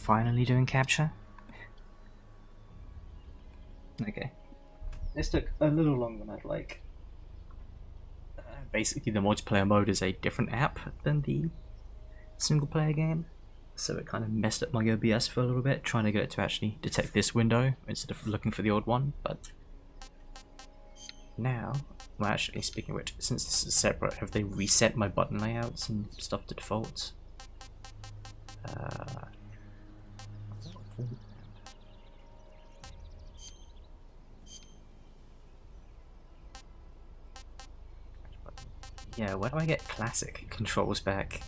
finally doing capture. Okay. This took a little longer than I'd like. Basically, the multiplayer mode is a different app than the single player game, so it kind of messed up my OBS for a little bit, trying to get it to actually detect this window instead of looking for the old one. But now, well, actually, speaking of which, since this is separate, have they reset my button layouts and stuff to default? Yeah, where do I get classic controls back?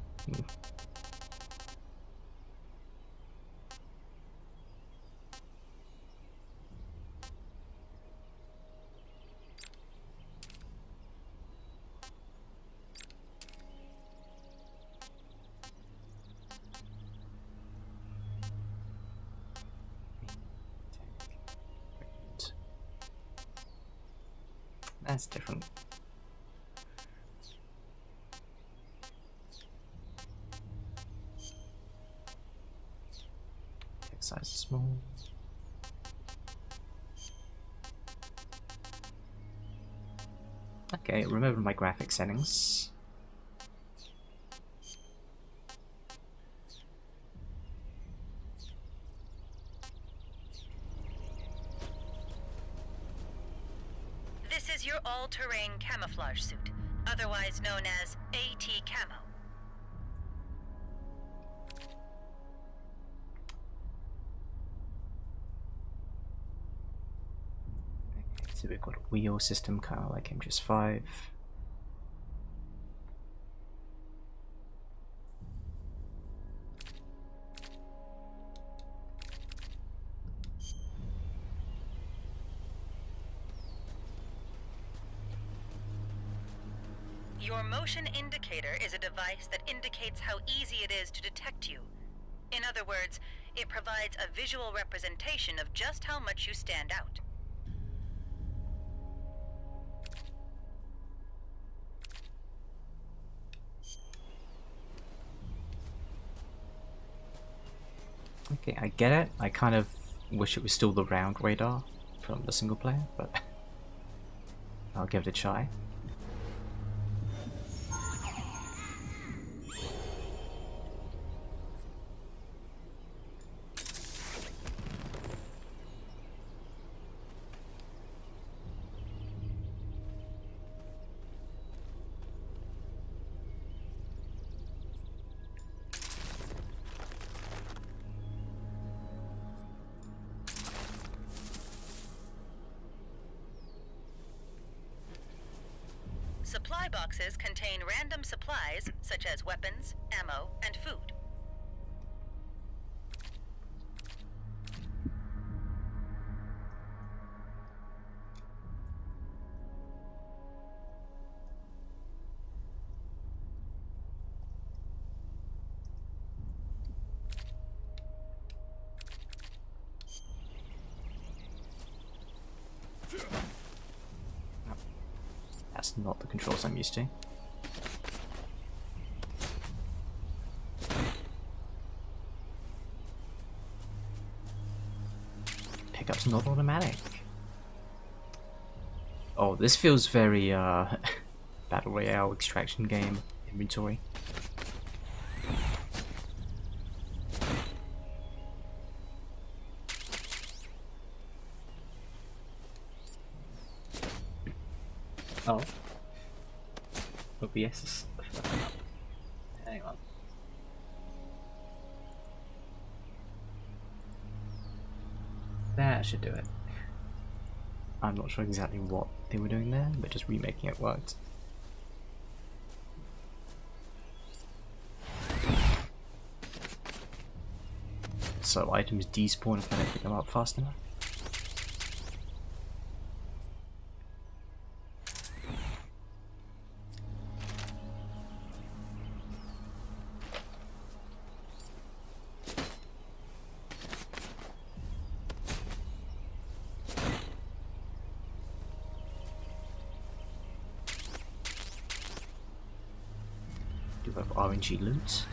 That's different. Text size is small. Okay, remember my graphic settings. This is your all-terrain camouflage suit, otherwise known as AT Camo. Okay, so we've got a wheel system, kind of like MGS 5. Your motion indicator is a device that indicates how easy it is to detect you. In other words, it provides a visual representation of just how much you stand out. Okay, I get it. I kind of wish it was still the round radar from the single player, but I'll give it a try. Supply boxes contain random supplies such as weapons, ammo, and food. That's not the controls I'm used to. Pickup's not automatic. Oh, this feels very Battle Royale extraction game inventory. Oh. OBS is... Hang on. That should do it. I'm not sure exactly what they were doing there, but just remaking it worked. So items despawn if I don't pick them up fast enough. Do have RNG loot.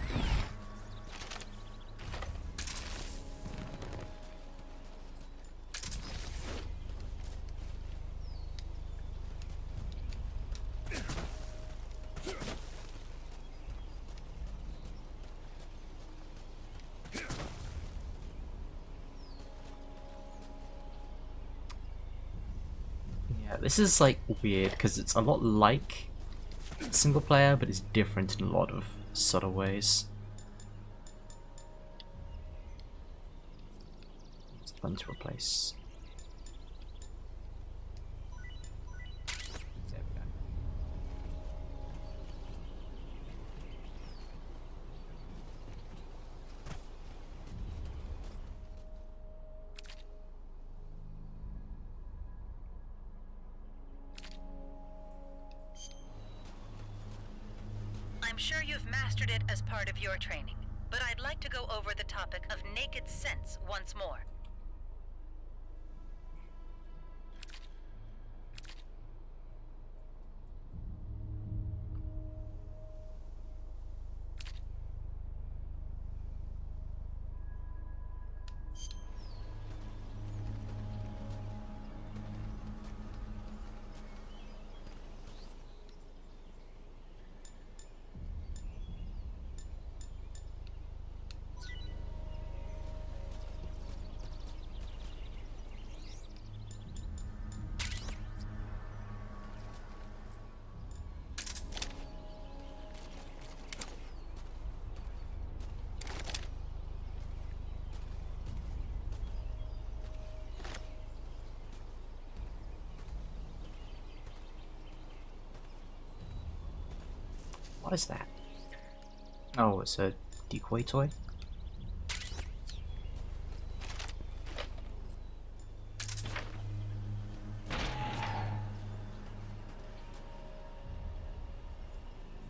Yeah, this is like weird because it's a lot like single player, but it's different in a lot of subtle ways. It's fun to replace. There we go. I'm sure you've mastered it as part of your training, but I'd like to go over the topic of naked sense once more. What is that? Oh, it's a decoy toy?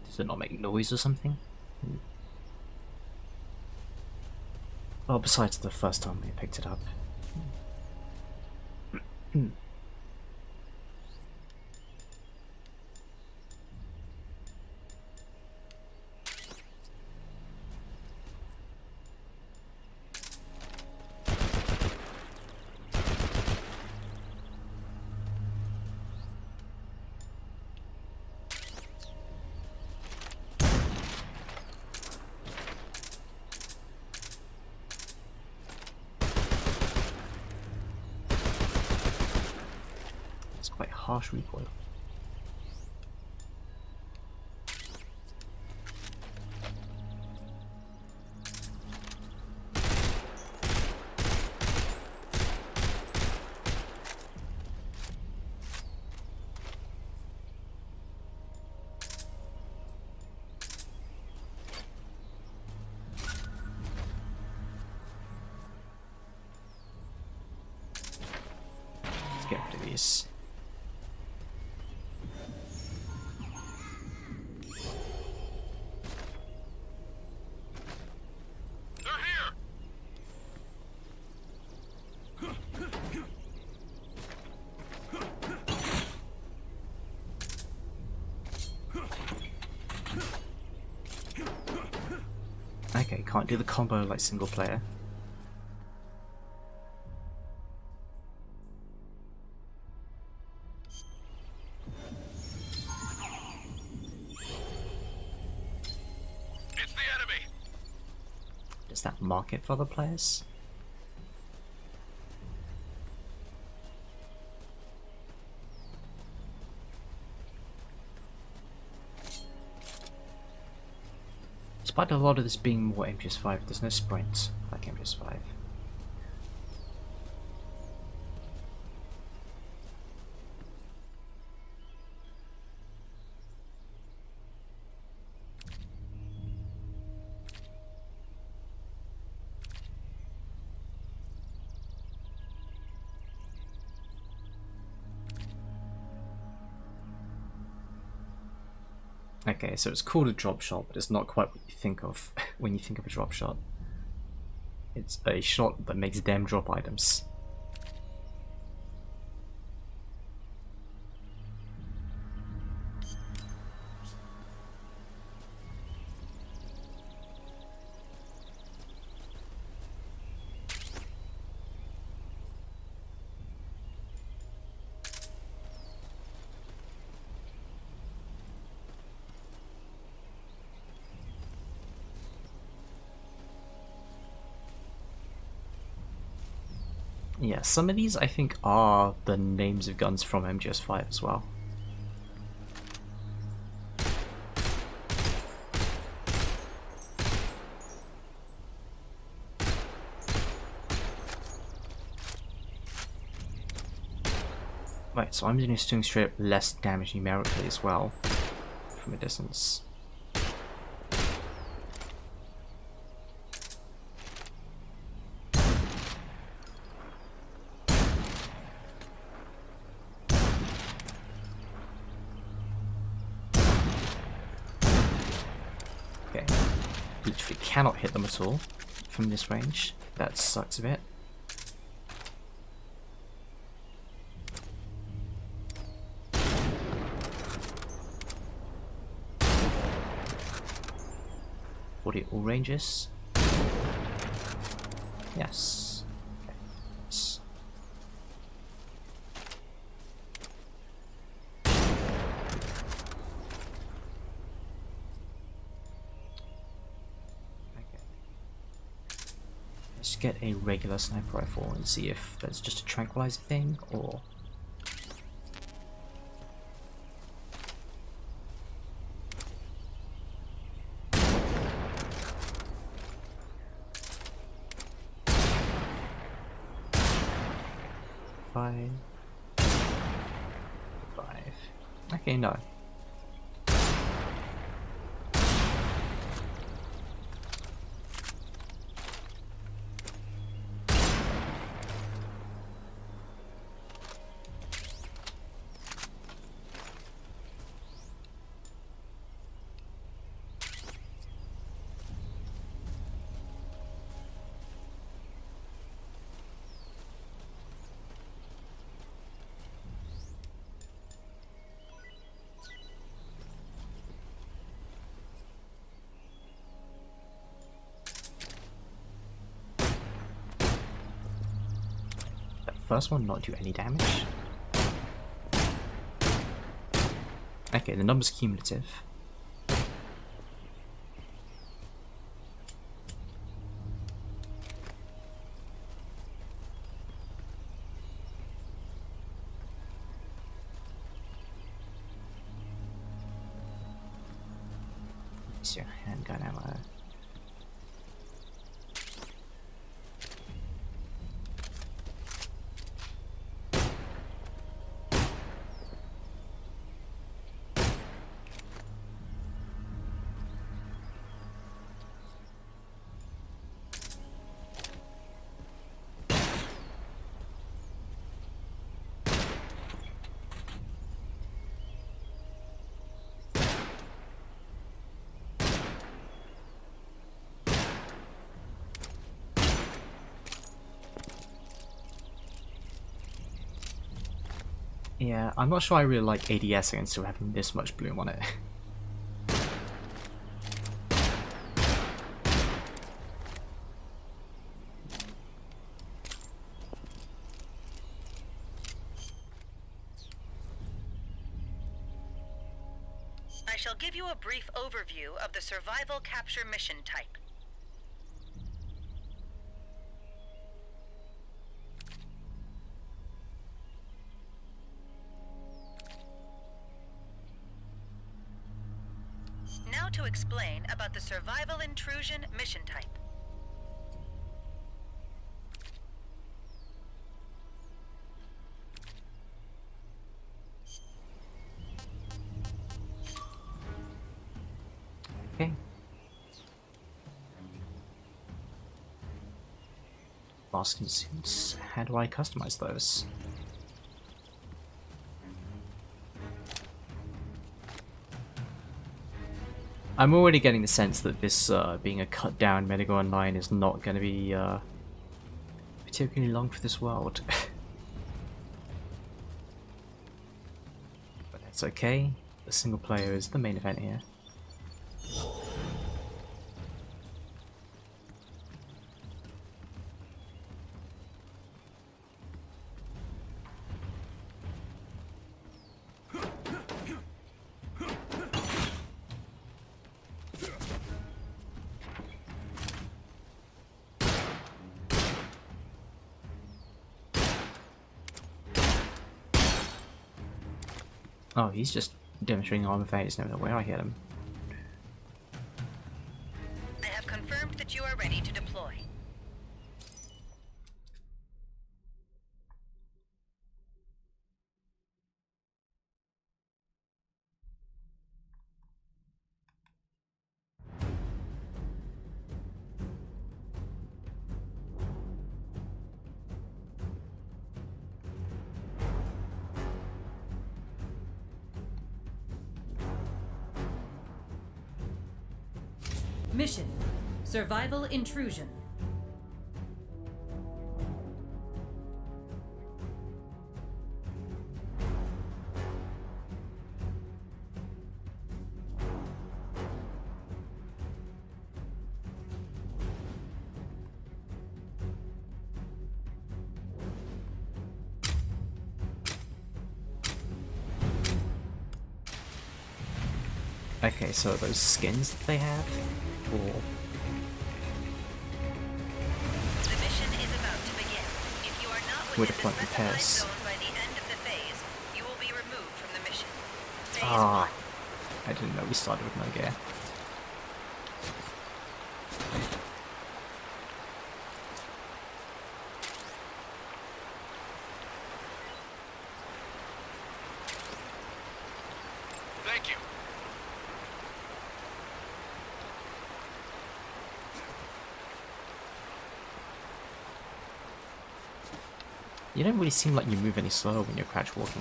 Does it not make noise or something? Well, besides the first time we picked it up. It's quite harsh recoil. Let's get rid of these. Okay, can't do the combo like single player. It's the enemy. Does that mark it for other players? Despite a lot of this being more MGS5, there's no sprint like MGS5. Okay, so it's called a drop shot, but it's not quite what you think of when you think of a drop shot. It's a shot that makes them drop items. Yeah, some of these I think are the names of guns from MGS5 as well. Right, so I'm doing straight up less damage numerically as well from a distance. Okay, literally cannot hit them at all from this range. That sucks a bit. All ranges. Yes. Okay. Okay. Let's get a regular sniper rifle and see if that's just a tranquilizer thing or. Five. Okay, no. First one not do any damage. Okay, the number's cumulative. It's your handgun ammo. Yeah, I'm not sure I really like ADS against still having this much bloom on it. I shall give you a brief overview of the survival capture mission type. Now to explain about the survival intrusion mission type. Okay. Basking suits. How do I customize those? I'm already getting the sense that this being a cut down Medigo Online is not going to be particularly long for this world. But that's okay. The single player is the main event here. Oh, he's just demonstrating armor phase. Never know where I hit him. I have confirmed that you are ready to deploy. Mission: Survival Intrusion. Okay, so are those skins that they have? Or... The mission is about to begin. If you are not Where within to plant the the specified pairs. zone by the end of the phase, you will be removed from the mission. Phase Ah, 1. I didn't know we started with no gear. Thank you. You don't really seem like you move any slower when you're crouch walking.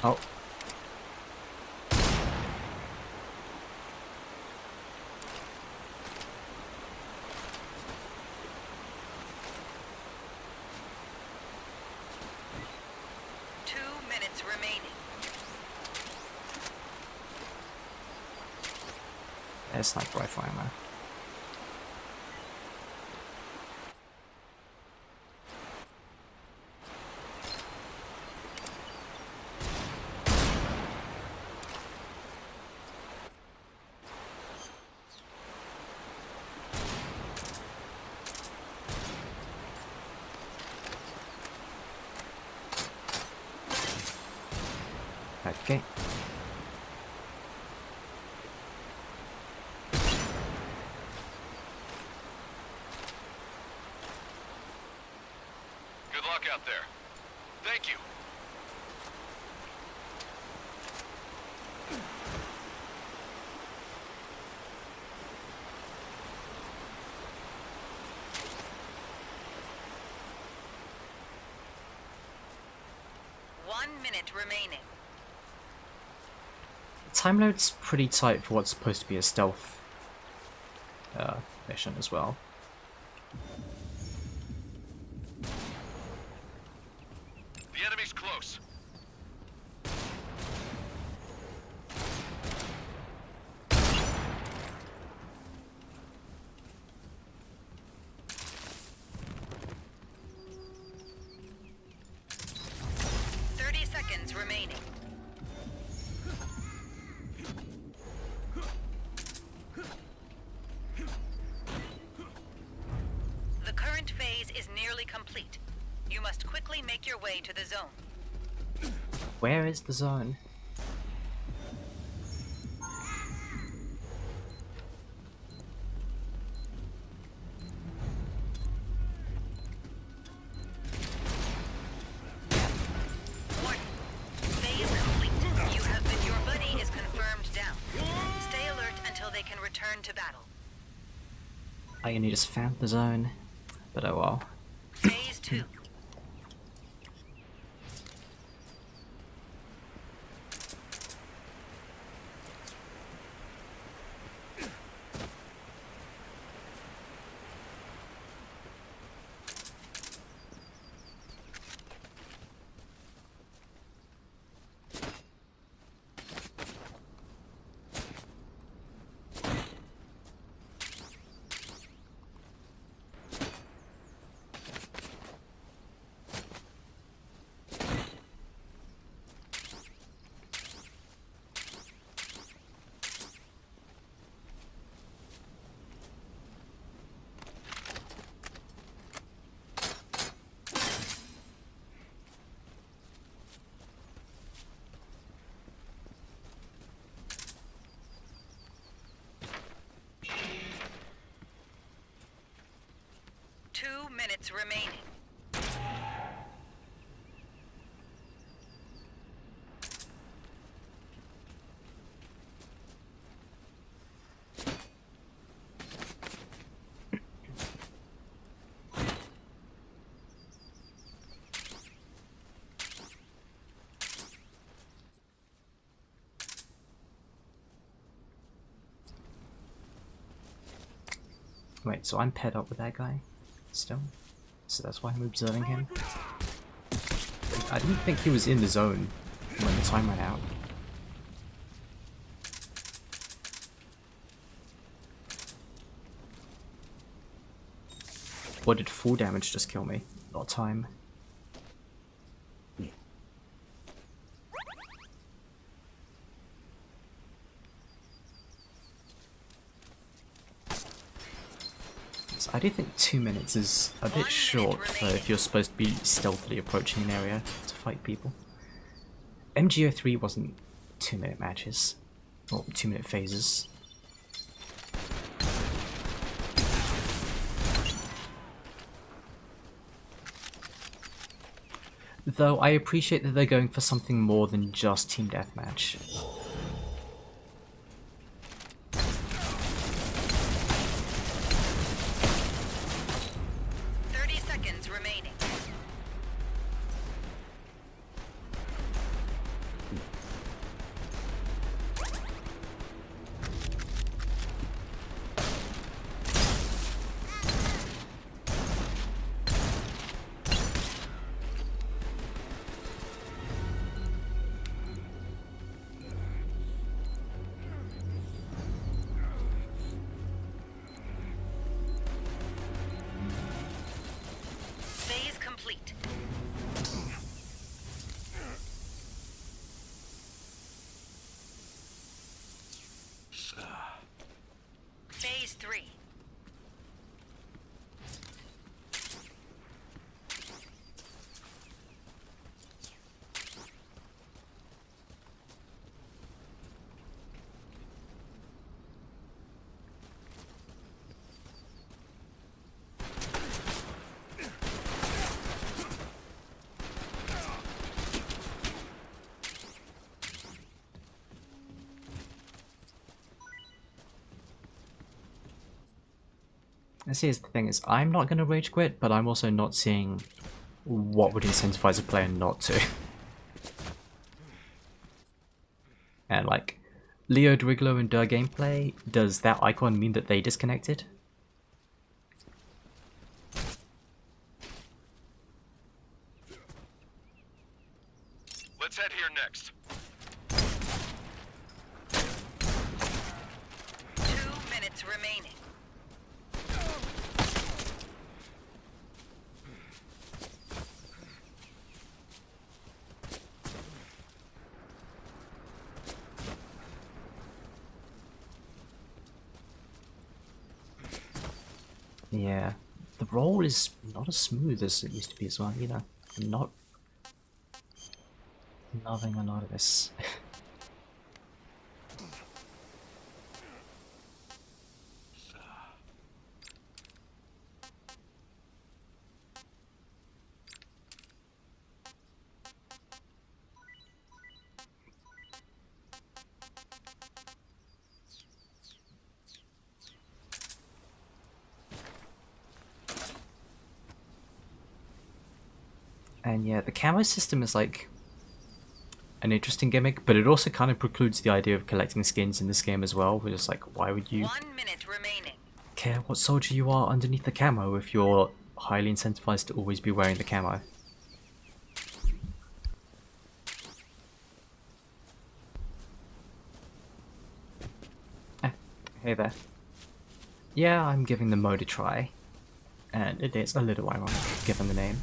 Oh. Remaining. There's sniper rifle ammo. Okay. Good luck out there. Thank you. One minute remaining. Time load's pretty tight for what's supposed to be a stealth mission as well. The enemy's close. Seconds remaining. The current phase is nearly complete. You must quickly make your way to the zone. Where is the zone? To battle. I only just found the zone, but oh well. Phase 2. minutes remaining. Wait, so I'm paired up with that guy still? So that's why I'm observing him? I didn't think he was in the zone when the time ran out. Or did full damage just kill me? Not time. I do think 2 minutes is a bit short for if you're supposed to be stealthily approaching an area to fight people. MGO3 wasn't 2-minute matches, or 2-minute phases. Though I appreciate that they're going for something more than just team deathmatch. 30 seconds remaining. Phase complete. Phase 3. And see, here's the thing is, I'm not going to rage quit, but I'm also not seeing what would incentivize a player not to. And like, Leo Dwiglo and Dur gameplay, does that icon mean that they disconnected? Let's head here next. 2 minutes remaining. Yeah, the roll is not as smooth as it used to be as well either. I'm not loving a lot of this. And yeah, the camo system is like an interesting gimmick, but it also kind of precludes the idea of collecting skins in this game as well, which is like, why would you 1 minute remaining. care what soldier you are underneath the camo if you're highly incentivized to always be wearing the camo? Hey there. Yeah, I'm giving the mode a try, and it is a little ironic given the name.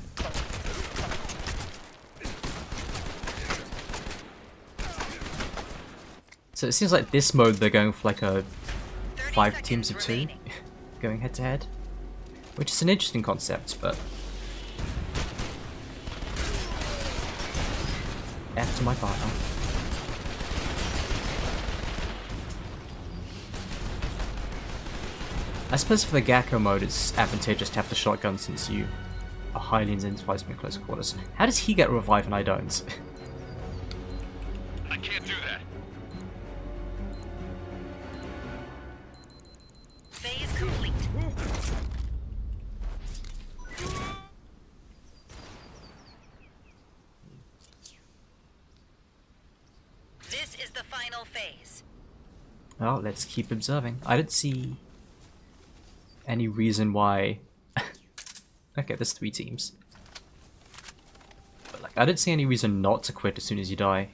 So it seems like this mode they're going for like a 5 teams of 2 remaining. going head to head, which is an interesting concept, but F to my partner. I suppose for the Gakko mode it's advantageous to have the shotgun since you are highly incentivized from close quarters. How does he get revived and I don't? I can't do that. Phase complete. This is the final phase. Well, let's keep observing. I don't see any reason why... Okay, there's 3 teams. But, like, I don't see any reason not to quit as soon as you die.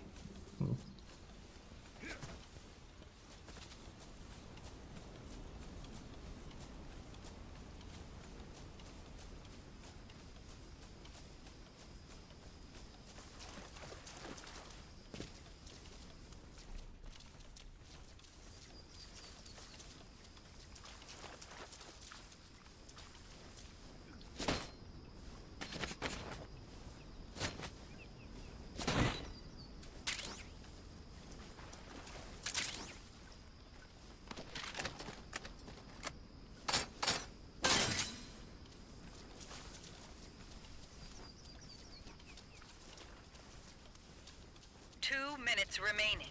Minutes remaining.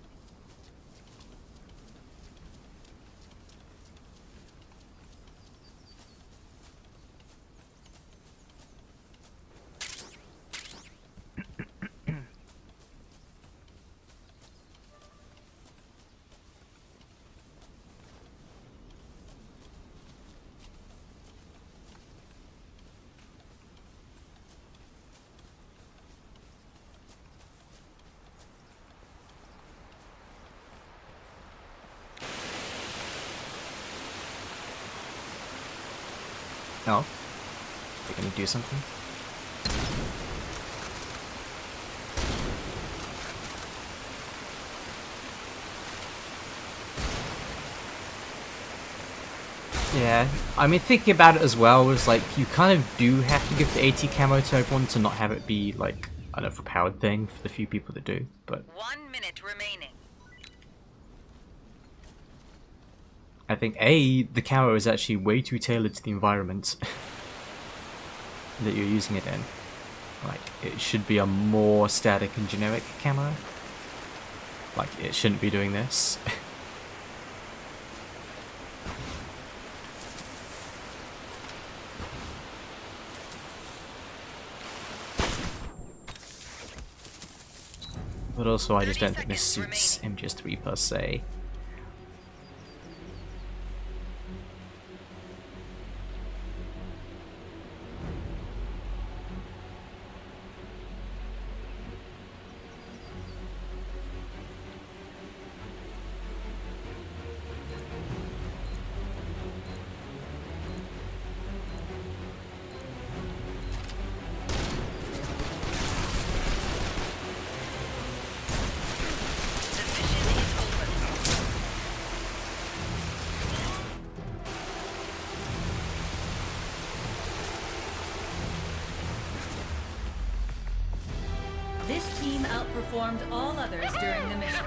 Oh. They're gonna do something? Yeah, I mean, thinking about it as well is like, you kind of do have to give the AT camo to everyone to not have it be like an overpowered thing for the few people that do, but 1 minute remaining. I think A, the camo is actually way too tailored to the environment that you're using it in. Like, it should be a more static and generic camo. Like, it shouldn't be doing this. But also, I just don't think this suits MGS 3 per se. This team outperformed all others during the mission.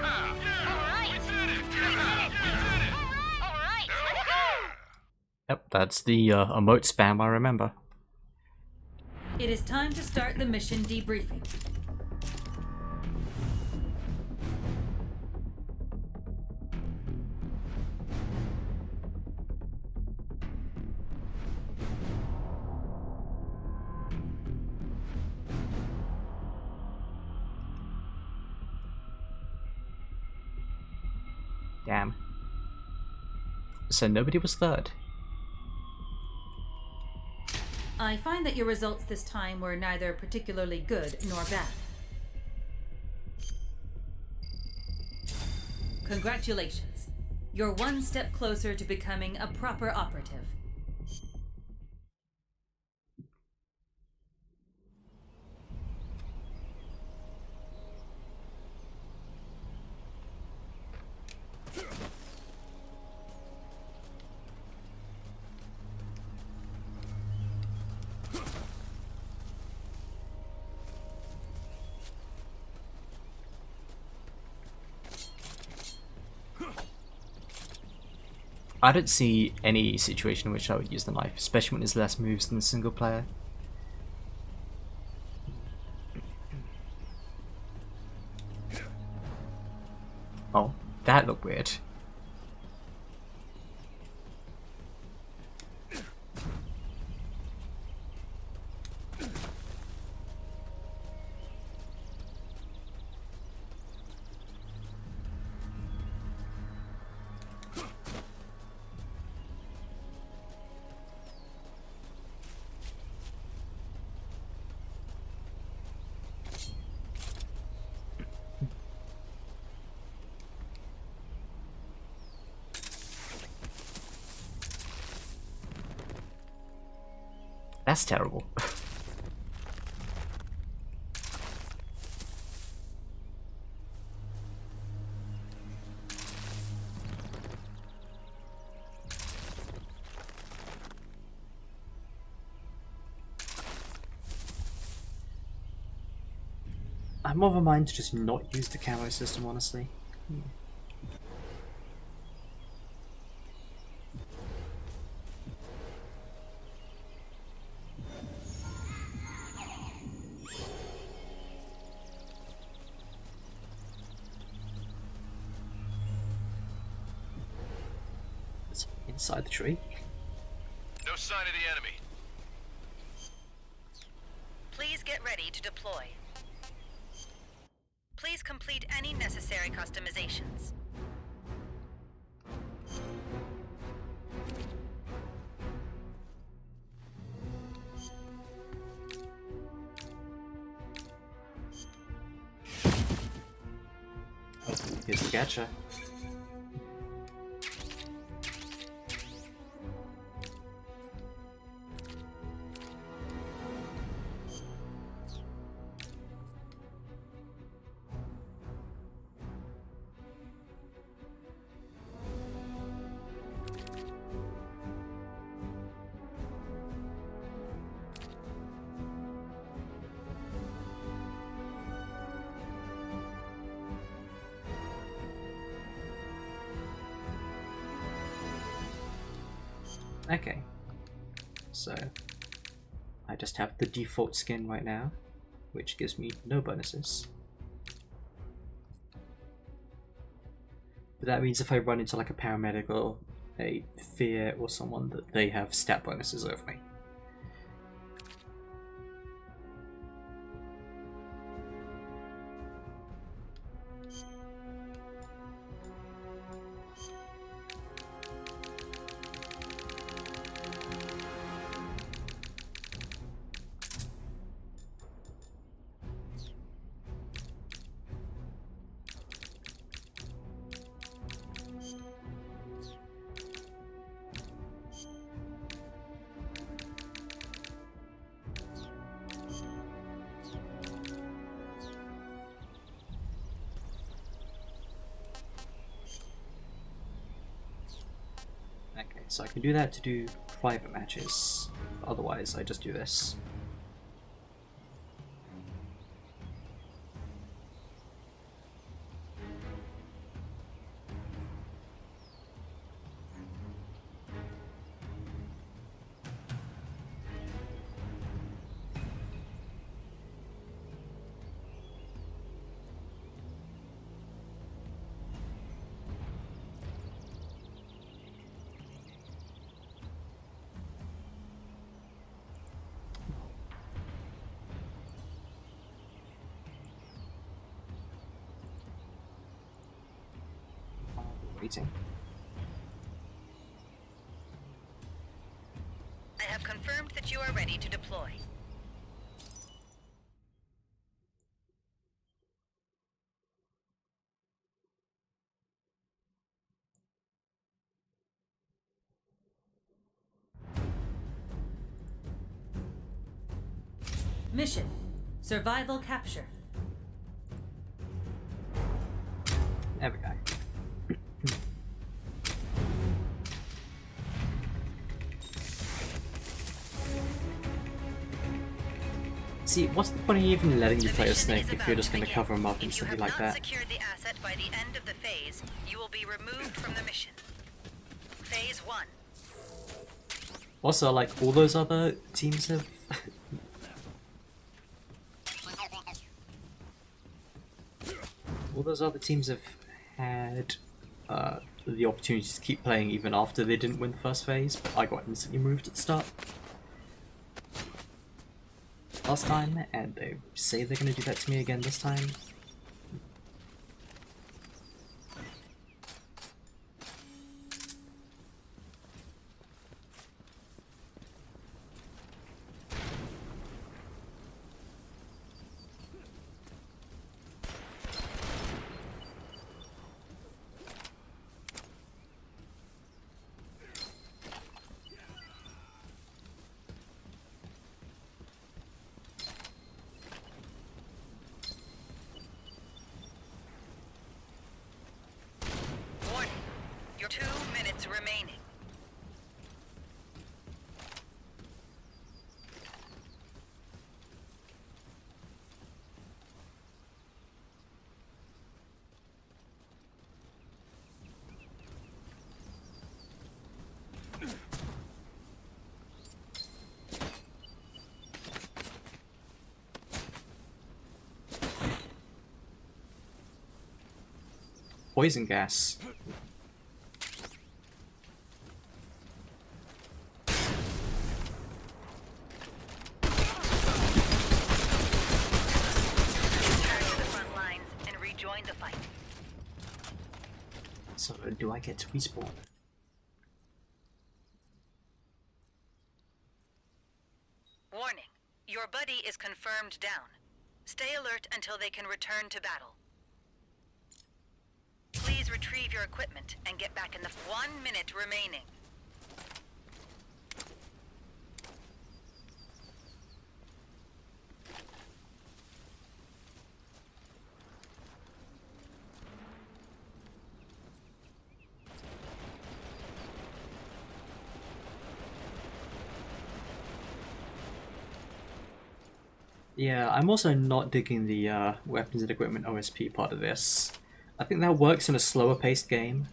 Yep, that's the emote spam I remember. It is time to start the mission debriefing. Damn. So nobody was third. I find that your results this time were neither particularly good nor bad. Congratulations. You're one step closer to becoming a proper operative. I don't see any situation in which I would use the knife, especially when there's less moves than single player. that look weird. That's terrible. I'm of a mind to just not use the camo system, honestly. It's inside the tree. No sign of the enemy. Please get ready to deploy. Please complete any necessary customizations. Here's the catcher. Okay, so I just have the default skin right now, which gives me no bonuses. But that means if I run into like a paramedic or a fear or someone, that they have stat bonuses over me. Okay, so I can do that to do private matches, otherwise I just do this. Waiting. I have confirmed that you are ready to deploy. Mission: survival capture. There we go. See, what's the point of even letting you The play a mission snake is if about you're just going to begin. cover him up If you instantly have like not that? secured the asset by the end of the phase, you will be removed from the mission. Phase 1. Also, like, all those other teams have... all those other teams have had the opportunity to keep playing even after they didn't win the first phase, but I got instantly moved at the start last time, and they say they're going to do that to me again this time. Warning. Your 2 minutes remaining. Poison gas. Return to the front lines and rejoin the fight. So, do I get to respawn? Warning. Your buddy is confirmed down. Stay alert until they can return to battle. Please retrieve your equipment and get back in the 1 minute remaining. Yeah, I'm also not digging the weapons and equipment OSP part of this. I think that works in a slower paced game,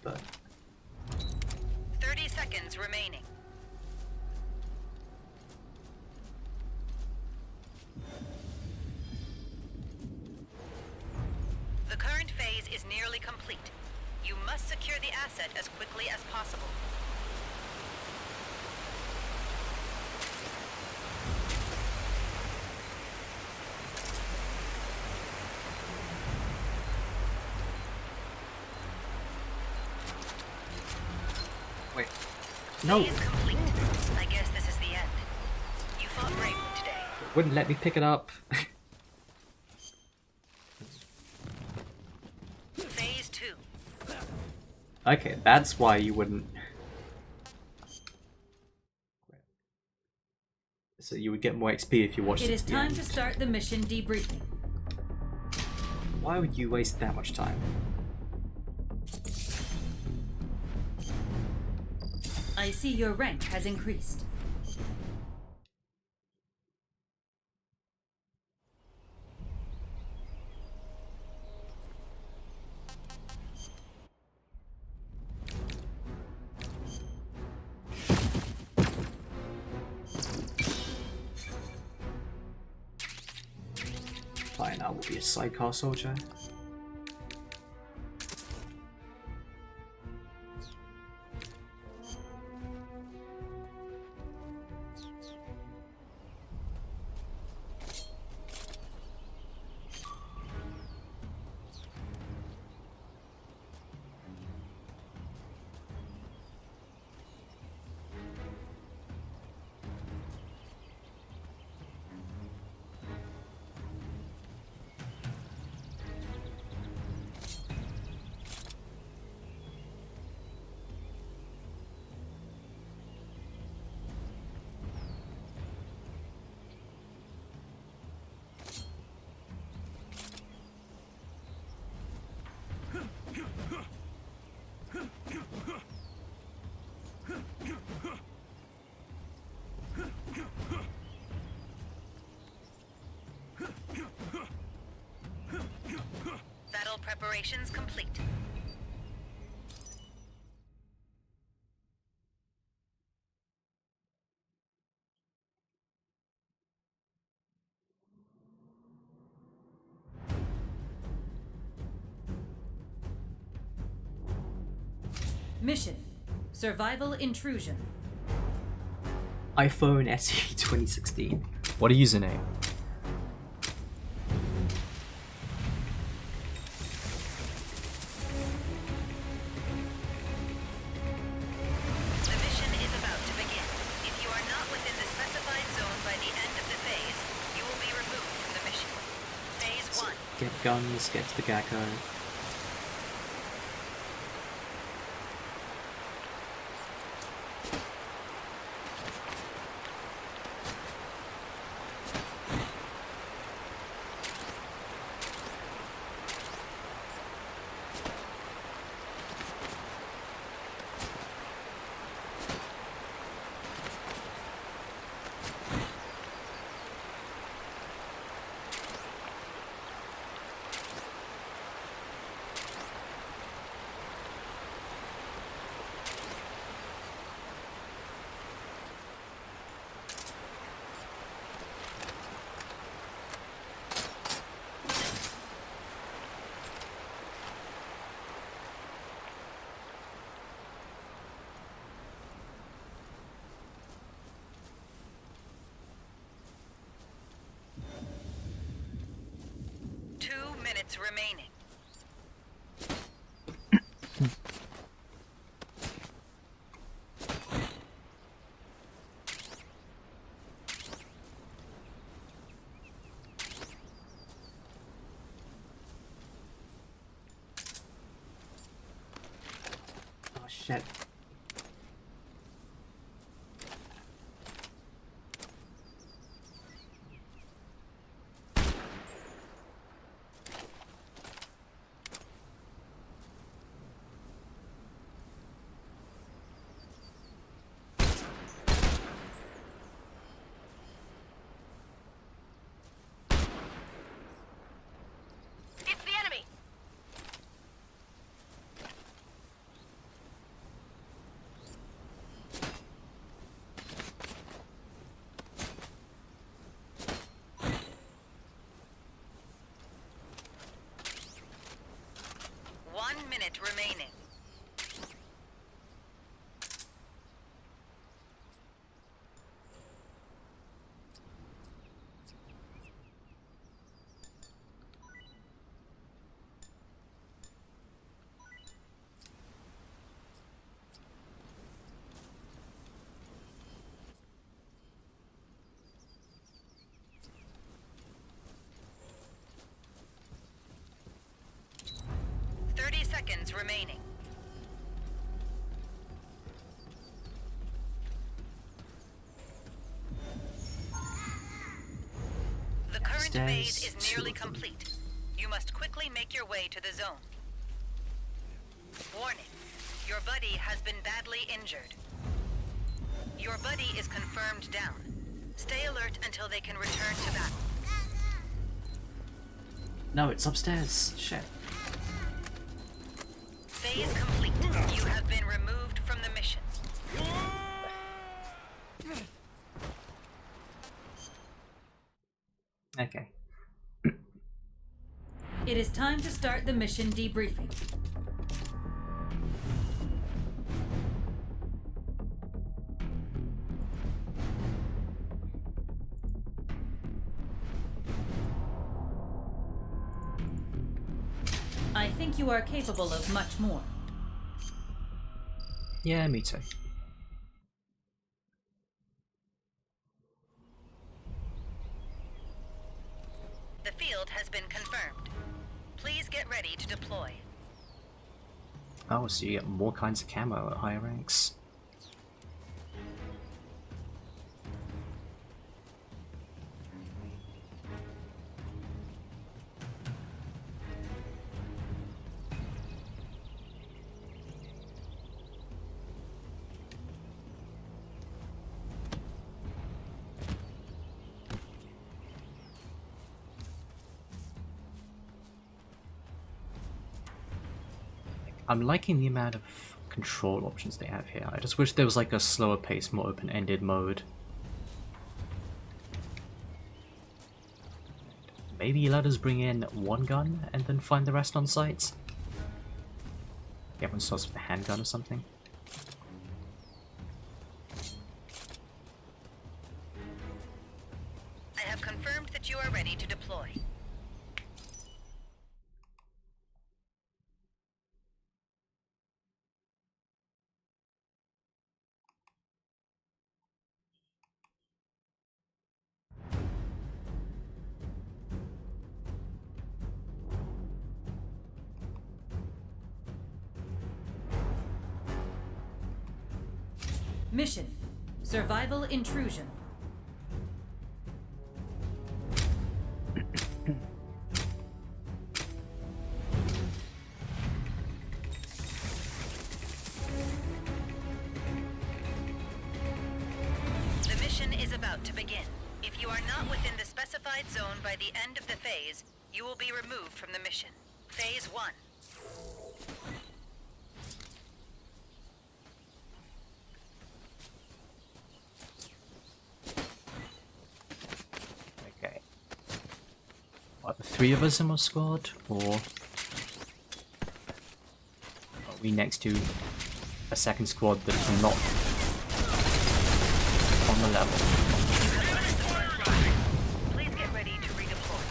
but 30 seconds remaining. The current phase is nearly complete. You must secure the asset as quickly as possible. wait. No, Phase complete. I guess this is the end. You fought bravely today. wouldn't let me pick it up. Phase 2. Okay, that's why you wouldn't. So you would get more XP if you watched It it is to the time end. to start the mission debriefing. Why would you waste that much time? I see your rank has increased. Fine, I will be a sidecar soldier. Battle preparations complete. Mission: Survival Intrusion. iPhone SE 2016. What a username. The mission is about to begin. If you are not within the specified zone by the end of the phase, you will be removed from the mission. Phase 1. Get guns, get to the Gecko. Minutes remaining. Oh shit. It's the enemy! One minute remaining. Seconds remaining. The current phase is nearly complete. You must quickly make your way to the zone. Warning, your buddy has been badly injured. Your buddy is confirmed down. Stay alert until they can return to battle. No, it's upstairs. Shit. Phase complete. You have been removed from the mission. Okay. It is time to start the mission debriefing. I think you are capable of much more. Yeah, me too. The field has been confirmed. Please get ready to deploy. Oh, so you get more kinds of camo at higher ranks. I'm liking the amount of control options they have here. I just wish there was like a slower pace, more open-ended mode. Maybe let us bring in one gun and then find the rest on site. Everyone starts with a handgun or something. I have confirmed that you are ready to deploy. Mission: Survival Intrusion. The mission is about to begin. If you are not within the specified zone by the end of the phase, you will be removed from the mission. Phase 1. Okay. Are the three of us in my squad, or are we next to a second squad that's not on the level? Please get ready to redeploy.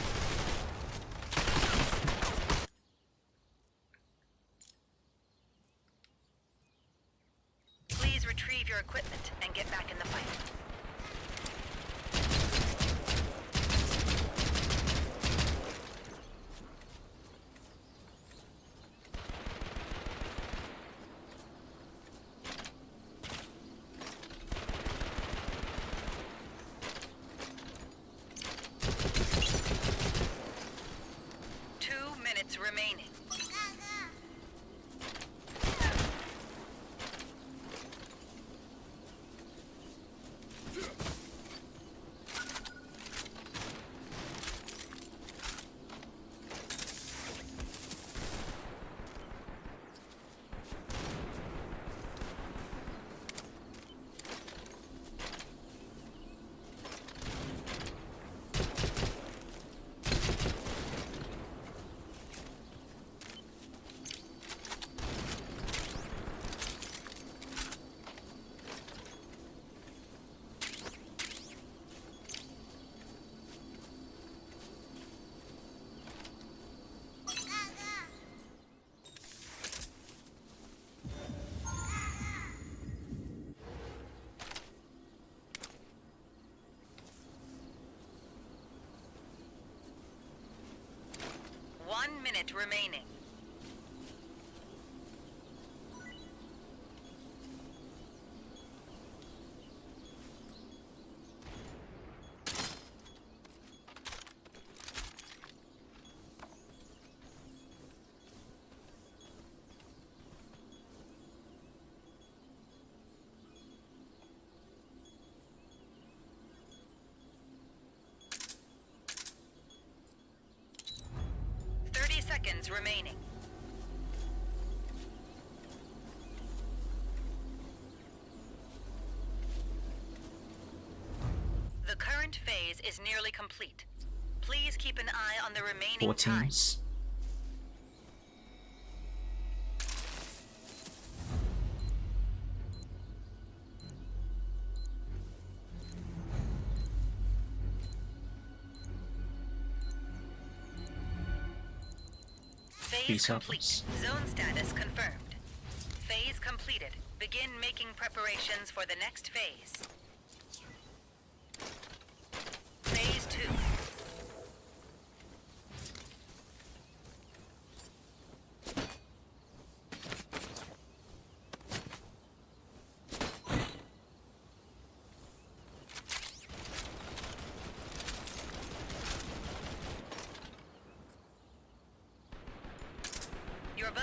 Please retrieve your equipment and get back in the fight. Remaining. One minute remaining. Seconds remaining. The current phase is nearly complete. Please keep an eye on the remaining 4 time. teams. Phase complete. Zone status confirmed. Phase completed. Begin making preparations for the next phase. Phase 2.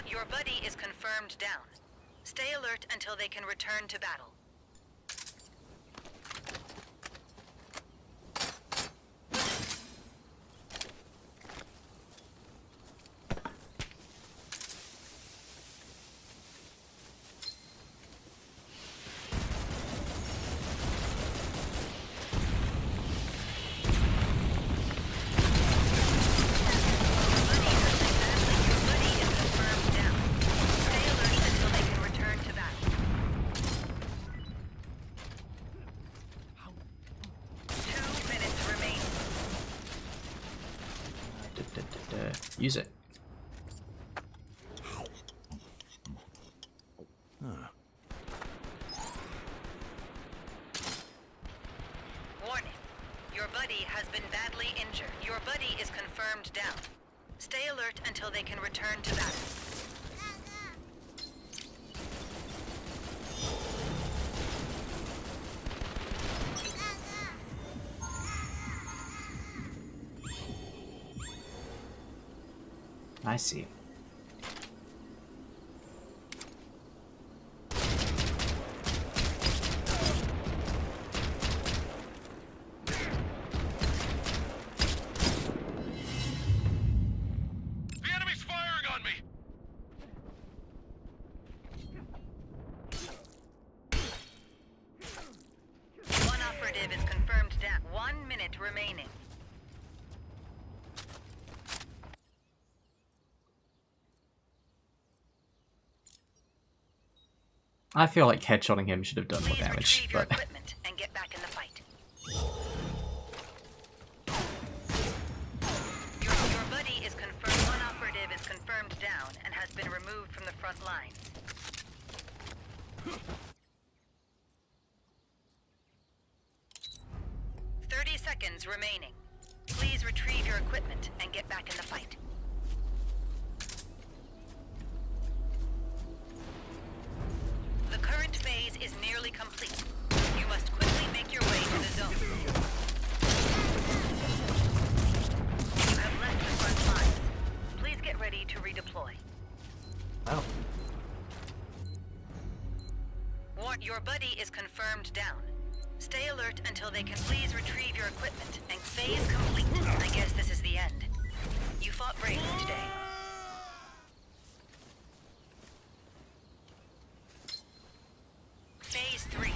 Your buddy is confirmed down. Stay alert until they can return to battle. Your buddy is confirmed down. Stay alert use it. Warning. Your buddy has been badly injured. Your buddy is confirmed down. Stay alert until they can return to battle. I see. The enemy's firing on me! One operative is confirmed down. 1 minute remaining. I feel like headshotting him should have done more Please damage, retrieve your but equipment and get back in the fight. Your buddy is confirmed. One operative is confirmed down and has been removed from the front line. "30 seconds remaining. Please retrieve your equipment and get back in the fight." The current phase is nearly complete. You must quickly make your way to the zone. You have left the front lines. Please get ready to redeploy. oh, Your buddy is confirmed down. Stay alert until they can. Please retrieve your equipment and phase complete. I guess this is the end. You fought bravely today. Phase 3.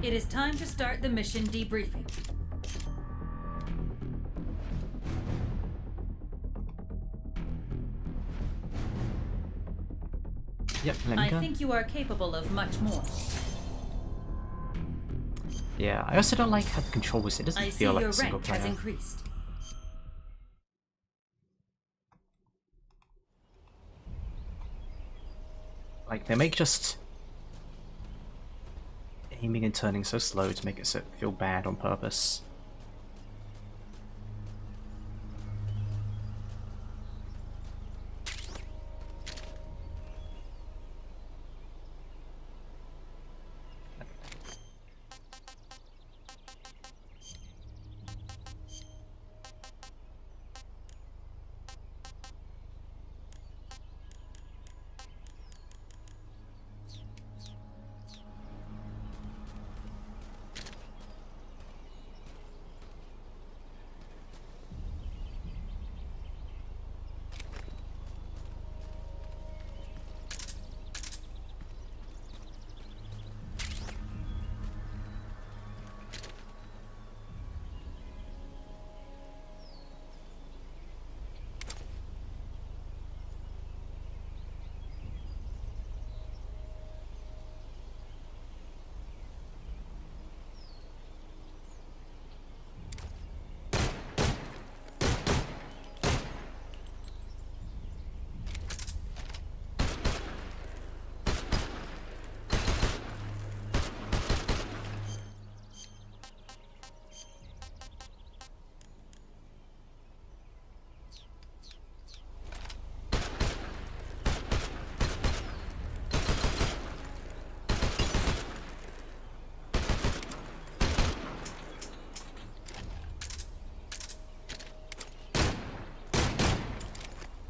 It is time to start the mission debriefing. yep, let me I go. think you are capable of much more. Yeah, I also don't like how the controls, it doesn't I see feel like your a single rank has player. increased. Like, they make just aiming and turning so slow to make it so feel bad on purpose.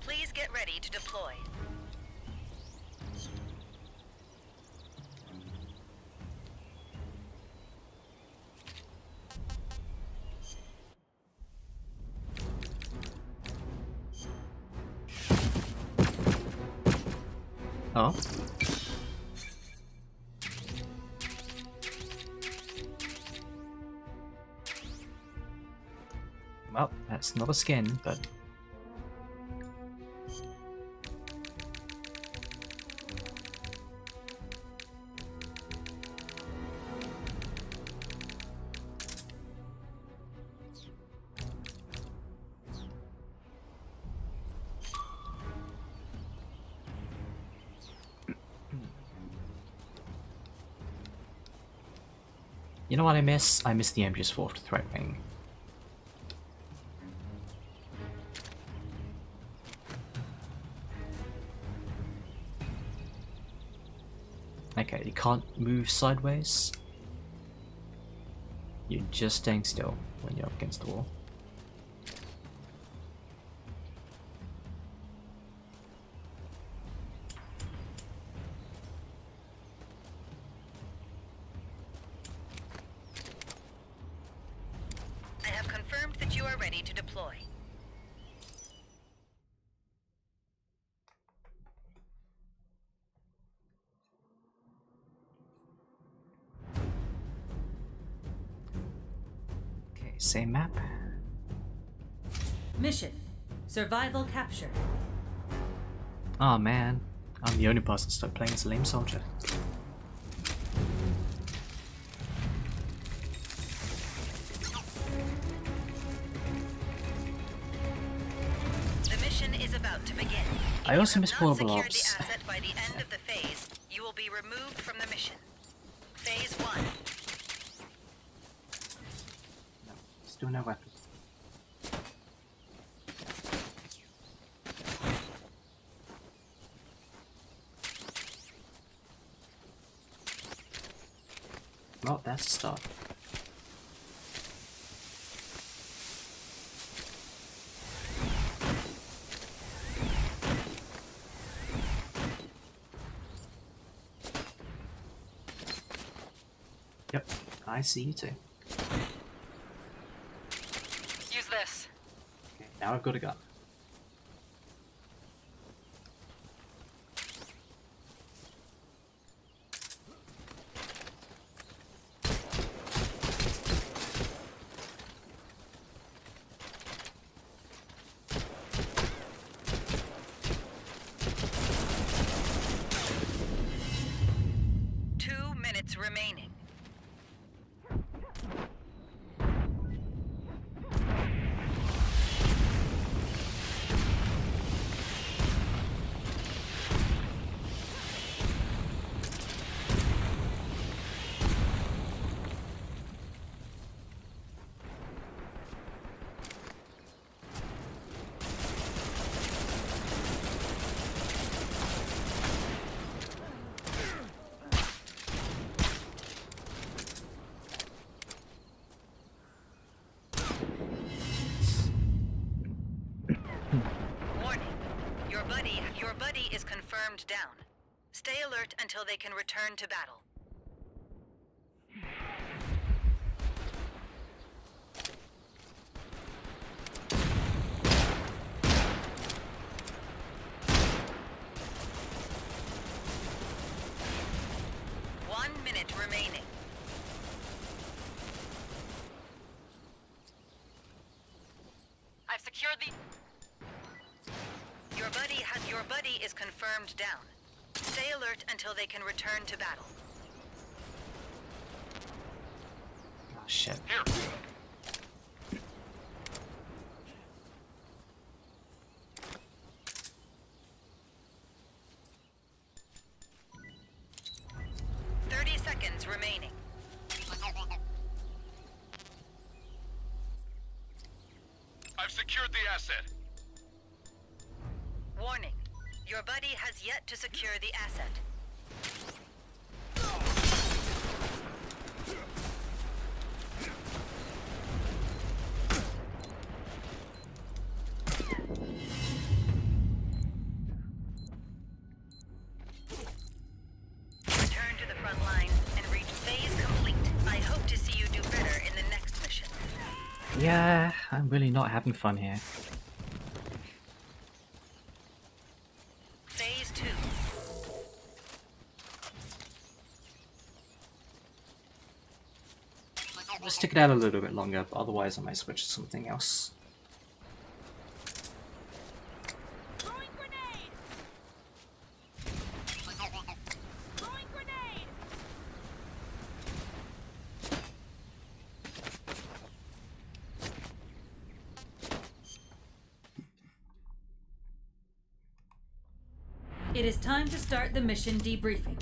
Please get ready to deploy. Oh. Well, that's not a skin, but... You know what I miss? I miss the MGS Fourth threat ring. Okay, you can't move sideways. You're just staying still when you're up against the wall. I have confirmed that you are ready to deploy. Okay, same map. Mission: Survival Capture. Oh man, I'm the only person stuck playing as a lame soldier. The mission is about to begin. I also miss If you have not portable secured ops. the asset by the end of the phase, you will be removed from the mission. Phase 1. No, still no weapon. Well, that's a start. Yep, I see you too. Use this. Okay, now I've got a gun. Remaining. Your buddy is confirmed down. Stay alert until they can return to battle. One minute remaining. I've secured the... Your buddy is confirmed down. Stay alert until they can return to battle. Oh shit. Here. Remaining. I've secured the asset. Warning. Your buddy has yet to secure the asset. Return to the front line and reach phase complete. I hope to see you do better in the next mission. Yeah, I'm really not having fun here. Phase 2. I'll stick it out a little bit longer, but otherwise I might switch to something else. Throwing grenade! Throwing grenade! It is time to start the mission debriefing.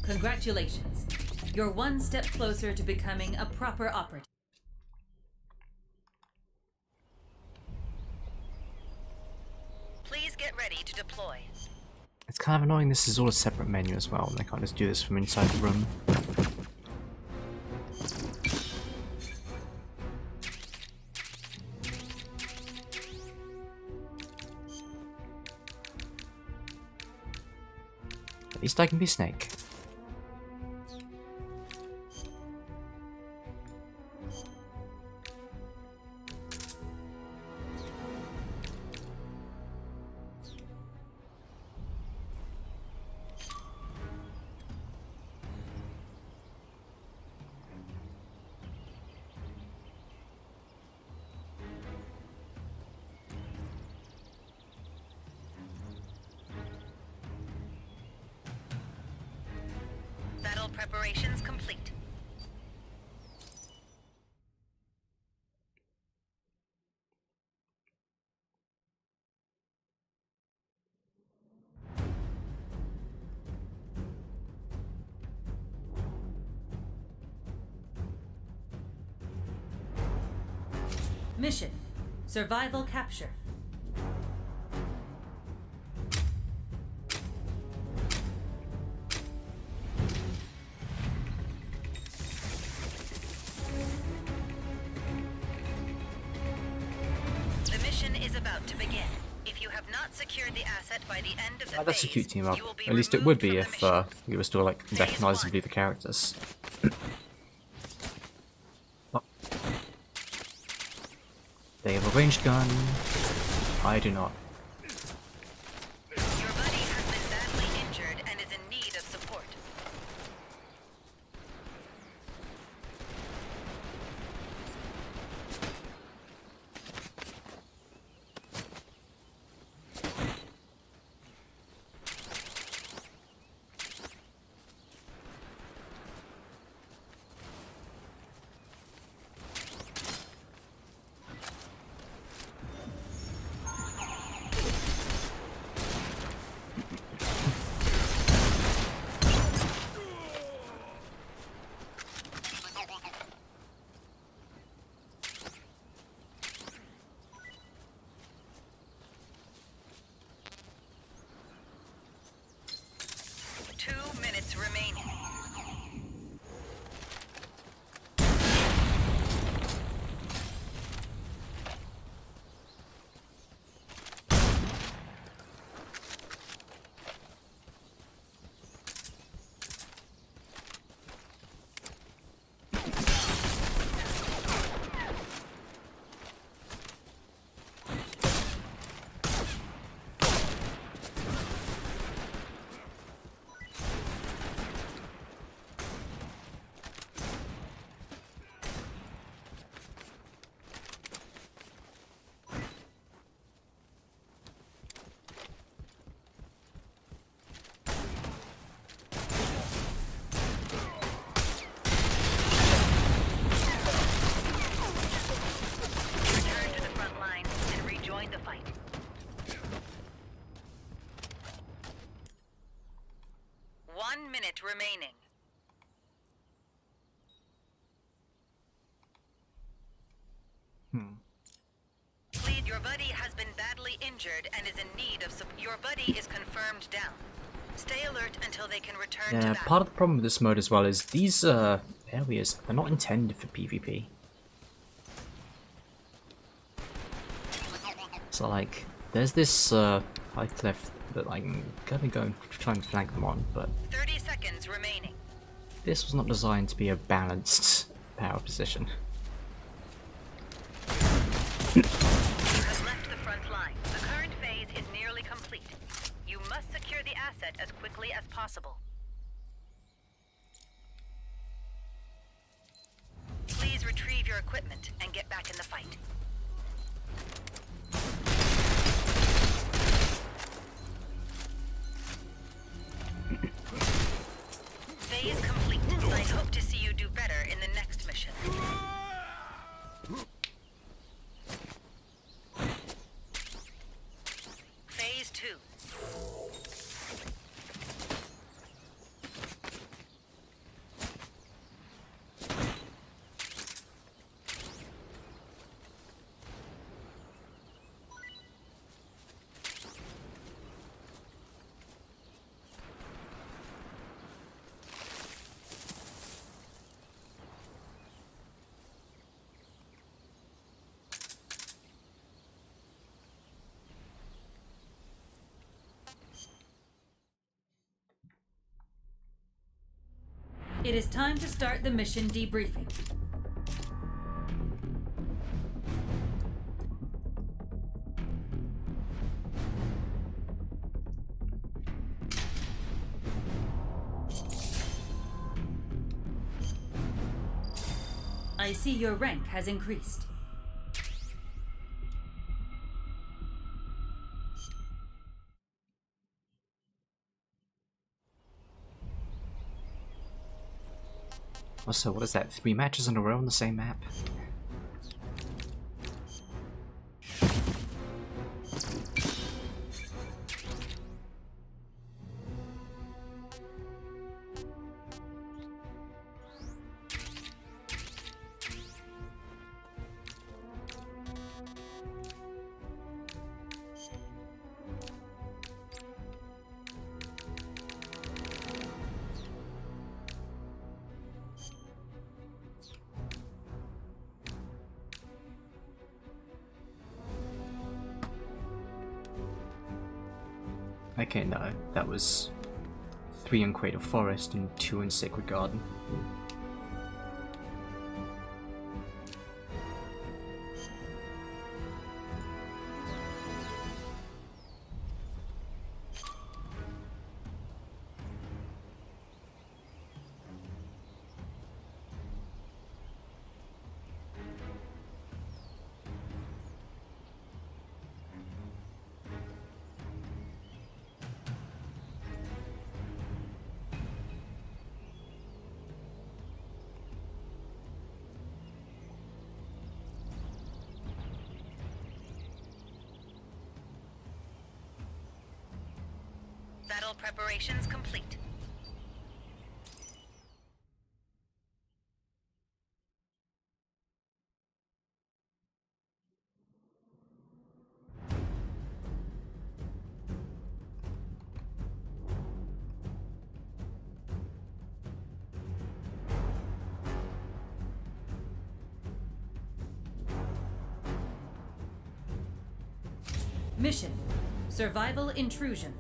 Congratulations. You're one step closer to becoming a proper operative. Please get ready to deploy. It's kind of annoying this is all a separate menu as well, and they can't just do this from inside the room. At least I can be Snake. Battle preparations complete. Mission: Survival Capture. The mission is about to begin. If you have not secured the asset by the end of the That's a phase, cute team up. you will be At least it would removed be from the if mission. we were still like recognizably the characters. Oh. They have a ranged gun. I do not. Your buddy has been badly injured and is in need of support. Remaining. Return to the front lines and rejoin the fight. One minute remaining. Please, your buddy has been badly injured and is in need of support. Your buddy is confirmed down. Stay alert until they can return to Yeah, battle. part of the problem with this mode as well is these areas are not intended for PvP. So like, there's this high cliff that I'm gonna go and try and flank them on, but 30 seconds remaining. this was not designed to be a balanced power position. You have left the front line. The current phase is nearly complete. You must secure the asset as quickly as possible. Please retrieve your equipment and get back in the fight. Phase complete. I hope to see you do better in the next mission. Phase 2. It is time to start the mission debriefing. I see your rank has increased. Also, what is that? 3 matches in a row on the same map? Okay, no, that was 3 in Cradle Forest and 2 in Sacred Garden. Battle preparations complete. Mission: Survival Intrusion.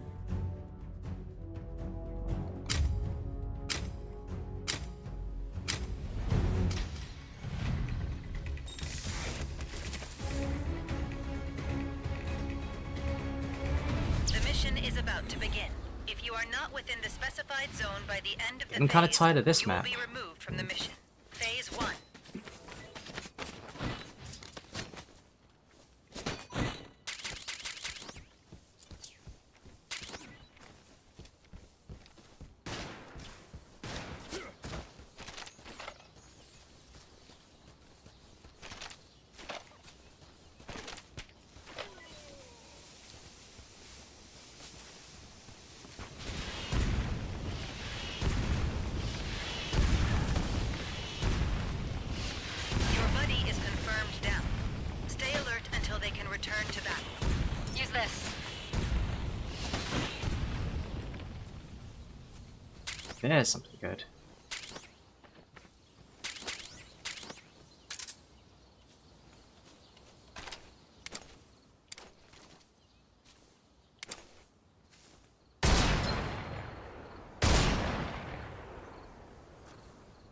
The mission is about to begin. If you are not within the specified zone by the end of the I'm kinda phase, tired of this you map. will be removed from the mission. Phase 1. Your buddy is confirmed down. Stay alert until they can return to battle. Use this. There's something good.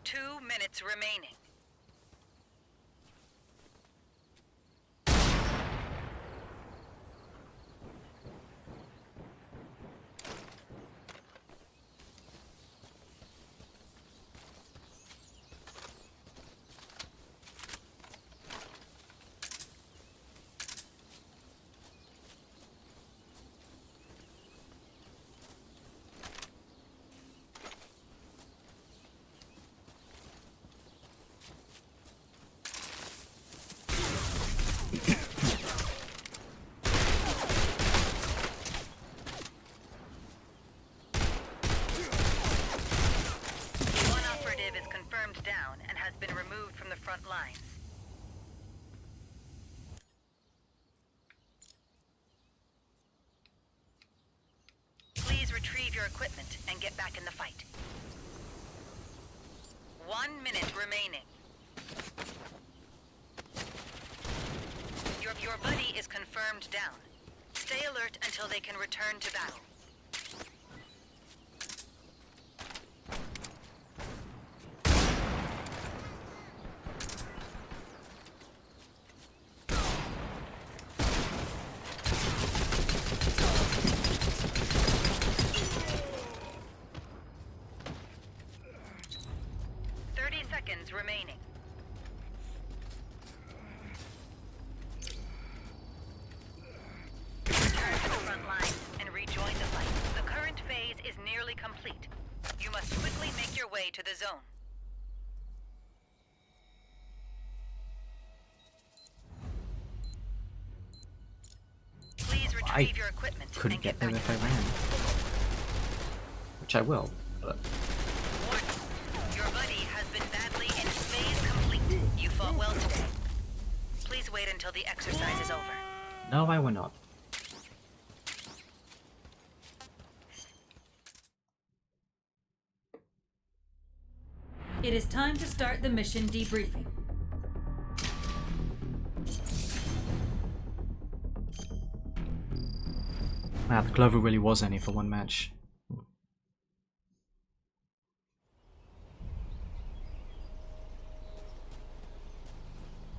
Two minutes remaining. One operative is confirmed down and has been removed from the front lines. Please retrieve your equipment and get back in the fight. 1 minute remaining. Your buddy is confirmed down. Stay alert until they can return to battle. the zone. Please retrieve your equipment Couldn't and get get there back if I in. ran. Which I will, but... Warning. Your buddy has been badly in phase complete. You fought well today. Please wait until the exercise is over. No, I will not. It is time to start the mission debriefing. Wow, the Clover really was only for one match.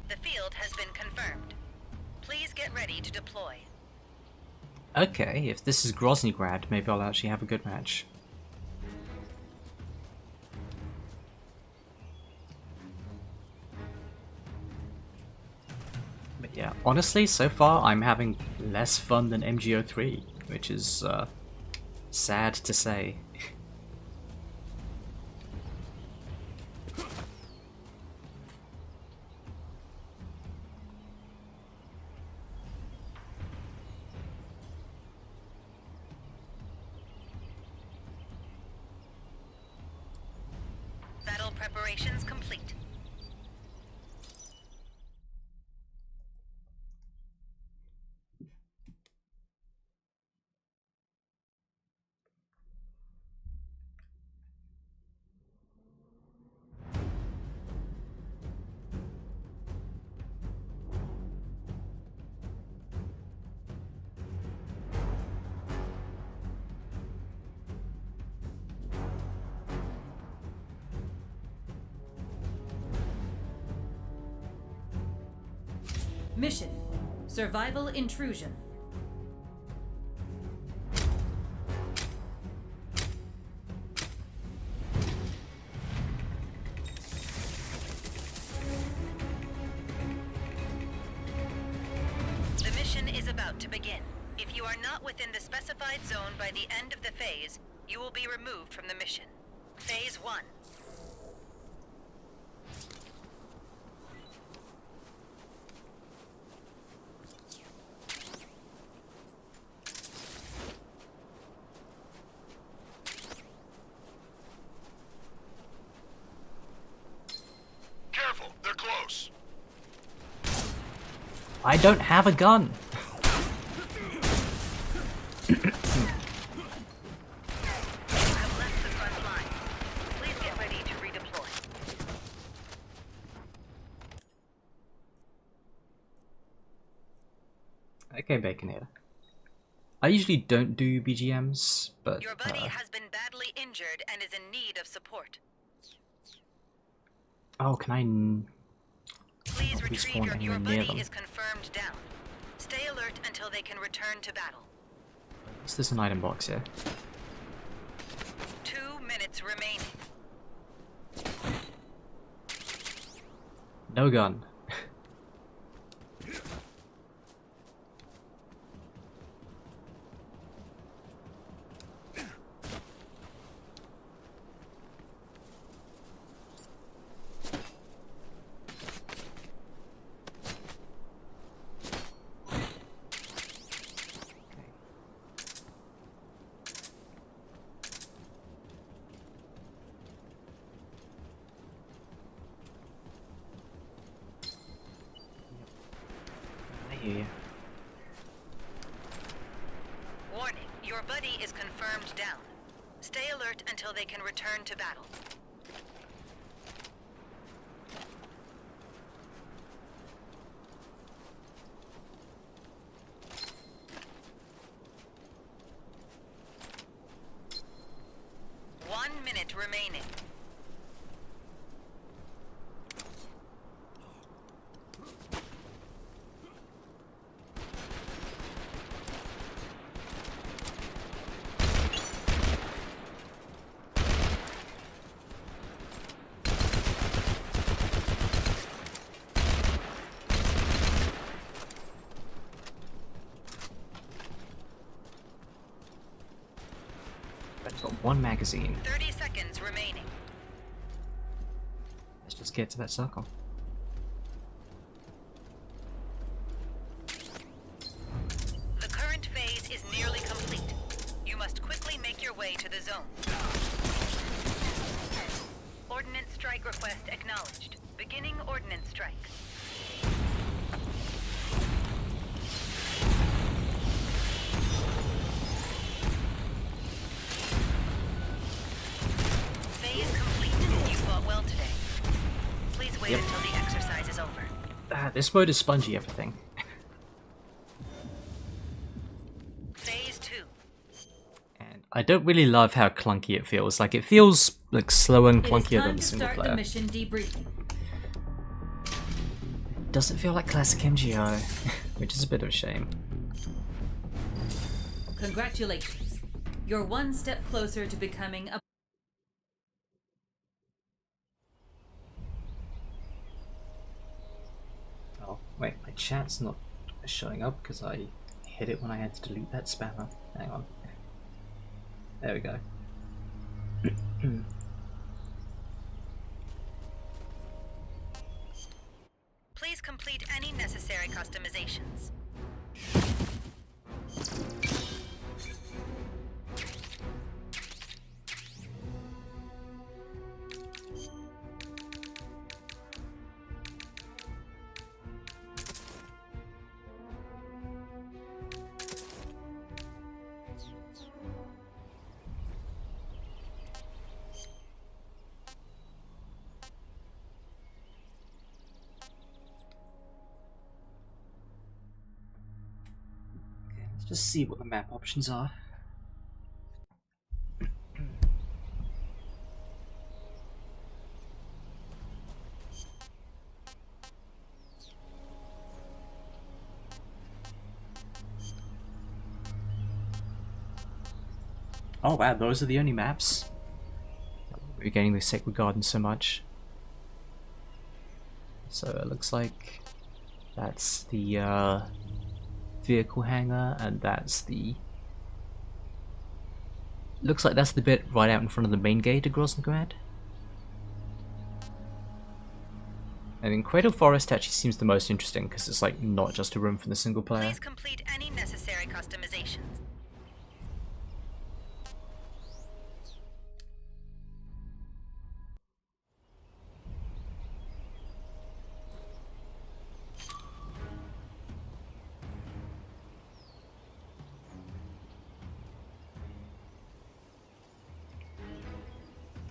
The field has been confirmed. Please get ready to deploy. Okay, if this is Groznygrad, maybe I'll actually have a good match. But yeah, honestly, so far I'm having less fun than MGO3, which is sad to say. Battle preparations complete. Mission: Survival Intrusion. The mission is about to begin. If you are not within the specified zone by the end of the phase, you will be removed from the mission. Phase 1. Careful, they're close. I don't have a gun! You have left the front line. Please get ready to redeploy. Okay, Baconator. I usually don't do BGMs, but Your buddy has been badly injured and is in need of support. oh, can I Please respawn retrieve your anywhere near buddy them? is confirmed down. Stay alert until they can return to battle. Is this an item box here? 2 minutes remaining. No gun. I hear you. Warning, your buddy is confirmed down. Stay alert until they can return to battle. One minute remaining. I've got one magazine. 30 seconds remaining. get to that circle. The current phase is nearly complete. You must quickly make your way to the zone. Ordnance strike request acknowledged. Beginning ordnance strike. Phase complete. You fought well today. Please wait until the exercise is over. This mode is spongy everything. Phase 2. And I don't really love how clunky it feels. Like, it feels like slower and It is clunkier time than the to single start the player. mission debriefing. Doesn't feel like classic MGO, which is a bit of a shame. Congratulations. You're one step closer to becoming a Oh, wait, my chat's not showing up because I hit it when I had to delete that spammer. Hang on. There we go. Please complete any necessary customizations. Okay, let's just see what the map options are. Oh wow, those are the only maps? We're getting the Sacred Garden so much. So it looks like that's the vehicle hangar, and that's the... Looks like that's the bit right out in front of the main gate of Grossengrad. And then Cradle Forest actually seems the most interesting because it's like not just a room for the single player. Please complete any necessary customizations.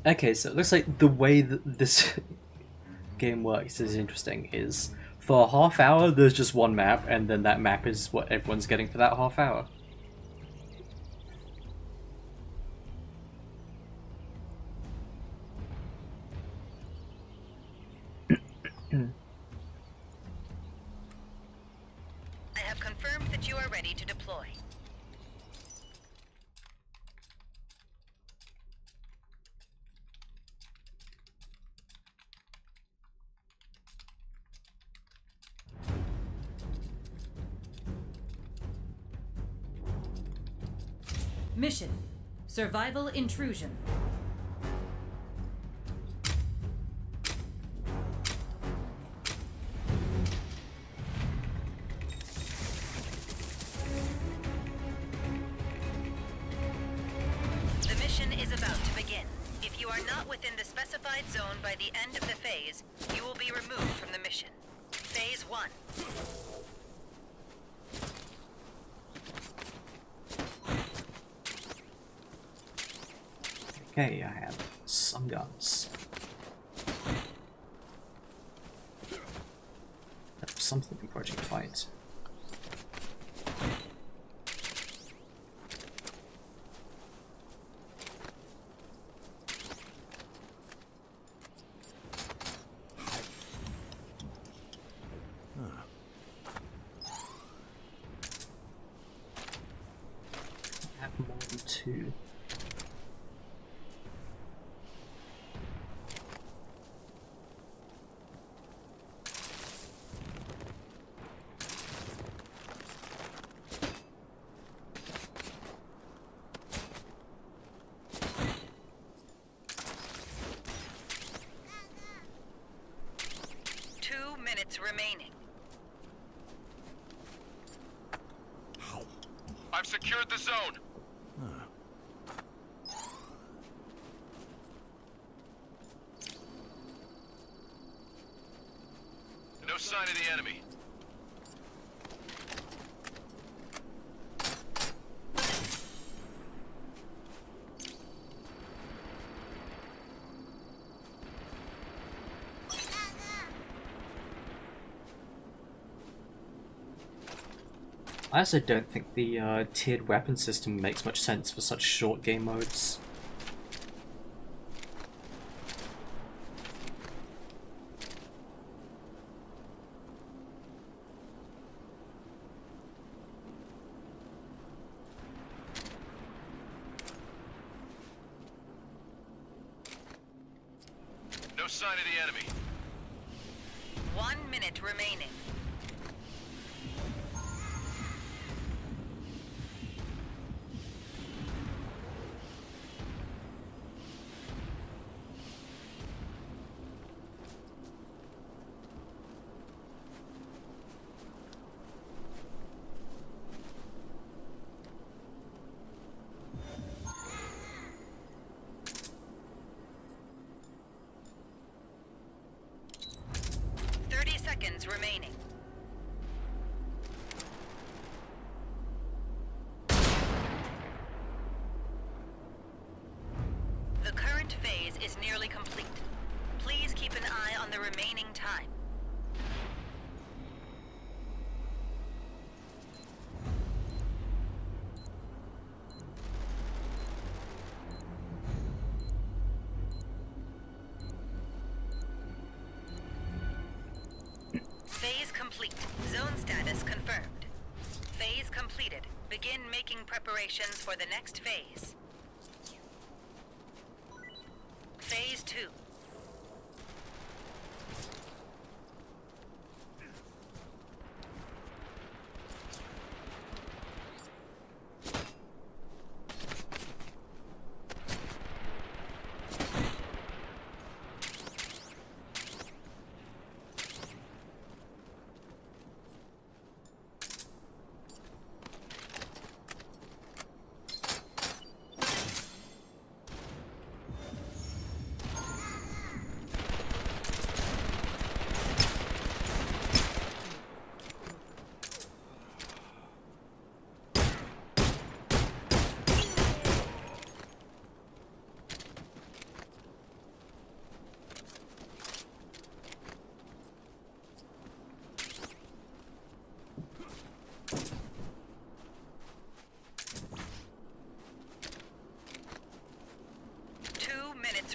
Okay, so it looks like the way that this game works is interesting. Is for a half hour there's just one map, and then that map is what everyone's getting for that half hour. I have confirmed that you are ready to deploy. mission. Survival intrusion. The mission is about to begin. If you are not within the specified zone by the end of the phase, you will be removed from the mission. Phase 1. Okay, I have some guns. That's something in Project Fight. I have more than two. remaining. I've secured the zone. No sign of the enemy. I also don't think the tiered weapon system makes much sense for such short game modes. No sign of the enemy. 1 minute remaining. Seconds remaining. The current phase is nearly complete. Please keep an eye on the remaining time. Phase complete. Zone status confirmed. Phase completed. Begin making preparations for the next phase. Phase 2.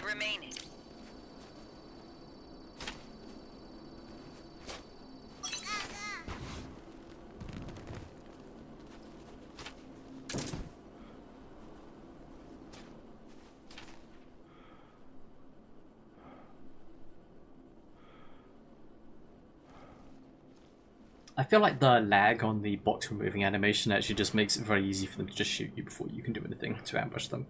Remaining. I feel like the lag on the box removing animation actually just makes it very easy for them to just shoot you before you can do anything to ambush them.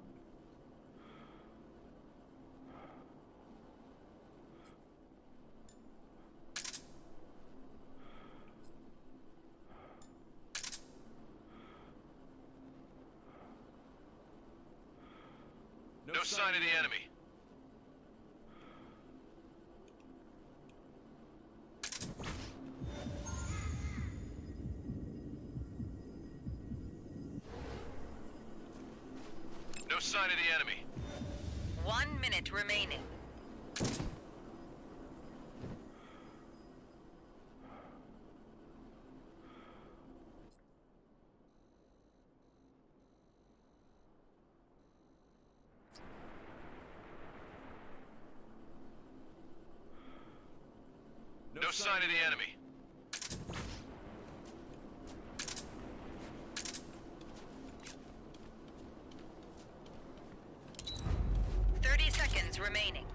No sign of the enemy. No sign of the enemy. 1 minute remaining. No sign of the enemy. Remaining.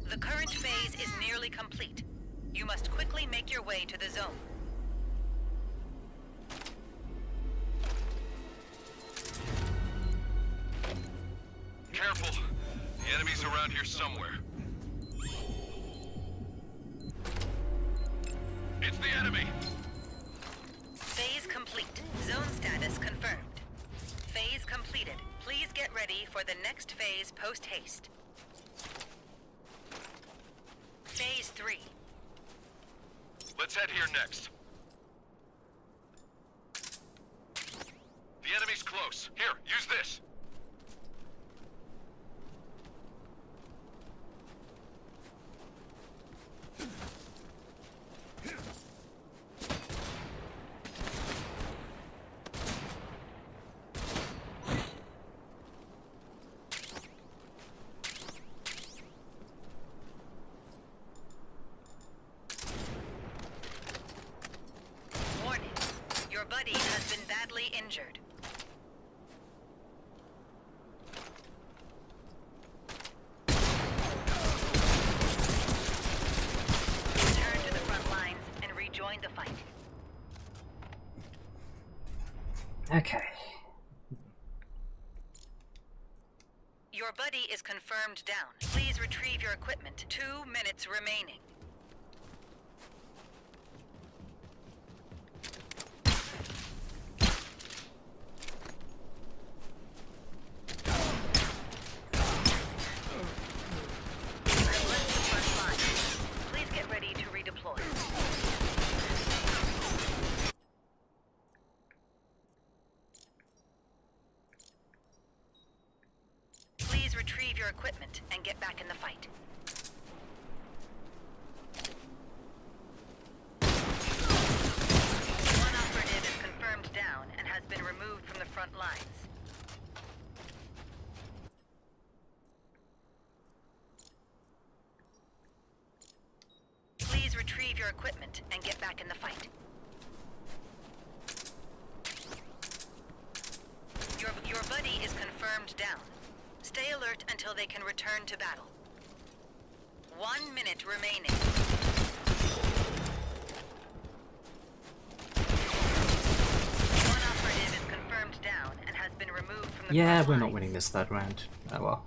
The current phase is nearly complete. You must quickly make your way to the zone. Careful. The enemy's around here somewhere. It's the enemy! Phase complete. Zone status confirmed. Phase completed. Please get ready for the next phase post-haste. Phase 3. Let's head here next. The enemy's close. Here, use this. Warning. Your buddy has been badly injured. Return to the front lines and rejoin the fight. Okay. Your buddy is confirmed down. Please retrieve your equipment. 2 minutes remaining. I've left the front line. Please get ready to redeploy. Please retrieve your equipment and get back in the fight. One operative is confirmed down and has been removed from the front lines. Please retrieve your equipment and get back in the fight. Your buddy is confirmed down. Stay alert until they can return to battle. 1 minute remaining. One operative is confirmed down and has been removed from the Yeah, front we're not lines. winning this third round. Oh well.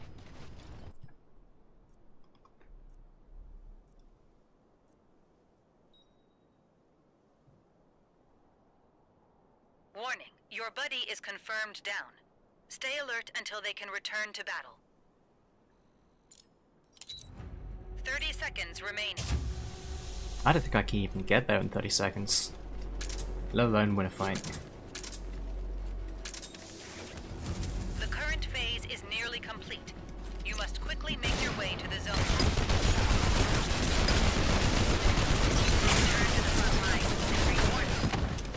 Warning, your buddy is confirmed down. Stay alert until they can return to battle. 30 seconds remaining. I don't think I can even get there in 30 seconds. Let alone win a fight. The current phase is nearly complete. You must quickly make your way to the zone. Return to the front line and reinforce.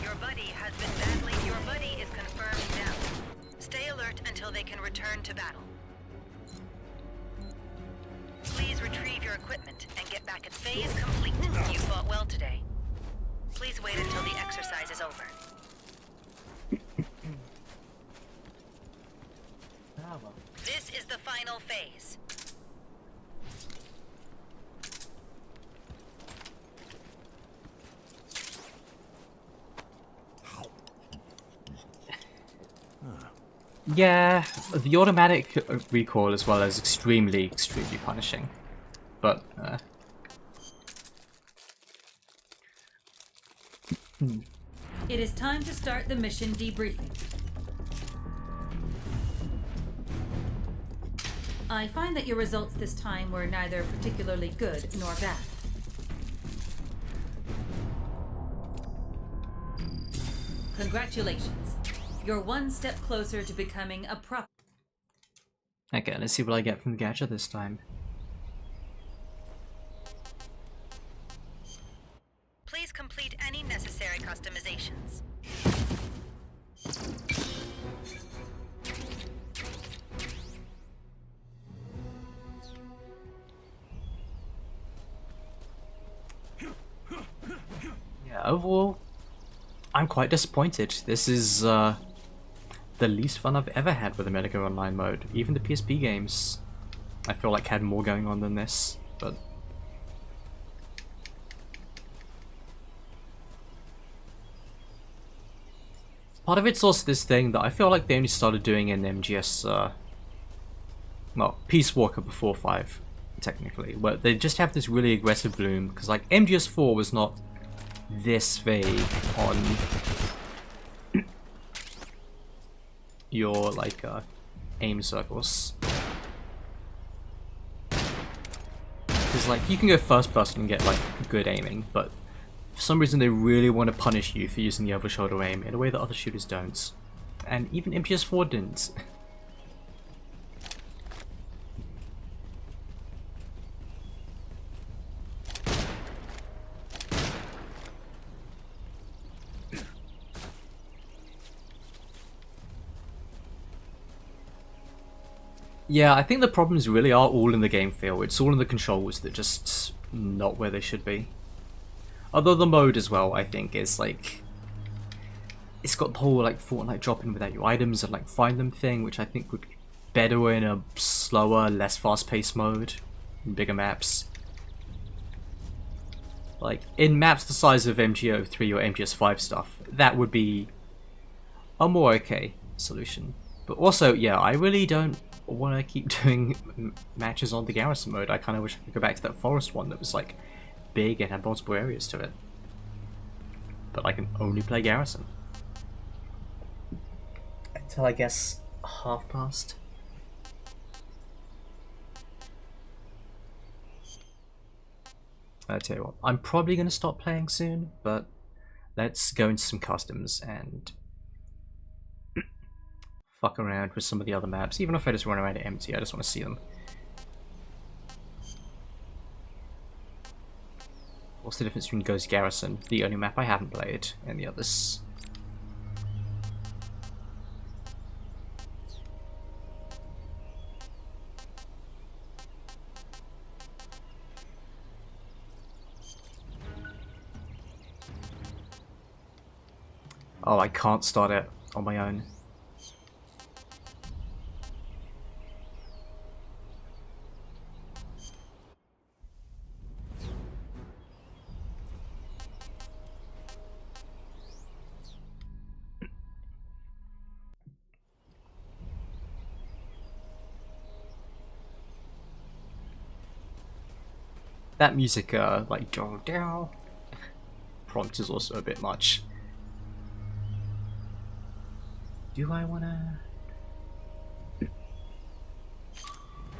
Your buddy has been badly. Your buddy is confirmed down. Stay alert until they can return to battle. Please retrieve your equipment and get back at phase complete. You fought well today. Please wait until the exercise is over. This is the final phase. Yeah, the automatic recoil as well is extremely punishing. But, It is time to start the mission debriefing. I find that your results this time were neither particularly good nor bad. Congratulations. You're one step closer to becoming a proper. okay, let's see what I get from the gadget this time. Please complete any necessary customizations. Yeah, overall, I'm quite disappointed. This is the least fun I've ever had with the Medica Online mode. Even the PSP games, I feel like had more going on than this, but... Part of it's also this thing that I feel like they only started doing in MGS, well, Peace Walker before 5, technically, where they just have this really aggressive bloom, because like MGS 4 was not this vague on your like aim circles. Because like you can go first person and get like good aiming, but for some reason they really want to punish you for using the over shoulder aim in a way that other shooters don't. And even MGS 4 didn't. Yeah, I think the problems really are all in the game feel. It's all in the controls that just not where they should be. Although the mode as well, I think, is like... It's got the whole like Fortnite drop in without your items and like find them thing, which I think would be better in a slower, less fast-paced mode, in bigger maps. Like, in maps the size of MGO3 or MGS5 stuff, that would be a more okay solution. But also, yeah, I really don't want to keep doing matches on the garrison mode. I kind of wish I could go back to that forest one that was like big and had multiple areas to it. But I can only play garrison. Until I guess half past. I tell you what, I'm probably going to stop playing soon, but let's go into some customs and fuck around with some of the other maps. Even if I just run around empty, I just want to see them. What's the difference between Ghost Garrison, the only map I haven't played, and the others? Oh, I can't start it on my own. That music, like, down prompt is also a bit much. Do I wanna...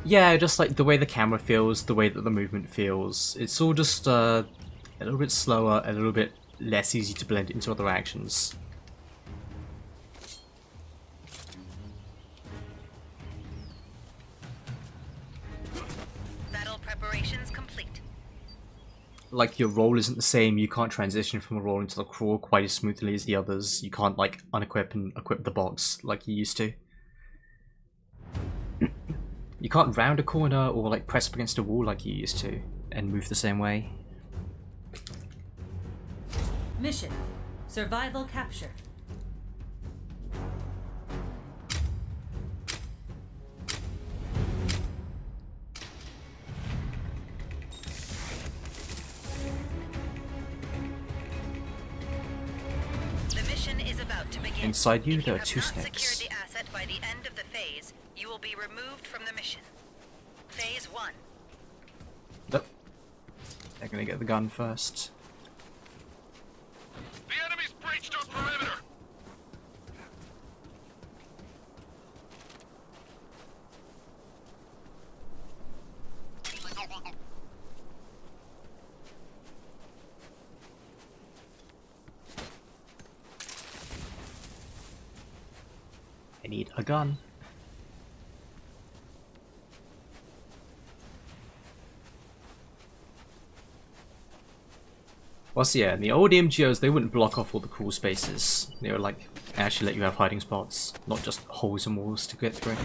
Yeah, just like the way the camera feels, the way that the movement feels. It's all just a little bit slower, a little bit less easy to blend into other actions. Battle preparations complete. Like your role isn't the same, you can't transition from a role into the crawl quite as smoothly as the others. You can't like unequip and equip the box like you used to. You can't round a corner or like press up against a wall like you used to and move the same way. Mission: Survival Capture. The mission is about to begin. Inside you, If there are have two not snakes. secured the asset by the end of the phase, you will be removed from the mission. Phase 1. Nope. They're gonna get the gun first. The enemy's breached our perimeter! I need a gun. Well, so yeah, in the old MGOs, they wouldn't block off all the cool spaces. They would like actually let you have hiding spots, not just holes and walls to get through.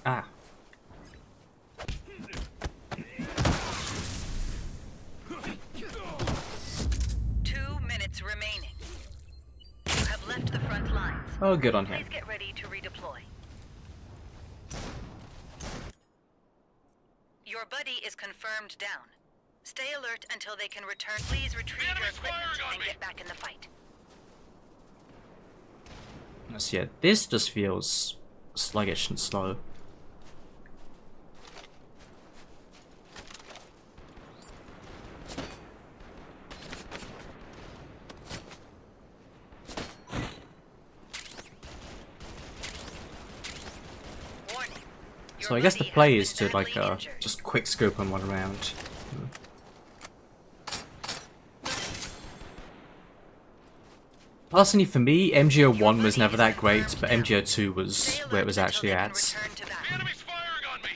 Ah. 2 minutes remaining. You have left the front lines. Oh, good on him. Please get ready to redeploy. Your buddy is confirmed down. Stay alert until they can return. Please retrieve your enemy's equipment firing on and me. get back in the fight. So yeah, this just feels sluggish and slow. Warning. So I guess the play is to like just quick scope and one around. Personally, for me, MGO1 was never that great, but MGO2 was where it was actually at. The enemy's firing on me.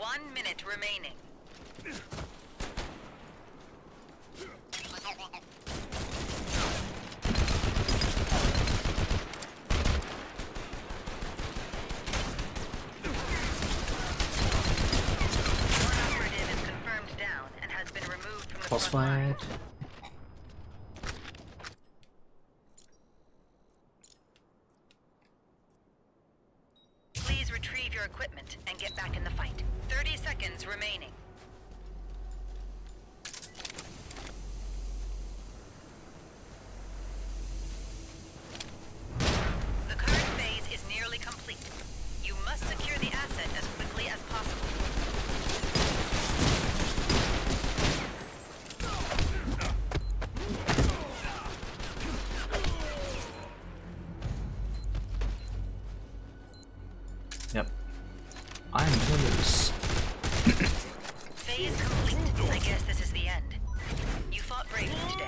1 minute remaining. One operative is confirmed down and has been removed from the Pulse front line. fired. Please retrieve your equipment and get back in the fight. 30 seconds remaining. The current phase is nearly complete. You must secure the asset as quickly as possible. Yep. I'm winners. Phase complete. I guess this is the end. You fought bravely today.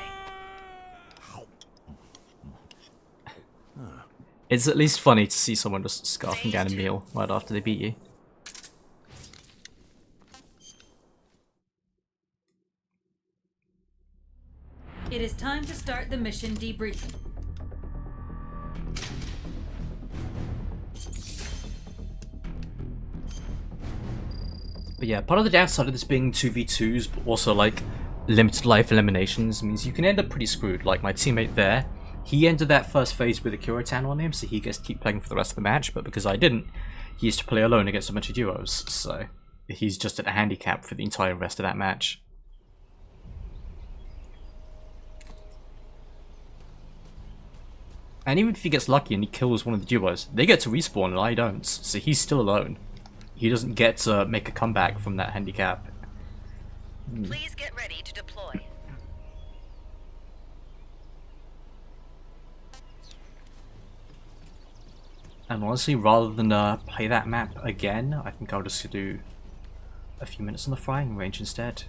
It's at least funny to see someone just scarfing down a meal right after they beat you. It is time to start the mission debriefing. But yeah, part of the downside of this being 2v2s, but also like limited life eliminations, means you can end up pretty screwed. Like my teammate there, he ended that first phase with a Kuritan on him, so he gets to keep playing for the rest of the match, but because I didn't, he used to play alone against a bunch of duos, so he's just at a handicap for the entire rest of that match. And even if he gets lucky and he kills one of the duos, they get to respawn and I don't, so he's still alone. He doesn't get to make a comeback from that handicap. Please get ready to deploy. And honestly, rather than play that map again, I think I'll just do a few minutes on the firing range instead.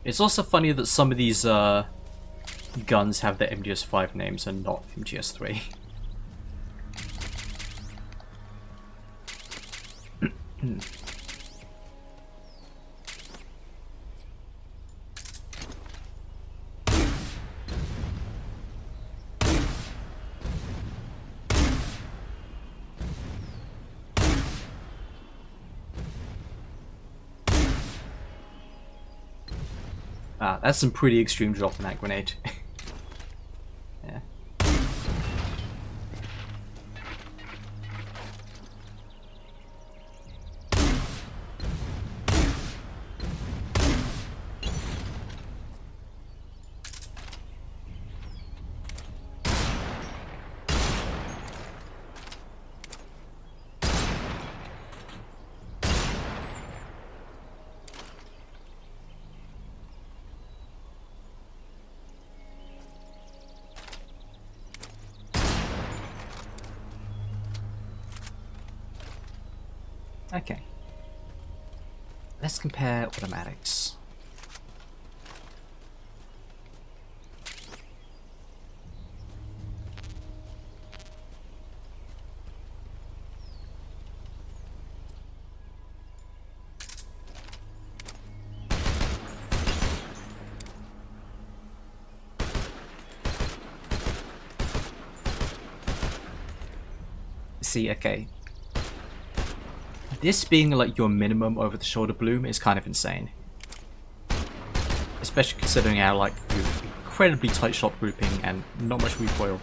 It's also funny that some of these guns have the MGS 5 names and not MGS 3. That's some pretty extreme drop in that grenade. Yeah. Okay. Let's compare automatics. See, okay. this being like your minimum over the shoulder bloom is kind of insane. Especially considering how like you have incredibly tight shot grouping and not much recoil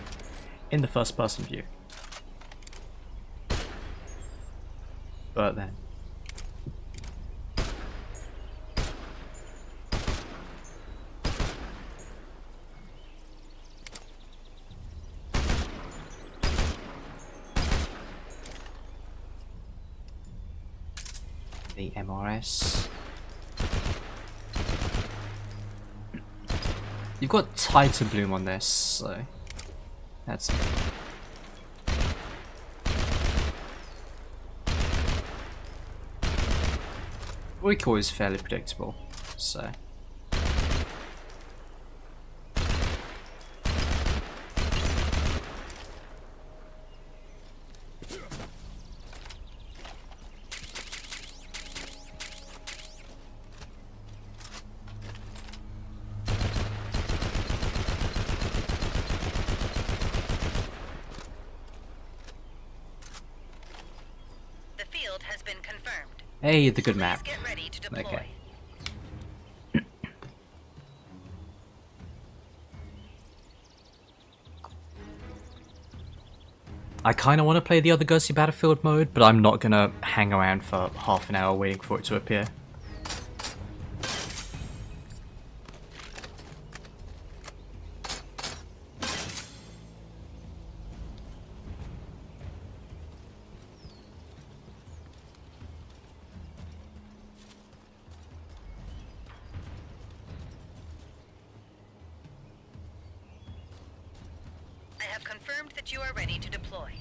in the first person view. But then the MRS. You've got tighter bloom on this, so that's recoil is fairly predictable, so has been confirmed. hey, the good Please map. get ready to deploy. Okay. I kind of want to play the other Ghostly Battlefield mode, but I'm not gonna hang around for half an hour waiting for it to appear. I have confirmed that you are ready to deploy.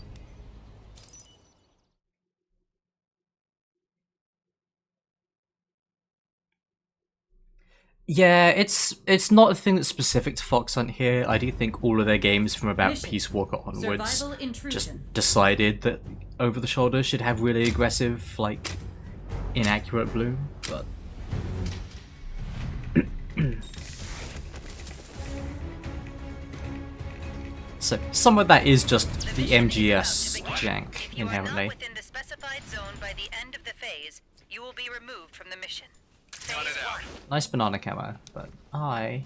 Yeah, it's not a thing that's specific to Fox Hunt here. I do think all of their games from about Mission. Peace Walker onwards Survival intrusion. just decided that over the shoulder should have really aggressive, like, inaccurate bloom, but so some of that is just the mission is MGS about to begin. jank If you are inherently. not within the specified zone by the end of the phase, you will be removed from the mission. Cut it Phase out. 1. Nice banana camo, but I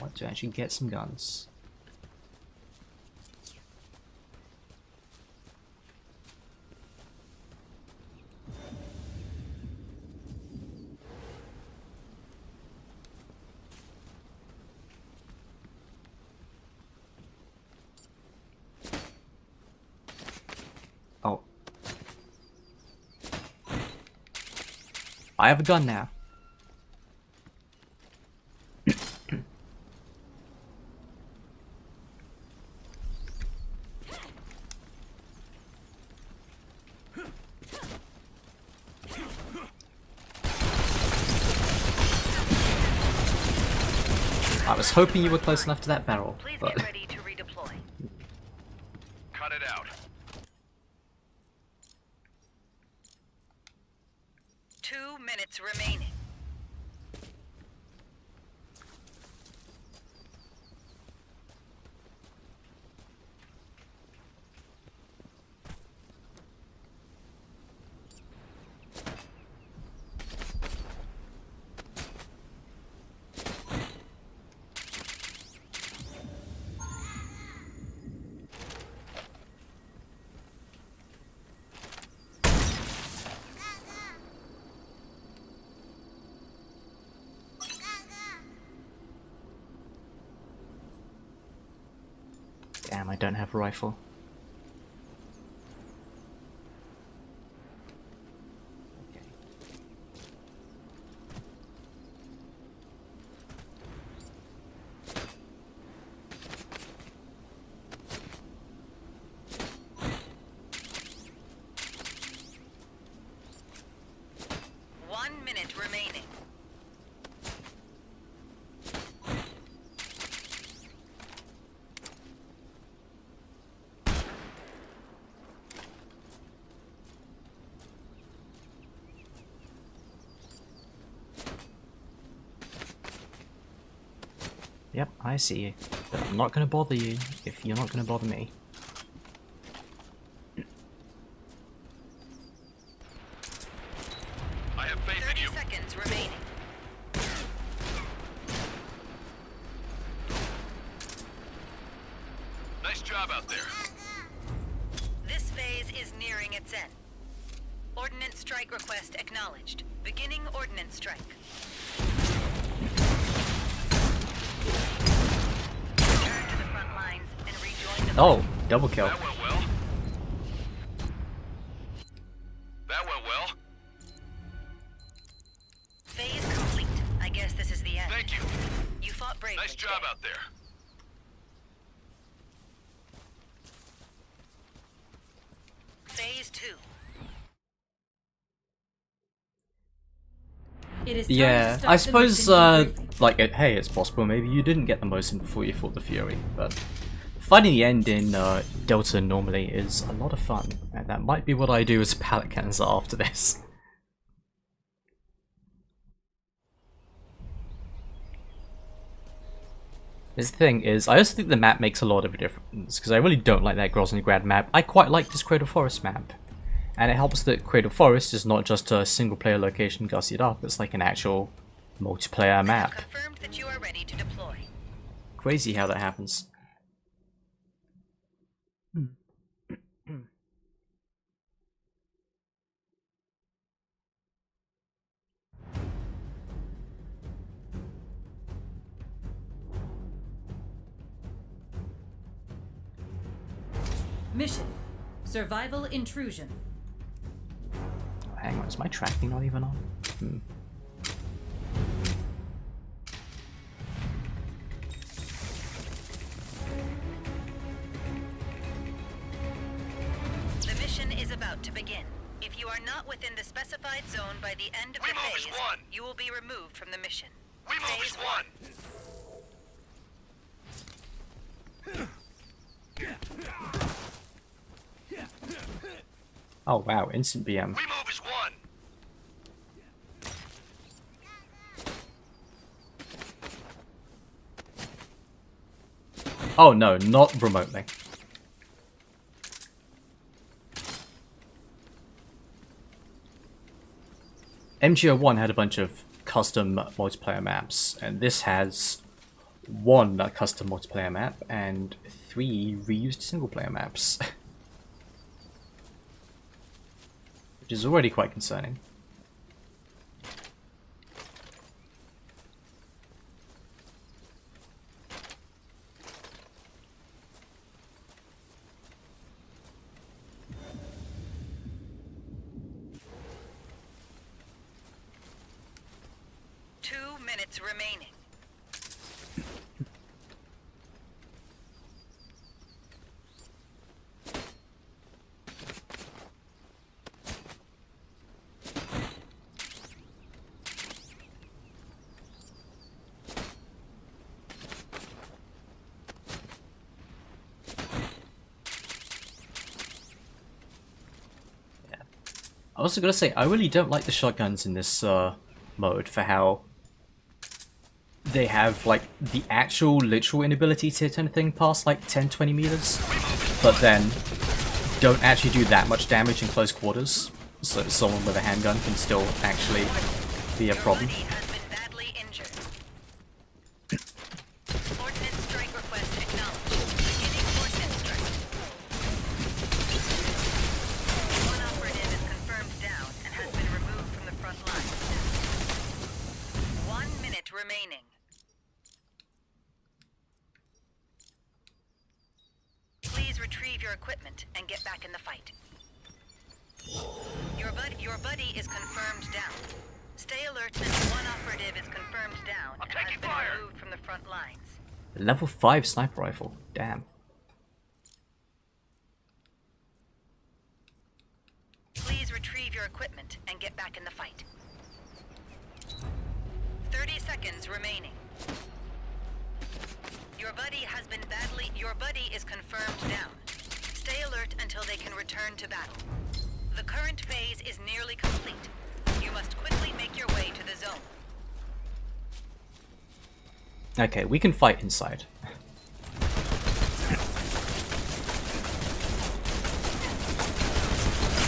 want to actually get some guns. Oh. I have a gun now. I was hoping you were close enough to that barrel, Please but get ready to redeploy. Cut it out. 2 minutes remaining. damn, I don't have a rifle. Okay. One minute remaining. Yep, I see you. But I'm not gonna bother you if you're not gonna bother me. job out there. This phase is nearing its end. Ordnance strike request acknowledged. Beginning ordnance strike. Return to the front lines and rejoin the Oh, double kill. That went well. That went well. phase complete. I guess this is the end. Thank you. You fought bravely. Nice job today. out there. Phase 2. It is time Yeah, to start I the suppose, mission debriefing. like, hey, it's possible maybe you didn't get the Mosin before you fought the Fury, but finding the end in Delta normally is a lot of fun, and that might be what I do as a pallet cleanser after this. This thing is, I also think the map makes a lot of a difference, because I really don't like that Groznygrad map. I quite like this Cradle Forest map. And it helps that Cradle Forest is not just a single player location gussied up, it's like an actual multiplayer map. Confirmed that you are ready to deploy. Crazy how that happens. Mission: Survival Intrusion. Oh, hang on, is my tracking not even on? The mission is about to begin. If you are not within the specified zone by the end of the Remove is phase, one. you will be removed from the mission. Remove is Phase one. Oh wow, instant BM. Remove is one. Oh no, not remotely. MGO1 had a bunch of custom multiplayer maps, and this has one custom multiplayer map and 3 reused single player maps. Which is already quite concerning. Minutes remaining. I was gonna say, I really don't like the shotguns in this mode for how they have like the actual literal inability to hit anything past like 10-20 meters, but then don't actually do that much damage in close quarters, so someone with a handgun can still actually be a problem. Your buddy has been badly injured. Ordnance strike request acknowledged. Beginning ordnance strike. One operative is confirmed down and has been removed from the front line. 1 minute remaining. Please retrieve your equipment and get back in the fight. Your buddy is confirmed down. Stay alert until one operative is confirmed down and has been removed from the front lines. Level 5 sniper rifle, damn. Please retrieve your equipment and get back in the fight. 30 seconds remaining. Your buddy is confirmed down. Stay alert until they can return to battle. The current phase is nearly complete. You must quickly make your way to the zone. Okay, we can fight inside.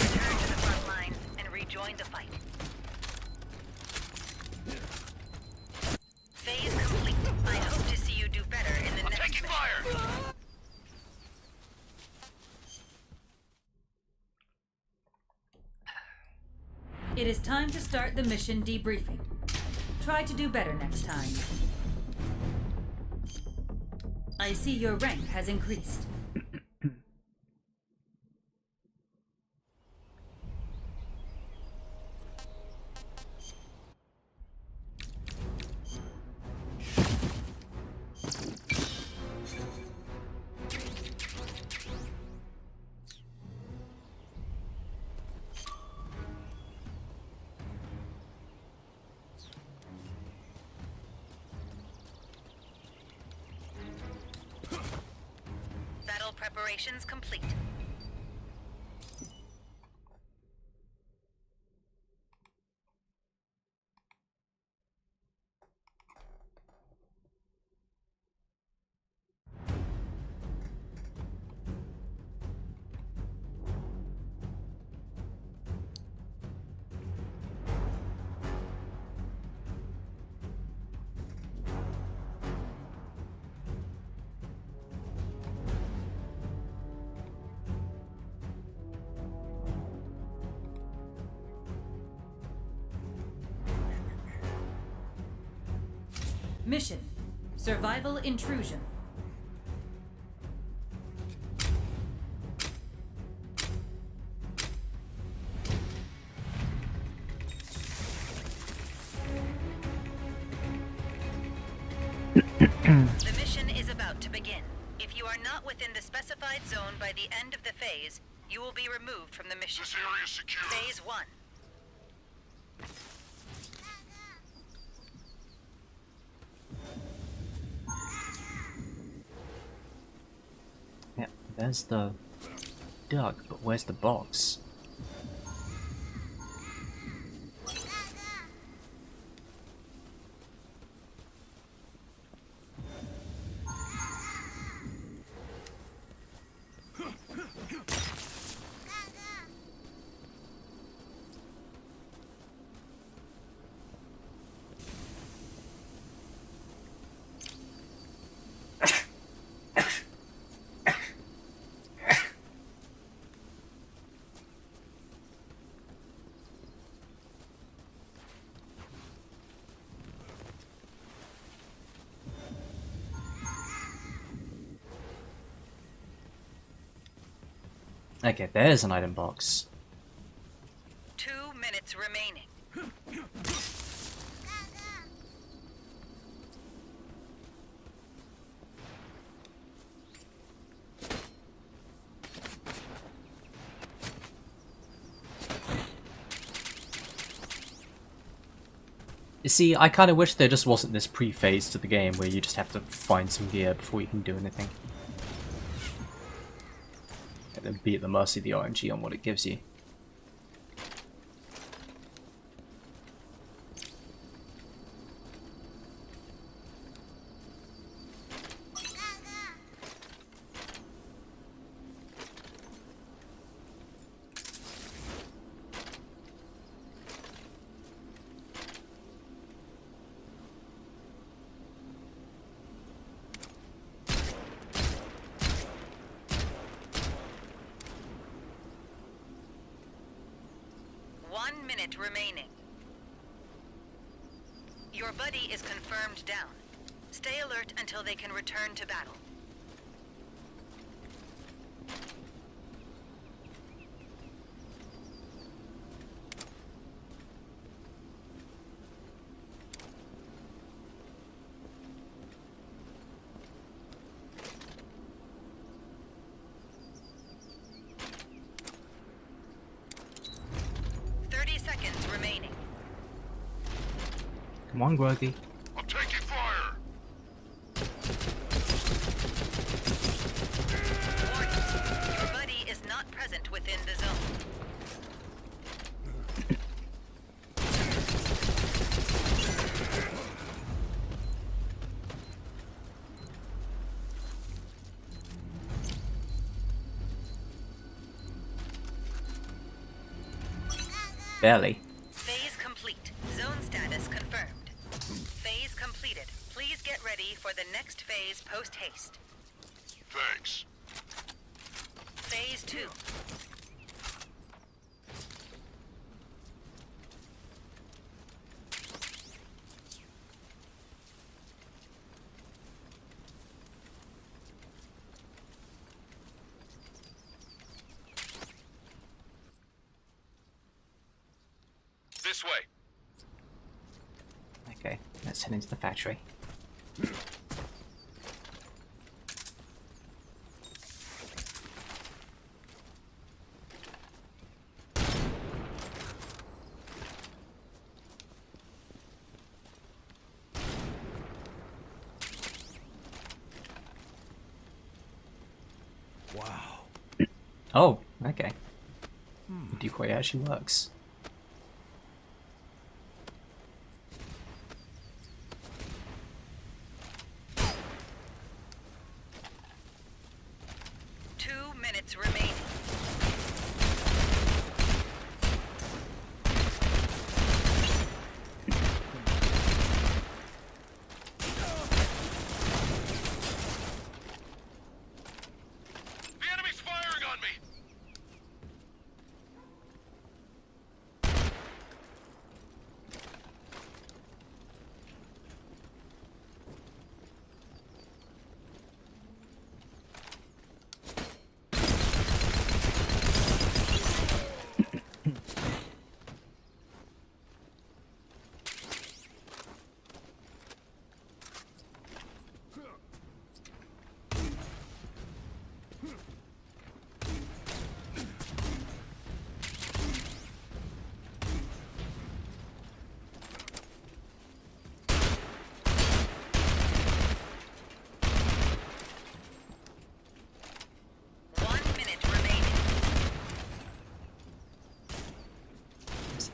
Return to the front lines and rejoin the fight. Phase complete. I hope to see you do better in the next Taking mission. fire. It is time to start the mission debriefing. Try to do better next time. I see your rank has increased. Battle preparations complete. Mission: Survival Intrusion. The mission is about to begin. If you are not within the specified zone by the end of the phase, you will be removed from the mission. This area is secure. Phase 1. Yeah, there's the duck, but where's the box? Okay, there's an item box. 2 minutes remaining. You see, I kind of wish there just wasn't this pre-phase to the game where you just have to find some gear before you can do anything. And then be at the mercy of the RNG on what it gives you. Remaining. Your buddy is confirmed down. Stay alert until they can return to battle. Remaining. Come on, Groggy. I'm taking fire. Warning. Your buddy is not present within the zone. Barely. Phase complete. Zone status confirmed. Phase completed. Please get ready for the next phase post-haste. Thanks. Phase 2. This way. Okay, let's head into the factory. Wow. Oh, okay. The decoy actually works. Minutes remaining. The enemy's firing on me.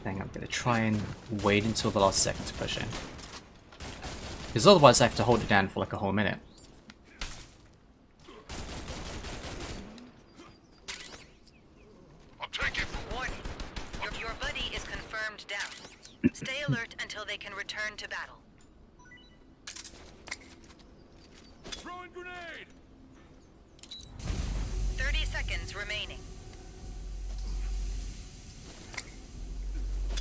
Thing. I'm gonna try and wait until the last second to push in. Because otherwise I have to hold it down for like a whole minute. I'm taking. Warning. Your buddy is confirmed down. Stay alert until they can return to battle. Throwing grenade. 30 seconds remaining.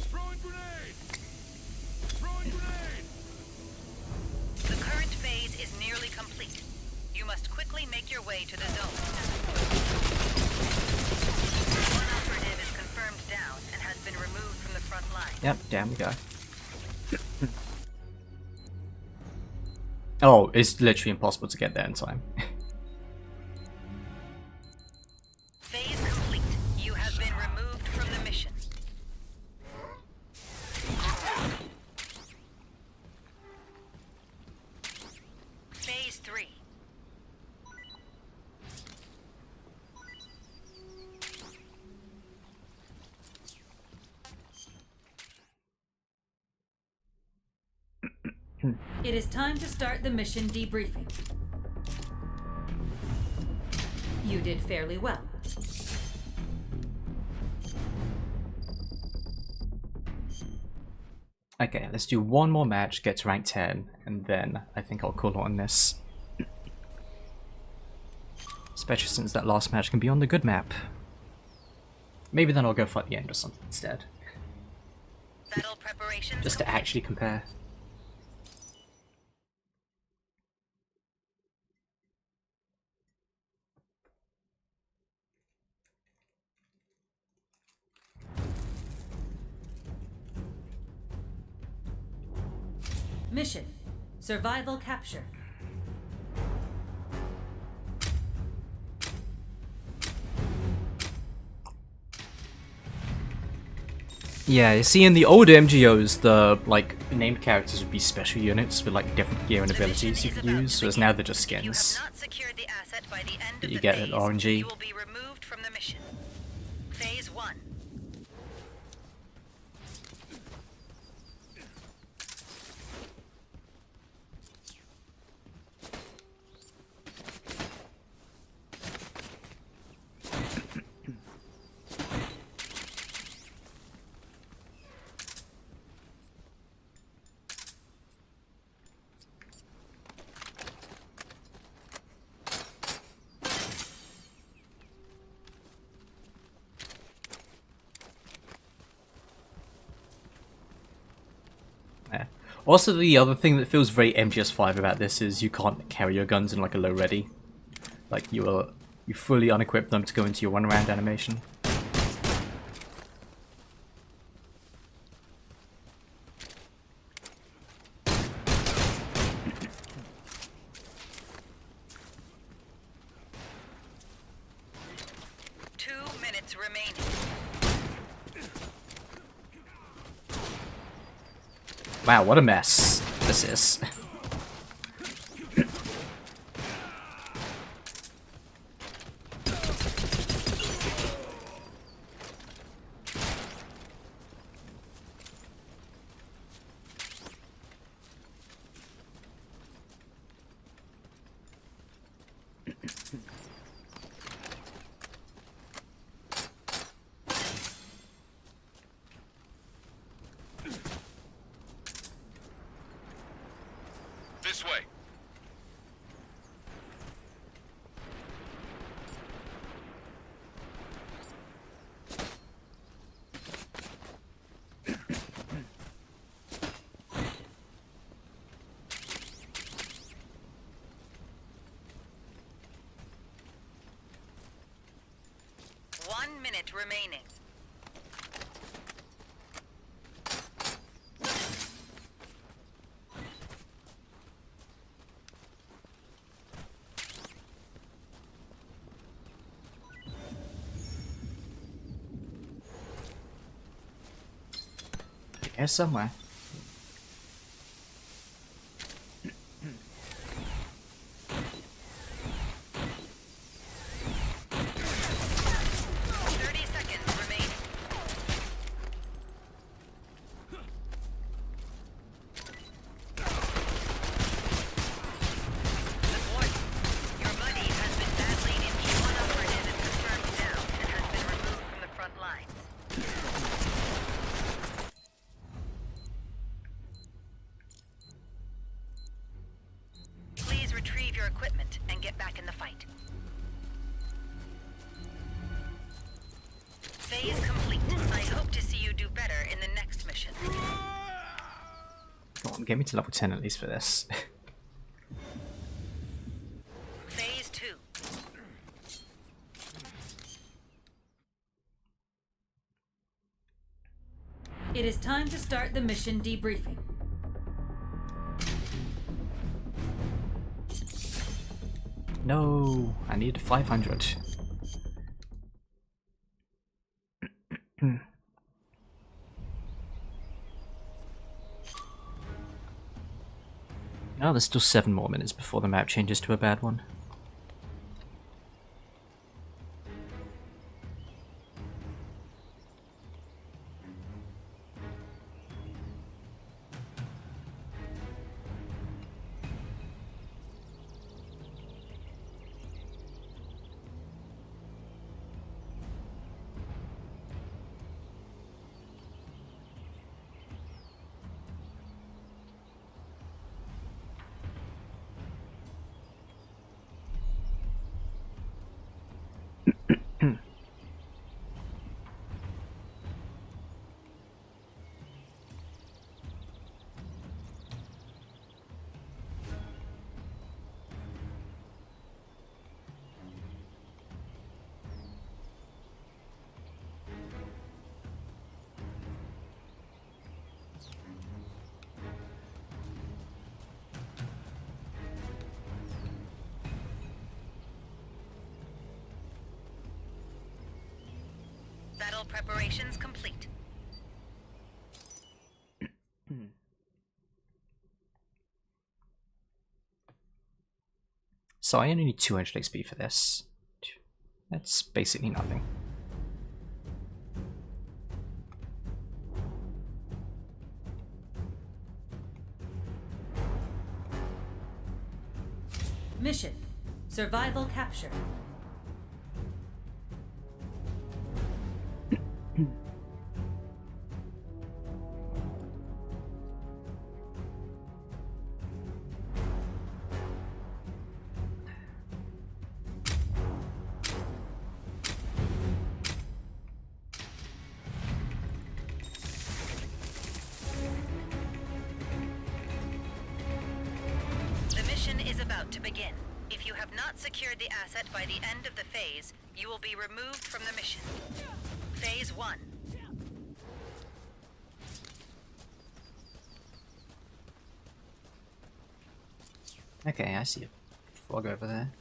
Throwing grenade. Throwing grenade. The current phase is nearly complete. You must quickly make your way to the zone. One operative is confirmed down and has been removed from the front line. Yep, down we go. Oh, it's literally impossible to get there in time. Phase complete. You have been removed from the mission. Phase 3. It is time to start the mission debriefing. You did fairly well. Okay, let's do one more match, get to rank 10, and then I think I'll call it on this. Especially since that last match can be on the good map. Maybe then I'll go fight the end or something instead. Battle preparations Just to complete. actually compare. Mission: Survival Capture. Yeah, you see in the older MGOs, the like named characters would be special units with like different gear and abilities you could use, whereas now they're just If you skins. have not secured the asset by the end that of you the get phase, at RNG. you will be removed from the mission. Phase 1. Yeah. Also, the other thing that feels very MGS5 about this is you can't carry your guns in like a low ready. Like you fully unequip them to go into your 1 round animation. Wow, what a mess this is. This way. One minute remaining. Here somewhere. 30 seconds remaining. Good morning. Your buddy has been badly injured. One operative is confirmed down and has been removed from the front lines. Please retrieve your equipment and get back in the fight. Phase complete. I hope to see you do better in the next mission. Come on, get me to level 10 at least for this. Phase 2. It is time to start the mission debriefing. No, I need 500. Oh, there's still 7 more minutes before the map changes to a bad one. Battle preparations complete. So I only need 200 XP for this. That's basically nothing. Mission: Survival Capture. The mission is about to begin. If you have not secured the asset by the end of the phase, you will be removed from the mission. Phase 1. Okay, I see a fog over there.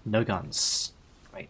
No guns. Right.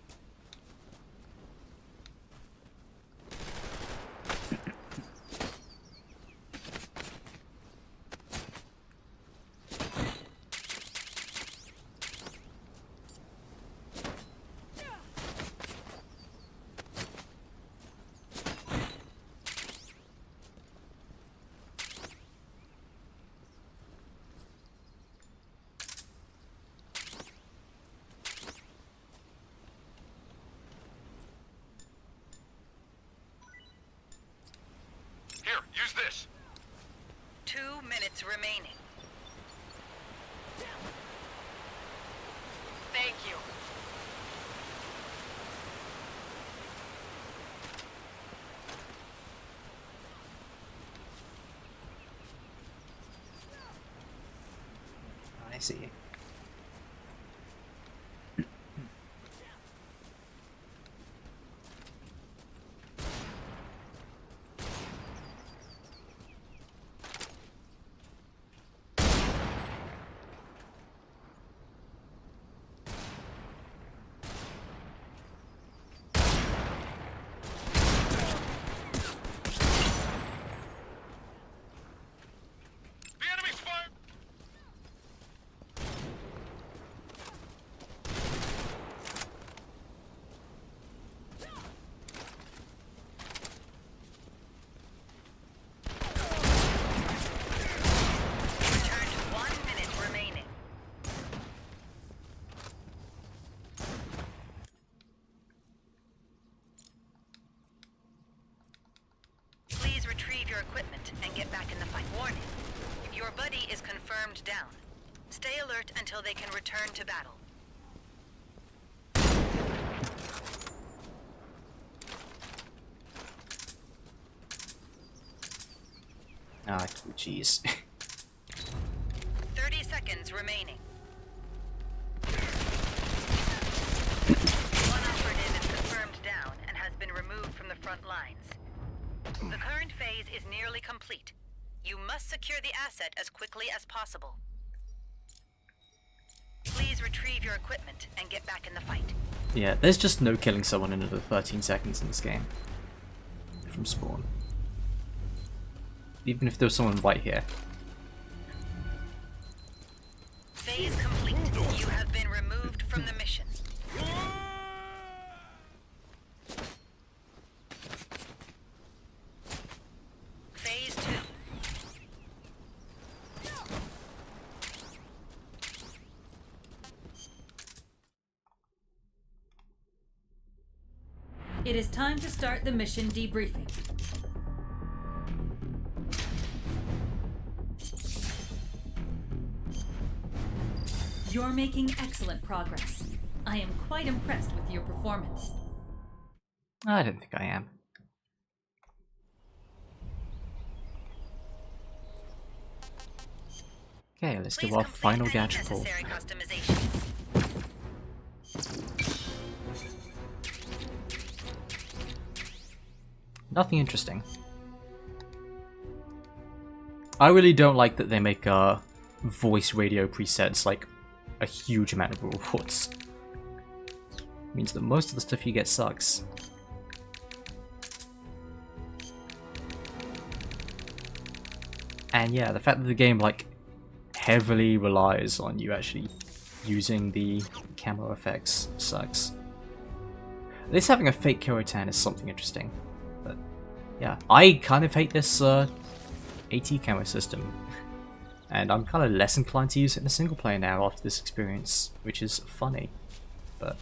Here, use this. 2 minutes remaining. Thank you. I see. The enemy's fire. Return to 1 minute remaining. Please retrieve your equipment and get back in the fight. Warning. Your buddy is confirmed down. Stay alert until they can return to battle. Ah, jeez. 30 seconds remaining. One operative is confirmed down and has been removed from the front lines. The current phase is nearly complete. You must secure the asset as quickly as possible. Please retrieve your equipment and get back in the fight. Yeah, there's just no killing someone in under 13 seconds in this game. From spawn. Even if there was someone right here. Phase complete. You have been removed from the mission. Phase 2. It is time to start the mission debriefing. You're making excellent progress. I am quite impressed with your performance. I don't think I am. Okay, let's do Please our complete final any gadget pull. necessary customizations. Nothing interesting. I really don't like that they make voice radio presets like a huge amount of rewards. Means that most of the stuff you get sucks. And yeah, the fact that the game like heavily relies on you actually using the camo effects sucks. At least having a fake Kirotan is something interesting. But yeah, I kind of hate this AT camo system. And I'm kind of less inclined to use it in a single player now after this experience, which is funny. But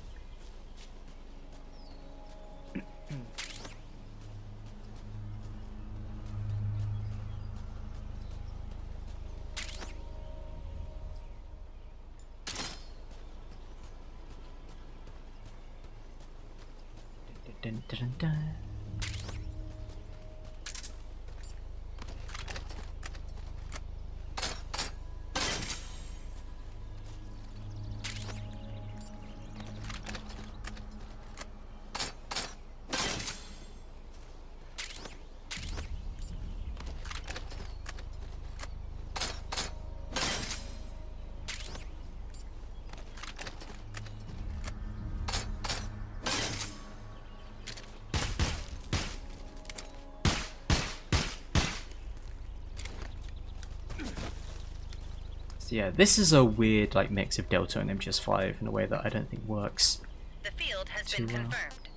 dun, dun, dun, dun. So yeah, this is a weird like mix of Delta and MGS5 in a way that I don't think works The field has too been well. confirmed.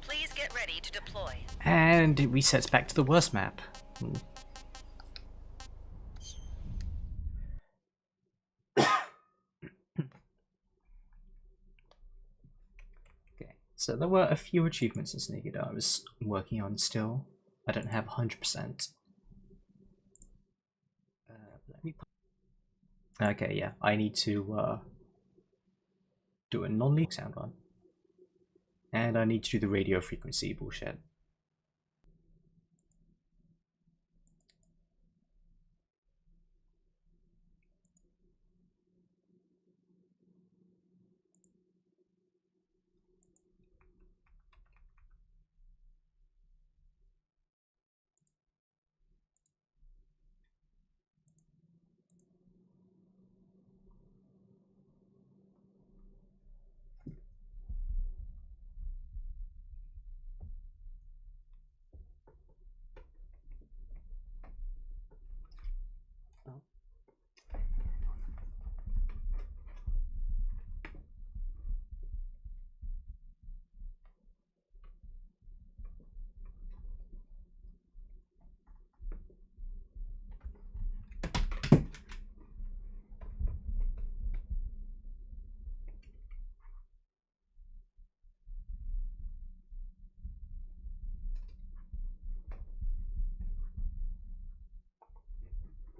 Please get ready to deploy. And it resets back to the worst map. Okay, so there were a few achievements in Sneaky that I was working on still. I don't have 100%. Let me. Okay, yeah, I need to do a non-leak sound run. And I need to do the radio frequency bullshit.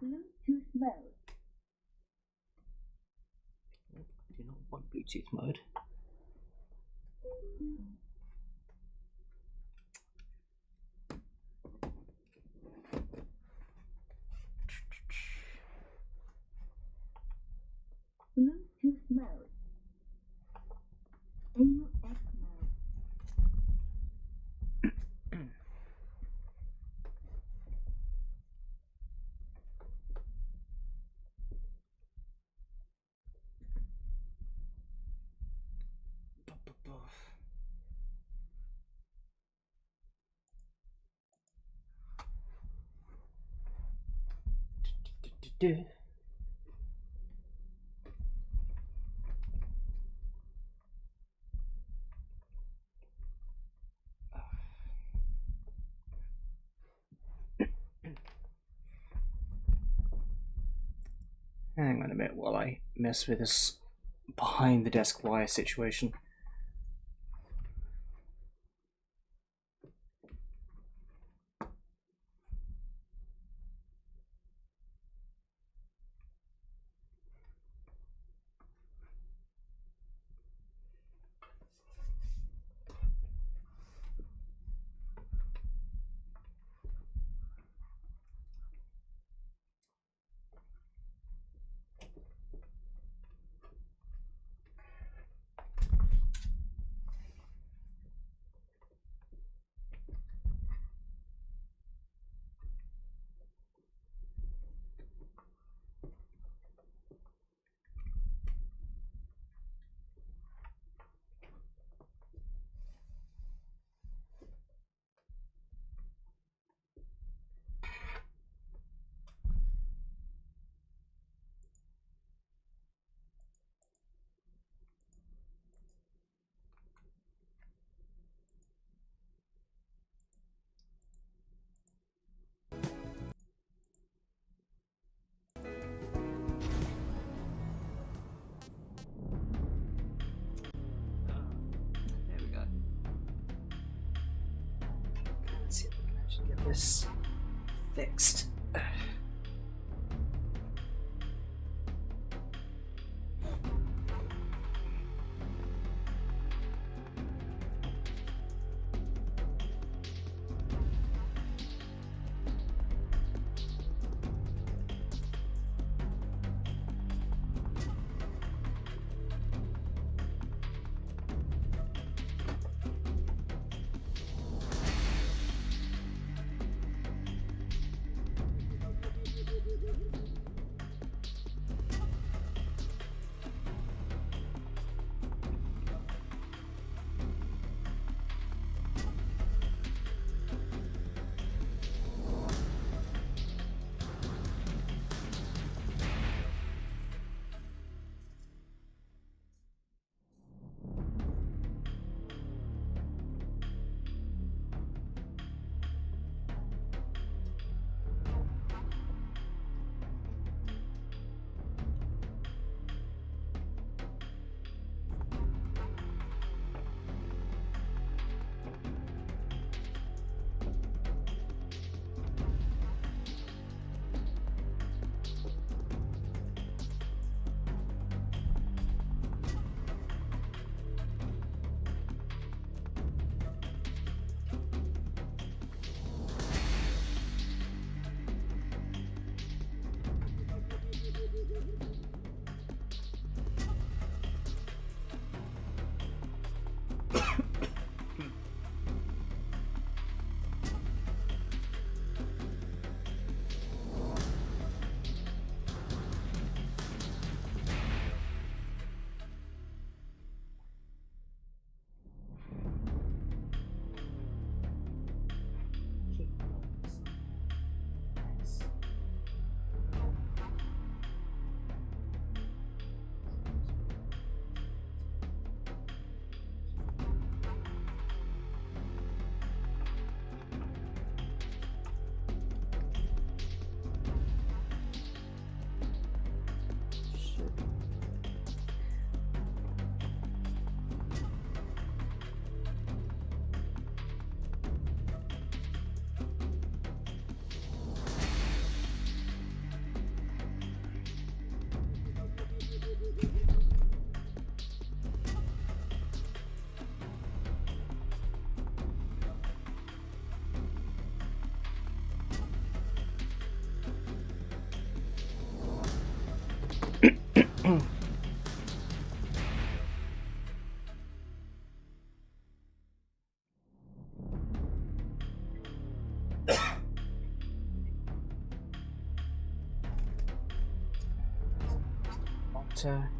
Bluetooth mode. I do not want Bluetooth mode. Bluetooth mode. AUX mode. Hang on a minute while I mess with this behind the desk wire situation. There we go. Let's see if we can actually get this fixed.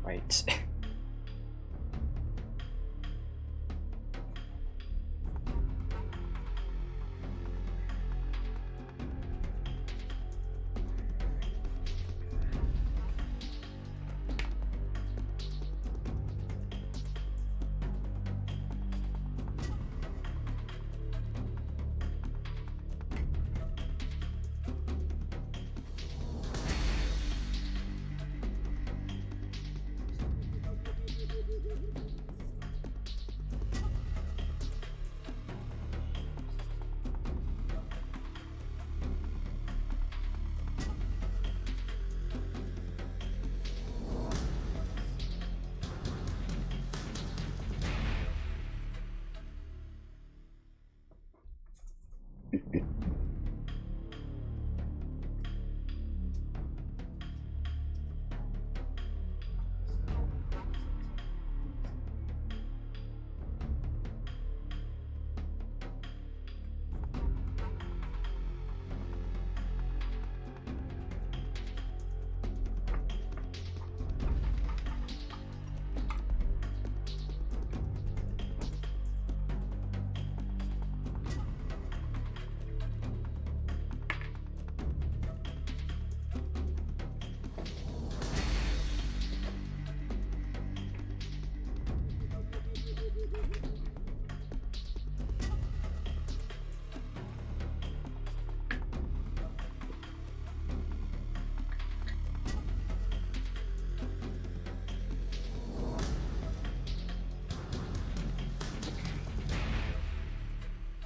Right.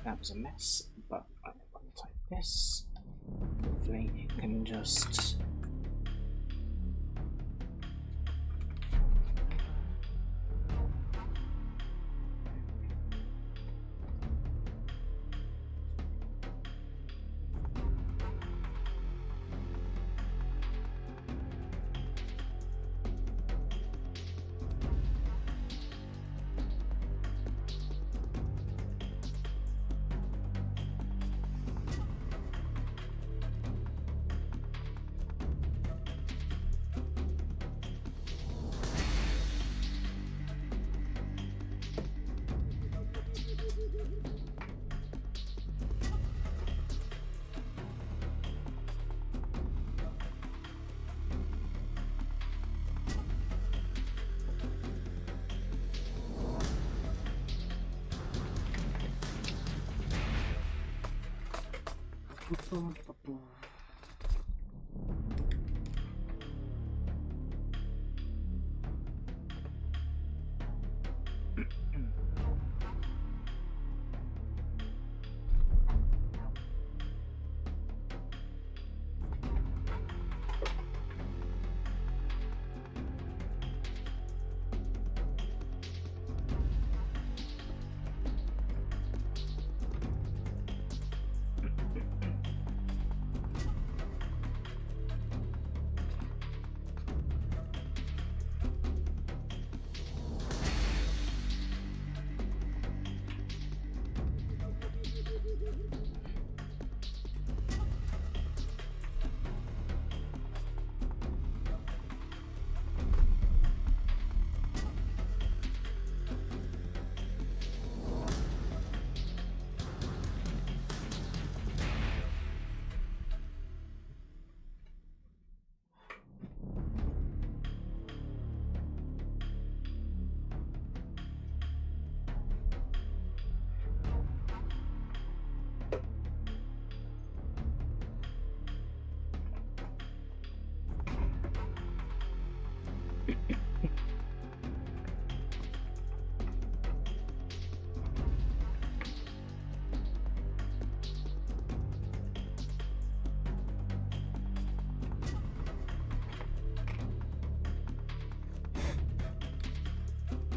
That was a mess, but I'm going to type this. Hopefully it can just...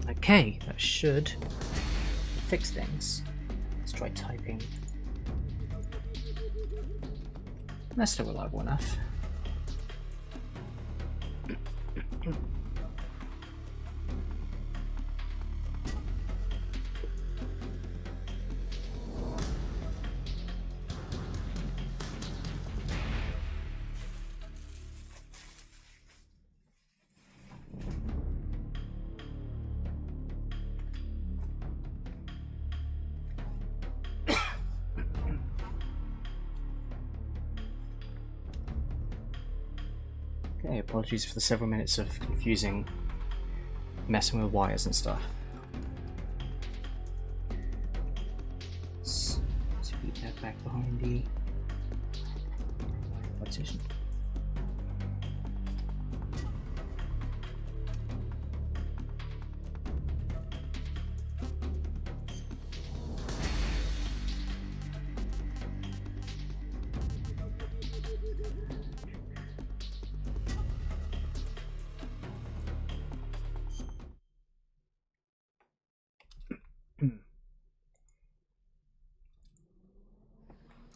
Okay, that should fix things. Let's try typing. That's still reliable enough. Hey, apologies for the several minutes of confusing messing with wires and stuff. Let's put that back behind the partition.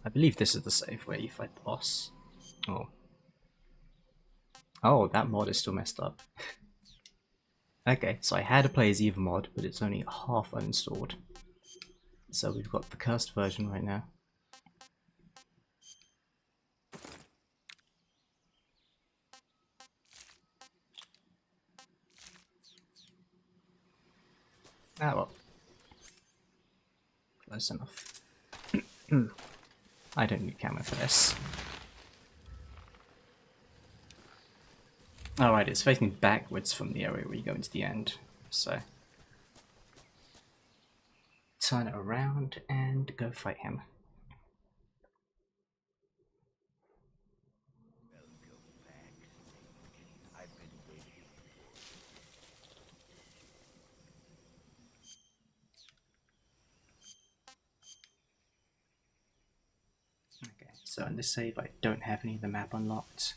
I believe this is the save where you fight the boss. Oh. Oh, that mod is still messed up. Okay, so I had to play as Eva mod, but it's only half uninstalled. So we've got the cursed version right now. Ah well. Close enough. I don't need camo for this. Alright, it's facing backwards from the area where you go into the end, so turn it around and go fight him. Okay, so in this save I don't have any of the map unlocked.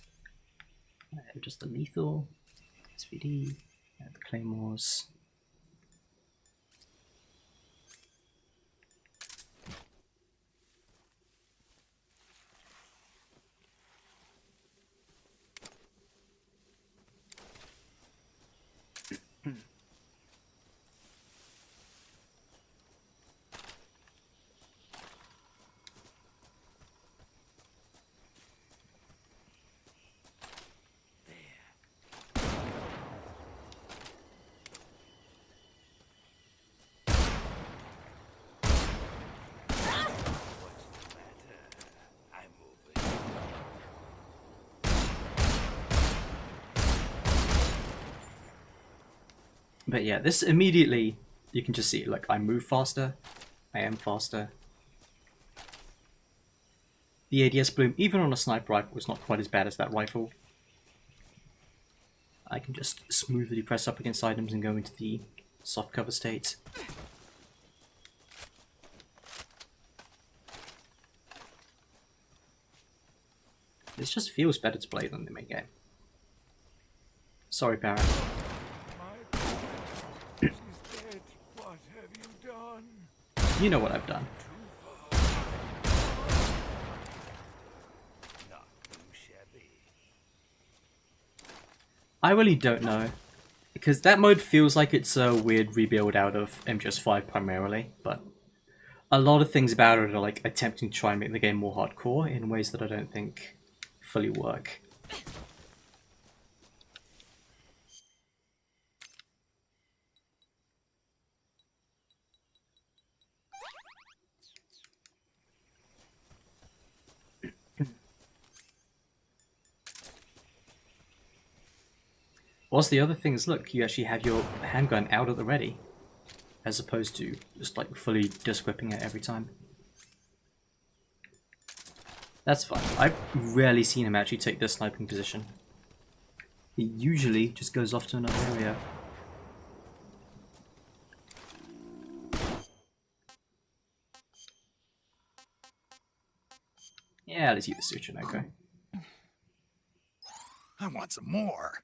Just the lethal, SVD, the claymores. But yeah, this immediately, you can just see, like, I move faster, I am faster. The ADS bloom, even on a sniper rifle, is not quite as bad as that rifle. I can just smoothly press up against items and go into the soft cover state. This just feels better to play than the main game. Sorry, Parrot. She's dead. What have you done? You know what I've done. Not too shabby. I really don't know. Because that mode feels like it's a weird rebuild out of MGS 5 primarily, but a lot of things about it are like attempting to try and make the game more hardcore in ways that I don't think fully work. Also, the other thing is, look, you actually have your handgun out at the ready, as opposed to just like fully disc whipping it every time. That's fine. I've rarely seen him actually take this sniping position. He usually just goes off to another area. Yeah, let's use the Tsuchinoko. I want some more.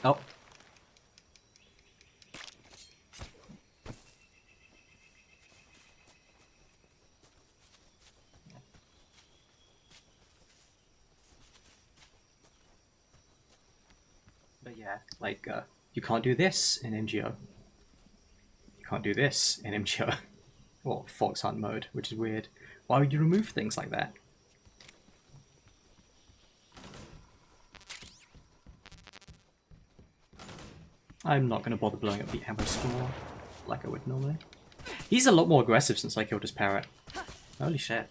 Oh. But yeah, like, you can't do this in MGO. can't do this in MGO or Fox Hunt mode, which is weird. Why would you remove things like that? I'm not going to bother blowing up the ammo store like I would normally. He's a lot more aggressive since I killed his parrot. Holy shit.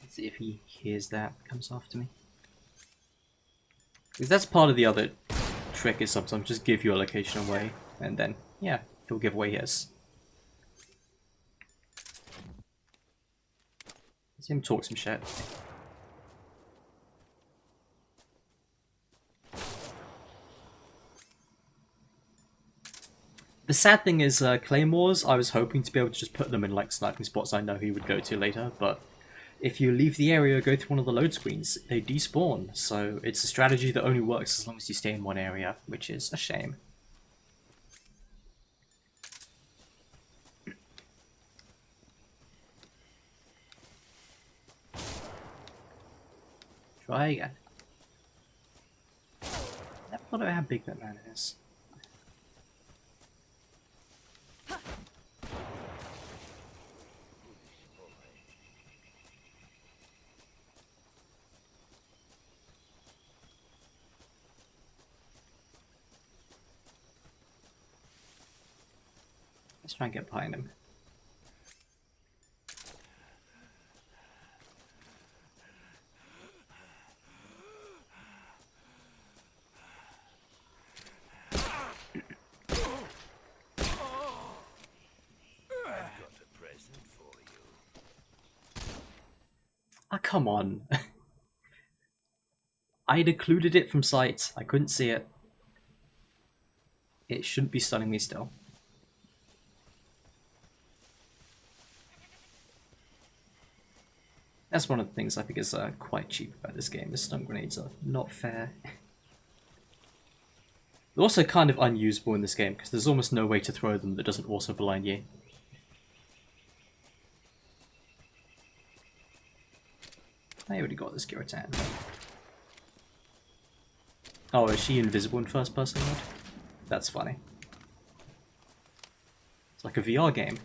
See if he hears that, comes after me. Because that's part of the other trick, is sometimes just give your location away, and then, yeah, he'll give away his. Let's see him talk some shit. The sad thing is, claymores, I was hoping to be able to just put them in like sniping spots I know he would go to later, but if you leave the area or go through one of the load screens, they despawn, so it's a strategy that only works as long as you stay in one area, which is a shame. Try again. Never thought about how big that man is. Let's try and get behind him. Ah, come on. I'd occluded it from sight. I couldn't see it. It shouldn't be stunning me still. That's one of the things I think is quite cheap about this game. The stun grenades are not fair. They're also kind of unusable in this game because there's almost no way to throw them that doesn't also blind you. I already got this Giratan. Oh, is she invisible in first person mode? That's funny. It's like a VR game.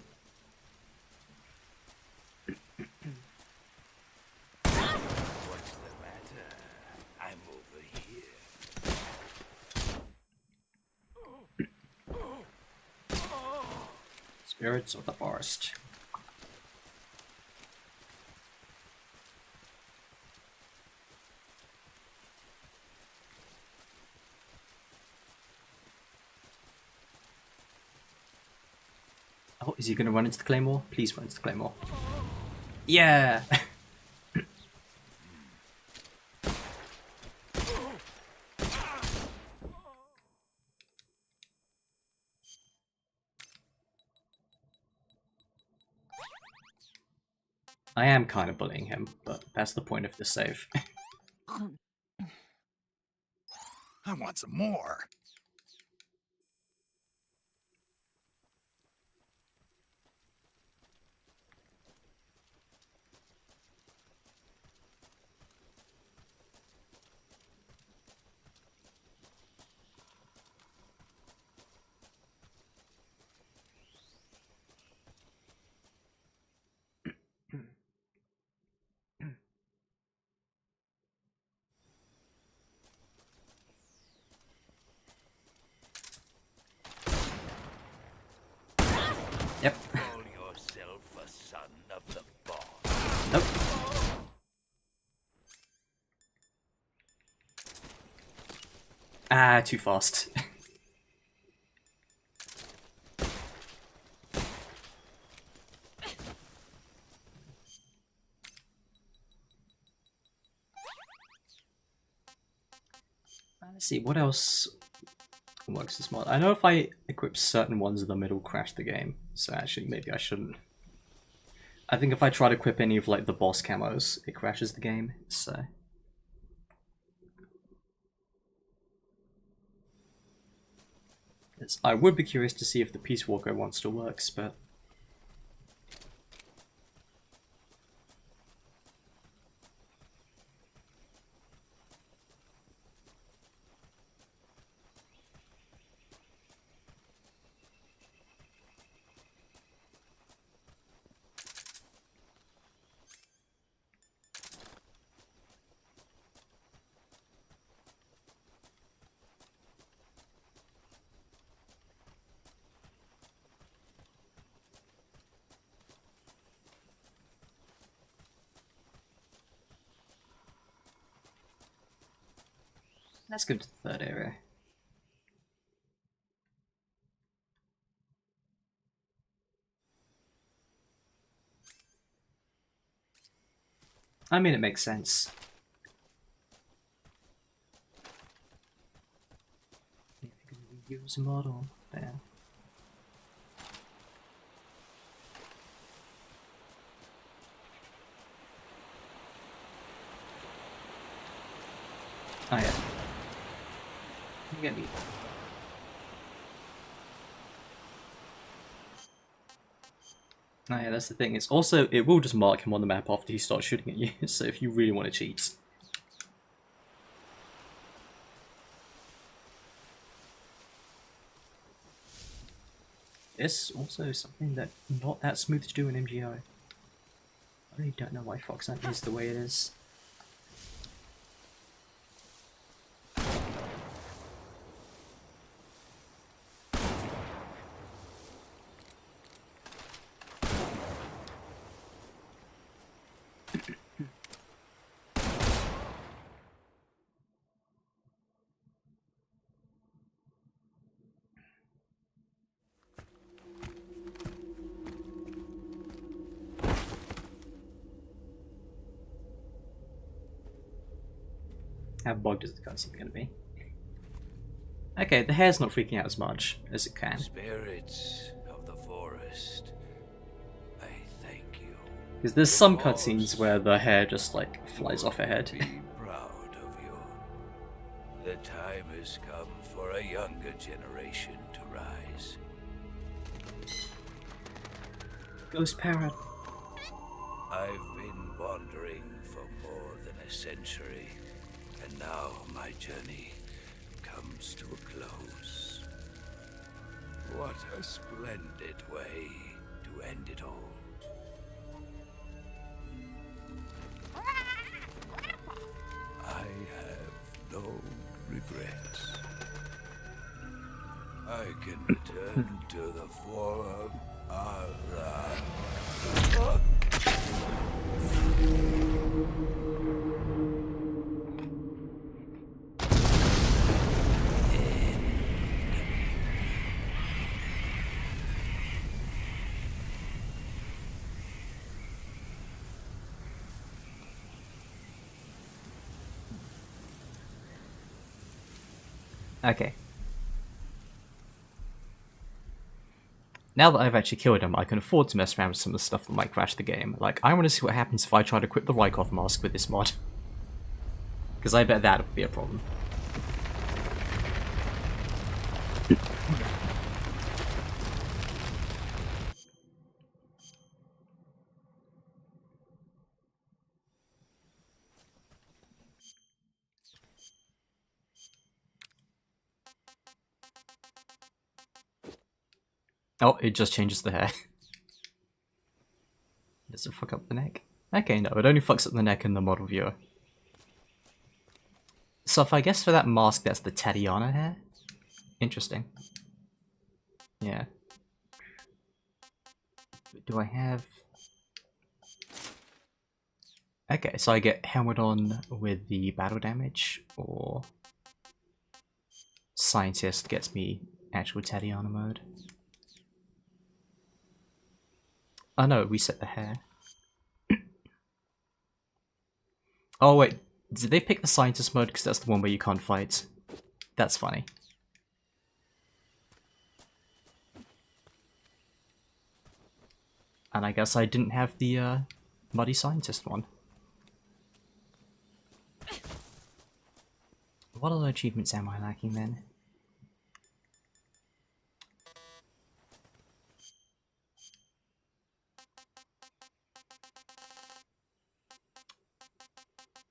What's the matter? I'm over here. Spirits of the forest. Oh, is he going to run into the claymore? Please run into the claymore. Yeah! I am kind of bullying him, but that's the point of the save. I want some more. Yep. Call yourself a son of the boss. Nope. Ah, too fast. Let's see, what else works this mod? I know if I equip certain ones in the middle, crash the game. So actually, maybe I shouldn't. I think if I try to equip any of like the boss camos, it crashes the game. So I would be curious to see if the Peace Walker one still works, but let's go to the third area. I mean, it makes sense. If you're gonna use a model, there. Oh yeah. You get me. Oh yeah, that's the thing. It's also, it will just mark him on the map after he starts shooting at you, so if you really want to cheat. It's also something that not that smooth to do in MGO. I really don't know why Fox Hunt is the way it is. How bugged is the cutscene going to be? Okay, the hair's not freaking out as much as it can. Spirits of the forest, I thank you. Because there's some cutscenes where the hair just like flies off her head. Be proud of you. The time has come for a younger generation to rise. Ghost parrot. I've been wandering for more than a century, and now my journey comes to a close. What a splendid way to end it all. I have no regrets. I can return to the form of Okay. Now that I've actually killed him, I can afford to mess around with some of the stuff that might crash the game. Like, I want to see what happens if I try to equip the Rykov mask with this mod. Because I bet that would be a problem. Oh, it just changes the hair. Does it fuck up the neck? Okay, no, it only fucks up the neck in the model viewer. So if I guess for that mask that's the Tatiana hair? Interesting. Yeah. Do I have... Okay, so I get helmet on with the battle damage, or... Scientist gets me actual Tatiana mode. Oh no, reset the hair. Oh wait, did they pick the scientist mode because that's the one where you can't fight? That's funny. And I guess I didn't have the Muddy Scientist one. What other achievements am I lacking then?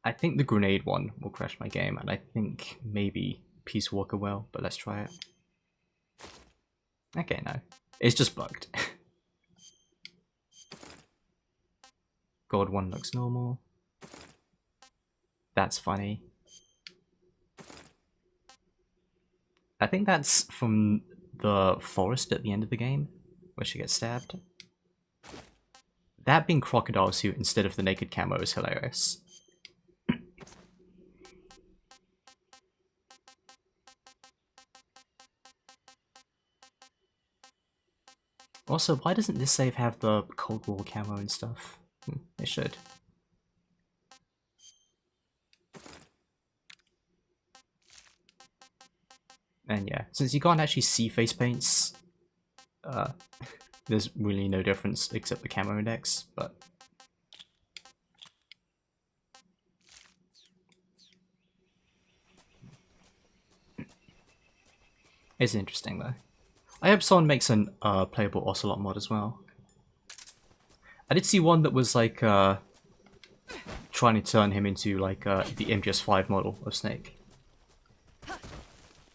I think the grenade one will crash my game, and I think maybe Peace Walker will, but let's try it. Okay, no. It's just bugged. God 1 looks normal. That's funny. I think that's from the forest at the end of the game, where she gets stabbed. That being crocodile suit instead of the naked camo is hilarious. Also, why doesn't this save have the Cold War camo and stuff? It should. And yeah, since you can't actually see face paints, there's really no difference except the camo index, but... It's interesting though. I hope someone makes an playable Ocelot mod as well. I did see one that was like trying to turn him into like the MGS 5 model of Snake,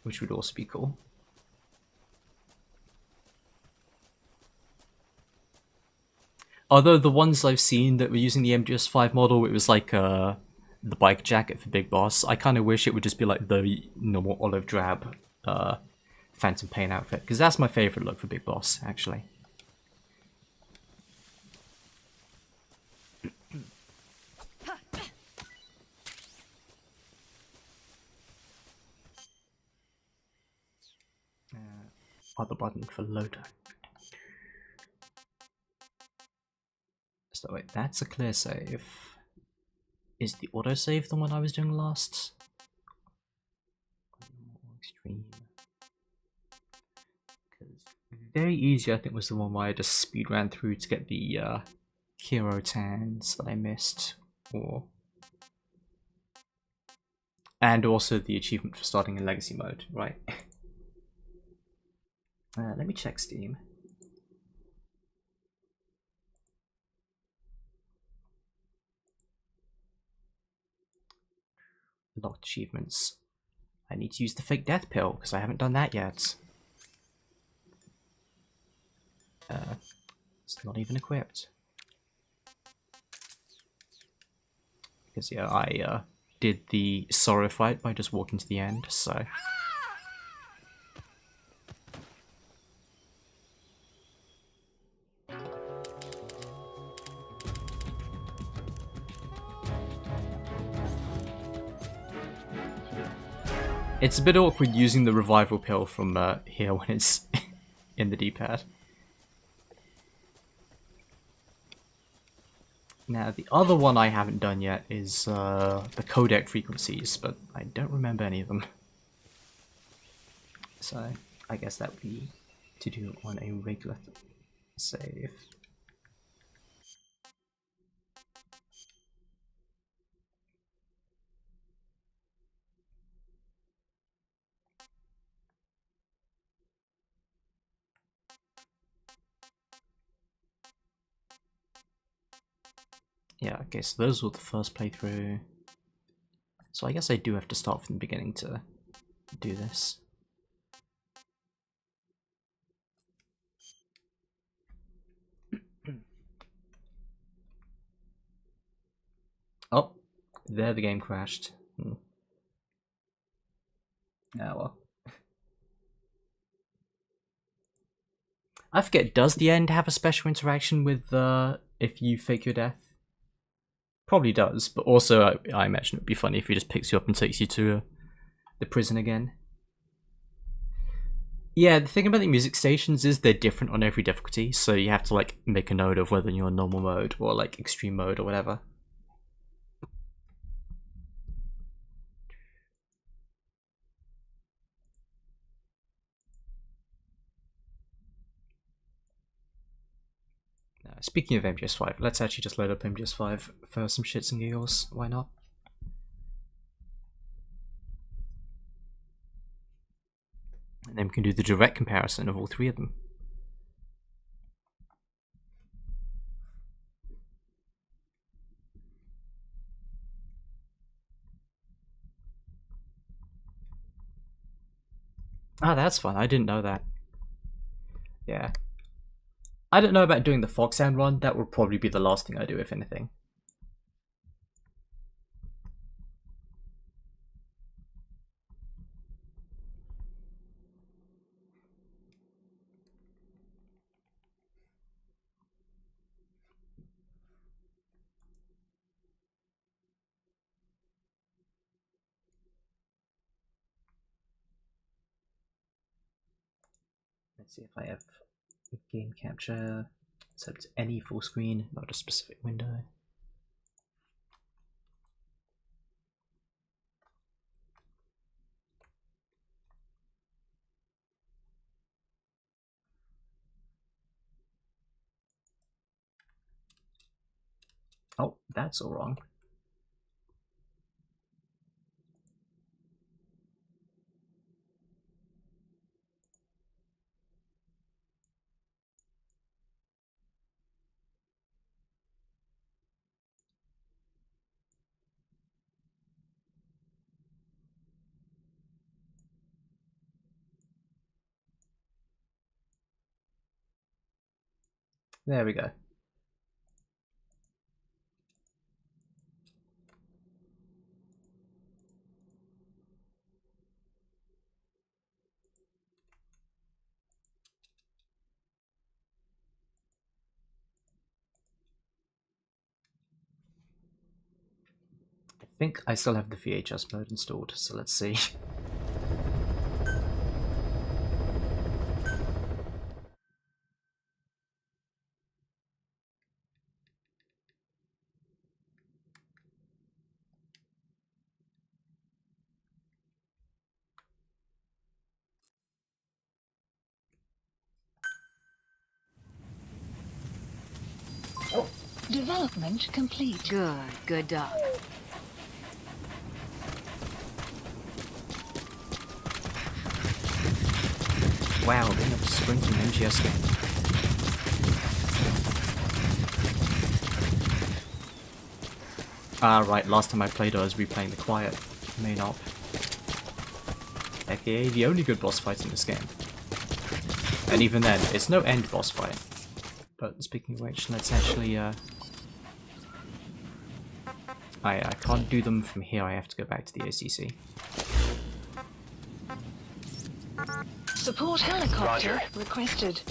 which would also be cool. Although the ones I've seen that were using the MGS 5 model, it was like the bike jacket for Big Boss. I kind of wish it would just be like the normal olive drab Phantom Pain outfit, because that's my favorite look for Big Boss, actually. Other button for loader. So wait, that's a clear save. Is the autosave the one I was doing last? Extreme. Very easy, I think, was the one where I just speed ran through to get the hero tans that I missed, and also the achievement for starting in legacy mode, right? Let me check Steam. Locked achievements. I need to use the fake death pill because I haven't done that yet. It's not even equipped. Because yeah, I did the sorrow fight by just walking to the end, so... It's a bit awkward using the revival pill from here when it's in the D-pad. Now, the other one I haven't done yet is the codec frequencies, but I don't remember any of them. So, I guess that would be to do on a regular save. Yeah, okay, so those were the first playthrough. So I guess I do have to start from the beginning to do this. Oh, there the game crashed. Ah, well. I forget, does the end have a special interaction with if you fake your death? Probably does, but also I imagine it would be funny if he just picks you up and takes you to the prison again. Yeah, the thing about the music stations is they're different on every difficulty, so you have to like make a note of whether you're in normal mode or like extreme mode or whatever. Speaking of MGS5, let's actually just load up MGS5 for some shits and giggles. Why not? And then we can do the direct comparison of all three of them. Ah, that's fun. I didn't know that. Yeah. I don't know about doing the Fox Hunt run. That would probably be the last thing I do, if anything. Let's see if I have game capture. So it's any full screen, not a specific window. Oh, that's all wrong. There we go. I think I still have the VHS mode installed, so let's see. Development complete. Good dog. Wow, being able to sprint in MGS game. Ah, right, last time I played I was replaying the Quiet main op. AKA the only good boss fight in this game. And even then, it's no end boss fight. But speaking of which, let's actually, I can't do them from here, I have to go back to the ACC. Support helicopter requested.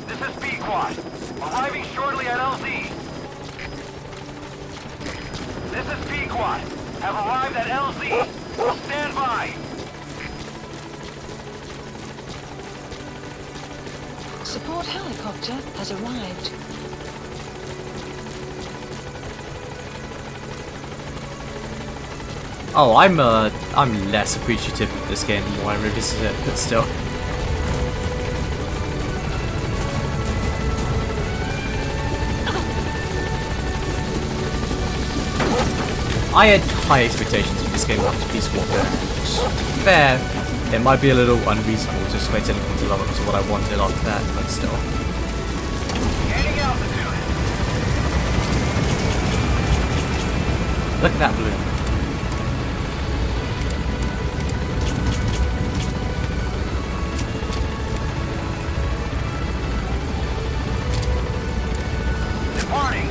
This is B-Quad. Arriving shortly at LZ. This is B-Quad. Have arrived at LZ. Stand by. Support helicopter has arrived. Oh, I'm less appreciative of this game the more I revisit it, but still. I had high expectations of this game after Peace Walker. Fair, it might be a little unreasonable to expect anything to love up to what I wanted after that, but still. Gaining altitude. Look at that balloon. Departing.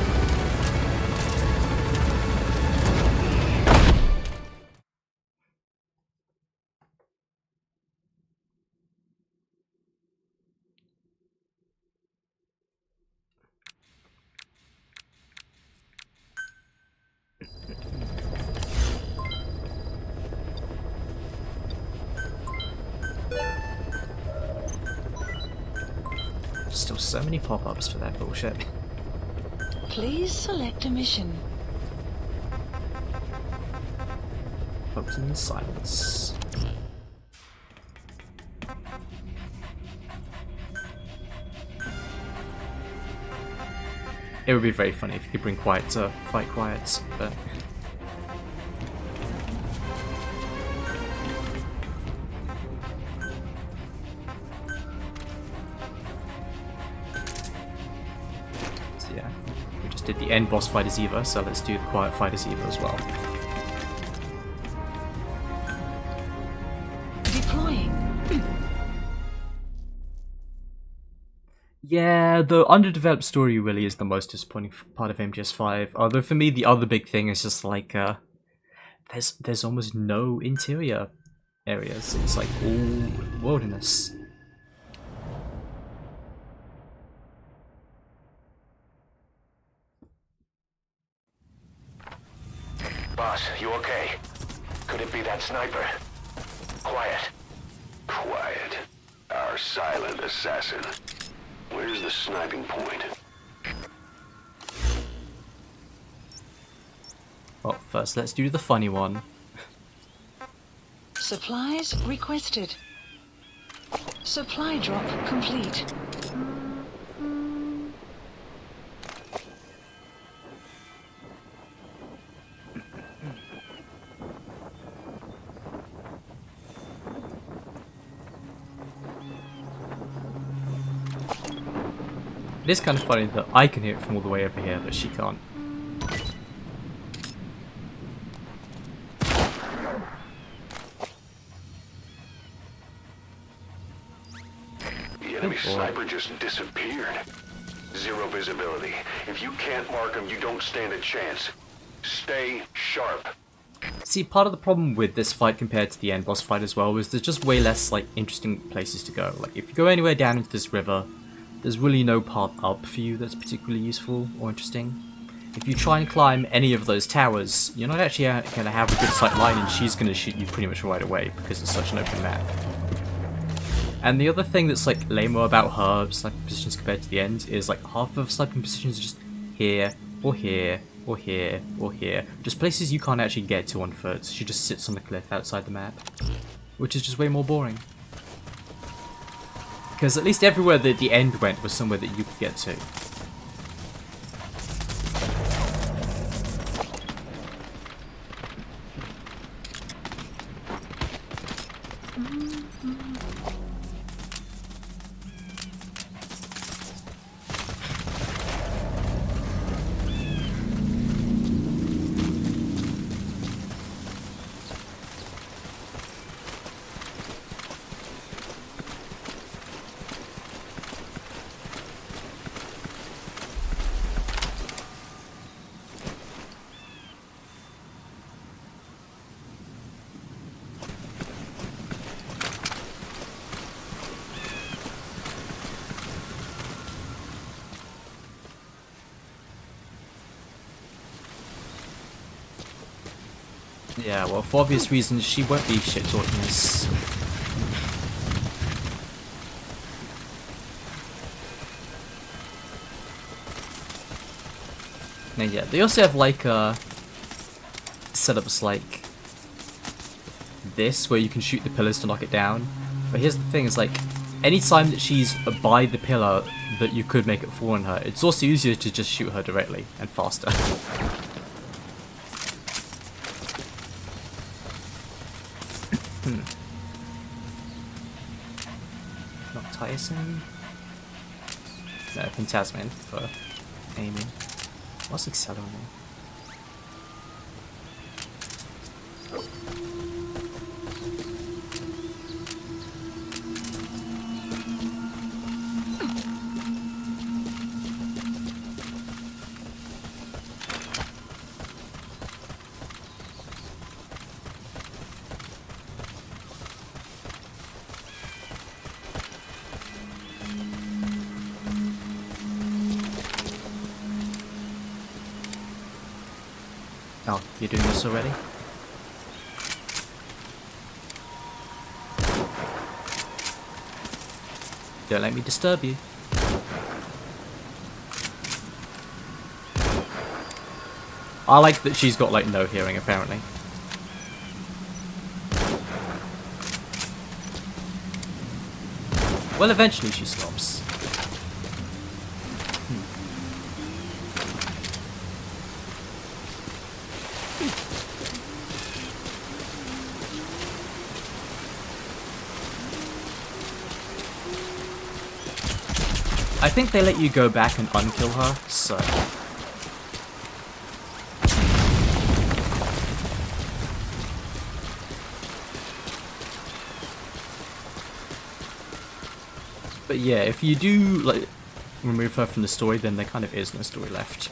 still so many pop-ups for that bullshit. Please select a mission. Focusing in silence. It would be very funny if you could bring Quiet to fight Quiet, but... So yeah, we just did the end boss fight as Eva, so let's do the Quiet fight as Eva as well. Deploying. Yeah, the underdeveloped story really is the most disappointing part of MGS5. Although for me, the other big thing is just like, there's almost no interior areas. It's like all wilderness. Boss, you okay? Could it be that sniper? Quiet. Quiet. Our silent assassin. Where's the sniping point? Well, first let's do the funny one. Supplies requested. Supply drop complete. It is kind of funny that I can hear it from all the way over here, but she can't. The enemy sniper just disappeared. Zero visibility. If you can't mark him, you don't stand a chance. Stay sharp. See, part of the problem with this fight compared to the end boss fight as well is there's just way less like interesting places to go. Like if you go anywhere down into this river, there's really no path up for you that's particularly useful or interesting. If you try and climb any of those towers, you're not actually going to have a good sight line and she's going to shoot you pretty much right away because it's such an open map. And the other thing that's like lame about her sniping positions compared to the end is like half of sniping positions are just here, or here, or here, or here. Just places you can't actually get to on foot. She just sits on the cliff outside the map, which is just way more boring. Because at least everywhere that the end went was somewhere that you could get to. Yeah, well, for obvious reasons, she won't be shit-talking us. And yeah, they also have like setups like this, where you can shoot the pillars to knock it down. But here's the thing, is like, anytime that she's by the pillar that you could make it fall on her, it's also easier to just shoot her directly, and faster. Not Tyson. No, Phantasman for aiming. What's Accelerate? Oh, you're doing this already? Don't let me disturb you. I like that she's got like no hearing apparently. Well, eventually she stops. I think they let you go back and unkill her, so... But yeah, if you do like remove her from the story, then there kind of is no story left.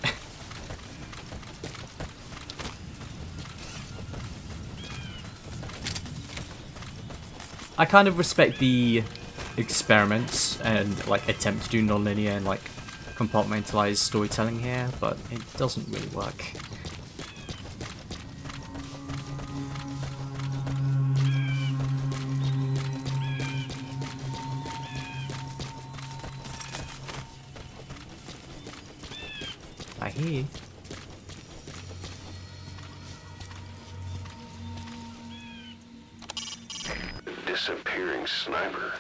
I kind of respect the experiments and like attempt to do non-linear and like compartmentalized storytelling here, but it doesn't really work. I hear you. Disappearing sniper.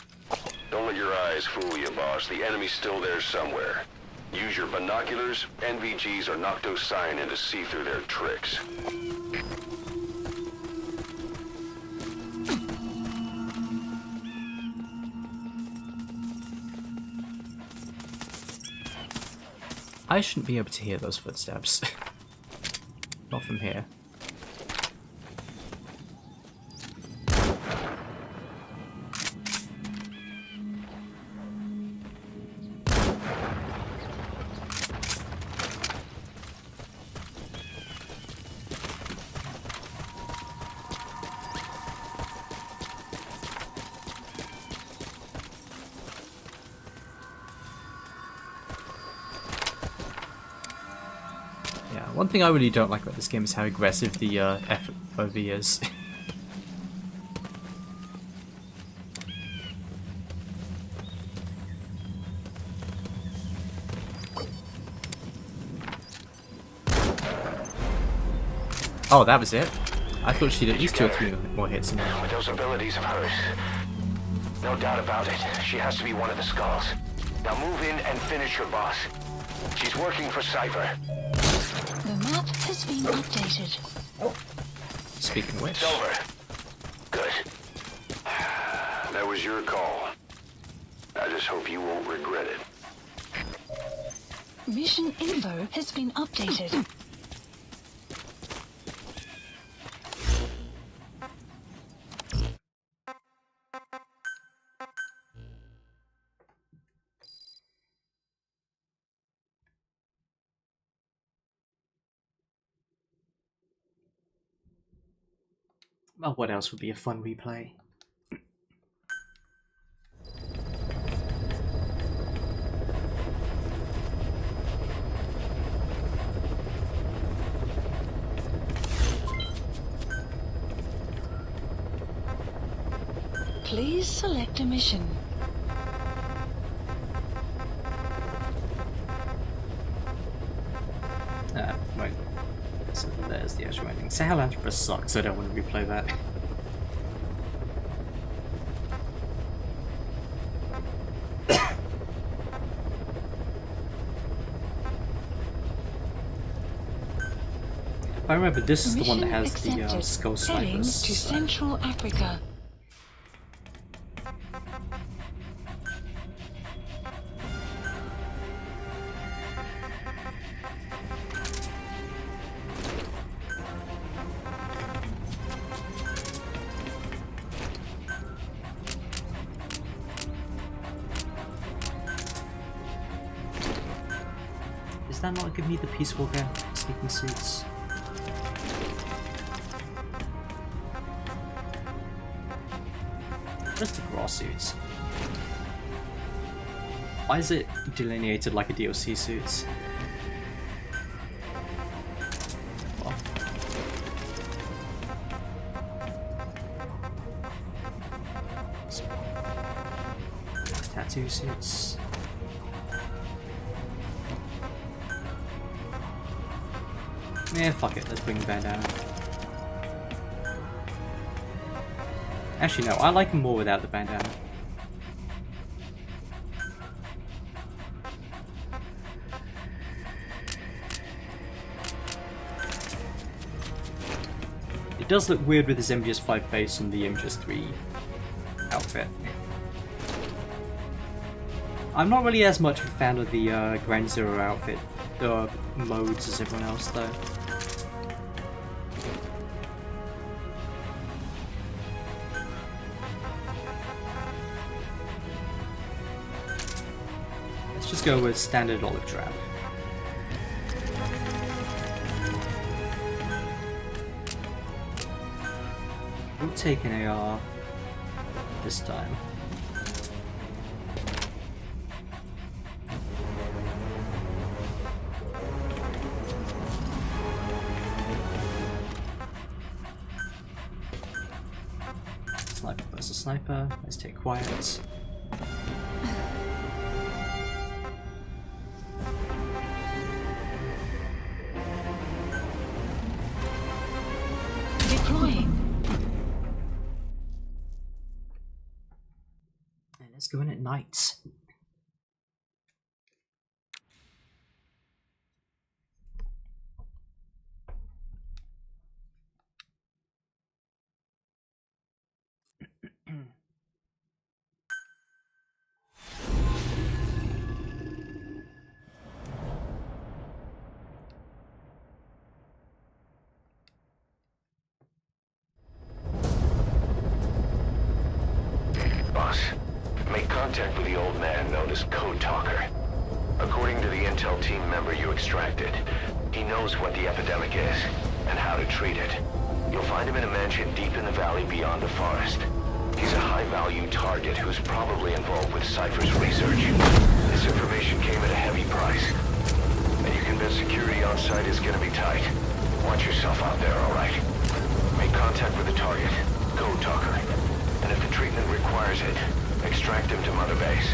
Don't let your eyes fool you, boss. The enemy's still there somewhere. Use your binoculars. NVGs are noctocyanin to see through their tricks. I shouldn't be able to hear those footsteps. Not from here. One thing I really don't like about this game is how aggressive the FOV is. Oh, that was it? I thought she'd at least 2 or 3 more hits than that. With those abilities of hers, no doubt about it, she has to be one of the skulls. Now move in and finish your boss. She's working for Cypher. The map has been updated. Speaking of which... It's over. Good. That was your call. I just hope you won't regret it. Mission info has been updated. Well, what else would be a fun replay? Please select a mission. Right. So there's the actual ending. Sahelanthropus sucks, I don't want to replay that. If I remember, this is the one that has the skull Heading snipers. to Central Africa. Is that not giving me the Peace Walker sneaking suits? Just the grass suits. Why is it delineated like a DLC suit? Well. Tattoo suits. Yeah, fuck it, let's bring the bandana. Actually no, I like him more without the bandana. It does look weird with his MGS5 face on the MGS3 outfit. I'm not really as much of a fan of the Ground Zero outfit modes as everyone else though. Let's just go with standard olive drab. We'll take an AR this time. Sniper versus sniper. Let's take quiet. Deploying. And let's go in at night. Boss, make contact with the old man known as Code Talker. According to the intel team member you extracted, he knows what the epidemic is and how to treat it. You'll find him in a mansion deep in the valley beyond the forest. He's a high-value target who's probably involved with Cypher's research. This information came at a heavy price, and you convinced security on site is gonna be tight. Watch yourself out there, all right? Make contact with the target, Code Talker, and if the treatment requires it, extract him to Mother Base.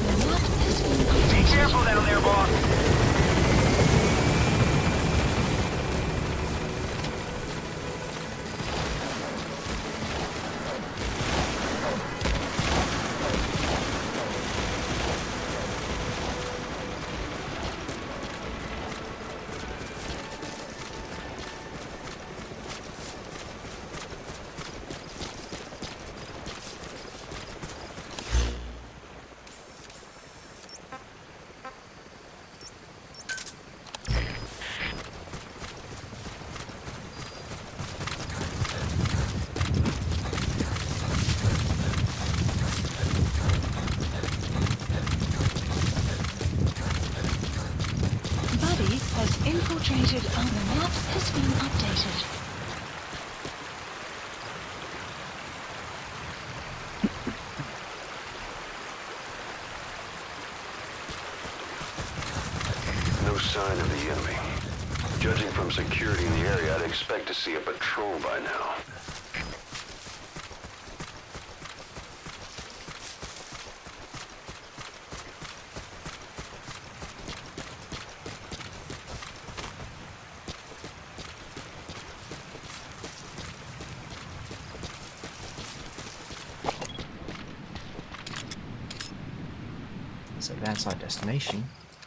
The map has been updated. Careful down there, boss! Buddy has infiltrated and the map has been updated. No sign of the enemy. Judging from security in the area, I'd expect to see a patrol by now. So that's our destination,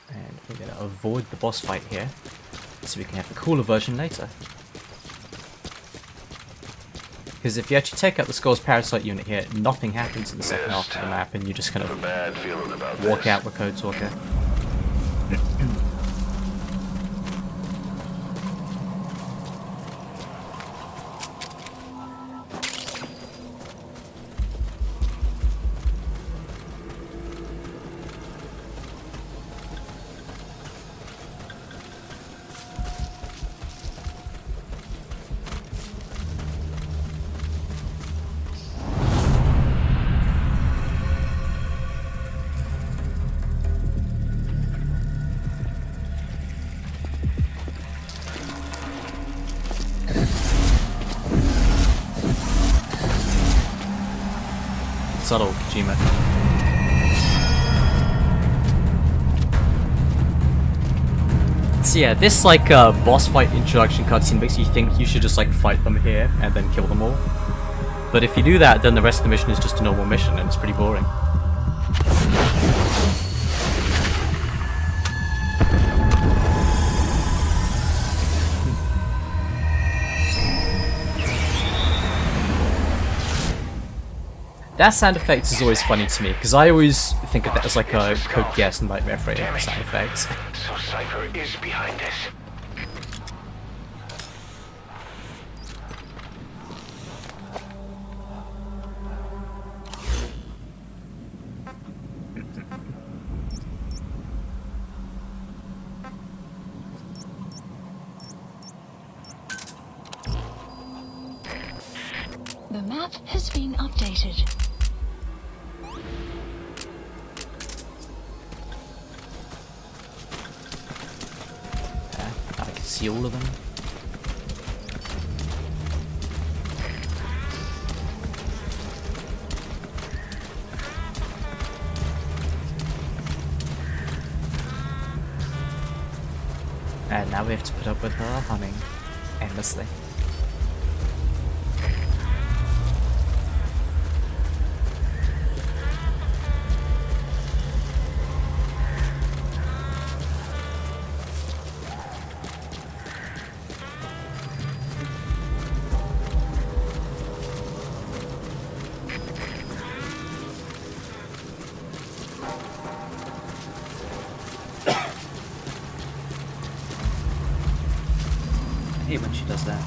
and we're going to avoid the boss fight here, so we can have the cooler version later. Because if you actually take out the Skull's Parasite unit here, nothing happens in the second half of the map, and you just kind I have a of bad feeling about walk this. out with Code Talker. subtle, Kojima. So yeah, this like boss fight introduction cutscene makes you think you should just like fight them here and then kill them all. But if you do that, then the rest of the mission is just a normal mission and it's pretty boring. That sound effect is always funny to me, because I always think of that as like a Code Geass Nightmare Freight sound effect. So Cypher is behind this. The map has been updated. I can see all of them. And now we have to put up with her humming endlessly. I hate when she does that.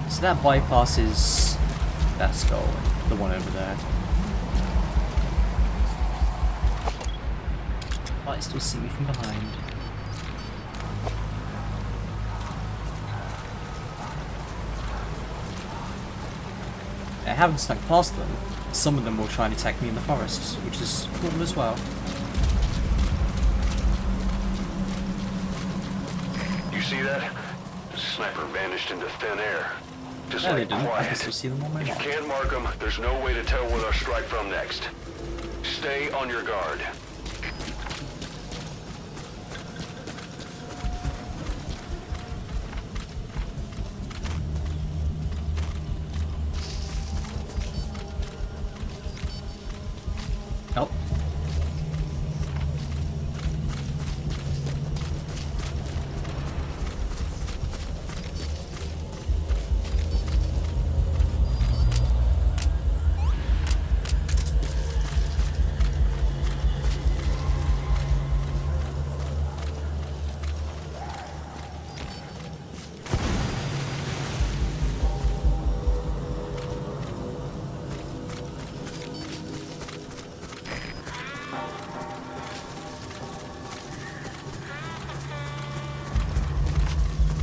So that bypasses that skull, the one over there. But it still see me from behind. I haven't snuck past them. Some of them will try and attack me in the forest, which is cool as well. You see that? The sniper vanished into thin air. Just No, they like didn't. I quiet. can still see them on my If you map. can't mark them, there's no way to tell where they'll strike from next. Stay on your guard. Oh.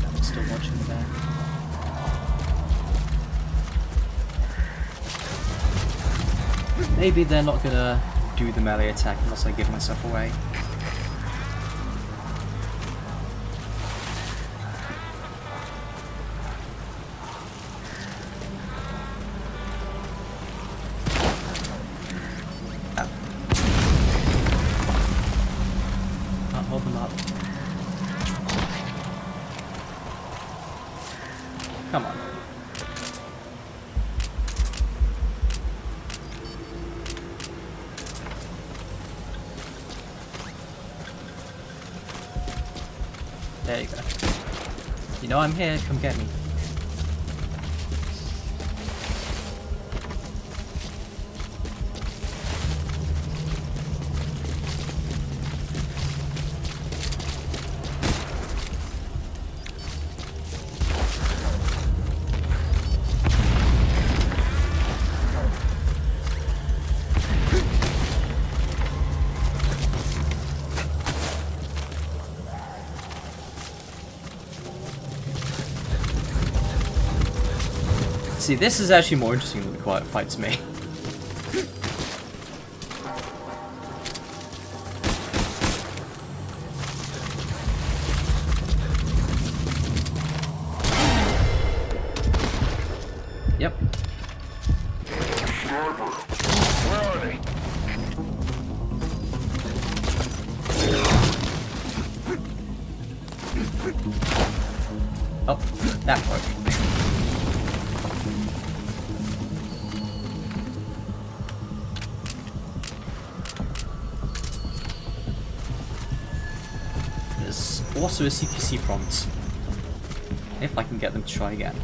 I'm still watching the back. Maybe they're not gonna do the melee attack unless I give myself away. Can't hold them up. Come on. There you go. You know I'm here, come get me. See, this is actually more interesting than the quiet fight to me. Yep. Where are they? Oh, that worked. There's also a CQC prompt. If I can get them to try again.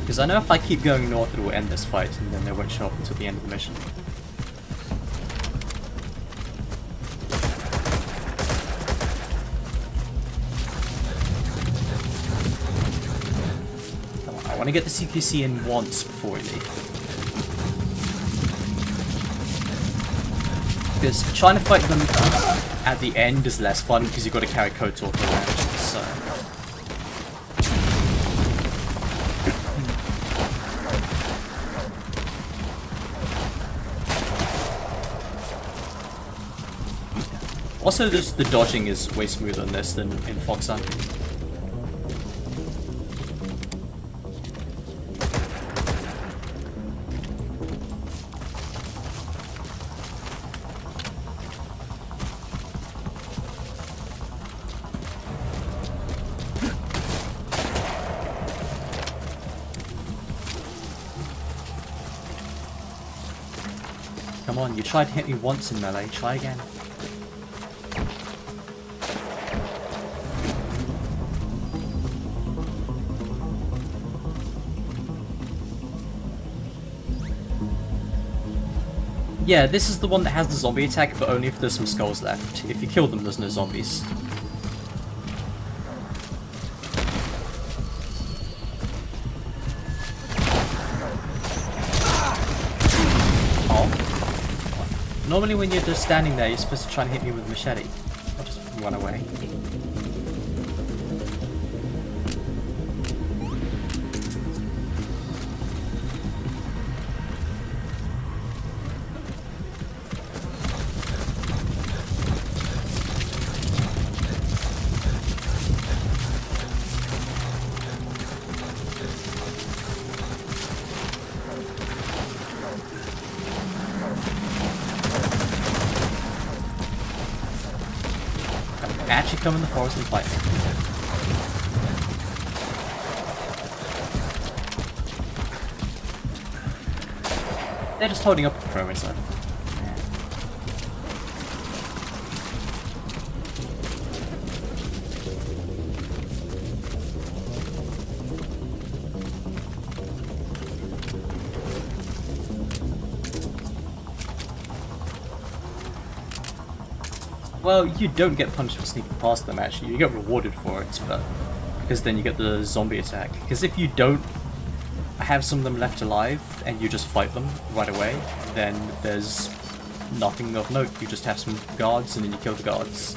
Because I know if I keep going north, it will end this fight, and then they won't show up until the end of the mission. Come on, I want to get the CQC in once before we leave. Because trying to fight them at the end is less fun because you've got to carry code talk around, so... Also, the dodging is way smoother in this than in Fox Hunt. Come on, you tried to hit me once in melee, try again. Yeah, this is the one that has the zombie attack, but only if there's some skulls left. If you kill them, there's no zombies. Oh. Normally when you're just standing there, you're supposed to try and hit me with a machete. I'll just run away. Actually come in the forest and fight. They're just holding up the perimeter. Well, you don't get punished for sneaking past them actually, you get rewarded for it, but because then you get the zombie attack. Because if you don't have some of them left alive and you just fight them right away, then there's nothing of note. You just have some guards and then you kill the guards.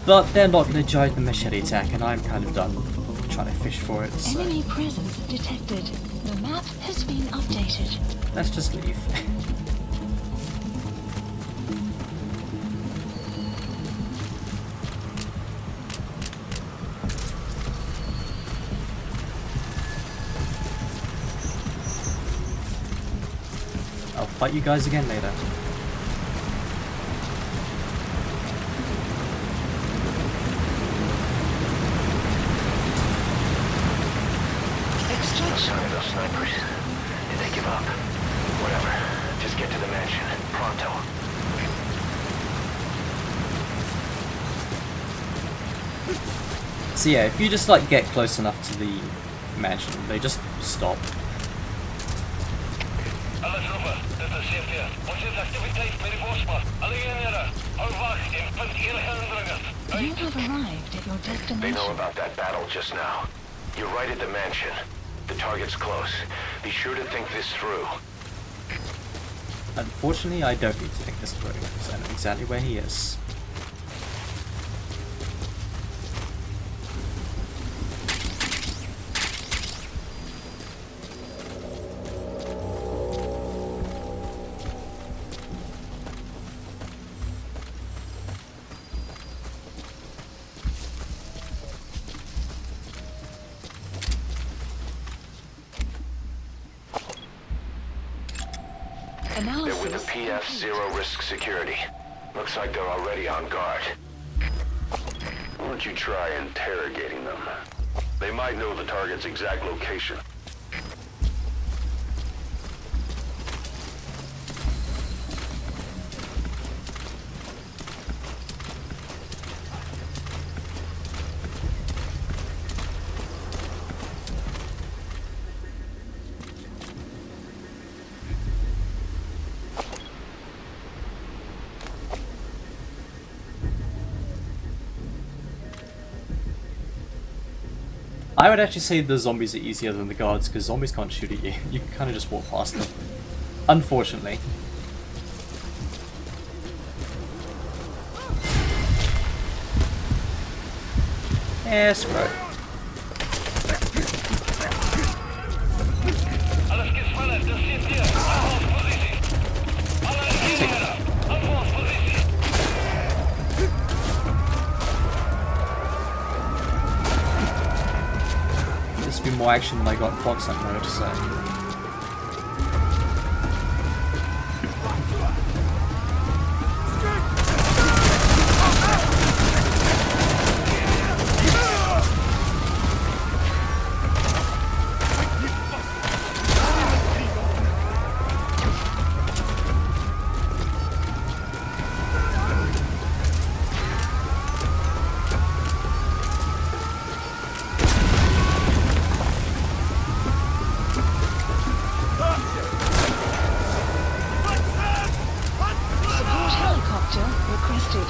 But they're not going to jive the machete attack, and I'm kind of done trying to fish for it, so Enemy presence detected. The map has been updated. let's just leave. I'll fight you guys again later. Extraction. Those snipers. Did they give up? Whatever. Just get to the mansion. Pronto. So yeah, if you just like get close enough to the mansion, they just stop. You have arrived at your destination. They know about that battle just now. You're right at the mansion. The target's close. Be sure to think this through. Unfortunately, I don't need to think this through, because I know exactly where he is. They're with the PF Zero Risk Security. Looks like they're already on guard. Why don't you try interrogating them? They might know the target's exact location. I would actually say the zombies are easier than the guards, because zombies can't shoot at you. You can kind of just walk past them. Unfortunately. Yeah, screw it. There's been more action than I got in Fox Hunt mode, so... Support helicopter requested.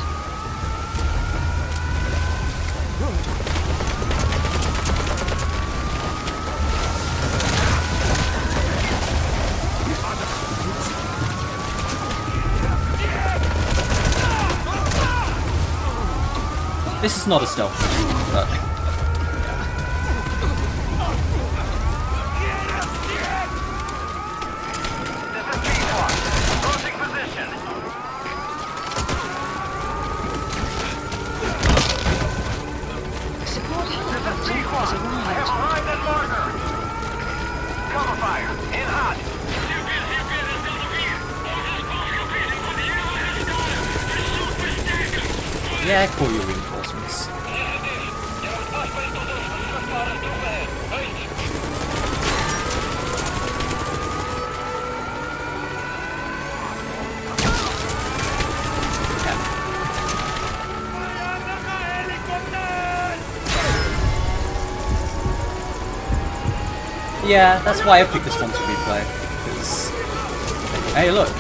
This is not a stealth mission, but... Support helicopter has arrived. Cover fire. In hot. Yeah, call your reinforcements. Yeah, that's why I picked this one to replay, because... Hey look!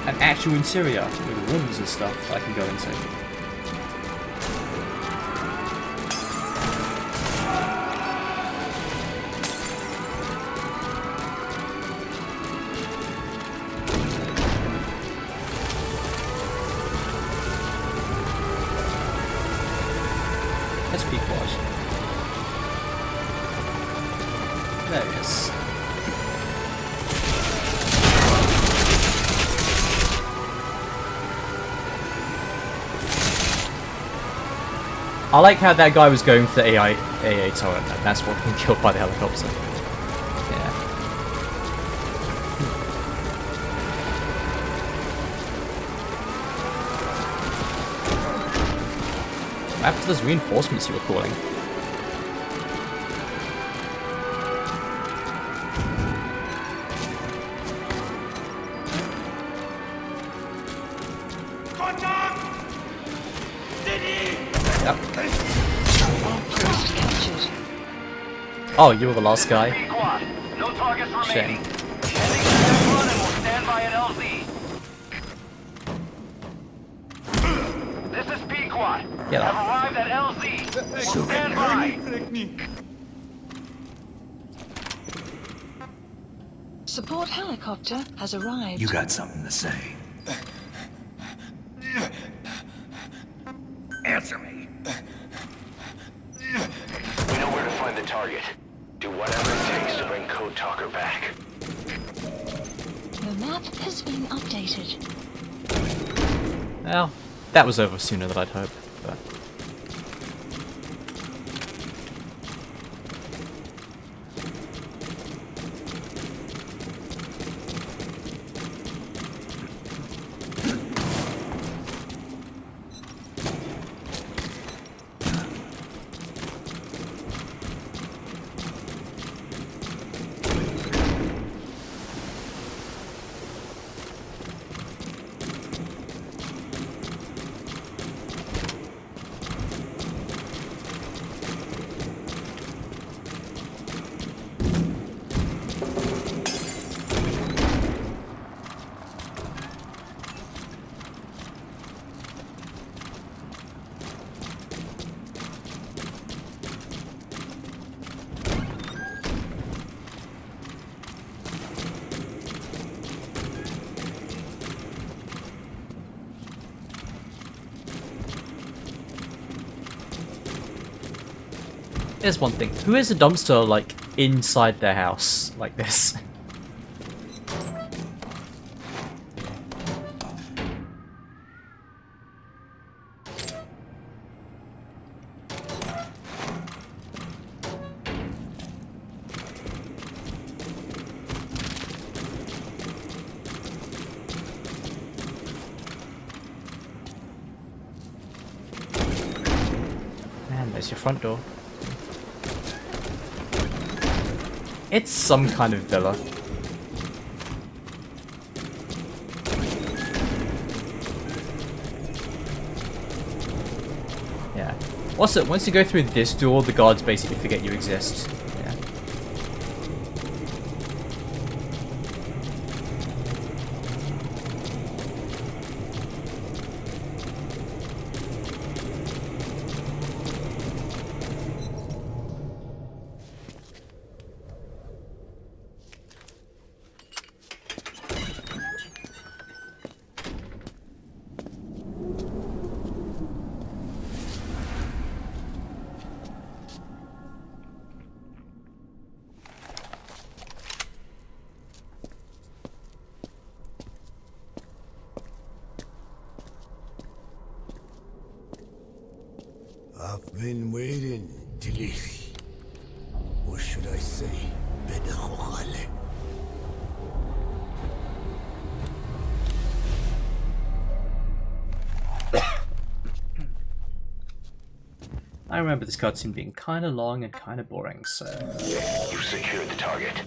An actual interior with rooms and stuff I can go into. Let's peek watch. There he is. I like how that guy was going for the AA turret, and that's what got killed by the helicopter. Yeah. What happened to those reinforcements you were calling? Yep. Outpost captured. Oh, you were the last guy? No targets Shame. remaining. Heading to that run and we'll stand by at LZ. This is Pequot. Get Have up. arrived at LZ. We'll stand by. Support helicopter has arrived. You got something to say? Answer me. We know where to find the target. Do whatever it takes to bring Code Talker back. The map has been updated. Well, that was over sooner than I'd hoped, but... Here's one thing. Who has a dumpster, like, inside their house, like this? Man, there's your front door. It's some kind of villa. Yeah. Also, once you go through this door, the guards basically forget you exist. Yeah. I've been waiting, Tilly. Or should I say, Bedahokhale. I remember this cutscene being kinda long and kinda boring, so... You've secured the target,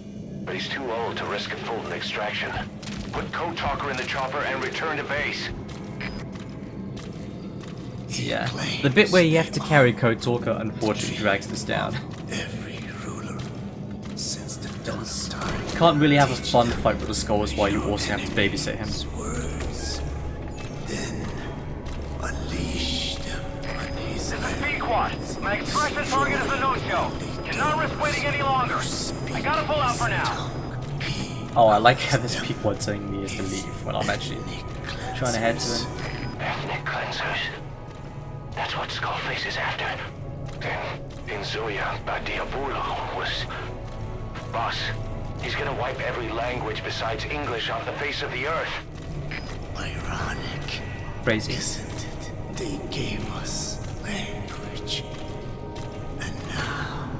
but he's too old to risk a Fulton extraction. Put Code Talker in the chopper and return to base. Yeah, the bit where you have to carry Code Talker unfortunately drags this down. Every ruler since the dawn of time. Can't really have a fun fight with the skulls while you also have to babysit him. Words. Then unleash them on his Pequot, my extraction target is a no-show. Cannot risk waiting any longer. I gotta pull out for now. Oh, I like how this Pequod telling me is to leave when I'm actually trying to head to him. Ethnic cleansers. That's what Skullface is after. Captain, Inzoya Badiabulo was... Boss, he's gonna wipe every language besides English off the face of the earth. Ironic, Crazy. isn't it? They gave us language, and now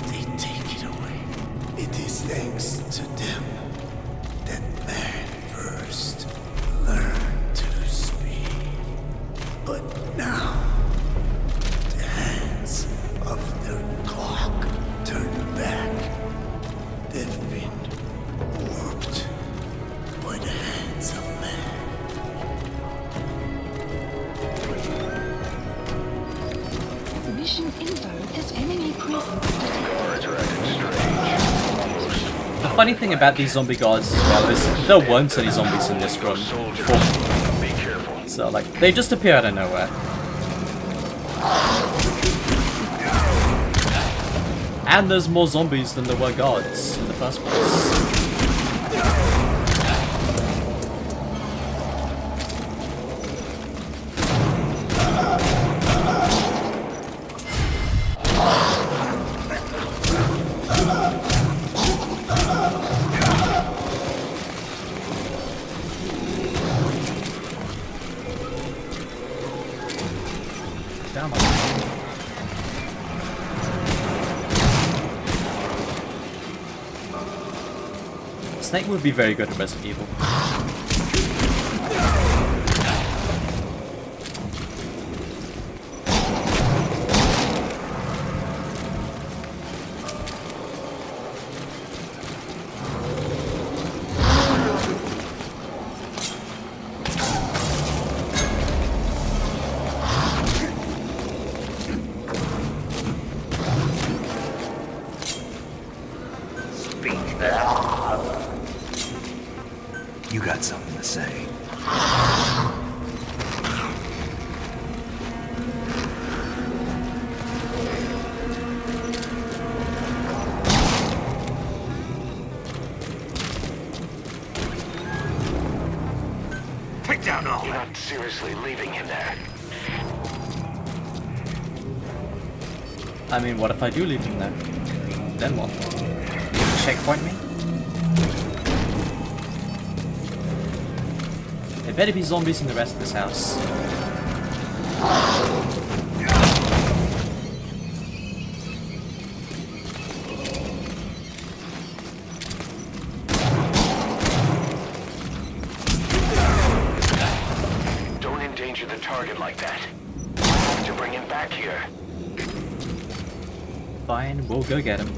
they take it away. It is thanks to them that man first learned to speak. But now, the hands of the clock turn back. They've been warped by the hands of man. Mission info has enemy presence detected. Guards are acting strange. The funny thing about these zombie guards as well is there weren't any zombies in this room before. Be careful. So like, they just appear out of nowhere. And there's more zombies than there were guards in the first place. Down on it. Snake would be very good at Resident Evil. You got something to say. Take down all. You're not seriously leaving him there. I mean, what if I do leave him there? Then what? Checkpoint me? There better be zombies in the rest of this house. Don't endanger the target like that. Have to bring him back here. Fine, we'll go get him.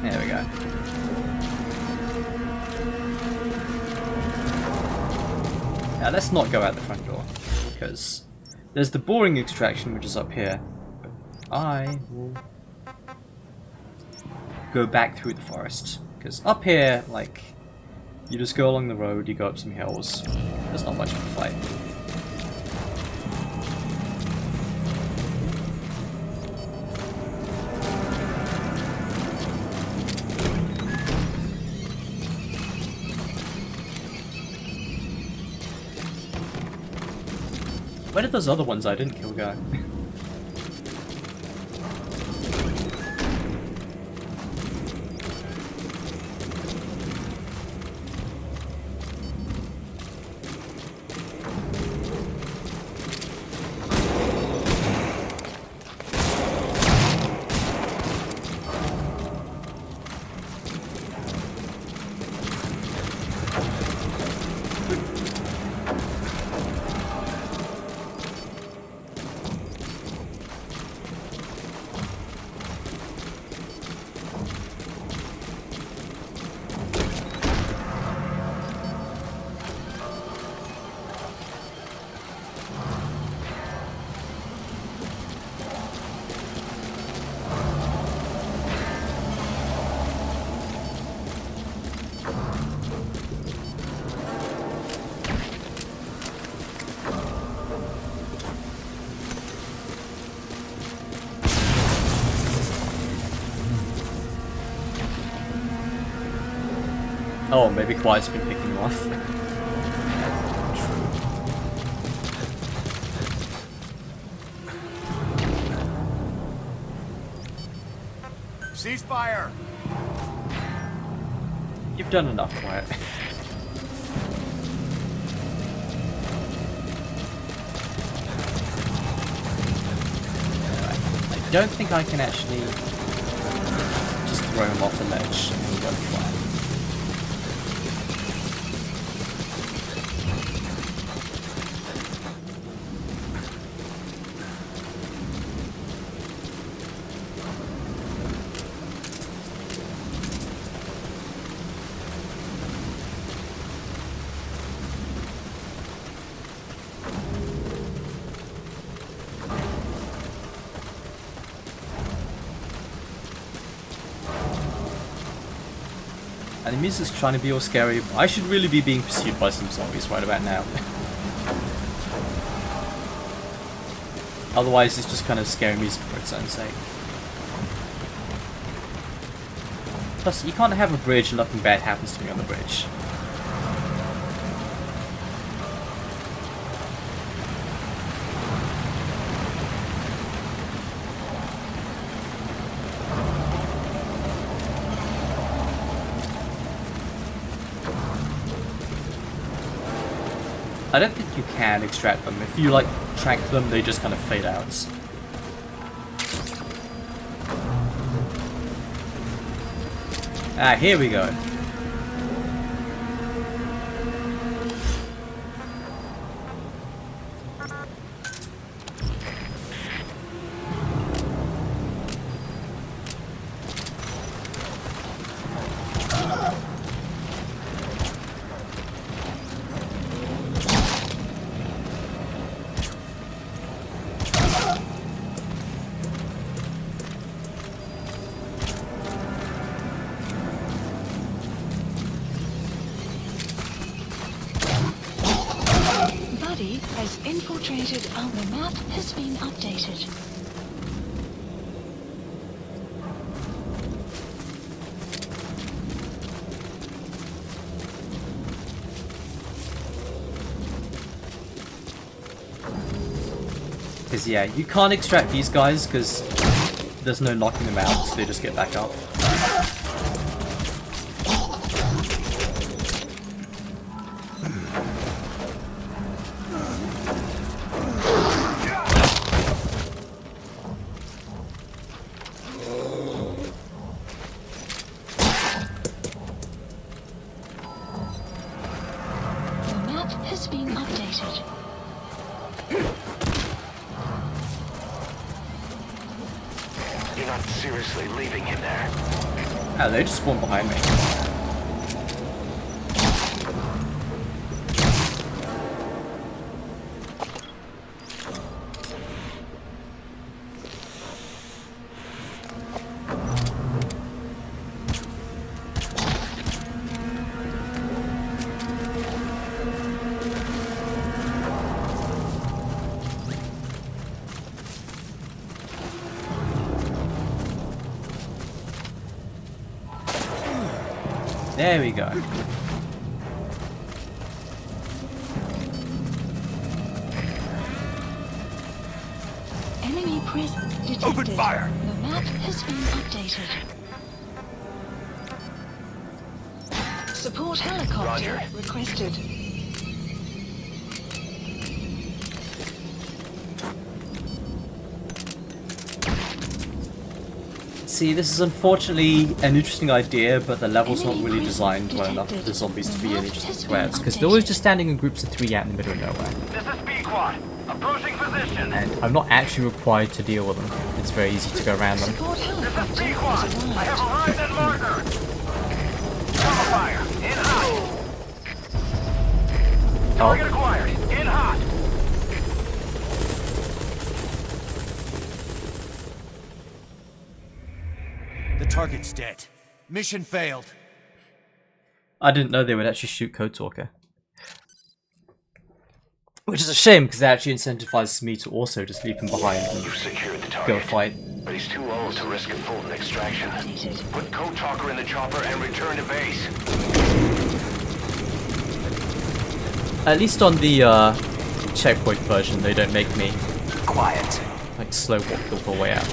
There we go. Now let's not go out the front door, because there's the boring extraction which is up here. But I will go back through the forest, because up here, like, you just go along the road, you go up some hills. There's not much of a fight. Where did those other ones I didn't kill go? Oh, maybe Quiet's been picking you off. Ceasefire! You've done enough, Quiet. I don't think I can actually just throw him off the ledge and he'll go fly. And the music's trying to be all scary. I should really be being pursued by some zombies right about now. Otherwise it's just kind of scary music for its own sake. Plus, you can't have a bridge and nothing bad happens to me on the bridge. I don't think you can extract them. If you like track them, they just kind of fade out. Ah, here we go. Has infiltrated and the map has been updated. Because yeah, you can't extract these guys because there's no knocking them out, so they just get back up. You're not seriously leaving him there. Oh, they just spawned behind me. There we go. Enemy presence detected. Open fire! The map has been updated. Support helicopter Roger. requested. See, this is unfortunately an interesting idea, but the level's not really designed well enough for the zombies to be an interesting threat, because they're always just standing in groups of 3 out in the middle of nowhere. This is B-Quad. Approaching position. And I'm not actually required to deal with them. It's very easy to go around them. Support This is helicopter B-Quad. has I have arrived. arrived at marker. Cover fire. In hot. Target acquired. In hot. The target's dead. Mission failed. I didn't know they would actually shoot Code Talker. Which is a shame, because that actually incentivizes me to also just leave him behind and You've secured the go target. fight. but he's too old to risk a Fulton extraction. Put Code Talker in the chopper and return to base. At least on the checkpoint version, they don't make me Quiet. like slow walk the whole way out.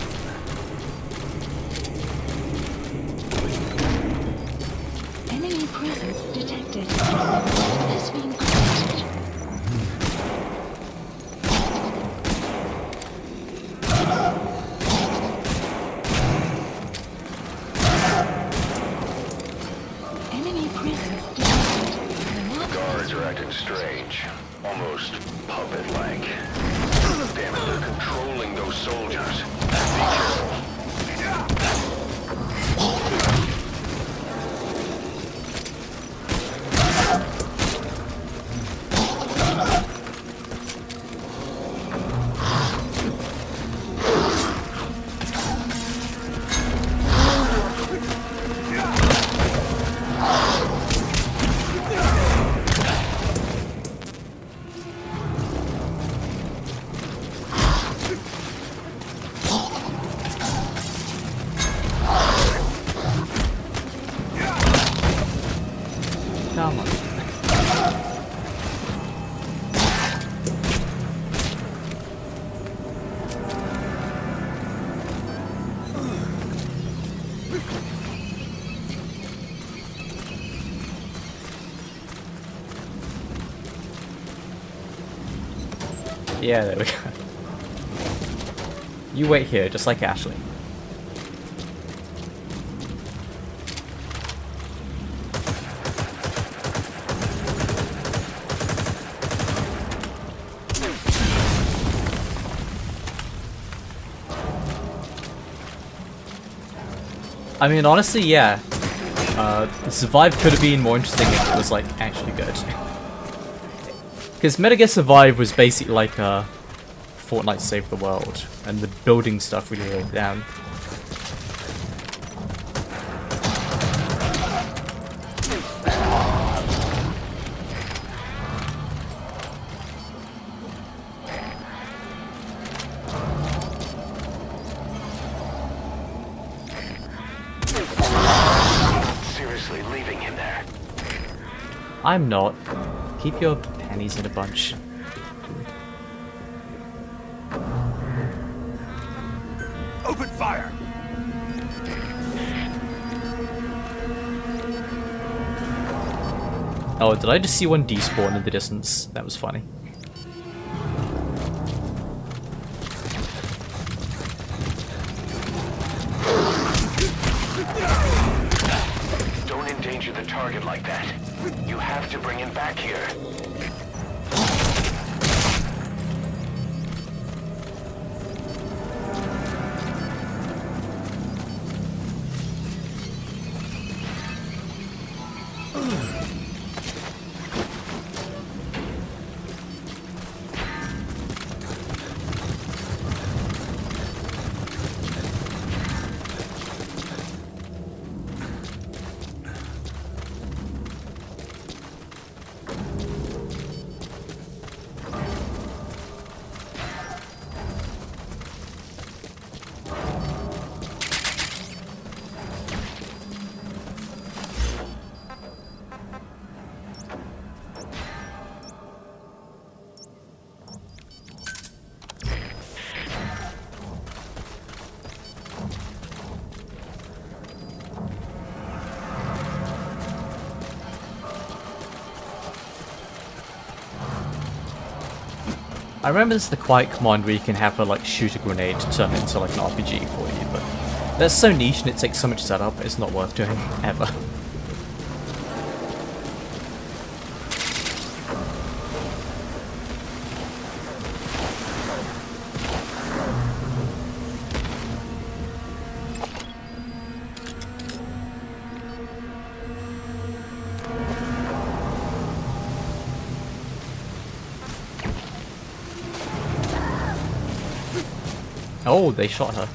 Enemy presence detected. Has been updated. Enemy presence detected. The map Guards are acting strange. Almost puppet-like. Damn it, they're controlling those soldiers. Be careful. Come on. Yeah, there we go. You wait here, just like Ashley. I mean, honestly, yeah. Survive could have been more interesting if it was, like, actually good. Because Metal Gear Survive was basically like a Fortnite Save the World, and the building stuff really laid down. Seriously leaving him there. I'm not. Keep your pennies in a bunch. Open fire! Oh, did I just see one despawn in the distance? That was funny. Don't endanger the target like that. You have to bring him back here. I remember this is the quiet command where you can have a like shoot a grenade to turn it into like an RPG for you, but that's so niche and it takes so much setup, it's not worth doing, ever. Oh, they shot her.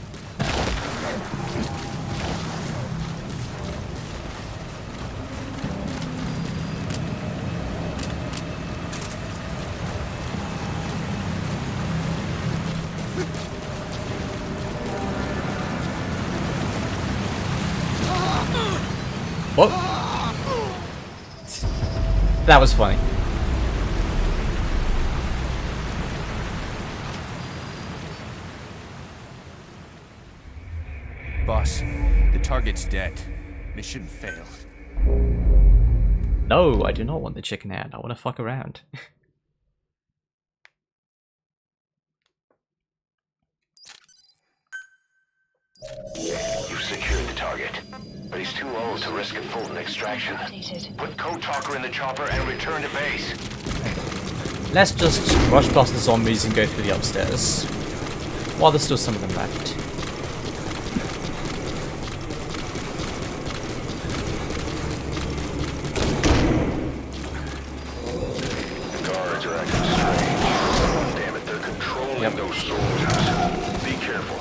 What? That was funny. Boss, the target's dead. Mission failed. No, I do not want the chicken hand. I want to fuck around. You've secured the target, but he's too old to risk a Fulton extraction. Put Code Talker in the chopper and return to base. Let's just rush past the zombies and go through the upstairs. While there's still some of them left. The guards are acting strange. Damn it, they're controlling those soldiers. Be careful.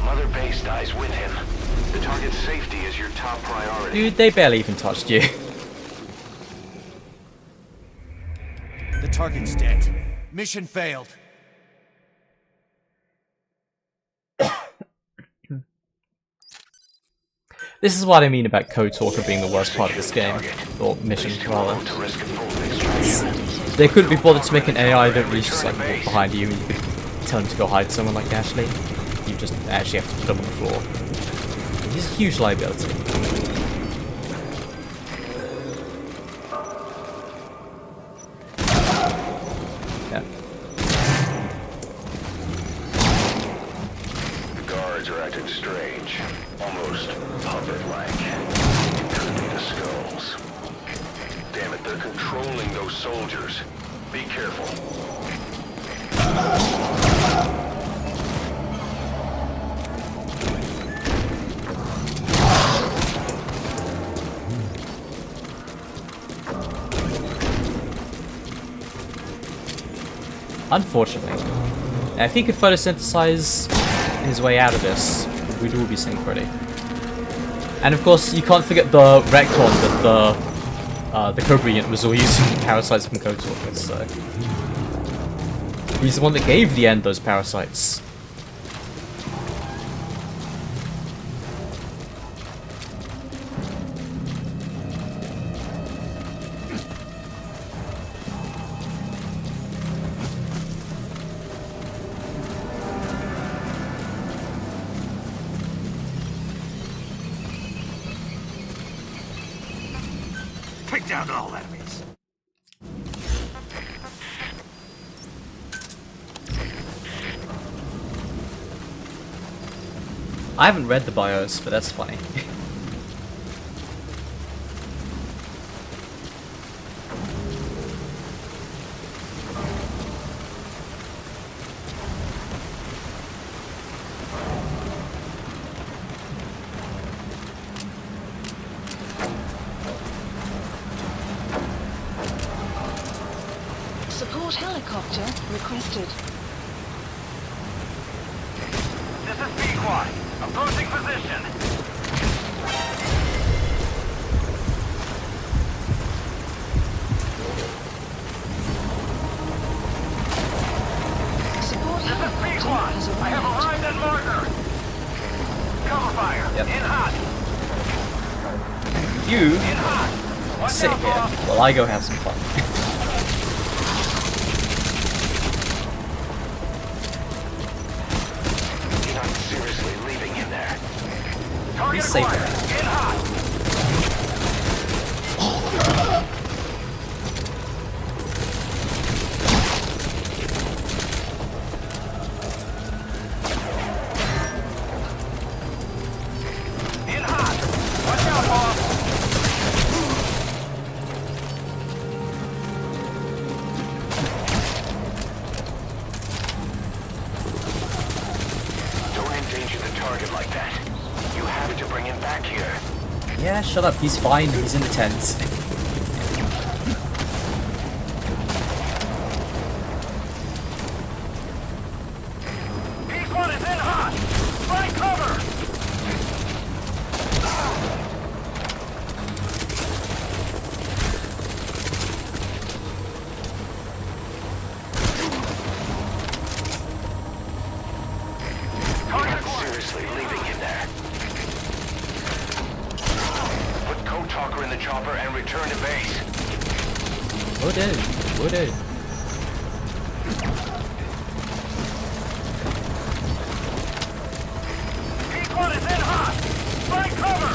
Mother Base dies with him. The target's safety is your top priority. Dude, they barely even touched you. The target's dead. Mission failed. This is what I mean about Code Talker being the worst part of this game. Or mission, rather. They couldn't be bothered to make an AI that really just like walk behind you and you could tell him to go hide someone like Ashley. You just actually have to put him on the floor. He's a huge liability. Yeah. The guards are acting strange. Almost puppet-like. Could be the skulls. Damn it, they're controlling those soldiers. Be careful. Unfortunately. Now, if he could photosynthesize his way out of this, we'd all be sitting pretty. And of course, you can't forget the retcon that the Cobra unit was all using parasites from Code Talker, so... He's the one that gave the end those parasites. Take down all enemies. I haven't read the bios, but that's funny. Support helicopter requested. This is Pequod. Approaching position. Support This is helicopter Pequod. has I have arrived. arrived at marker. Cover fire. Yep. In hot. You In hot. Watch sit out, here boss. while I go have some fun. You're not seriously leaving him there. Target He's safe acquired. there. In hot. In hot. Watch out, boss. Don't endanger the target like that. You have to bring him back here. Yeah, shut up, he's fine, he's in the tent. seriously leaving him there. Put Code Talker in the chopper and return to base. Will do. Will do. P1 is in hot! Find cover!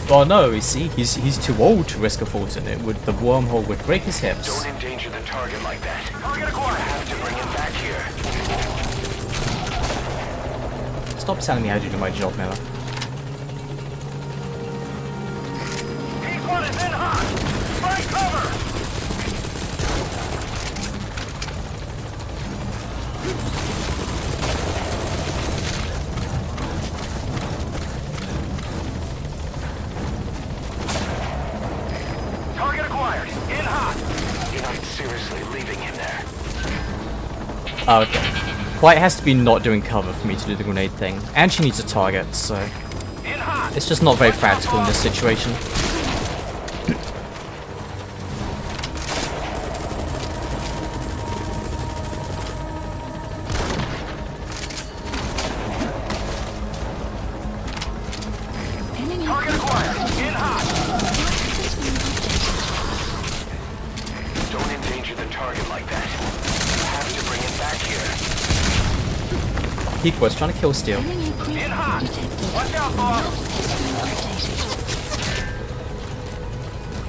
Well, no, you see, he's too old to risk a fault in it. The wormhole would break his hips. Don't endanger the target like that. Target acquired. I have to bring him back here. Stop telling me how to do my job, Miller. P1 is in hot! Find cover! Target acquired. In hot. You're not seriously leaving him there. Oh, okay. White has to be not doing cover for me to do the grenade thing. And she needs a target, so... In hot. It's just not very practical in this situation. Target acquired. In hot. Don't endanger the target like that. You have to bring him back here. Peak was trying to kill Steel. In hot. Watch out, boss.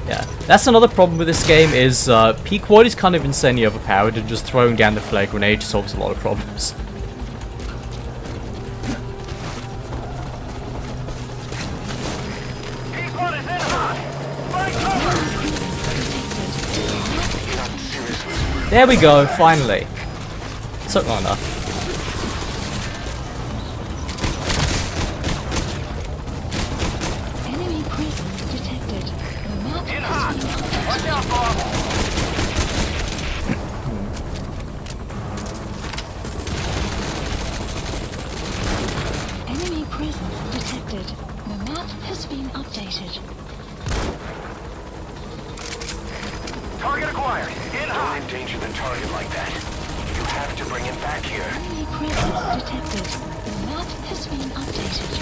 Yeah, that's another problem with this game is Pequod is kind of insanely overpowered and just throwing down the flare grenade solves a lot of problems. P1 is in hot. Find cover. There we go, finally. Took long enough. Enemy presence detected. The map In has hot. been Watch out, boss. Enemy presence detected. The map has been updated. Target acquired. In hot. Don't endanger the target like that. You have to bring him back here. Enemy presence detected. The map has been updated.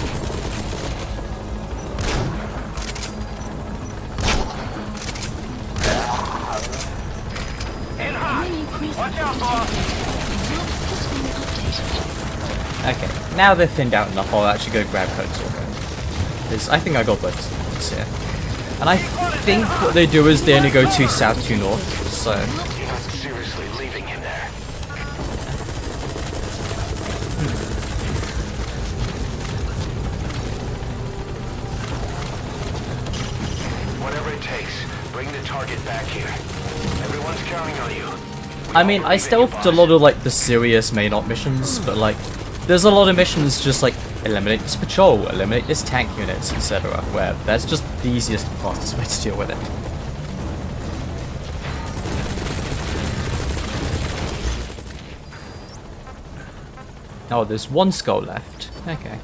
In hot. Enemy presence Watch out, boss. detected. The map has been updated. Okay, now they're thinned out enough, I'll actually go grab Code Talker. Because I think I got both things here. And I think what they do is they only go 2 south, 2 north, so... You're not seriously leaving him there. Whatever it takes, bring the target back here. Everyone's counting on you. I mean, I stealthed a lot of, like, the serious main op missions, but, like, there's a lot of missions just, like, eliminate this patrol, eliminate this tank units, etc., where that's just the easiest and fastest way to deal with it. Oh, there's 1 skull left. Okay.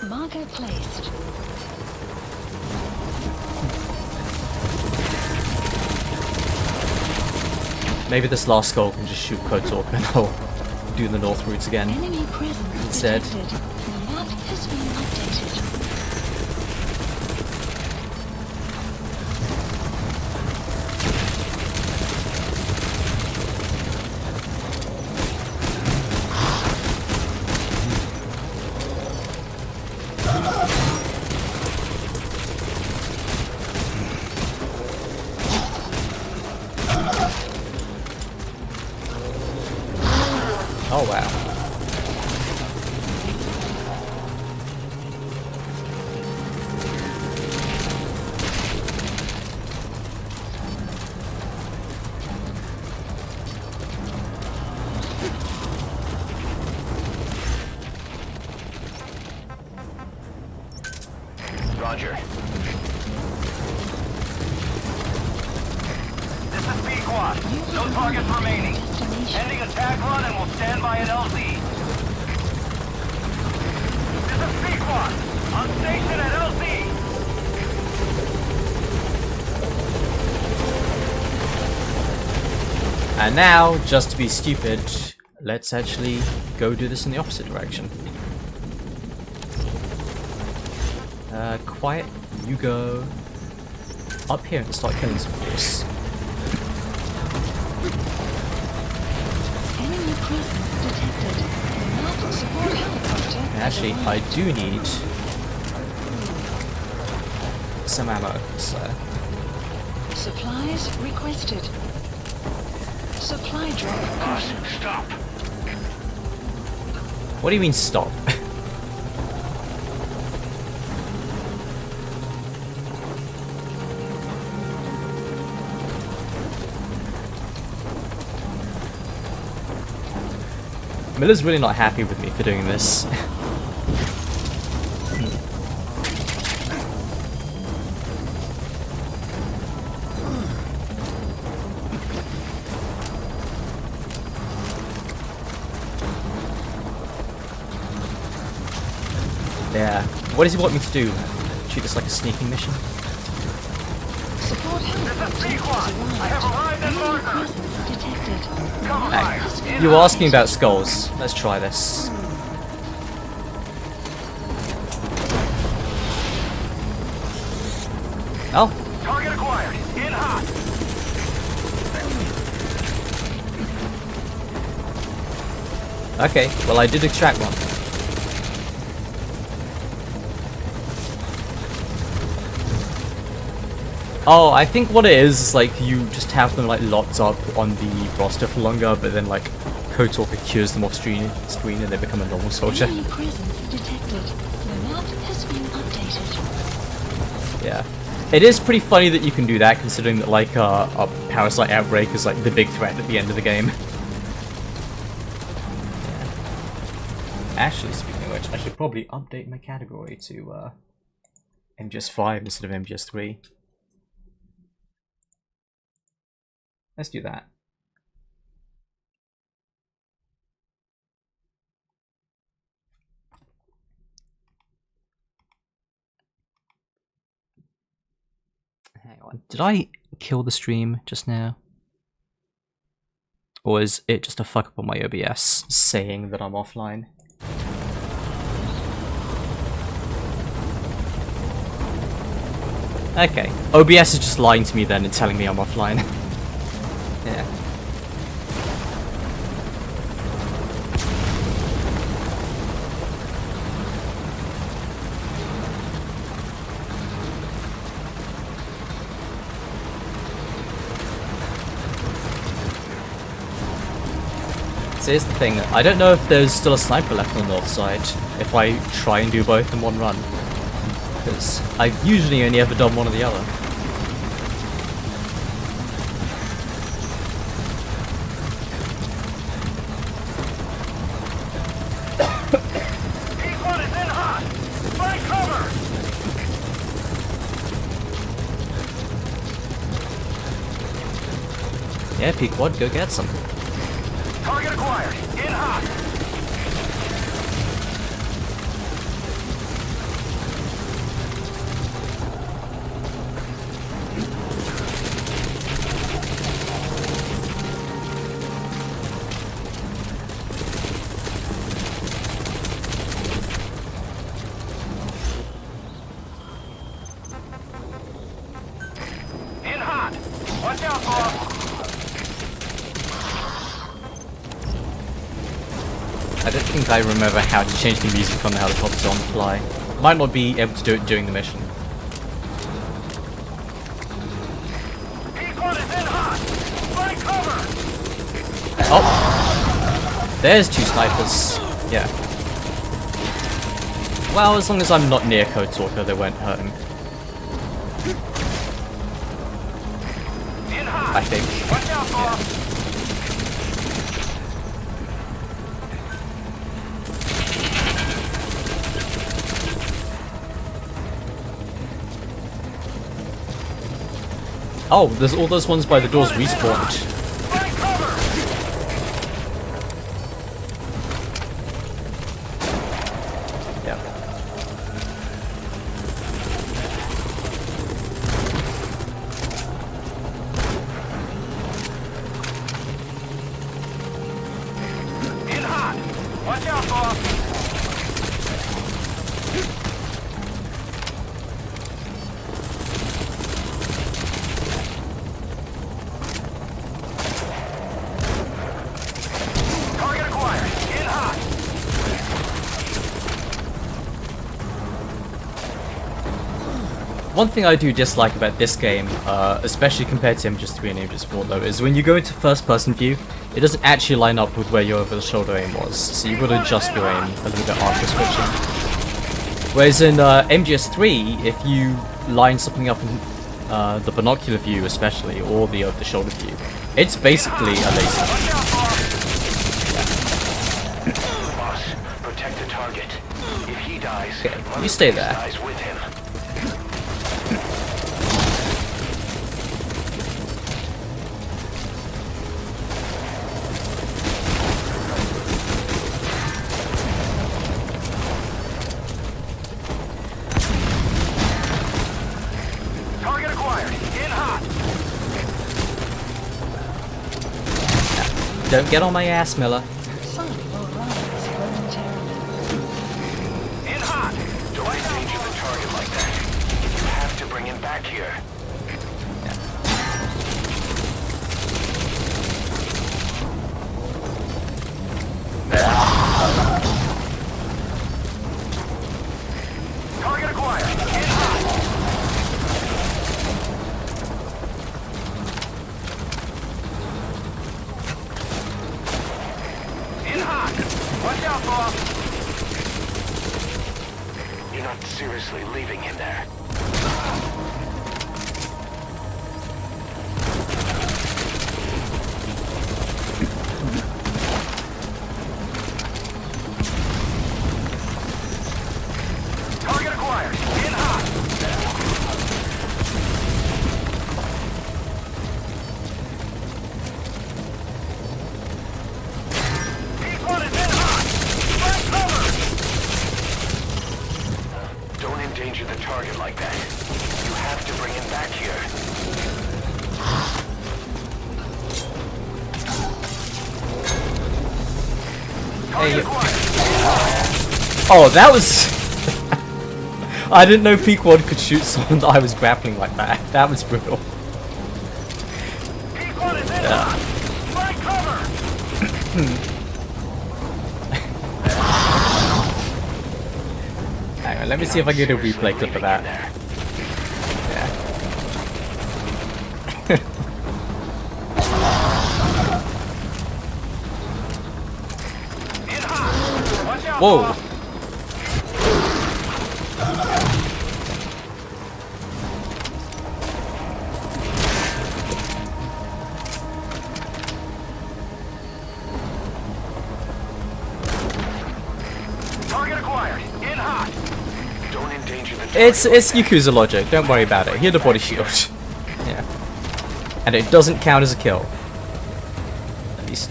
Marker placed. Maybe this last skull can just shoot Code Talker and I'll do the north routes again. Enemy presence Instead. detected. The map has been updated. Oh wow. Roger. This is B-Quad. No targets remaining. Ending attack run and we'll stand by an LZ. This is B-Quad. I'm stationed at LZ. And now, just to be stupid, let's actually go do this in the opposite direction. Quiet, you go up here and start killing some fools. Enemy presence detected. Not support helicopter. Actually, I do need some ammo, so... Supplies requested. Supply drop. Boss, stop. What do you mean stop? Miller's really not happy with me for doing this. Yeah. What does he want me to do? Treat this like a sneaking mission? Support helicopter. I have arrived at Enemy marker. presence detected. Come Hey, on. you were asking about skulls. Let's try this. Oh, Target acquired. In hot. okay. Well, I did extract one. Oh, I think what it is like you just have them like locked up on the roster for longer, but then like Code Talker cures them off screen and they become a normal soldier. Enemy presence detected. The map has been updated. Yeah. It is pretty funny that you can do that, considering that like a parasite outbreak is like the big threat at the end of the game. Yeah. Actually, speaking of which, I should probably update my category to MGS 5 instead of MGS 3. Let's do that. Hang on. Did I kill the stream just now? Or is it just a fuck up on my OBS saying that I'm offline? Okay. OBS is just lying to me then and telling me I'm offline. Yeah. So here's the thing, I don't know if there's still a sniper left on the north side if I try and do both in one run. Because I've usually only ever done one or the other. P1 is in hot. Find cover. Yeah, Pequod, go get some. Target acquired. In hot. In hot. Watch out, boss. I don't think I remember how to change the music on the helicopter on the fly. Might not be able to do it during the mission. P1 is in hot. Find cover. Oh! There's two snipers. Yeah. Well, as long as I'm not near Code Talker, they won't hurt him. In hot. I think. Watch out, boss. Oh, there's all those ones by the doors respawned. Find cover. Yeah. Watch out, boss! Target acquired. In hot. One thing I do dislike about this game, especially compared to MGS 3 and MGS 4 though, is when you go into first person view, it doesn't actually line up with where your over the shoulder aim was, so you've got to adjust your aim a little bit after switching. Whereas in MGS 3, if you line something up in the binocular view especially, or the over the shoulder view, it's basically a laser. Boss, protect the target. If he dies, Okay, you stay there. dies with him. Target acquired. In hot. Don't get on my ass, Miller. Some will rise momentarily. In hot. Do I danger the target like that? You have to bring him back here. Target acquired. In hot. In hot. Watch out, boss. You're not seriously leaving him there. Target acquired. In hot. P1 is in hot. Front cover. Don't endanger the target like that. You have to bring him back here. Target acquired. Oh, that was... I didn't know Peak 1 could shoot someone that I was grappling like that. That was brutal. P1 is in hot. Front cover. Hang on, let me see if I can get a replay clip of that. Yeah. In hot. Watch out, Whoa! boss. Target acquired. In hot. Don't endanger the target. It's Yakuza logic, don't worry about it. Hear the body shield. Yeah. And it doesn't count as a kill. At least,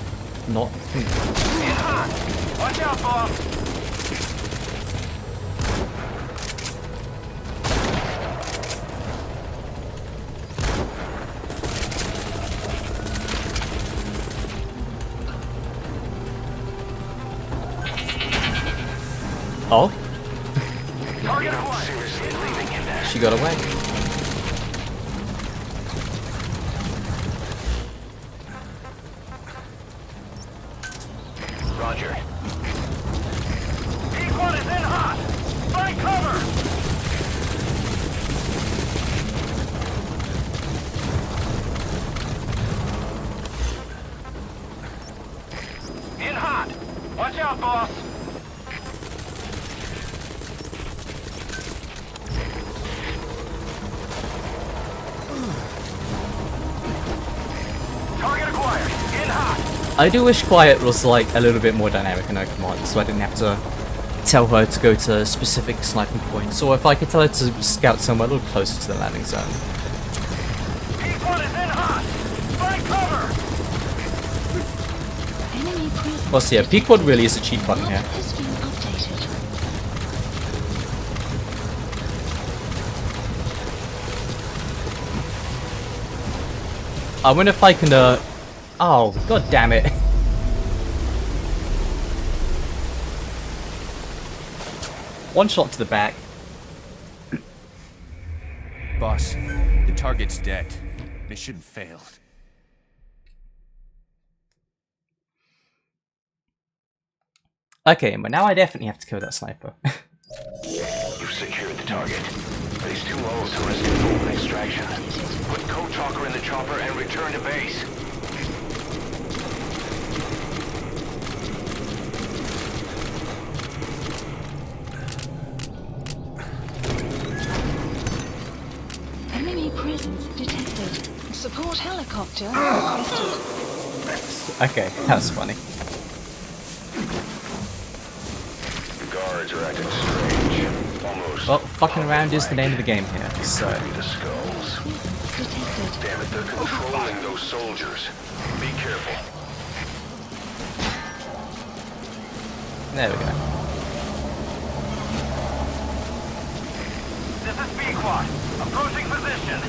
not... In hot. Watch out, boss. Oh? Target acquired. Seriously leaving him there. She got away. Roger. P1 is in hot. Find cover. In hot. Watch out, boss. Target acquired. In hot. I do wish Quiet was like a little bit more dynamic in her command, so I didn't have to tell her to go to specific sniping points, or if I could tell her to scout somewhere a little closer to the landing zone. P1 is in hot. Find cover. Enemy presence. Well, so yeah, peak quad really is a cheat button here. Has been updated. I wonder if I can, oh, god damn it. One shot to the back. Boss, the target's dead. Mission failed. Okay, but now I definitely have to kill that sniper. You've secured the target. Base 2 holes to risk full extraction. Put Code Talker in the chopper and return to base. Enemy presence detected. Support helicopter requested. Okay, that's funny. The guards are acting strange. Almost. Well, fucking around is the name of the game here, so... The skulls. Detected. Damn it, they're controlling those soldiers. Be careful. There we go. This is B-Quad. Approaching position.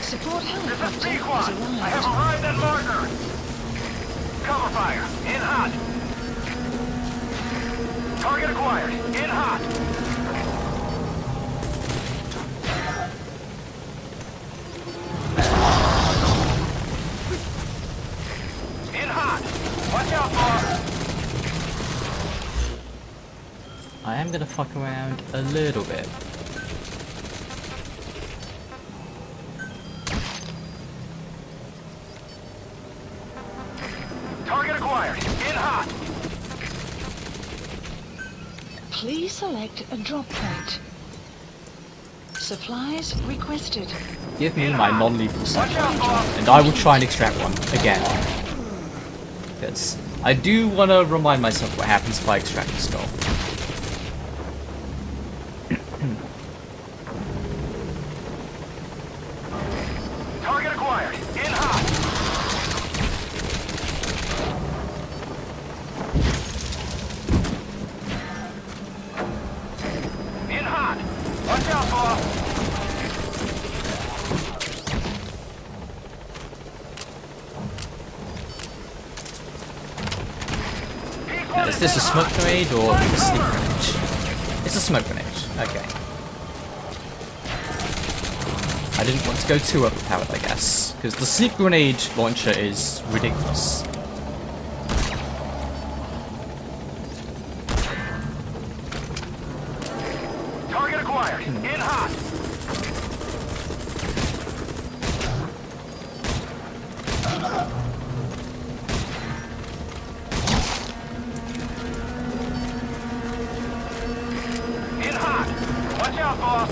Support This helicopter is B-Quad. has I have arrived. arrived at marker. Cover fire. In hot. Target acquired. In hot. In hot. Watch out, boss. I am gonna fuck around a little bit. Target acquired. In hot. Please select a drop point. Supplies requested. Give me my non-lethal sniper rifle, and I will try and extract one again. Because I do want to remind myself what happens if I extract the skull. Target acquired. In hot. In hot. Watch out, boss. Now, is this a smoke grenade or a sleep grenade? It's a smoke grenade. Okay. I didn't want to go too overpowered, I guess, because the sleep grenade launcher is ridiculous. Target acquired. In hot. In hot. Watch out, boss.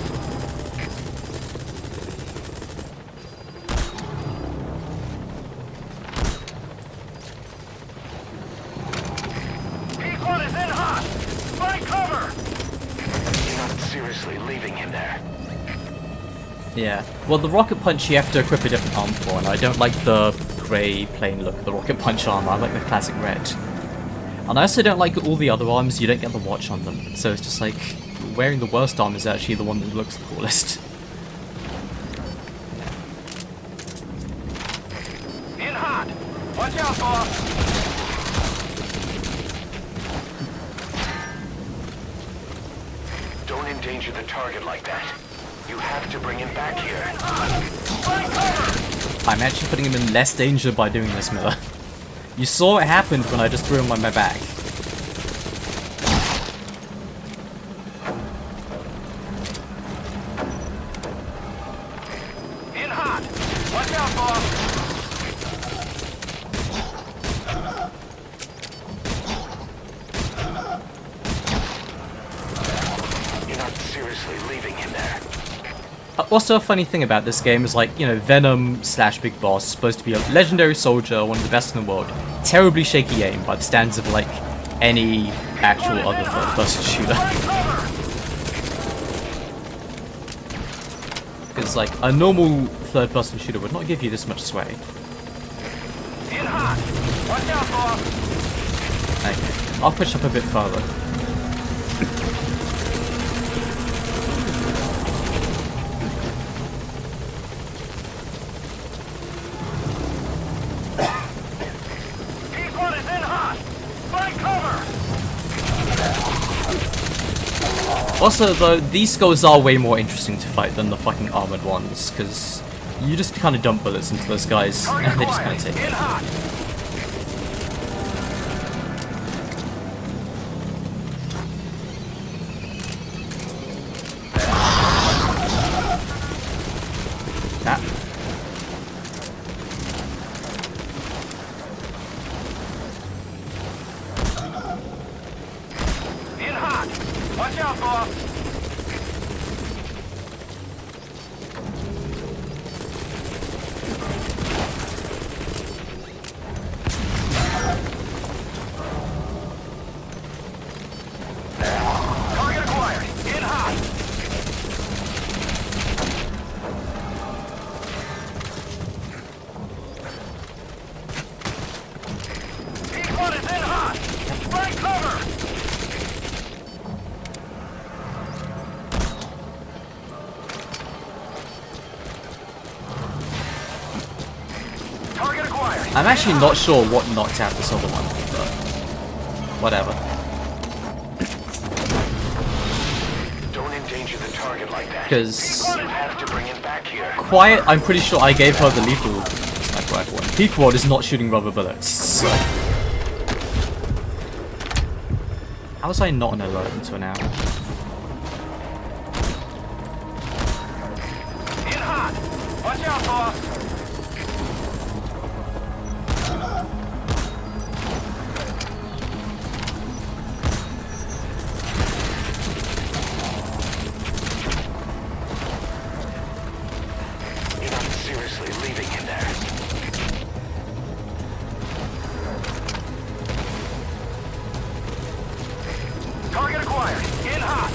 P1 is in hot. Find cover. You're not seriously leaving him there. Yeah. Well, the rocket punch you have to equip a different arm for, and I don't like the grey plain look of the rocket punch armor. I like the classic red. And I also don't like all the other arms. You don't get the watch on them, so it's just like wearing the worst arm is actually the one that looks the coolest. In hot. Watch out, boss. Don't endanger the target like that. You have to bring him back here. Find cover. I'm actually putting him in less danger by doing this, Miller. You saw what happened when I just threw him on my back. In hot. Watch out, boss. You're not seriously leaving him there. Also, a funny thing about this game is, like, you know, Venom slash Big Boss, supposed to be a legendary soldier, one of the best in the world. Terribly shaky aim by the standards of, like, any actual other third-person shooter. Because, like, a normal third-person shooter would not give you this much sway. In hot. Watch out, boss. Okay, I'll push up a bit further. P1 Also, though, these skulls are way more interesting to fight than the fucking armored ones, because you just kind of dump bullets into those guys, and they just kind of take it. That. In hot! Watch out, boss! Target acquired! In hot! P1 is in hot! Strike cover! Target acquired! I'm actually not sure what knocked out this other one, but whatever. Don't endanger the target like that. Because You have to bring it back here. Quiet, I'm pretty sure I gave her the lethal sniper rifle one. Pequod is not shooting rubber bullets, so... How was I not on alert until now? In hot! Watch out, boss! You're not seriously leaving him there. Target acquired! In hot!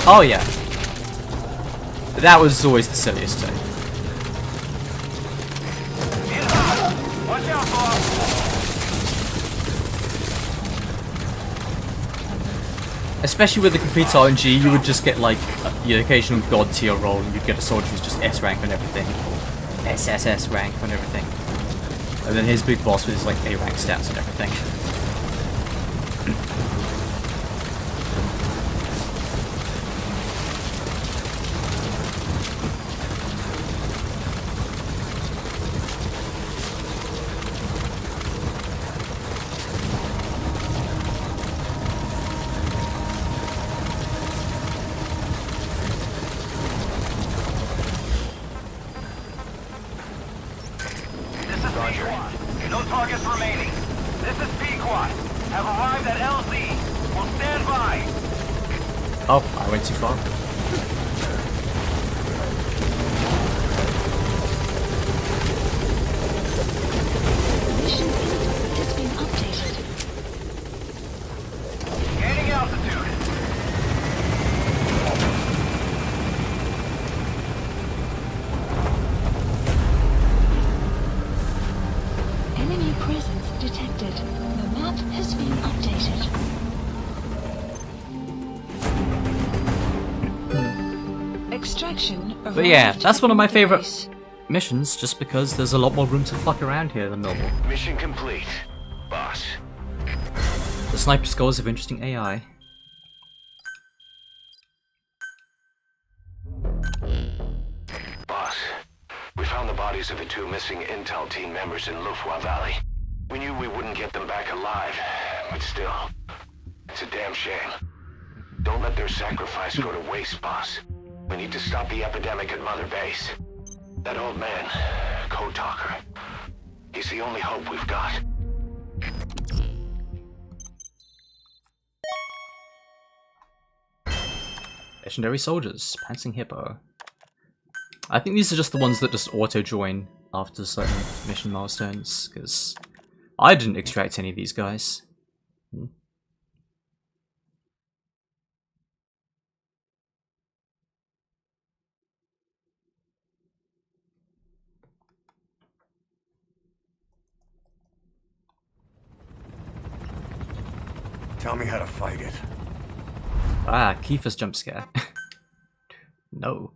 Oh yeah. That was always the silliest thing. In hot! Watch out, boss! Especially with the complete RNG, you would just get like your occasional god tier roll, and you'd get a soldier who's just S rank on everything, or SSS rank on everything, and then his big boss with his like A rank stats and everything. This is P1. No targets remaining. This is P-Quad. Have arrived at LZ. Will stand by. Oh, I went too far. Mission info has been updated. Gaining altitude. Enemy presence detected. The map has been updated. Extraction. But yeah, arrived that's one of my at the favorite base. missions, just because there's a lot more room to fuck around here than normal. Mission complete, boss. The sniper skulls have interesting AI. Boss, we found the bodies of the two missing Intel team members in Lufwa Valley. We knew we wouldn't get them back alive, but still, it's a damn shame. Don't let their sacrifice go to waste, boss. We need to stop the epidemic at Mother Base. That old man, Code Talker, he's the only hope we've got. Legendary soldiers, Pantsing Hippo. I think these are just the ones that just auto-join after certain mission milestones, because I didn't extract any of these guys. Tell me how to fight it. Ah, Kiefer's jump scare. No.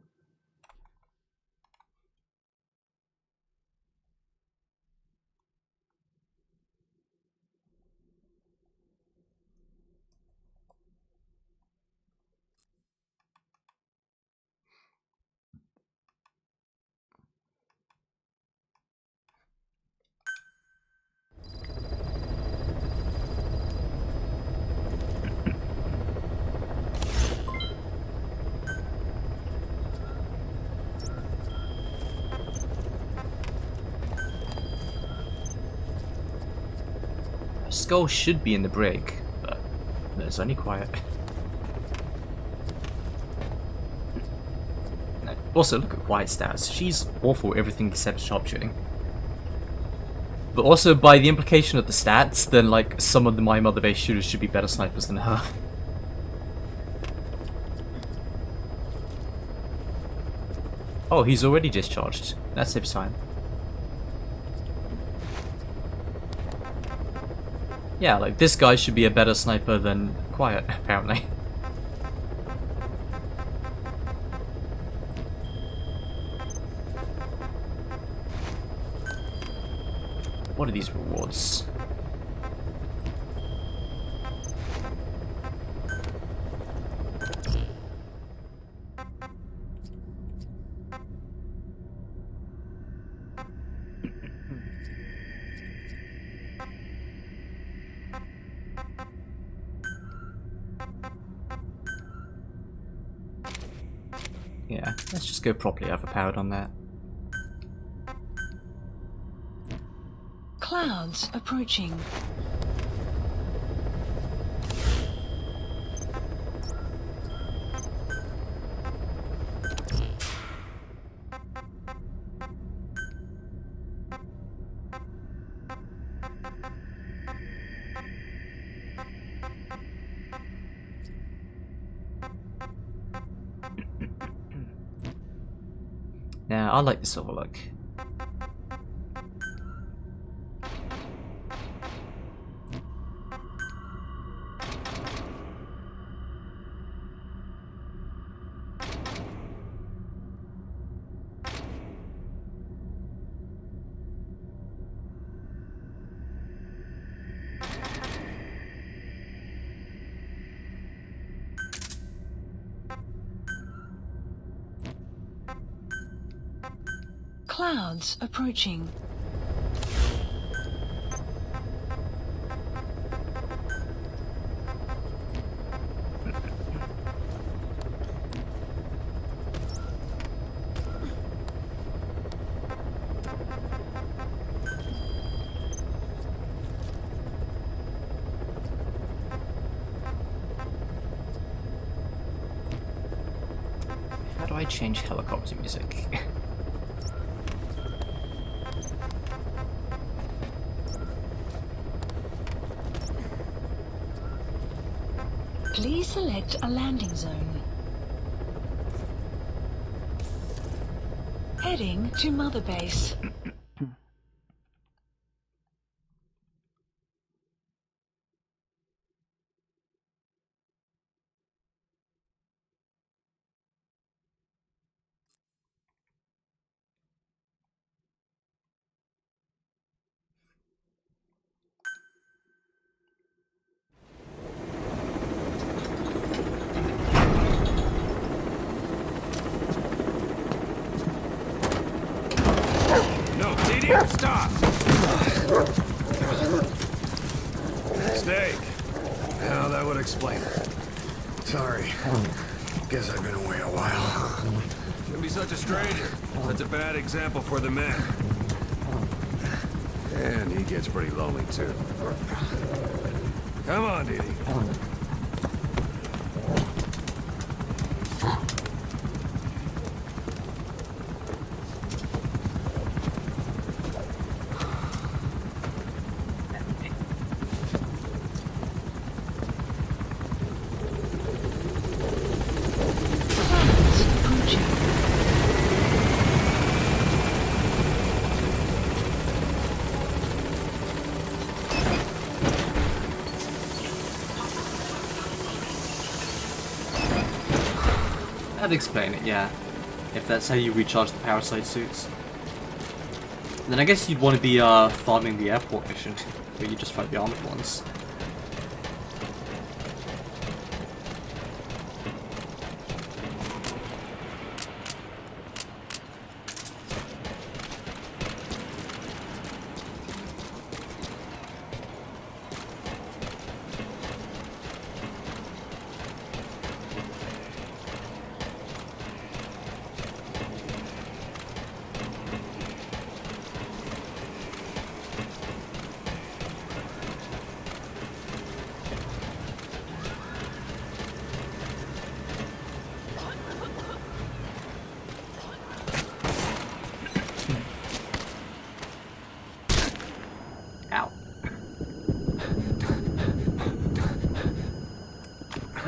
goal should be in the brig, but it's only quiet. Also, look at Quiet's stats. She's awful at everything except sharpshooting. But also, by the implication of the stats, then like some of my mother base shooters should be better snipers than her. Oh, he's already discharged. That saves time. Yeah, like this guy should be a better sniper than Quiet, apparently. What are these rewards? Yeah, let's just go properly overpowered on that. Clouds approaching. Now, I like the silver look. Clouds approaching. How do I change helicopter music? Please select a landing zone. Heading to Mother Base. No, idiot, stop! Steak. Now that would explain it. Sorry. Guess I've been away a while. Shouldn't be such a stranger. Such a bad example for the men. And he gets pretty lonely too. Come on, Didi. Clouds approaching. That'd explain it, yeah. If that's how you recharge the parasite suits. Then I guess you'd want to be farming the airport mission, where you just fight the armored ones.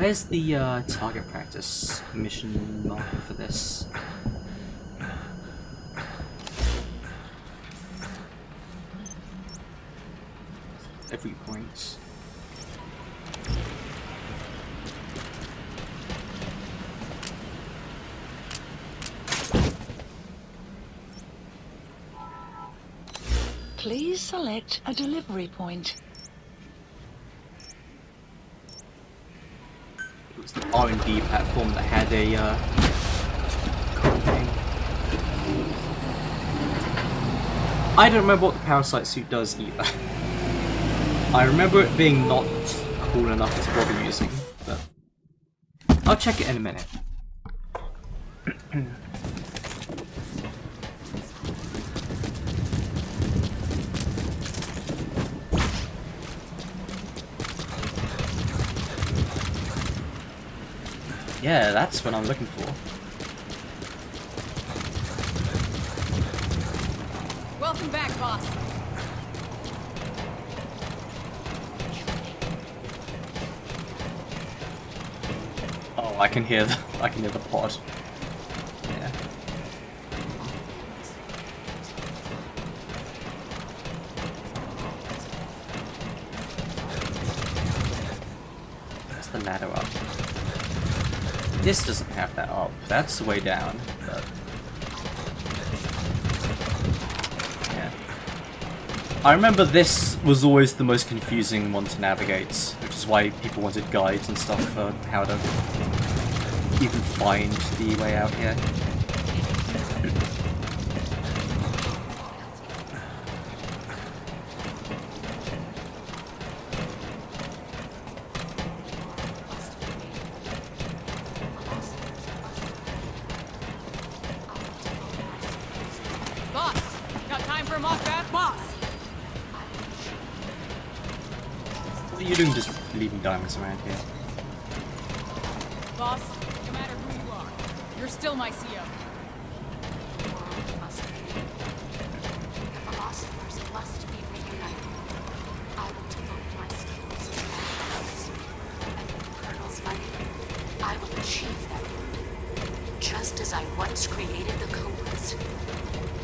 Where's the target practice mission marker for this? Every point. Please select a delivery point. It was the R&D platform that had a code thing. I don't remember what the parasite suit does either. I remember it being not cool enough to bother using, but I'll check it in a minute. Yeah, that's what I'm looking for. Welcome back, boss. Oh, I can hear the pod. Yeah. That's the ladder up. This doesn't have that up. That's the way down. But yeah. I remember this was always the most confusing one to navigate, which is why people wanted guides and stuff for how to even find the way out here. Boss, got time for a mock bat? Boss! What are you doing just leaving diamonds around here? Boss, no matter who you are, you're still my CO. Philosophers must be reunited. I will devote my skills to that cause. And with the Colonel's money, I will achieve that goal. Just as I once created the Codes.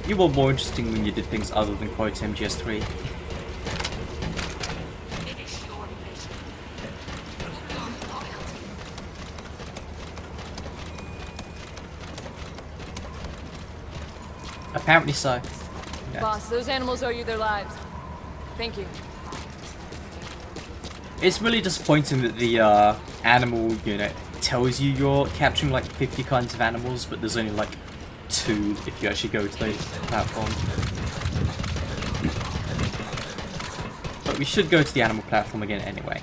You were more interesting when you did things other than quote MGS3. Finish your mission. Your loyalty. Apparently so. Yeah. Boss, those animals owe you their lives. Thank you. It's really disappointing that the animal unit tells you you're capturing like 50 kinds of animals, but there's only like 2 if you actually go to the platform. But we should go to the animal platform again anyway.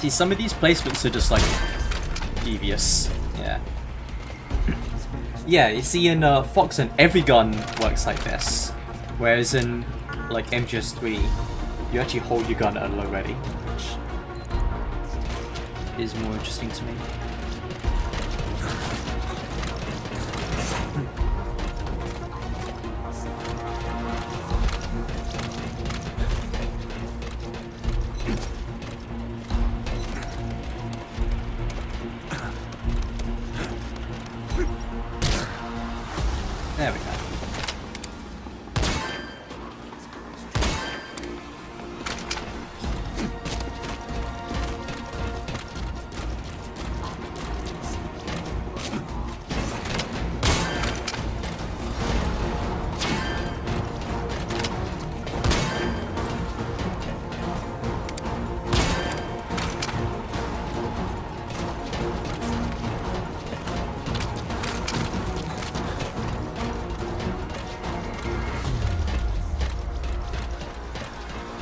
See, some of these placements are just like devious. Yeah. Yeah, you see in Fox Hunt, every gun works like this. Whereas in like MGS3, you actually hold your gun at a low ready, which is more interesting to me. There we go.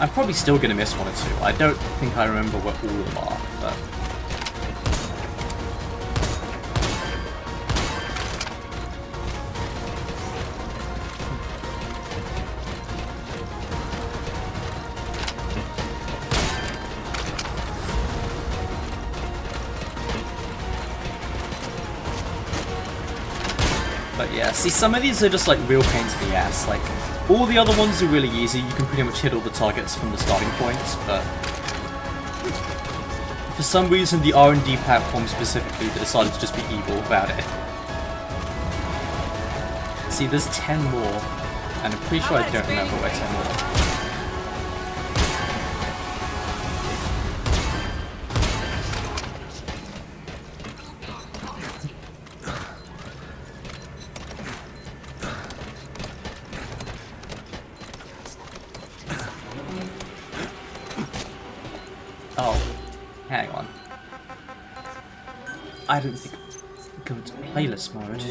I'm probably still gonna miss one or two. I don't think I remember where all of them are, but... But yeah, see, some of these are just like real pains in the ass. Like, all the other ones are really easy. You can pretty much hit all the targets from the starting points, but for some reason the R&D platform specifically, they decided to just be evil about it. See, there's 10 more, and I'm pretty sure I don't remember where 10 more are. Oh, hang on. I don't think I'm going to playlist mode.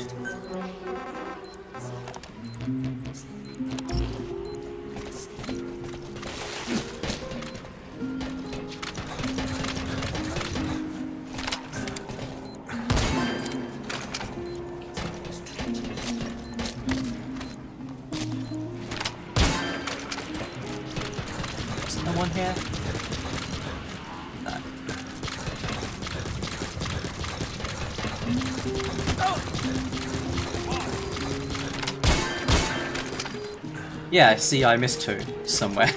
Is there one here? Yeah, see, I missed two somewhere.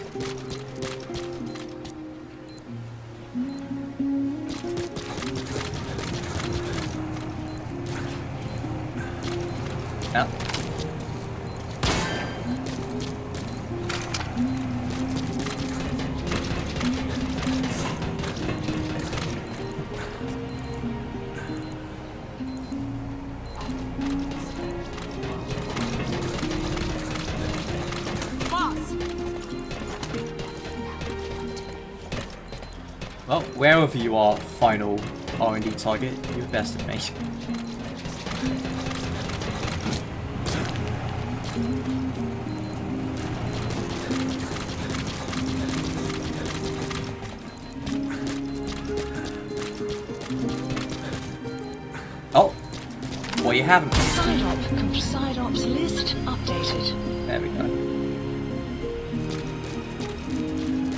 Yeah. Well, wherever you are, final R&D target, you've bested me. Oh, well, you haven't. Side ops list updated. There we go.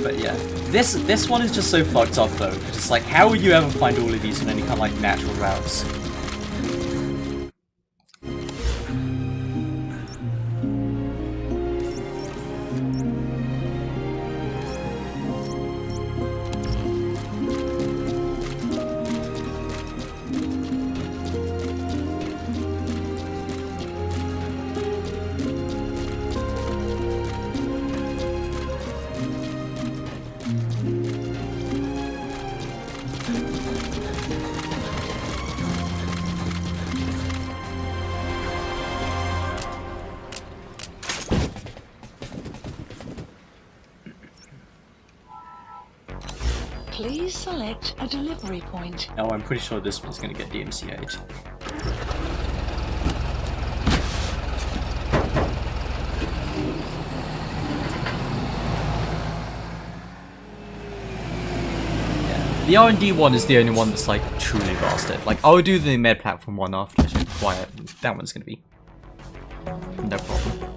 But yeah, this one is just so fucked up though, because it's like, how would you ever find all of these in any kind of like natural routes? Please select a delivery point. Oh, I'm pretty sure this one's gonna get DMCA'd. Yeah, the R&D one is the only one that's like truly bastard. Like, I'll do the med platform one after it's quiet. That one's gonna be no problem.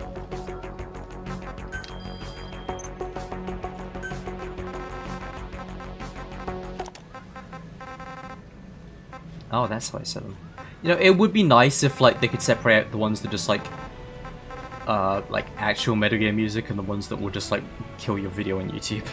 Oh, that's why I said them. You know, it would be nice if like they could separate out the ones that just like actual metagame music and the ones that will just like kill your video on YouTube.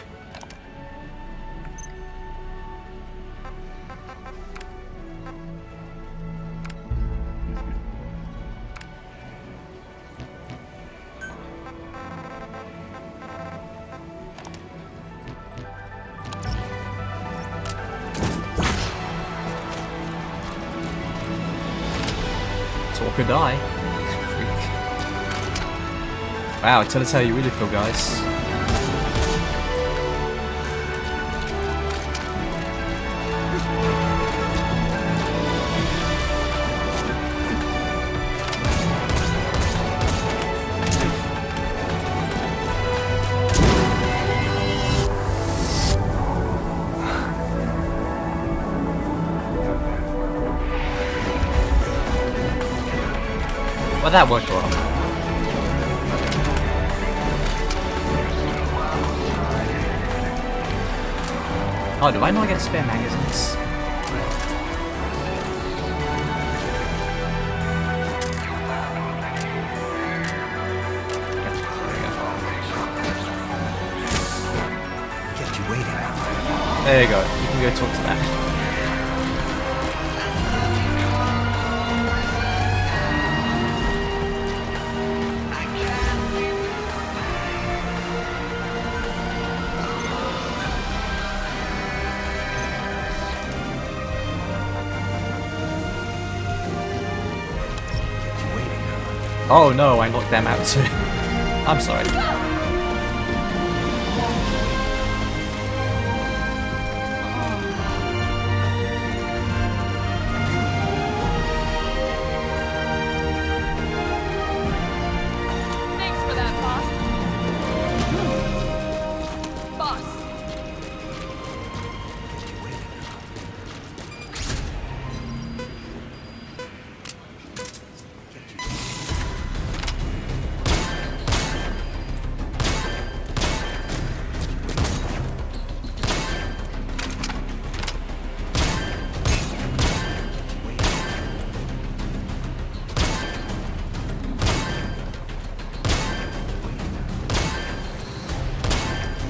could die. Freak. Wow, tell us how you really feel, guys. Well, that worked well. Oh, do I not get spare magazines? Kept you waiting. There you go. You can go talk to that. Oh no, I knocked them out too. I'm sorry. Thanks for that, boss. Boss.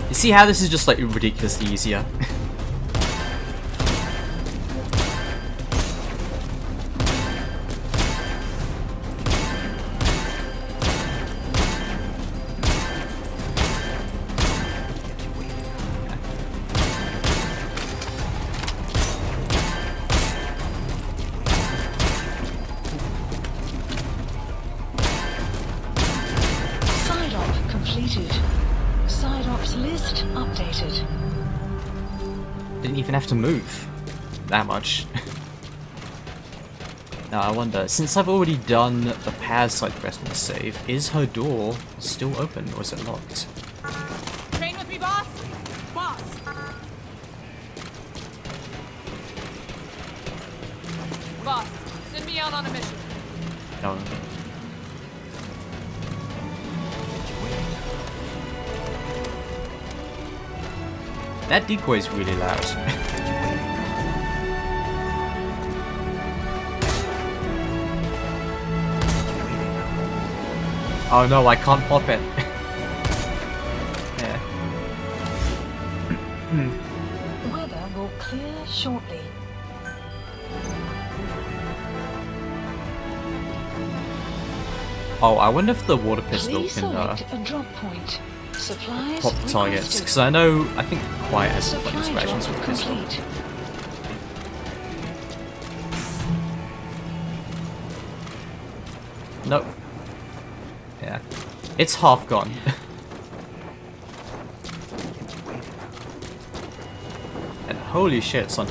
You see how this is just like ridiculously easier? Side op completed. Side ops list updated. Didn't even have to move that much. Now I wonder, since I've already done the parasite quest in the save, is her door still open or is it locked? Train with me, boss. Boss. Boss, send me out on a mission. No. That decoy is really loud. Oh no, I can't pop it. Yeah. Weather will clear shortly. Oh, I wonder if the water pistol Please can select a drop point. Supplies pop targets, requested. because I think Quiet has some fun Supply interactions drop with the pistol. complete. Nope. Yeah. It's half gone. And holy shit, son.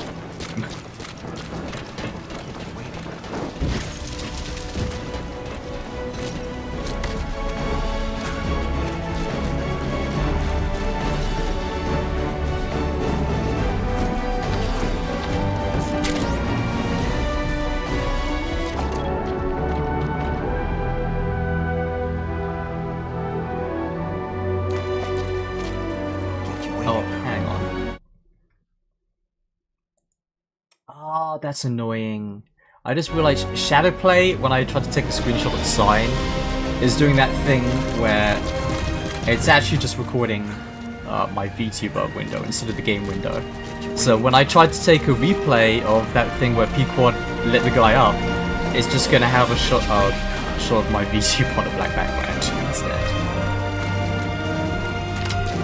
Oh, hang on. Oh, that's annoying. I just realized Shadowplay, when I tried to take a screenshot of the sign, is doing that thing where it's actually just recording my VTuber window instead of the game window. So when I tried to take a replay of that thing where Pequod lit the guy up, it's just gonna have a shot of my VTuber on a black background instead.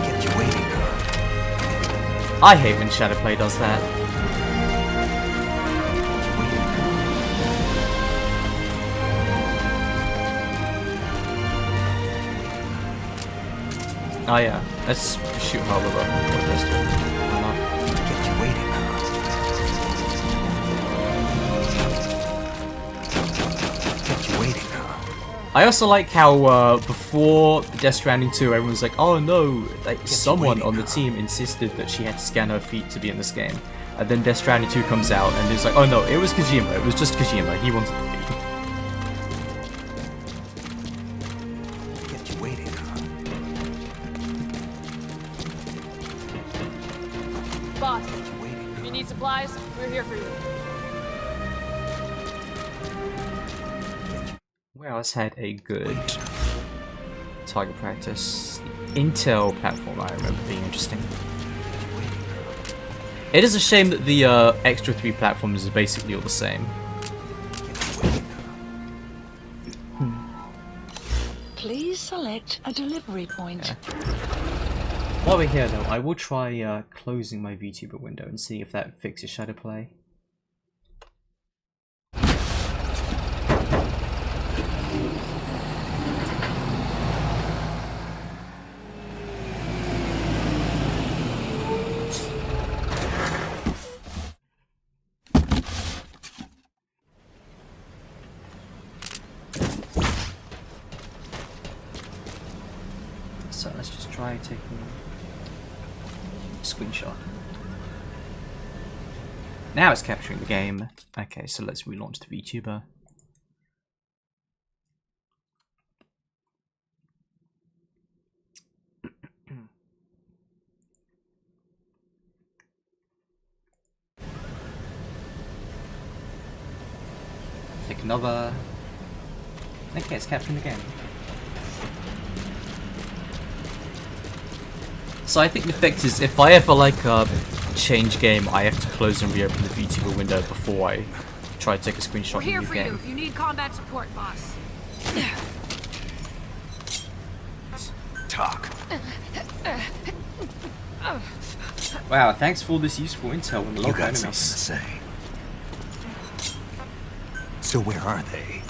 Kept you waiting, huh? I hate when Shadowplay does that. Oh yeah, let's shoot him over the pistol. Why not? Kept you waiting, huh? Kept you waiting, huh? I also like how before Death Stranding 2, everyone's like, oh no, like someone on the team insisted that she had to scan her feet to be in this game. And then Death Stranding 2 comes out and it's like, oh no, it was Kojima, it was just Kojima, he wanted the feet. Kept you waiting, huh? Boss, if you need supplies, we're here for you. Well, let's had a good target practice. The Intel platform I remember being interesting. It is a shame that the extra 3 platforms are basically all the same. Please select a delivery point. Yeah. While we're here though, I will try closing my VTuber window and see if that fixes shadow play. So let's just try taking a screenshot. Now it's capturing the game. Okay, so let's relaunch the VTuber. Take another. Okay, it's capturing the game. So I think the effect is, if I ever like change game, I have to close and reopen the VTuber window before I try to take a screenshot of the new game. If you need combat support, boss. Talk. Wow, thanks for all this useful intel on the You local got enemies. something to say. So where are they?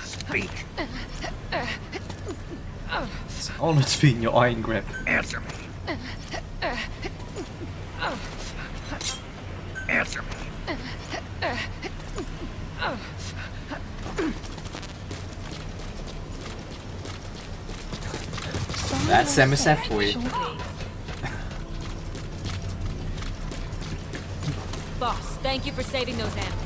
Speak. It's an honor to be in your iron grip. Answer me. Answer me. That's MSF for you. Boss, thank you for saving those animals.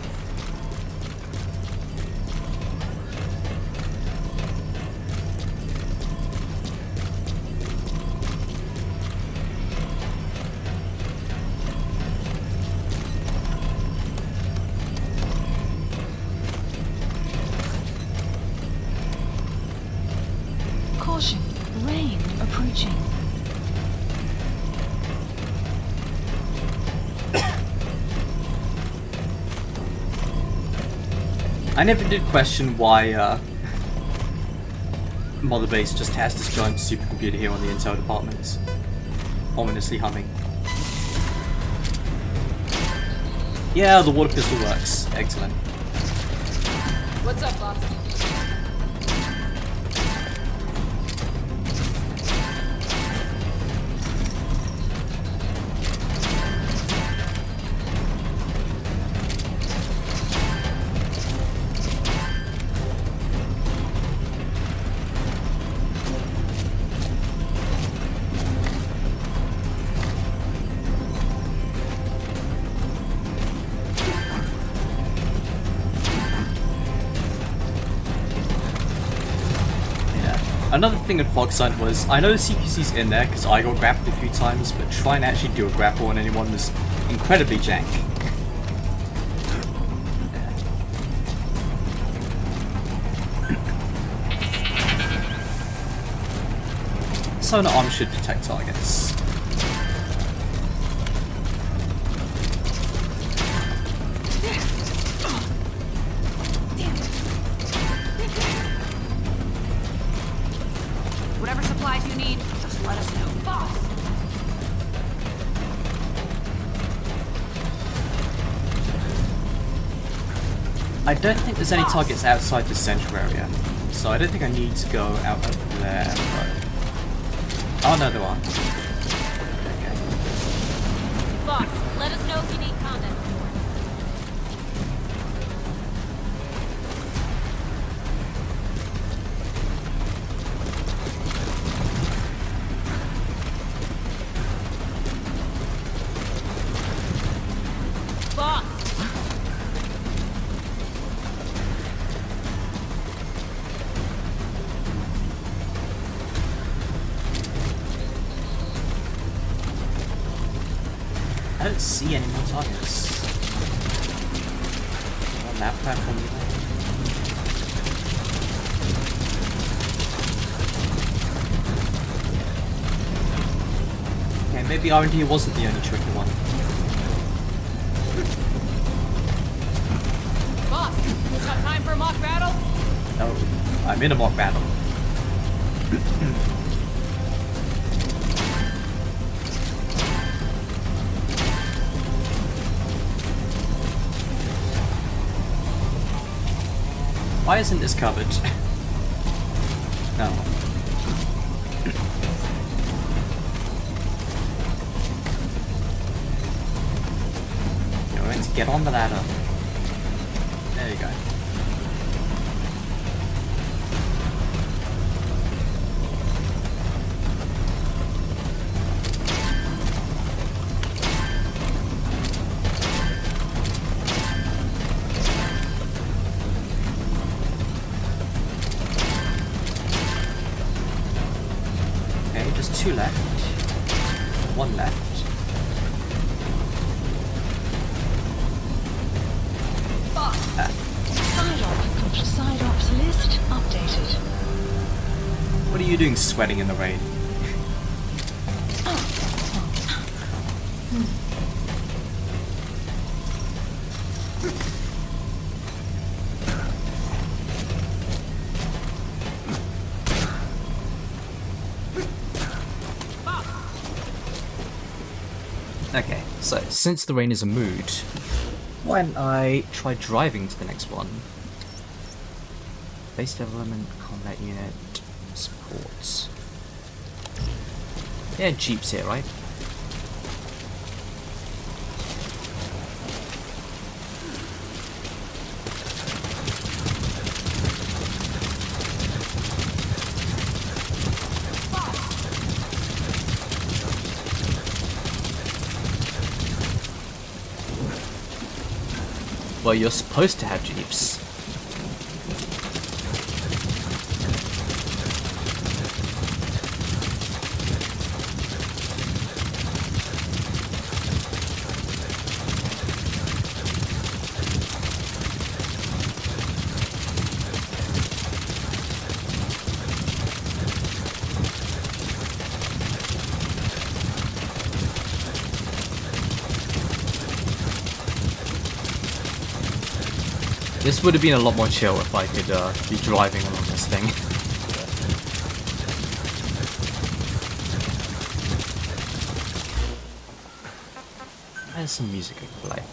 Caution, rain approaching. I never did question why Mother Base just has this giant supercomputer here on the Intel department, ominously humming. Yeah, the water pistol works. Excellent. What's up, boss? Another thing at Fox Hunt was, I know the CQC's in there because I got grappled a few times, but trying to actually do a grapple on anyone was incredibly jank. Sonar arm should protect targets. Whatever supplies you need, just let us know, boss. I don't think there's any targets outside the central area, So I don't think I need to go out over there, but... Oh no, there are. Okay. Boss, let us know if you need combat support. Boss! I don't see any more targets. On that platform either. Okay, maybe R&D wasn't the only tricky one. Boss, you got time for a mock battle? No, I'm in a mock battle. Why isn't this covered? No. You're going to get on the ladder. There you go. Two left. One left. Side ops list updated. What are you doing sweating in the rain? Okay, so since the rain is a mood, why don't I try driving to the next one? Base development, combat unit, supports. Yeah, jeeps here, right? Well, you're supposed to have jeeps. This would have been a lot more chill if I could be driving along this thing. There's some music I can play.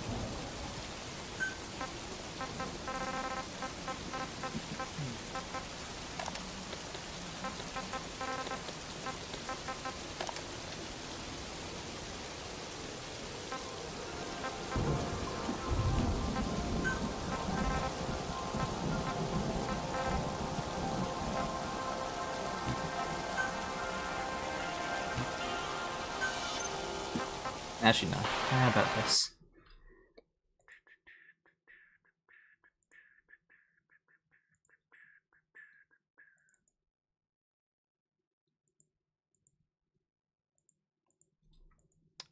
Actually, no. How about this?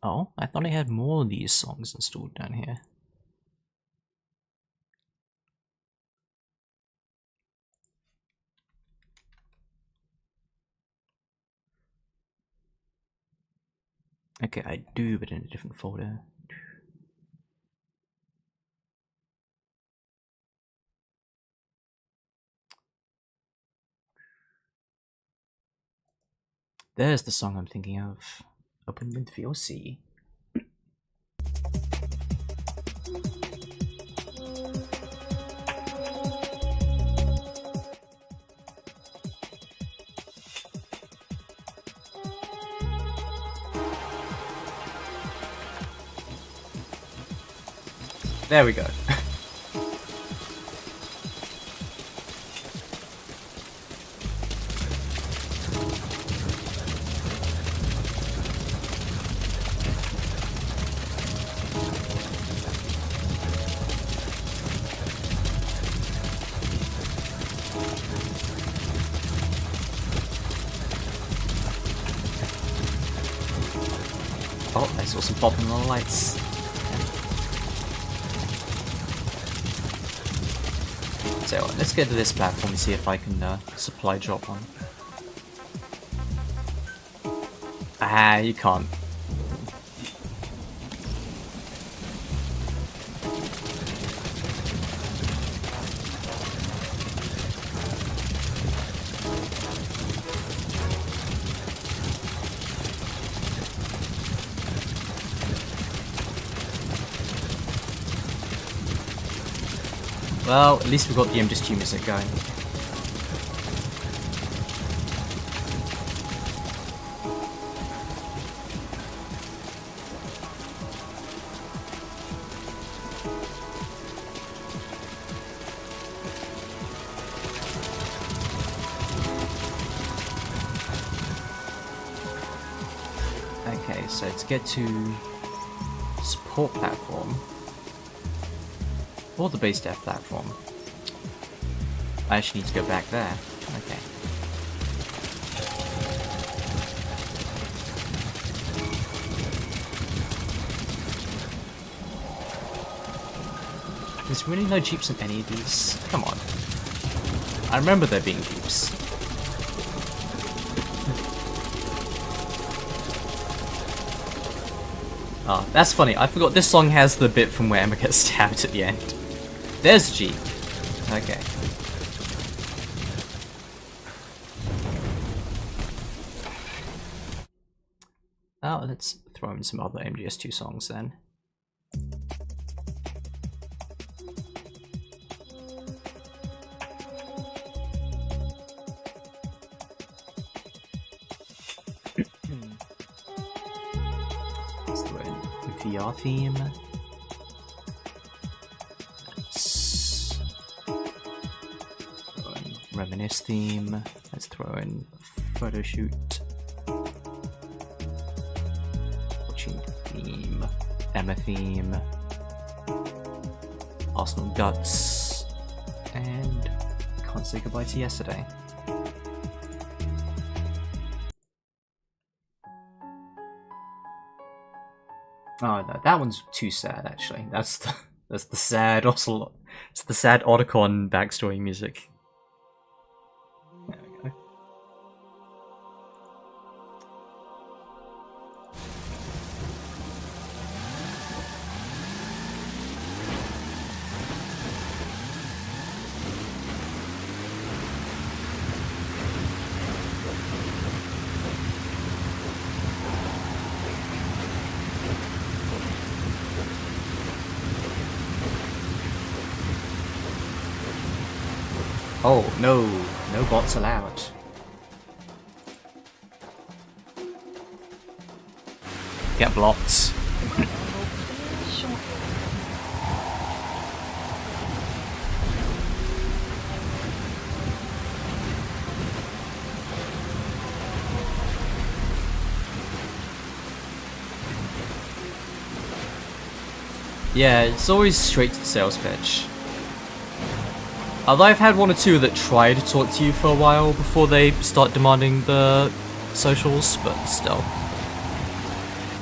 Oh, I thought I had more of these songs installed down here. Okay, I do, but in a different folder. There's the song I'm thinking of. Open with VOC. There we go. Oh, I saw some popping on the lights. So let's get to this platform and see if I can supply drop one. Ah, you can't. Well, at least we've got the MGS music going. Okay, so to get to support platform, or the base dev platform, I actually need to go back there. Okay. There's really no jeeps in any of these. Come on. I remember there being jeeps. Oh, that's funny. I forgot this song has the bit from where Emma gets stabbed at the end. There's a jeep. Okay. Oh, let's throw in some other MGS2 songs then. Let's throw in VR theme. Let's throw in Reminisce theme. Let's throw in photo shoot. Theme, Emma theme, Arsenal Guts, and Can't Say Goodbye to Yesterday. Oh no, that one's too sad actually. That's the sad Ocelot. It's the sad Otacon backstory music. There we go. Oh, no. No bots allowed. Get blocked. Yeah, it's always straight to the sales pitch. Although I've had one or two that try to talk to you for a while before they start demanding the socials, but still.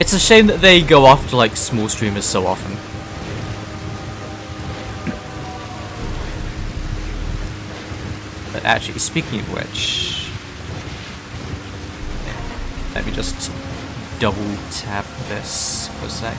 It's a shame that they go after like small streamers so often. But actually, speaking of which, let me just double tap this for a sec.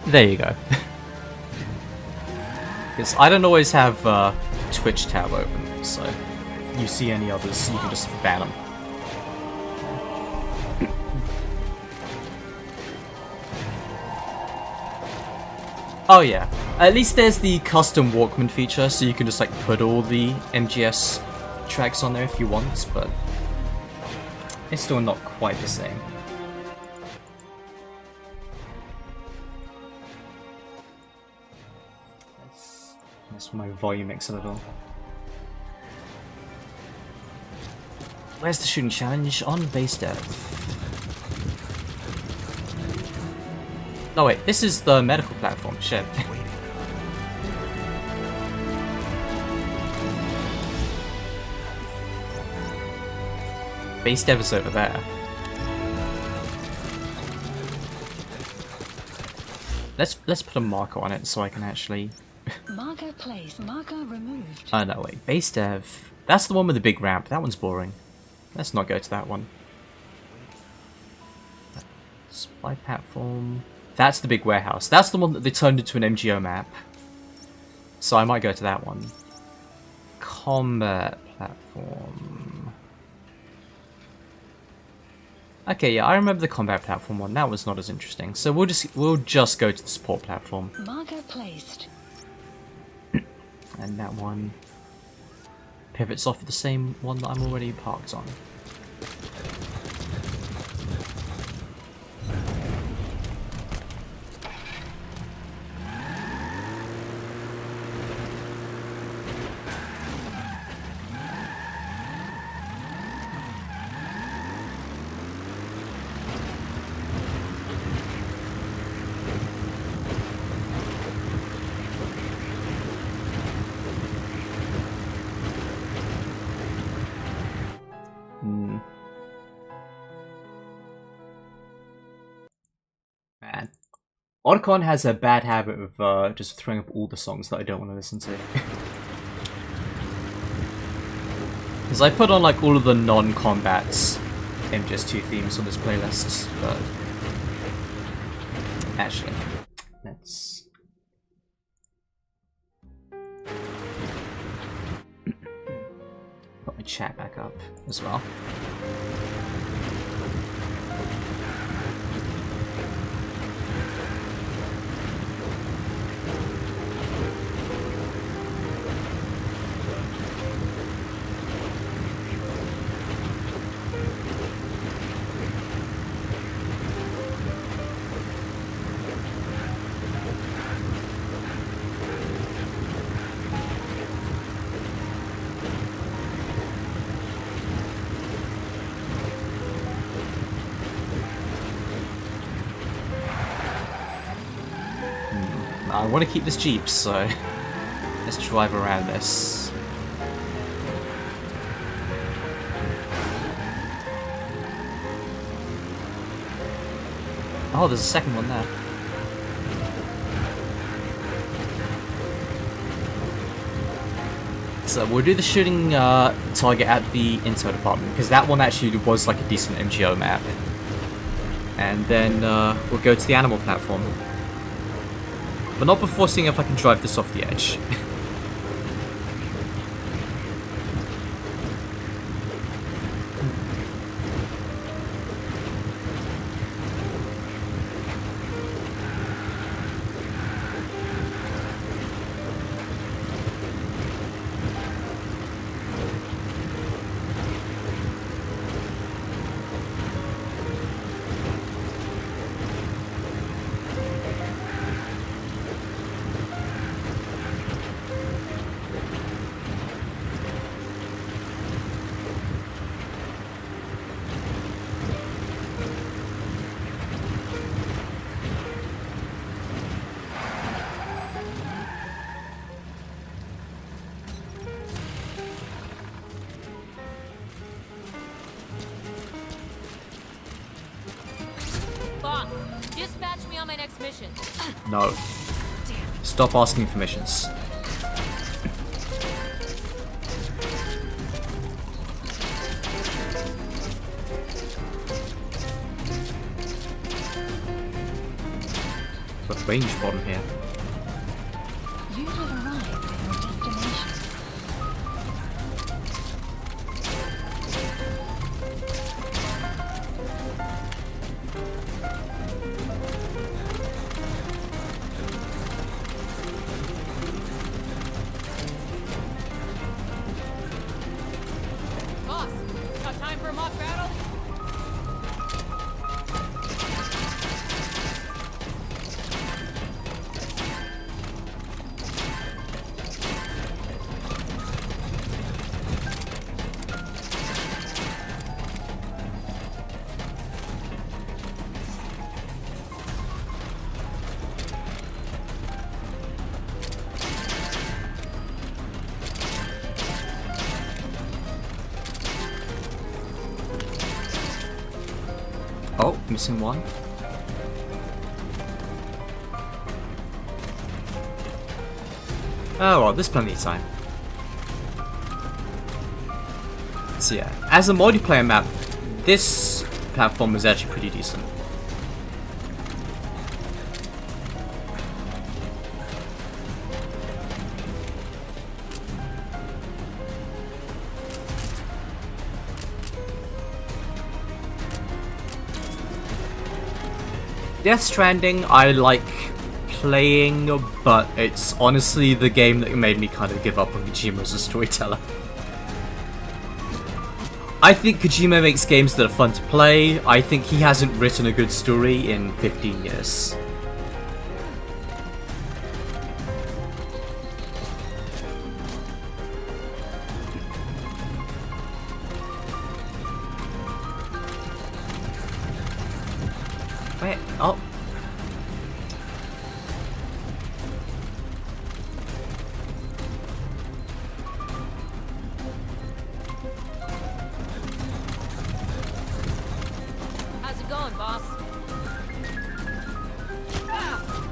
There you go. Because I don't always have Twitch tab open, so if you see any others, you can just ban them. Oh yeah, at least there's the custom Walkman feature, so you can just like put all the MGS tracks on there if you want, but it's still not quite the same. That's my volume mix a little. Where's the shooting challenge? On base dev. Oh wait, this is the medical platform, shit. Base dev is over there. Let's put a marker on it so I can actually... Marker placed. Marker removed. Oh no, wait, base dev. That's the one with the big ramp, that one's boring. Let's not go to that one. Supply platform... That's the big warehouse. That's the one that they turned into an MGO map. So I might go to that one. Combat platform. Okay, yeah, I remember the combat platform one. That was not as interesting. So we'll just go to the support platform. Marker placed. And that one pivots off of the same one that I'm already parked on. Man. Oddcon has a bad habit of just throwing up all the songs that I don't want to listen to. Because I put on like all of the non-combats MGS2 themes on this playlist, but... Actually, let's... put my chat back up as well. I want to keep this Jeep, so let's drive around this. Oh, there's a second one there. So we'll do the shooting target at the intel department, because that one actually was like a decent MGO map. And then we'll go to the animal platform. But not before seeing if I can drive this off the edge. Dispatch me on my next mission. No. Stop asking for missions. Got a range bottom here. You have arrived at your destination. for a mock battle? Oh, missing one. Oh well, there's plenty of time. So yeah, as a multiplayer map, this platform is actually pretty decent. Death Stranding I like playing, but it's honestly the game that made me kind of give up on Kojima as a storyteller. I think Kojima makes games that are fun to play. I think he hasn't written a good story in 15 years. Wait, oh. How's it going, boss?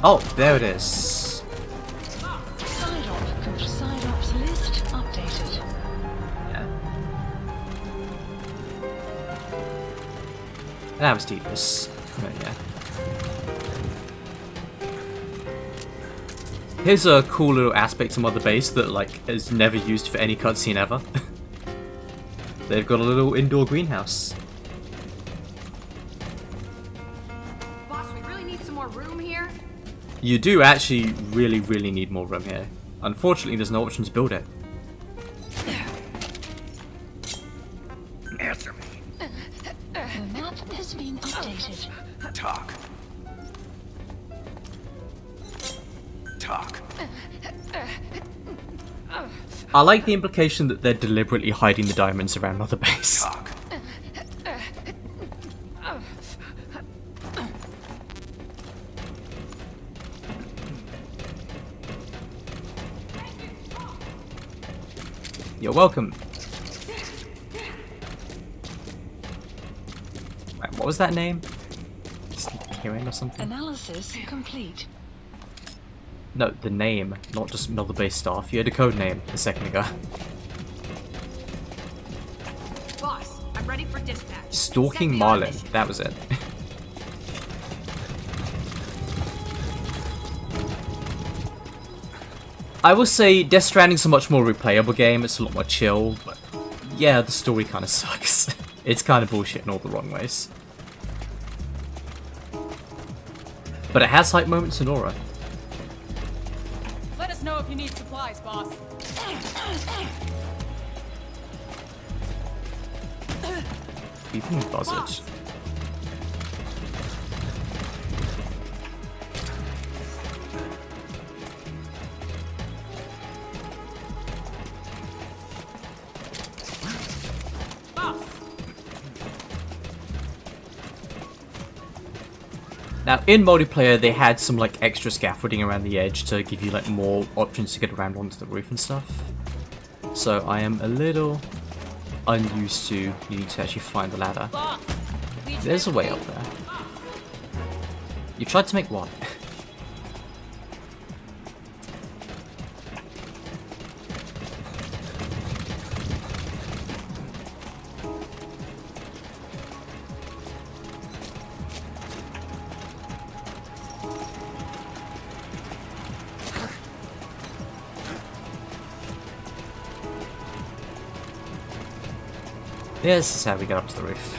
Oh, there it is. Side ops list updated. Yeah. That was tedious. But yeah. Here's a cool little aspect to Mother Base that like is never used for any cutscene ever. They've got a little indoor greenhouse. Boss, we really need some more room here. You do actually really need more room here. Unfortunately, there's no option to build it. Answer me. The map has been updated. Talk. Talk. I like the implication that they're deliberately hiding the diamonds around Mother Base. Talk. You're welcome. Wait, what was that name? Kieran or something? Analysis complete. No, the name, not just Mother Base staff. You had a code name a second ago. Boss, I'm ready for dispatch. Stalking Set me on Marlin. mission. That was it. I will say Death Stranding's a much more replayable game. It's a lot more chill, but yeah, the story kind of sucks. It's kind of bullshit in all the wrong ways. But it has hype moments and aura. Let us know if you need supplies, boss. Even buzzards. Now, in multiplayer, they had some like extra scaffolding around the edge to give you like more options to get around onto the roof and stuff. So I am a little unused to needing to actually find the ladder. There's a way up there. You tried to make what? This is how we get up to the roof.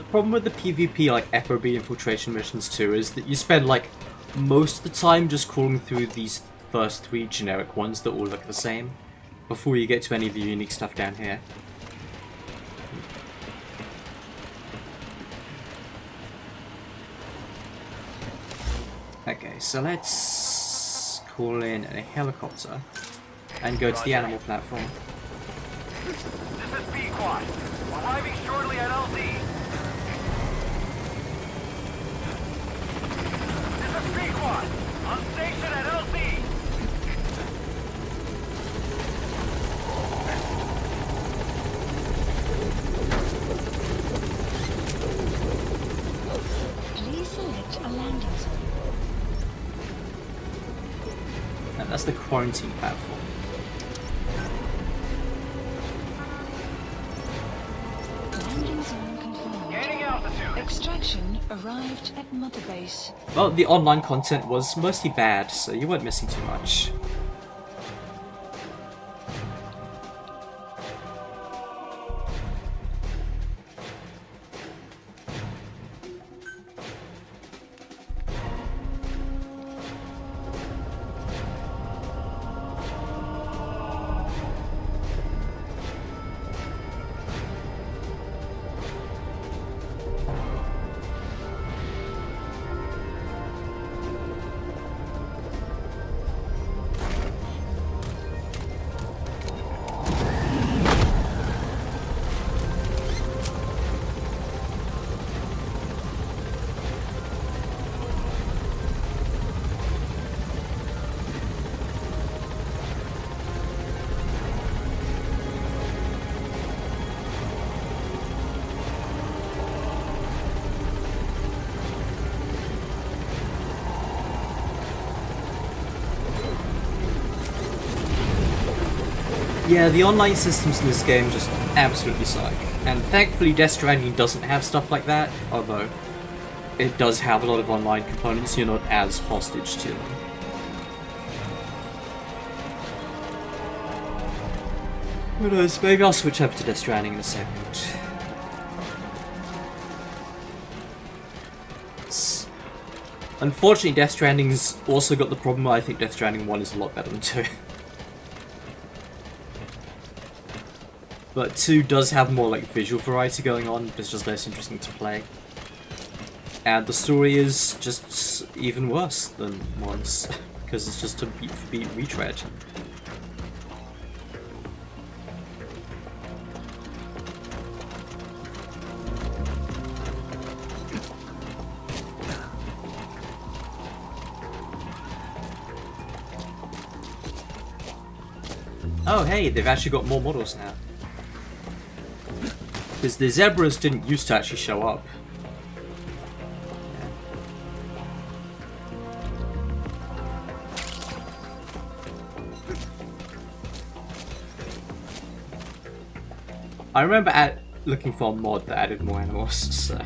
problem with the PvP like FOB infiltration missions too is that you spend like most of the time just crawling through these first 3 generic ones that all look the same before you get to any of the unique stuff down here. Okay, so let's call in a helicopter and go to the animal platform. This is B-Quad. Arriving shortly at LZ. This is B-Quad. On station at LZ. Please select a landing zone. And that's the quarantine platform. Landing zone confirmed. Gaining altitude. Extraction arrived at Mother Base. Well, the online content was mostly bad, so you weren't missing too much. Yeah, the online systems in this game just absolutely suck. And thankfully Death Stranding doesn't have stuff like that, although it does have a lot of online components, you're not as hostage to them. Who knows, maybe I'll switch over to Death Stranding in a second. Unfortunately, Death Stranding's also got the problem where I think Death Stranding 1 is a lot better than 2. But 2 does have more like visual variety going on, but it's just less interesting to play. And the story is just even worse than 1's, because it's just a beat for beat retread. Oh hey, they've actually got more models now. Because the zebras didn't used to actually show up. I remember looking for a mod that added more animals, so...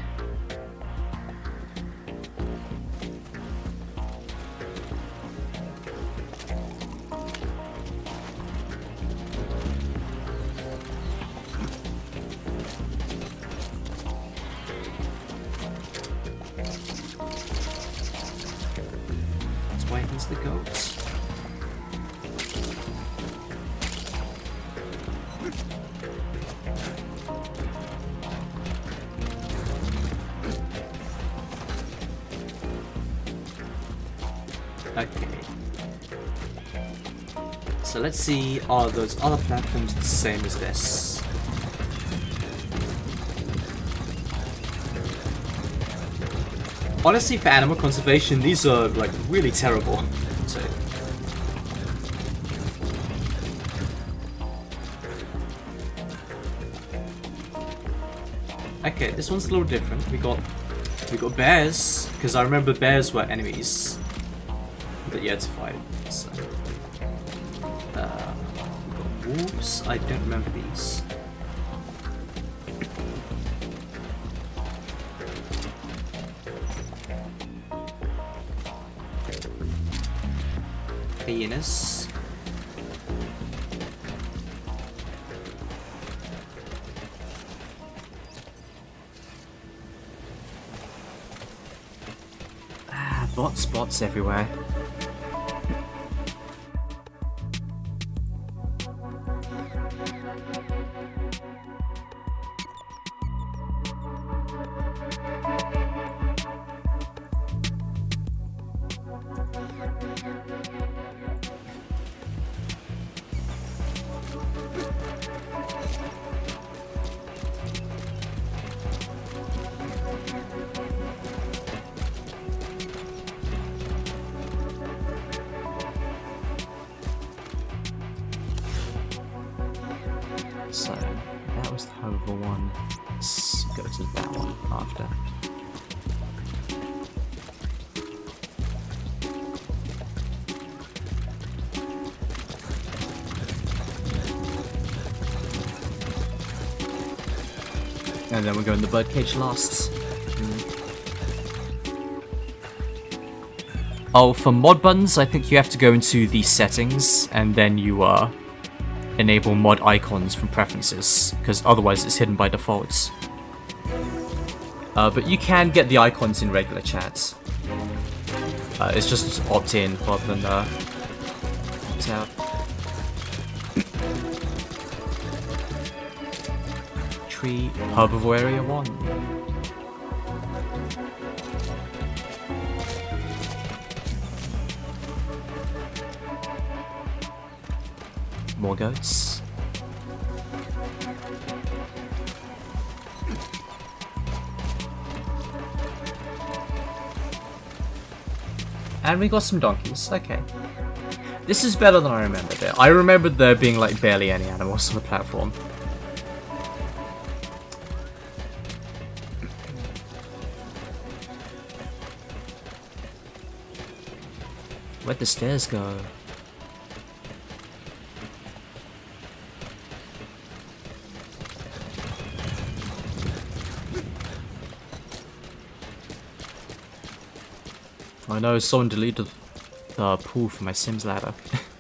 The goats. Okay. So let's see, are those other platforms the same as this? Honestly, for animal conservation, these are like really terrible. So. Okay, this one's a little different. We got bears, because I remember bears were enemies that you had to fight. So. We got wolves. I don't remember these. Hyenas. spots everywhere. So, that was the hover one. Let's go to that one after. And then we're going the birdcage last. Oh, for mod buttons, I think you have to go into the settings, and then you enable mod icons from preferences, because otherwise it's hidden by default. But you can get the icons in regular chats. It's just opt in rather than opt out. Tree herbivore area 1. More goats. And we got some donkeys, okay. This is better than I remembered it. I remembered there being like barely any animals on the platform. Where'd the stairs go? I know someone deleted the pool for my Sims ladder.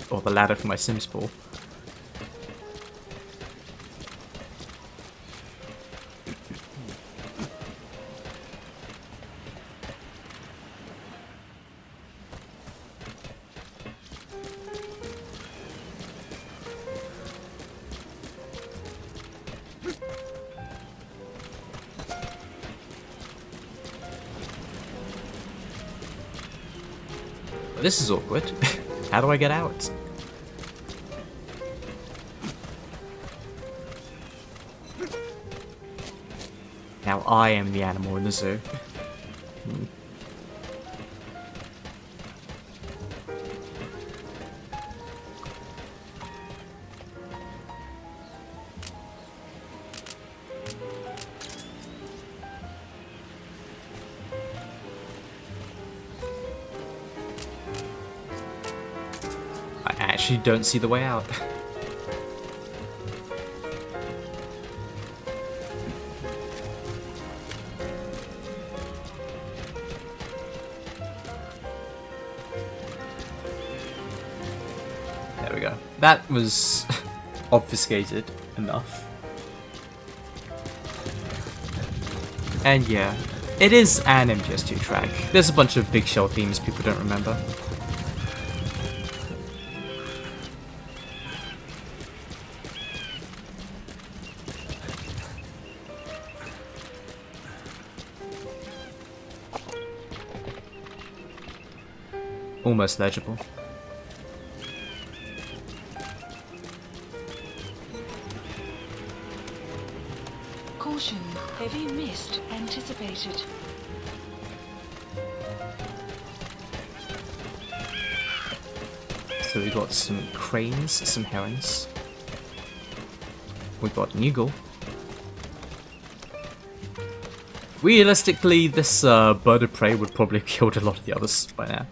Or the ladder for my Sims pool. This is awkward. How do I get out? Now I am the animal in the zoo. I actually don't see the way out. There we go. That was obfuscated enough. And yeah, it is an MGS2 track. There's a bunch of big shell themes people don't remember. Almost legible. Caution, heavy mist anticipated. So we got some cranes, some herons. We got an eagle. Realistically, this bird of prey would probably have killed a lot of the others by now.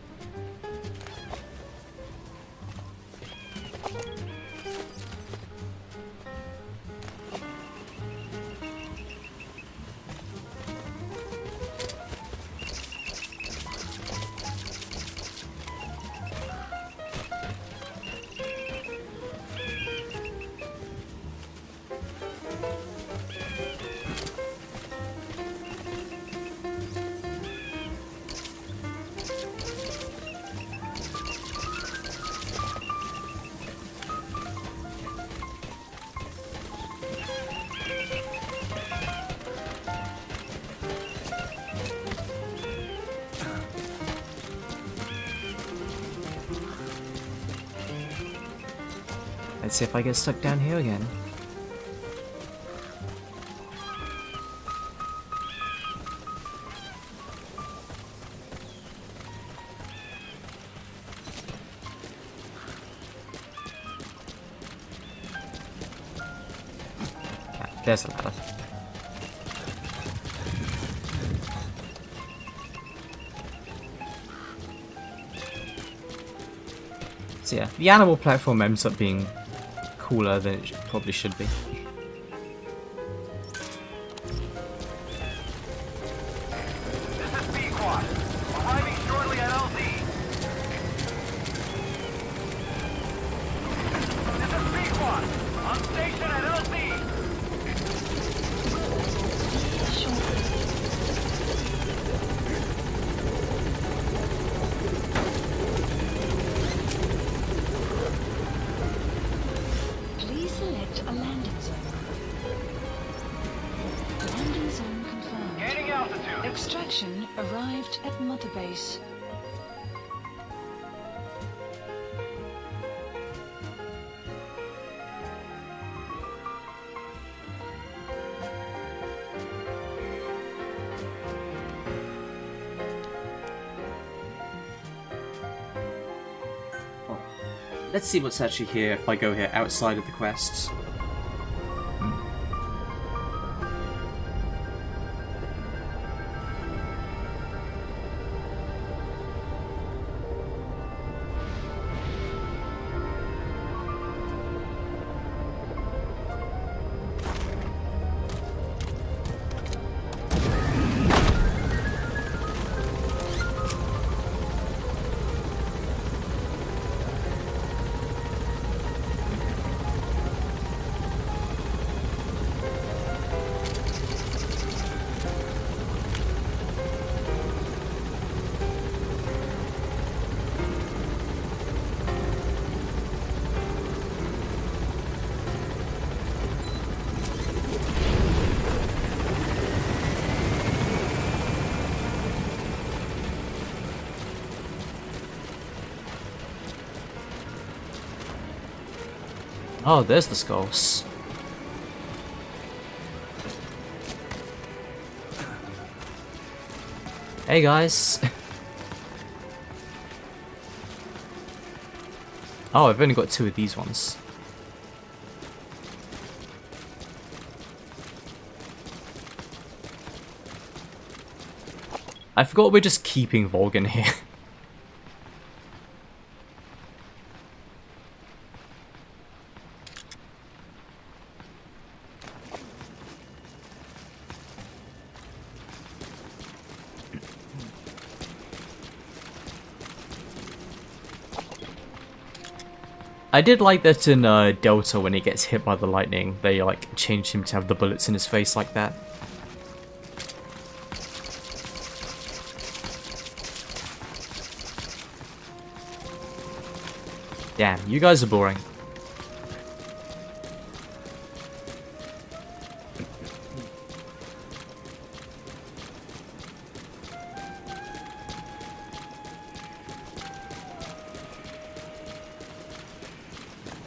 Let's see if I get stuck down here again. Ah, there's a ladder. So yeah, the animal platform ends up being cooler than it probably should be. Please select a landing zone. Landing zone confirmed. Gaining altitude. Extraction arrived at Mother Base. Let's see what's actually here if I go here outside of the quests. Oh, there's the skulls. Hey guys. Oh, I've only got 2 of these ones. I forgot we're just keeping Volgan here. I did like that in Delta when he gets hit by the lightning, they like changed him to have the bullets in his face like that. Damn, you guys are boring.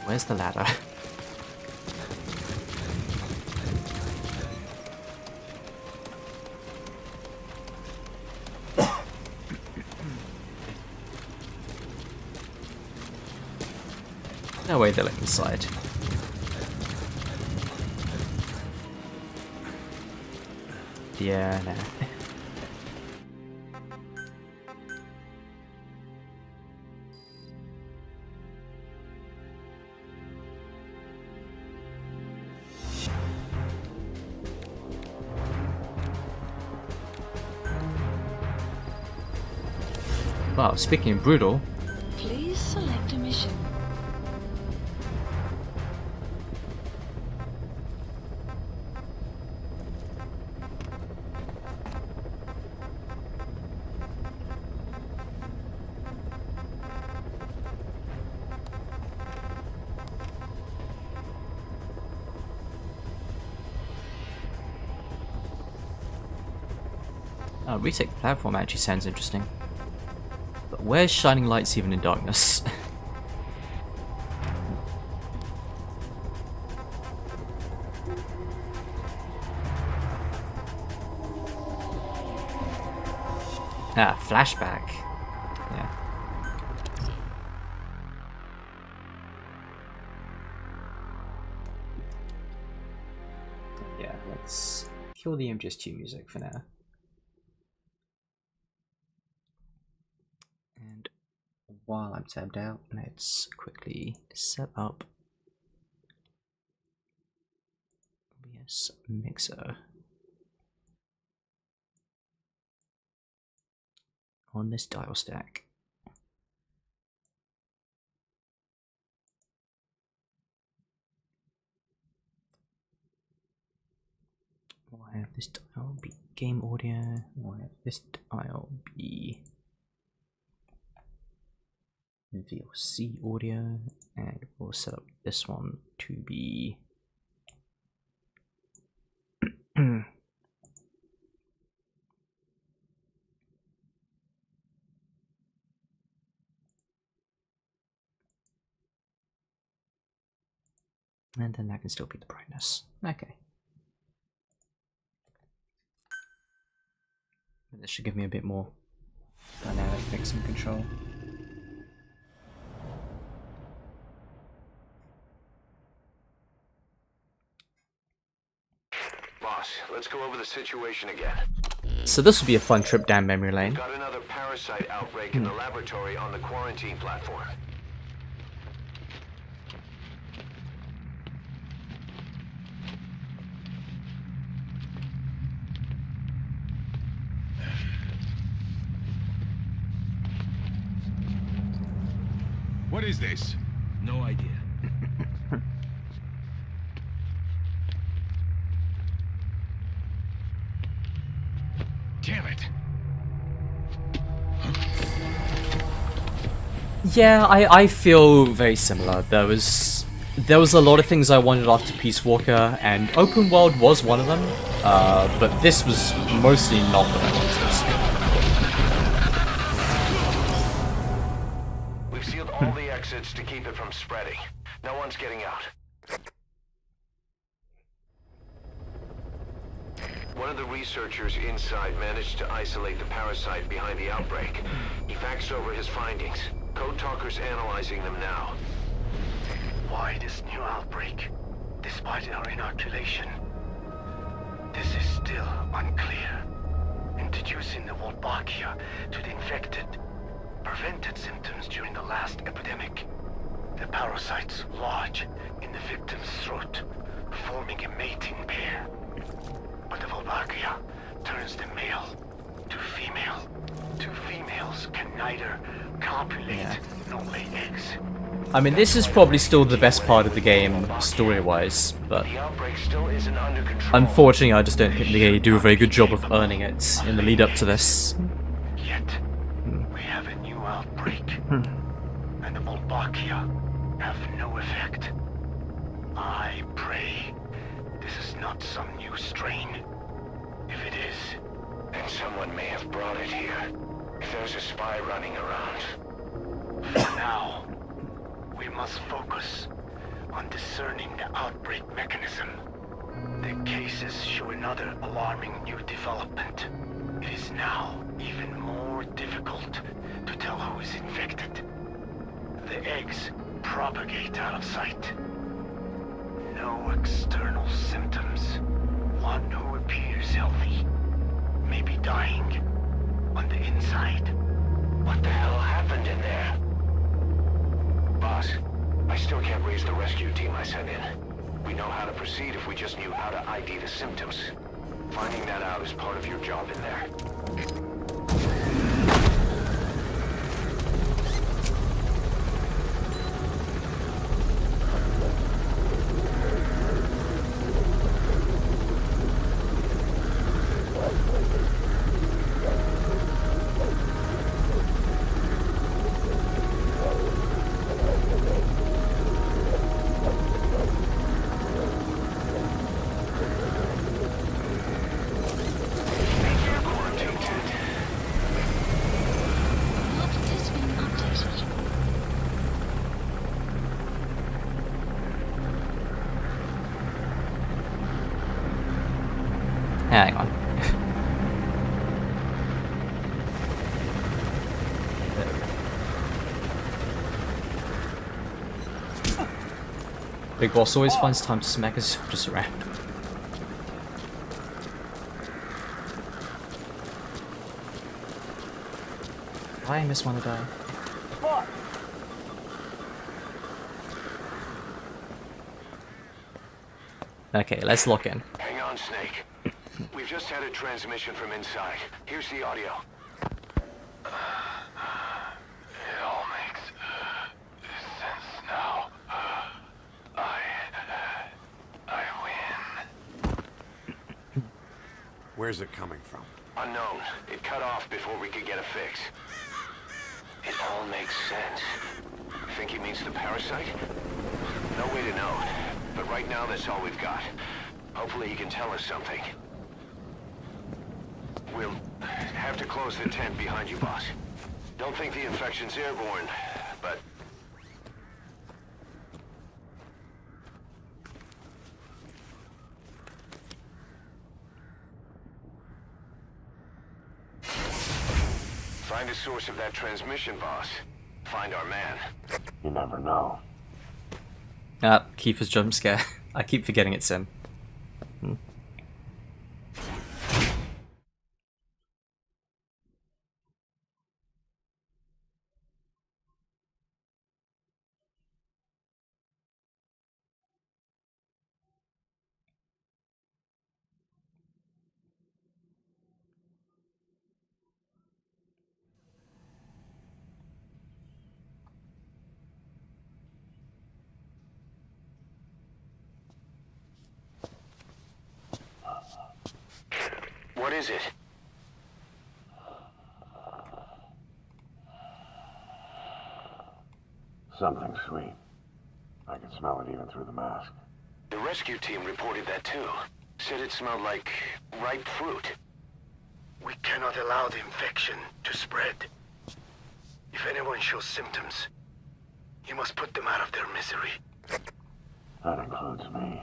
Where's the ladder? No way they're like inside. Yeah, nah. Wow, speaking of brutal. Please select a mission. Retake the platform actually sounds interesting. But where's shining lights even in darkness? Ah, flashback. Yeah. Yeah, let's kill the MGS2 music for now. And while I'm tabbed out, let's quickly set up OBS Mixer on this dial stack. We'll have this dial be game audio, we'll have this dial be VLC audio, and we'll set up this one to be and then that can still be the brightness. Okay. This should give me a bit more dynamic mixing control. Boss, let's go over the situation again. So this will be a fun trip down memory lane. Got another parasite outbreak in the laboratory on the quarantine platform. What is this? No idea. Damn it. Yeah, I feel very similar. There was a lot of things I wanted after Peace Walker, and open world was one of them. But this was mostly not what I wanted. We've sealed all the exits to keep it from spreading. No one's getting out. One of the researchers inside managed to isolate the parasite behind the outbreak. He faxed over his findings. Code Talker's analyzing them now. Why this new outbreak, despite our inoculation? This is still unclear. Introducing the Wolbachia to the infected prevented symptoms during the last epidemic. The parasites lodge in the victim's throat, forming a mating pair. But the Wolbachia turns the male to female. Two females can neither copulate nor lay eggs. I mean, this is probably still the best part of the game, story-wise, but unfortunately I just don't think they do a very good job of earning it in the lead-up to this. Yet, we have a new outbreak, and the Wolbachia have no effect. I pray this is not some new strain. If it is, then someone may have brought it here. If there's a spy running around. For now, we must focus on discerning the outbreak mechanism. The cases show another alarming new development. It is now even more difficult to tell who is infected. The eggs propagate out of sight. No external symptoms. One who appears healthy may be dying on the inside. What the hell happened in there? Boss, I still can't raise the rescue team I sent in. We know how to proceed if we just knew how to ID the symptoms. Finding that out is part of your job in there. Hang on. Big Boss always finds time to smack his soldiers around. I just want to die. Okay, let's lock in. Hang on, Snake. We've just had a transmission from inside. Here's the audio. It all makes sense now. I win. Where's it coming from? Unknown. It cut off before we could get a fix. It all makes sense. Think he means the parasite? No way to know. But right now, that's all we've got. Hopefully he can tell us something. We'll have to close the tent behind you, boss. Don't think the infection's airborne, but... Find the source of that transmission, boss. Find our man. You never know. Kiefer's jump scare. I keep forgetting it's him. What is it? Something sweet. I can smell it even through the mask. The rescue team reported that too. Said it smelled like ripe fruit. We cannot allow the infection to spread. If anyone shows symptoms, you must put them out of their misery. That includes me.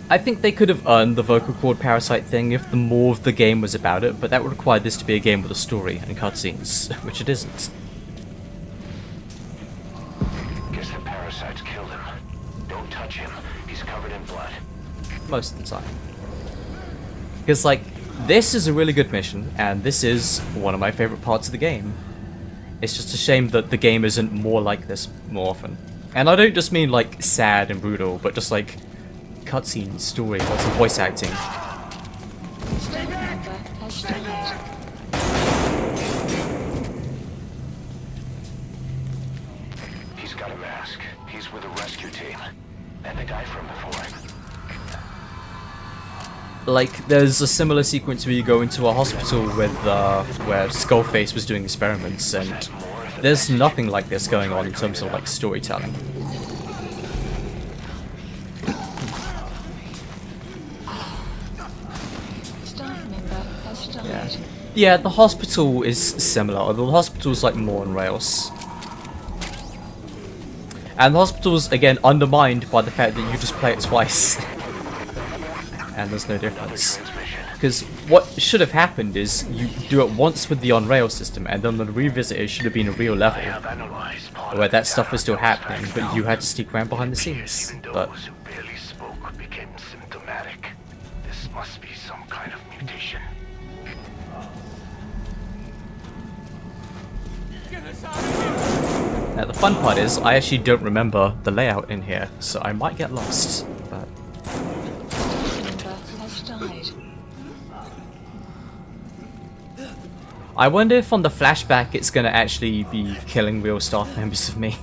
I think they could have earned the vocal cord parasite thing if the more of the game was about it, but that would require this to be a game with a story and cutscenes, which it isn't. Guess the parasites killed him. Don't touch him. He's covered in blood. Most of the time. Because, like, this is a really good mission, and this is one of my favorite parts of the game. It's just a shame that the game isn't more like this more often. And I don't just mean, like, sad and brutal, but just, like, cutscenes, story, lots of voice acting. He's got a mask. He's with a rescue team. And the guy from before. Like, there's a similar sequence where you go into a hospital with, where Skullface was doing experiments, and there's nothing like this going on in terms of, like, storytelling. Yeah, the hospital is similar, although the hospital's like more on rails. And the hospital's, again, undermined by the fact that you just play it twice. And there's no difference. Because what should have happened is you do it once with the on-rail system, and then the revisit it should have been a real level where that stuff was still happening, but you had to sneak around behind the scenes. But Became symptomatic. This must be some kind of mutation. now the fun part is, I actually don't remember the layout in here, so I might get lost. But I wonder if on the flashback it's gonna actually be killing real staff members of me,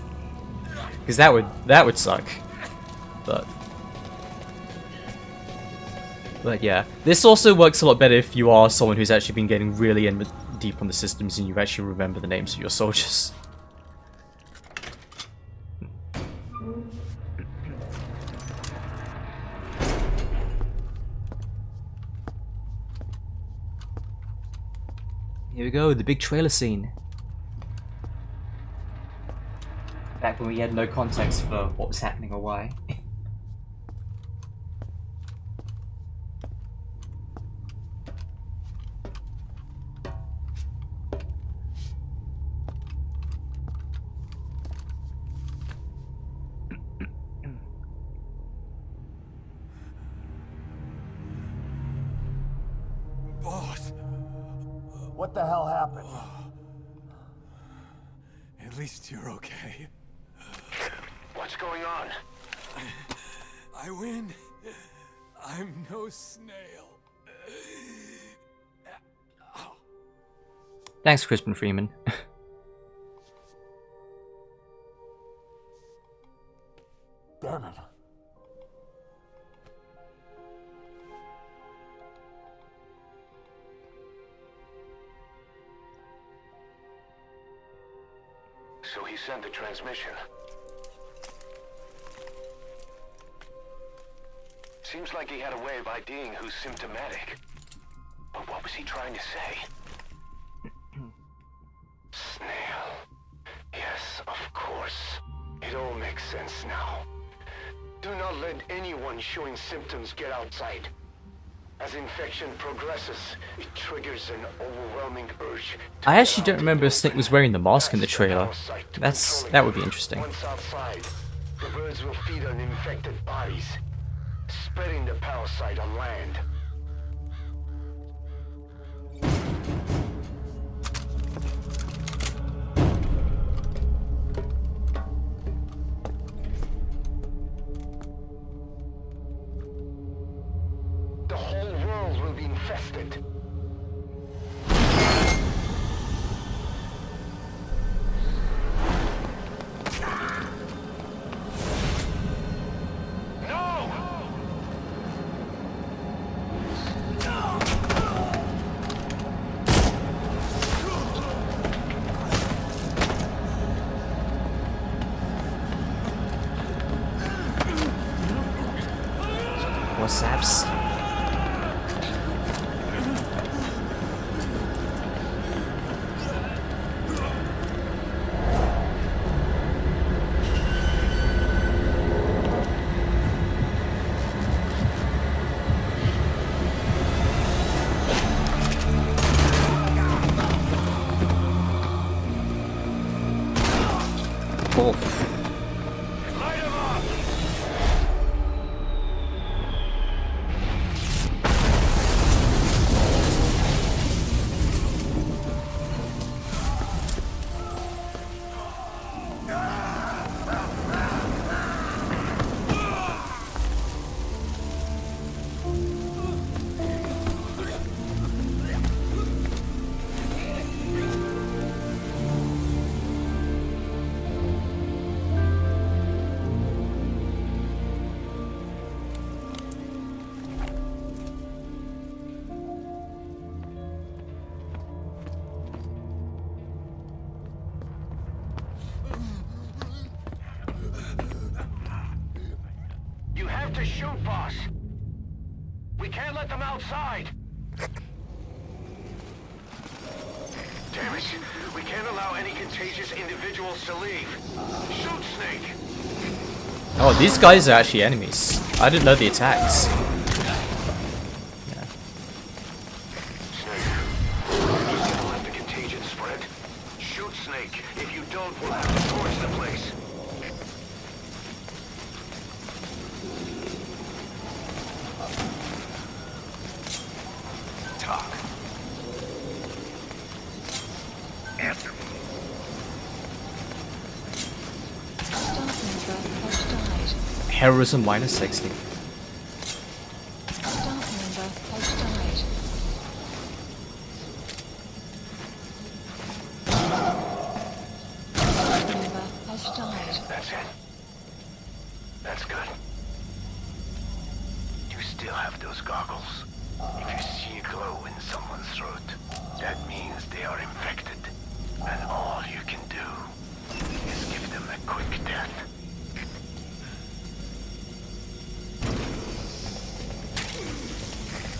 because that would suck. But yeah, this also works a lot better if you are someone who's actually been getting really deep on the systems and you actually remember the names of your soldiers. Here we go, the big trailer scene. Back when we had no context for what was happening or why. What the hell happened? At least you're okay. What's going on? I win. I'm no snail. Thanks, Crispin Freeman. Damn it. So he sent the transmission. Seems like he had a way of IDing who's symptomatic. But what was he trying to say? Snail. Yes, of course. It all makes sense now. Do not let anyone showing symptoms get outside. As infection progresses, it triggers an overwhelming urge. I actually don't remember if Snake was wearing the mask in the trailer. That would be interesting. Once outside, the birds will feed on infected bodies, spreading the parasite on land. The whole world will be infested. WhatsApps. Cool. You have to shoot, boss. We can't let them outside. Damn it. We can't allow any contagious individuals to leave. Shoot, Snake. Oh, these guys are actually enemies. I didn't know the attacks. Yeah. Snake, you can't let the contagion spread. Shoot, Snake. If you don't, we'll have to torch the place. Talk. Answer me. Heroism minus 60. Staff member has died. Staff member has died. That's it. That's good. You still have those goggles. If you see a glow in someone's throat, that means they are infected. And all you can do is give them a quick death.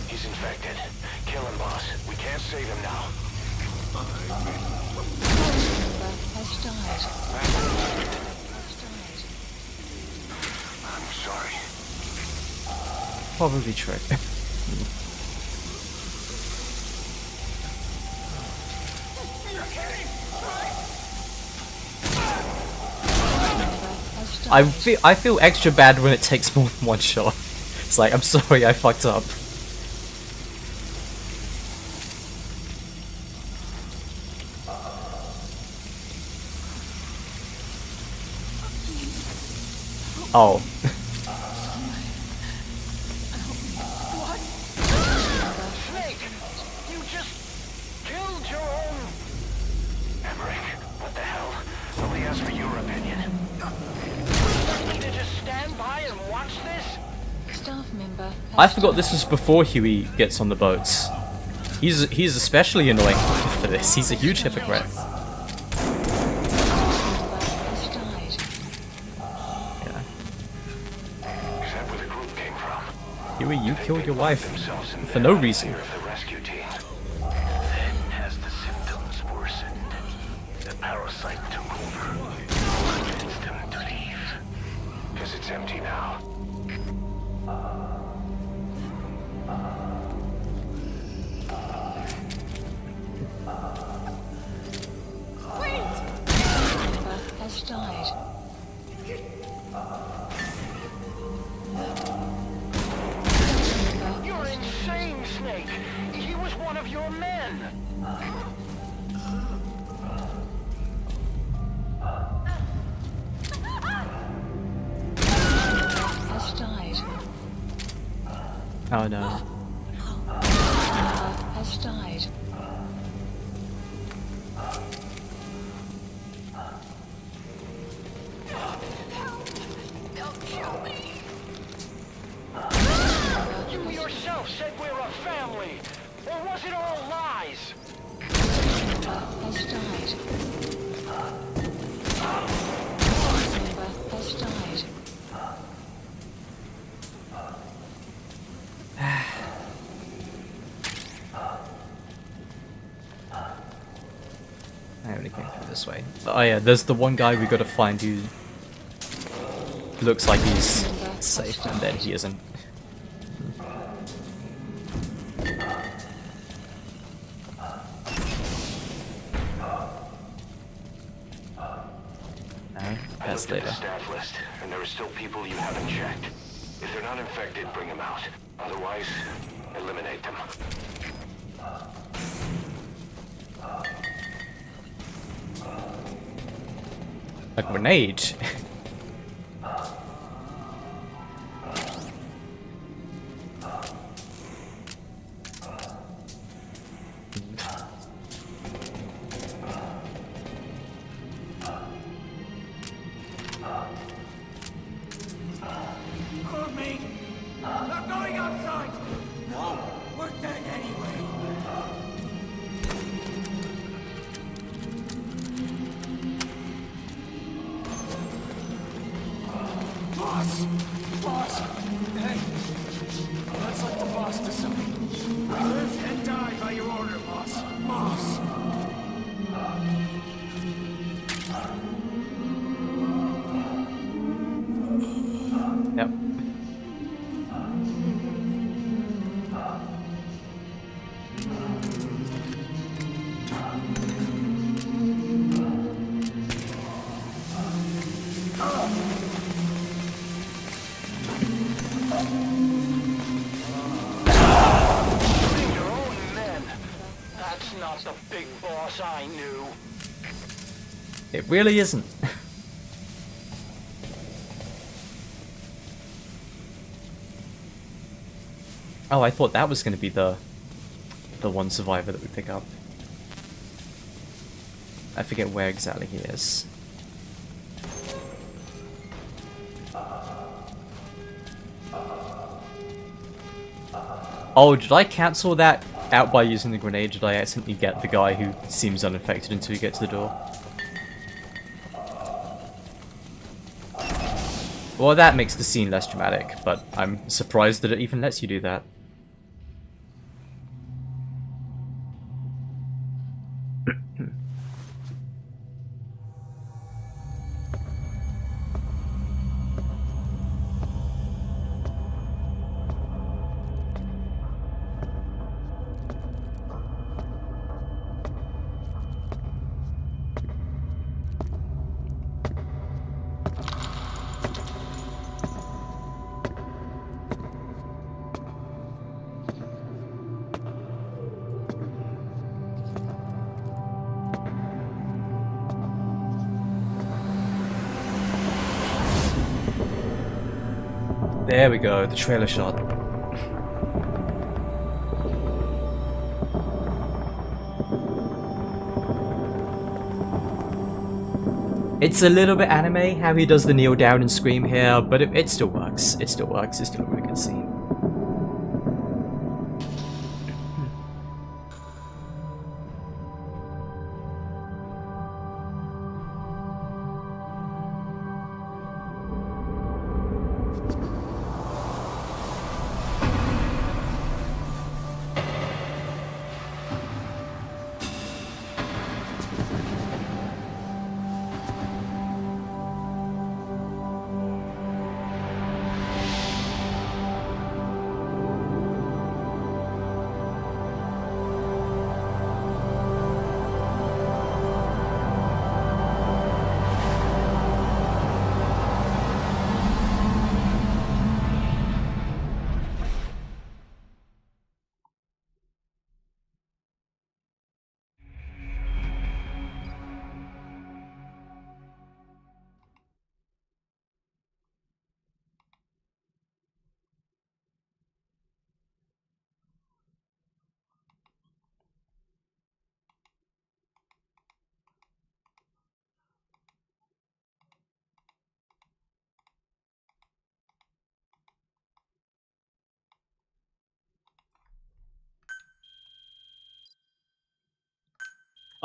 He's infected. Kill him, boss. We can't save him now. Staff member has died. I'm sorry. Probably true. I feel extra bad when it takes more than one shot. It's like, I'm sorry, I fucked up. Oh. Snake! You just killed your own... Emmerich, what the hell? Nobody asked for your opinion. Want me to just stand by and watch this? Staff member. I forgot this was before Huey gets on the boats. He's especially annoying for this. He's a huge hypocrite. Yeah. Is that where the group came from? Huey, you killed your wife for no reason. The rescue team. Then, as the symptoms worsened, the parasite took over. Convinced them to leave. Guess it's empty now. Has died. You're insane, Snake! He was one of your men! Has died. Oh no. Has died. You yourself said we're a family! Or was it all lies? Has died. Member has died. I only came through this way. Oh yeah, there's the one guy we gotta find who looks like he's safe and then he isn't. No, I that's looked at later. the staff list, and there are still people you haven't checked. If they're not infected, bring them out. Otherwise, eliminate them. A grenade? Call me! Not going outside! No, we're dead anyway! Boss! Boss! Hey! Let's let the boss decide. We live and die by your order, boss. Boss! Yep. Shooting your own men! That's not the big boss I knew. It really isn't. Oh, I thought that was going to be the one survivor that we pick up. I forget where exactly he is. Oh, did I cancel that out by using the grenade? Did I accidentally get the guy who seems uninfected until we get to the door? Well, that makes the scene less dramatic, but I'm surprised that it even lets you do that. There we go, the trailer shot. It's a little bit anime how he does the kneel down and scream here, but it still works. It still works. It's still a really good scene.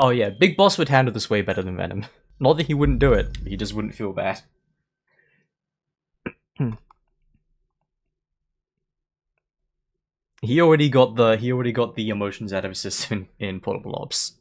Oh yeah, Big Boss would handle this way better than Venom. Not that he wouldn't do it, he just wouldn't feel bad. He already got the emotions out of his system in Portable Ops.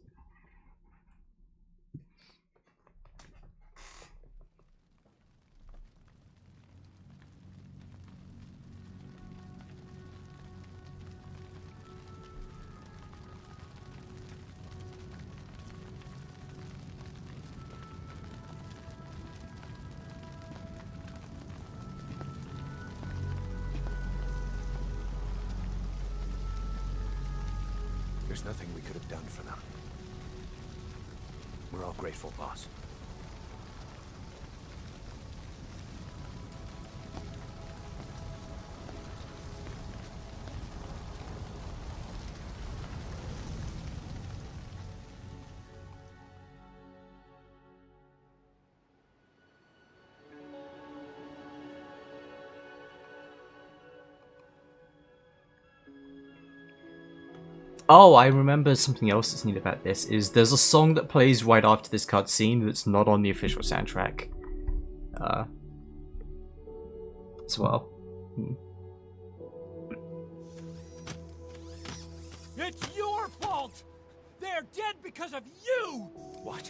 There's nothing we could have done for them. We're all grateful, boss. Oh, I remember something else that's neat about this, is there's a song that plays right after this cutscene that's not on the official soundtrack. As well. It's your fault! They're dead because of you! What?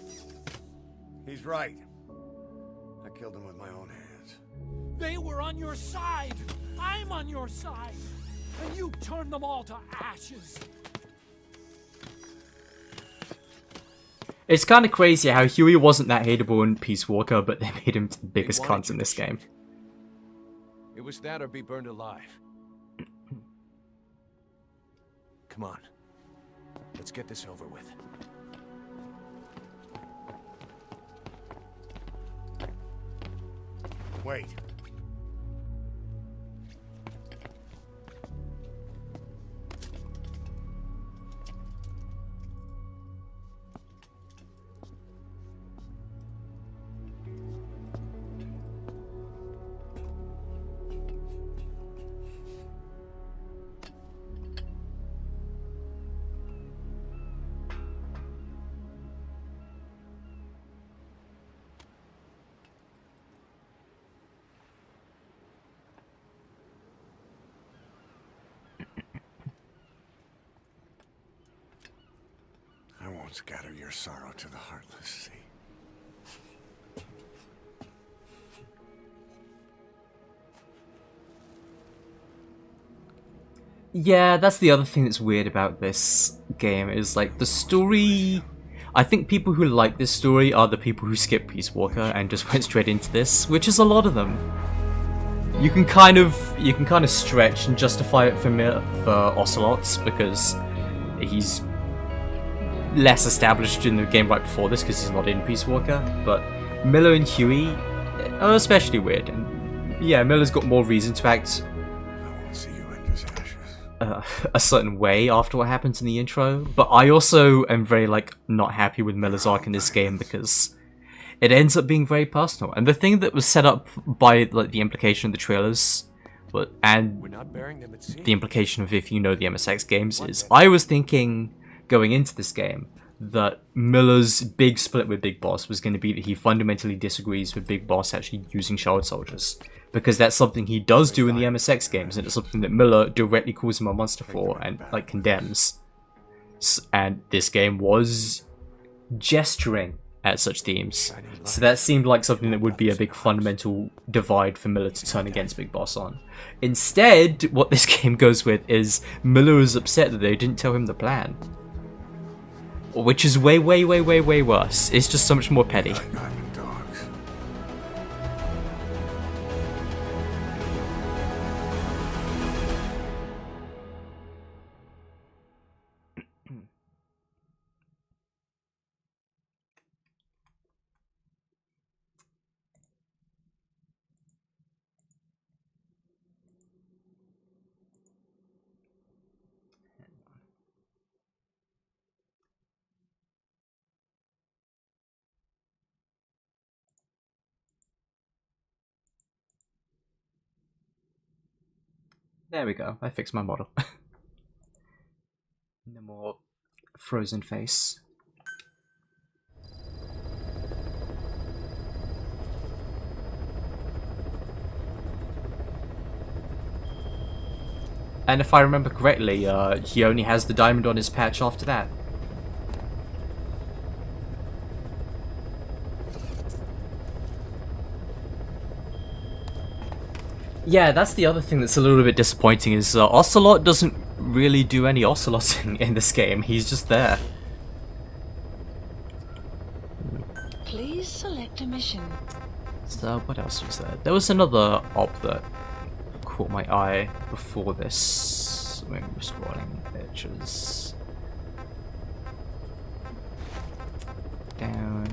He's right. I killed him with my own hands. They were on your side! I'm on your side! And you turned them all to ashes! It's kind of crazy how Huey wasn't that hateable in Peace Walker, but they made him the biggest cunt in this game. It was that or be burned alive. Come on. Let's get this over with. Wait. I won't scatter your sorrow to the heartless sea. Yeah, that's the other thing that's weird about this game, is like the story... I think people who like this story are the people who skip Peace Walker and just went straight into this, which is a lot of them. You can kind of stretch and justify it for Ocelots because he's less established in the game right before this because he's not in Peace Walker, but Miller and Huey are especially weird, and yeah, Miller's got more reason to act a certain way after what happens in the intro, but I also am very, like, not happy with Miller's arc in this game because it ends up being very personal. And the thing that was set up by, like, the implication of the trailers, and the implication of if you know the MSX games is, I was thinking, going into this game, that Miller's big split with Big Boss was going to be that he fundamentally disagrees with Big Boss actually using child soldiers. Because that's something he does do in the MSX games, and it's something that Miller directly calls him a monster for, and, like, condemns. And this game was gesturing at such themes. So that seemed like something that would be a big fundamental divide for Miller to turn against Big Boss on. Instead, what this game goes with is Miller is upset that they didn't tell him the plan. Which is way, way, way, way, way worse. It's just so much more petty. There we go, I fixed my model. No more frozen face. And if I remember correctly, he only has the diamond on his patch after that. Yeah, that's the other thing that's a little bit disappointing is Ocelot doesn't really do any oceloting in this game. He's just there. Please select a mission. So what else was there? There was another op that caught my eye before this when we were scrolling, which was down.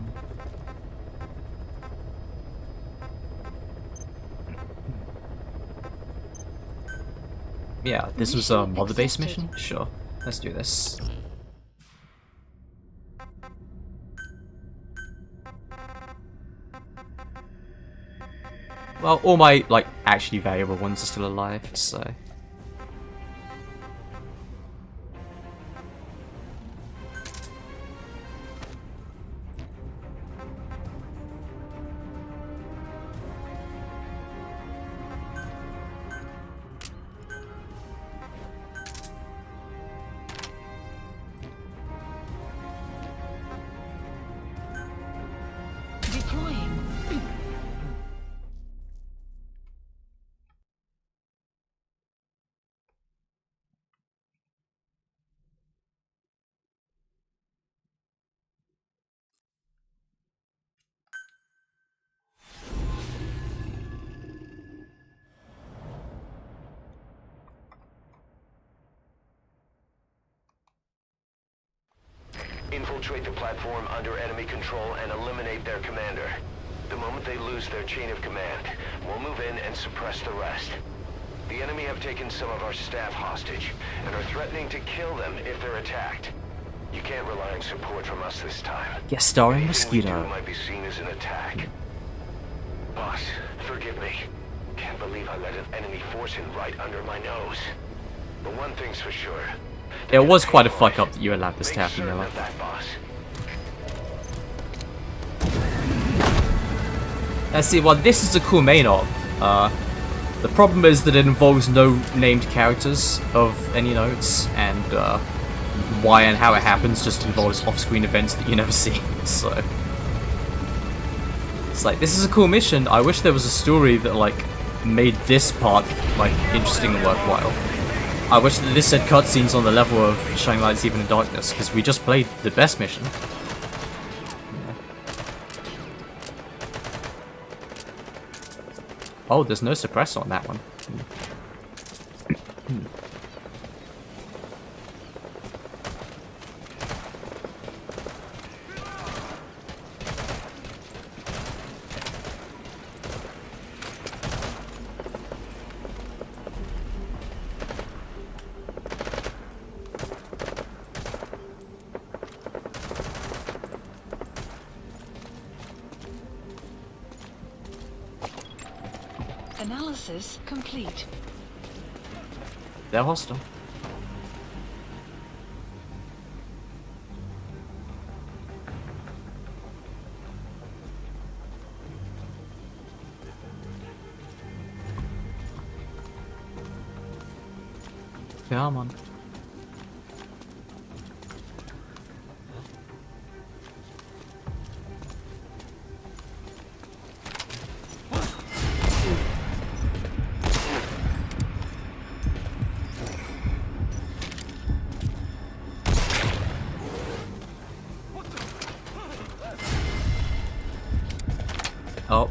Yeah, this was a mother base mission? Sure, let's do this. Well, all my, like, actually valuable ones are still alive, so... Infiltrate the platform under enemy control and eliminate their commander. The moment they lose their chain of command, we'll move in and suppress the rest. The enemy have taken some of our staff hostage and are threatening to kill them if they're attacked. You can't rely on support from us this time. Guest starring Anything we Mosquito. do might be seen as an attack. Boss, forgive me. Can't believe I let an enemy force in right under my nose. But one thing's for sure. It was quite a fuck up that you allowed this to happen, Miller. And see, well, this is a cool main op. The problem is that it involves no named characters of any notes, and why and how it happens just involves off-screen events that you never see. So it's like, this is a cool mission. I wish there was a story that, like, made this part, like, interesting and worthwhile. I wish that this had cutscenes on the level of Shining Lights Even in Darkness, because we just played the best mission. Yeah. Oh, there's no suppressor on that one. Analysis complete. They're hostile. Come on. Oh.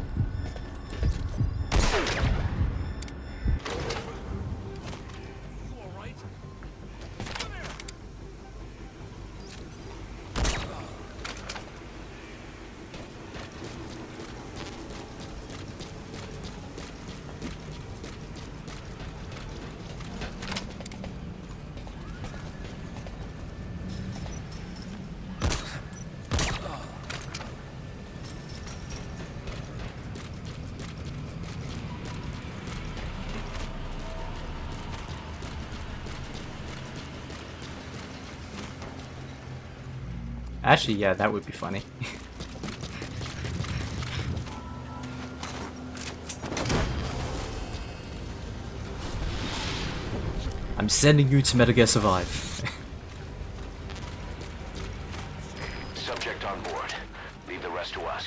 Actually, yeah, that would be funny. I'm sending you to Metal Gear Survive. Subject on board. Leave the rest to us.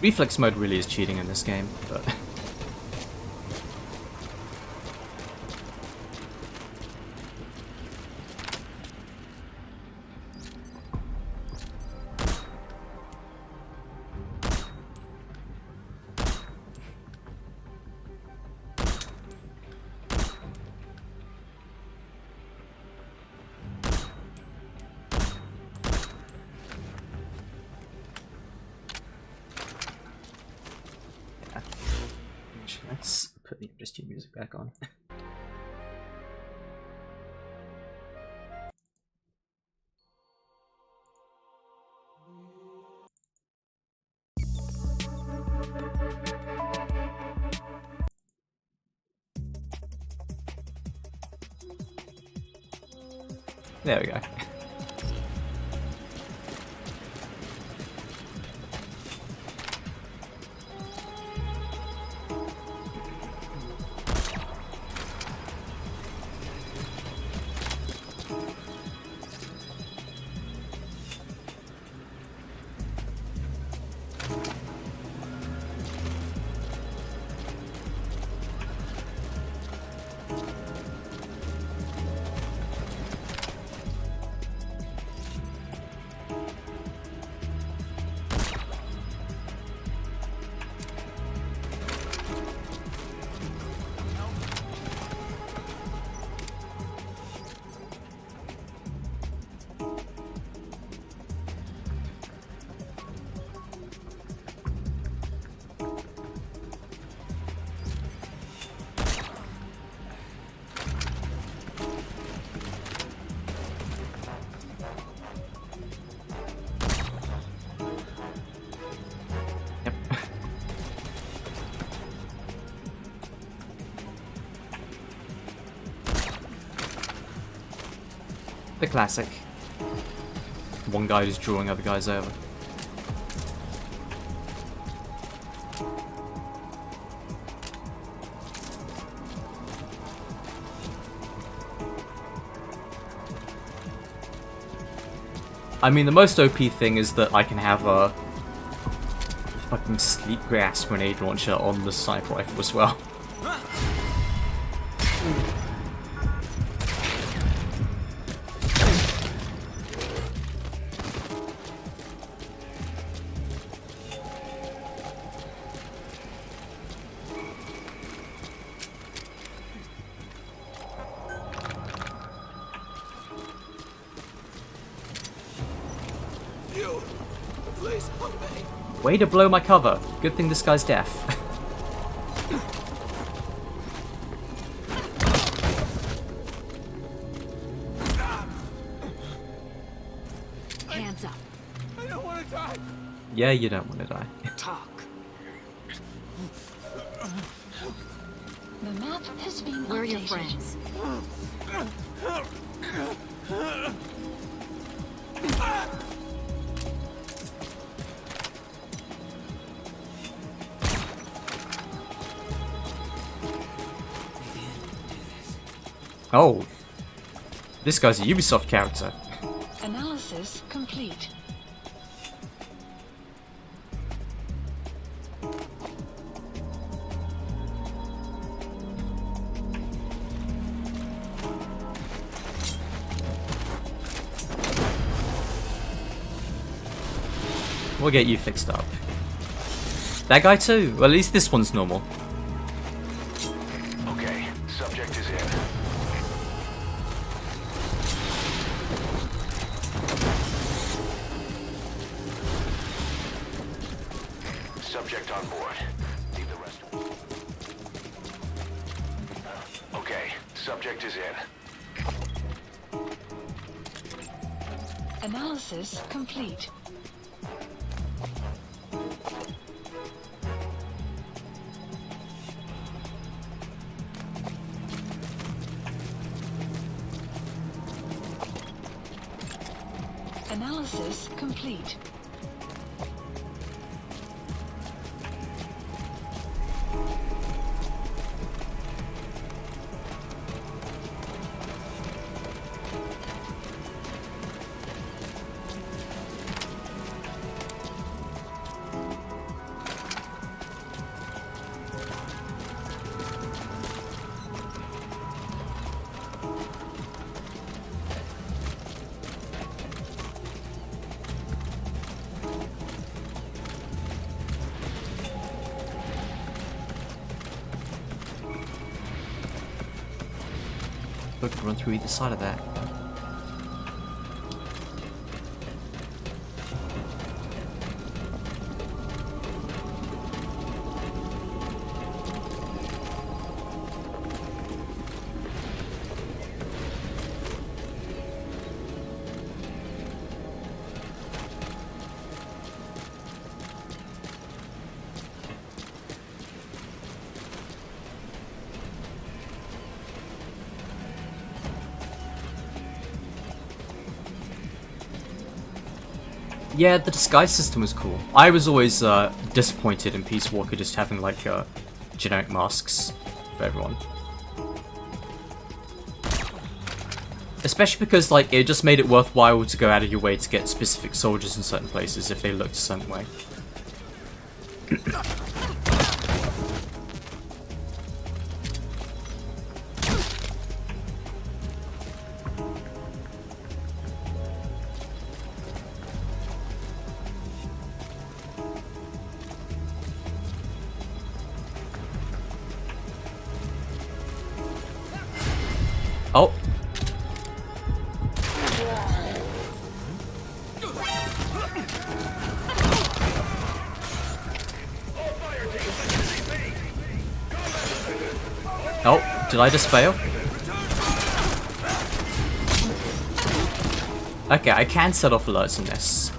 Reflex mode really is cheating in this game, but... Let's put the industry music back on. There we go. The classic. One guy who's drawing other guys over. I mean, the most OP thing is that I can have a fucking sleep gas grenade launcher on the sniper rifle as well. Please help me. Way to blow my cover. Good thing this guy's deaf. Hands up. I don't want to die. Yeah, you don't want to die. Talk. The map has been Where are your updated. friends? Oh. This guy's a Ubisoft character. Analysis complete. We'll get you fixed up. That guy too. Well, at least this one's normal. Okay, subject is in. Subject on board. Leave the rest. Okay, subject is in. Analysis complete. Analysis complete. We could run through either side of that. Yeah, the disguise system was cool. I was always disappointed in Peace Walker just having like generic masks for everyone. Especially because like it just made it worthwhile to go out of your way to get specific soldiers in certain places if they looked a certain way. Oh. Oh, did I just fail? Okay, I can set off alerts in this.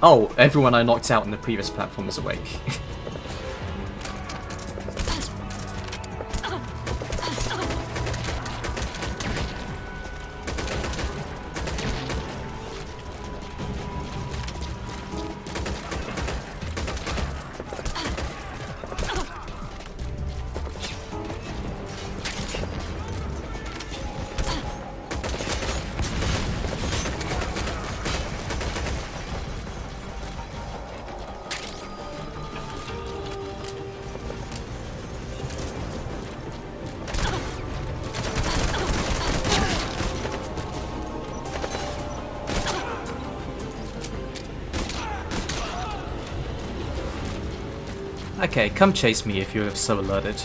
Oh, everyone I knocked out on the previous platform is awake. Okay, come chase me if you're so alerted.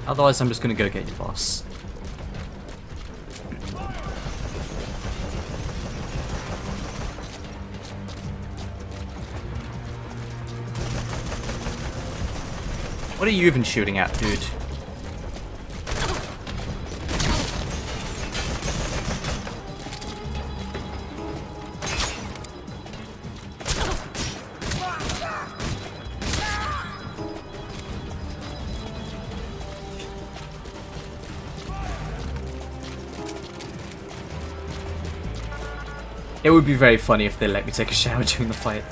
Otherwise, I'm just gonna go get your boss. What are you even shooting at, dude? It would be very funny if they let me take a shower during the fight.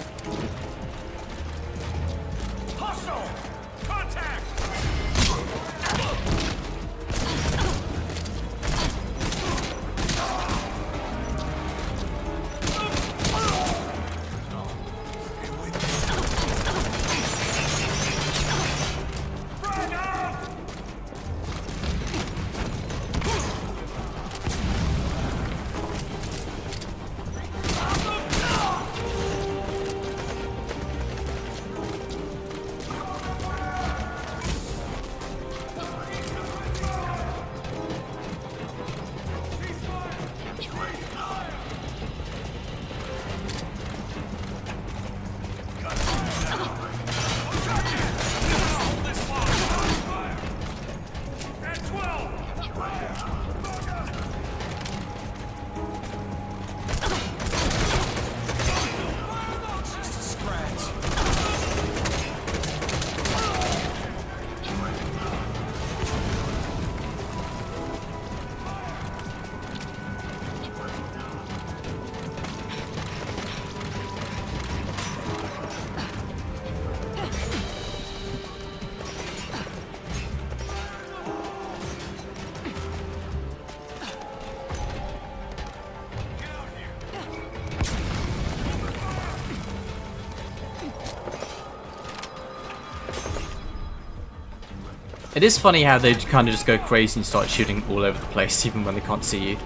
It is funny how they kind of just go crazy and start shooting all over the place, even when they can't see you.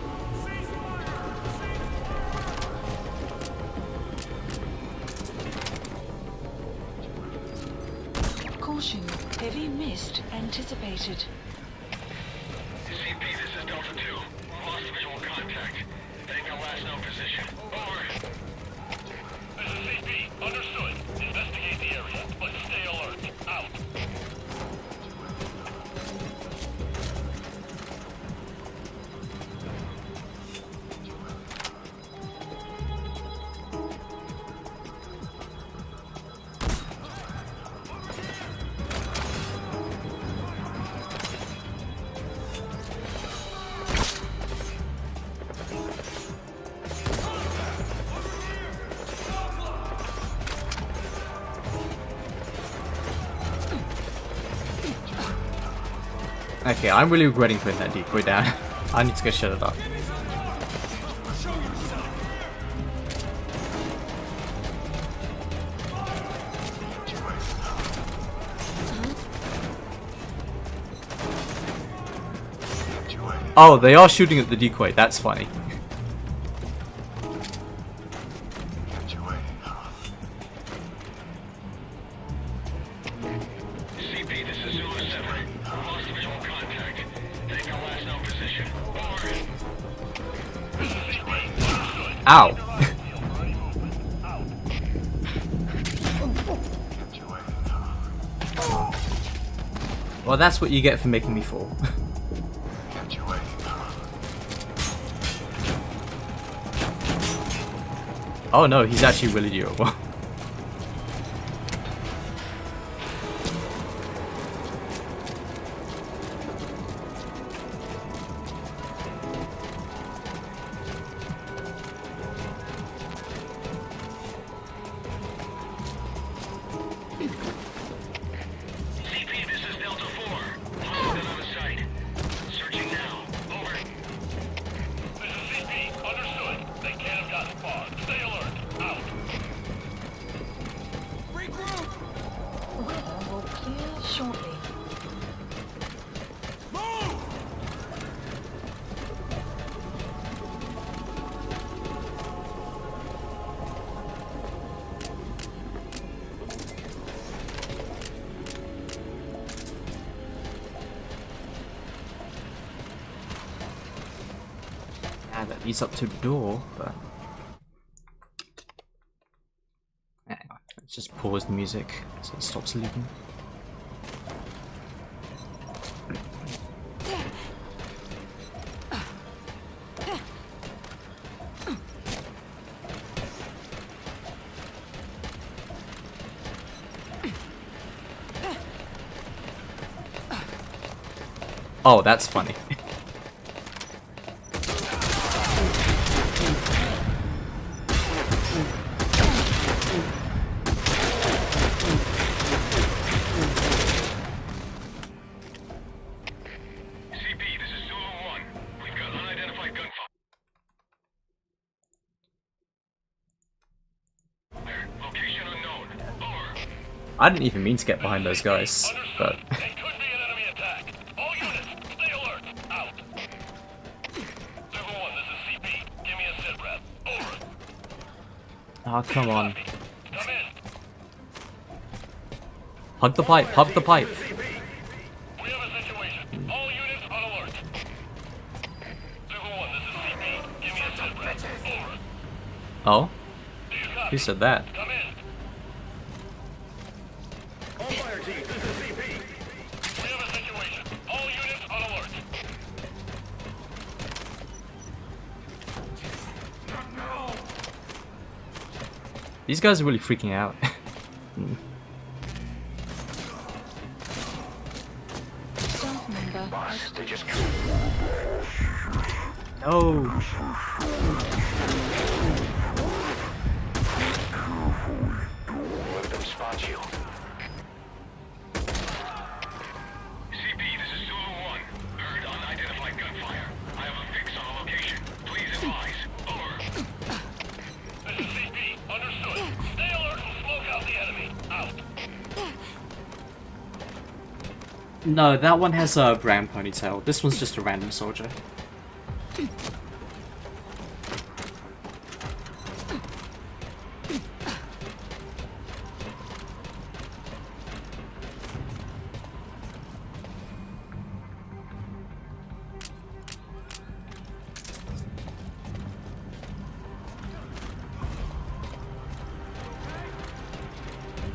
Caution, heavy mist anticipated. CP, this is Delta 2. Lost visual contact. Tango last known position. Over. This is CP. Understood. Investigate the area, but stay alert. Out. Okay, I'm really regretting putting that decoy down. I need to go shut it up. Oh, they are shooting at the decoy. That's funny. CP, this is Zulu 7. Lost visual contact. Tango last known position. Over. This is CP. Ow. Well, that's what you get for making me fall. Oh no, he's actually really durable. CP, this is Delta 4. Hostile out of sight. Searching now. Over. This is CP. Understood. They can't have gotten far. Stay alert. Out. Weather will clear shortly. that leads up to the door, but... Anyway, let's just pause the music so it stops looping. Oh, that's funny. I didn't even mean to get behind those guys, but... Oh, come on. Hug the pipe, hug the pipe. Oh? Who said that? These guys are really freaking out. Boss, they just No. let them spot you. CP, this is Zulu 1. Heard unidentified gunfire. I have a fix on the location. Please advise. Over. This is CP. Understood. Stay alert and smoke out the enemy. Out. No, that one has a brown ponytail. This one's just a random soldier. You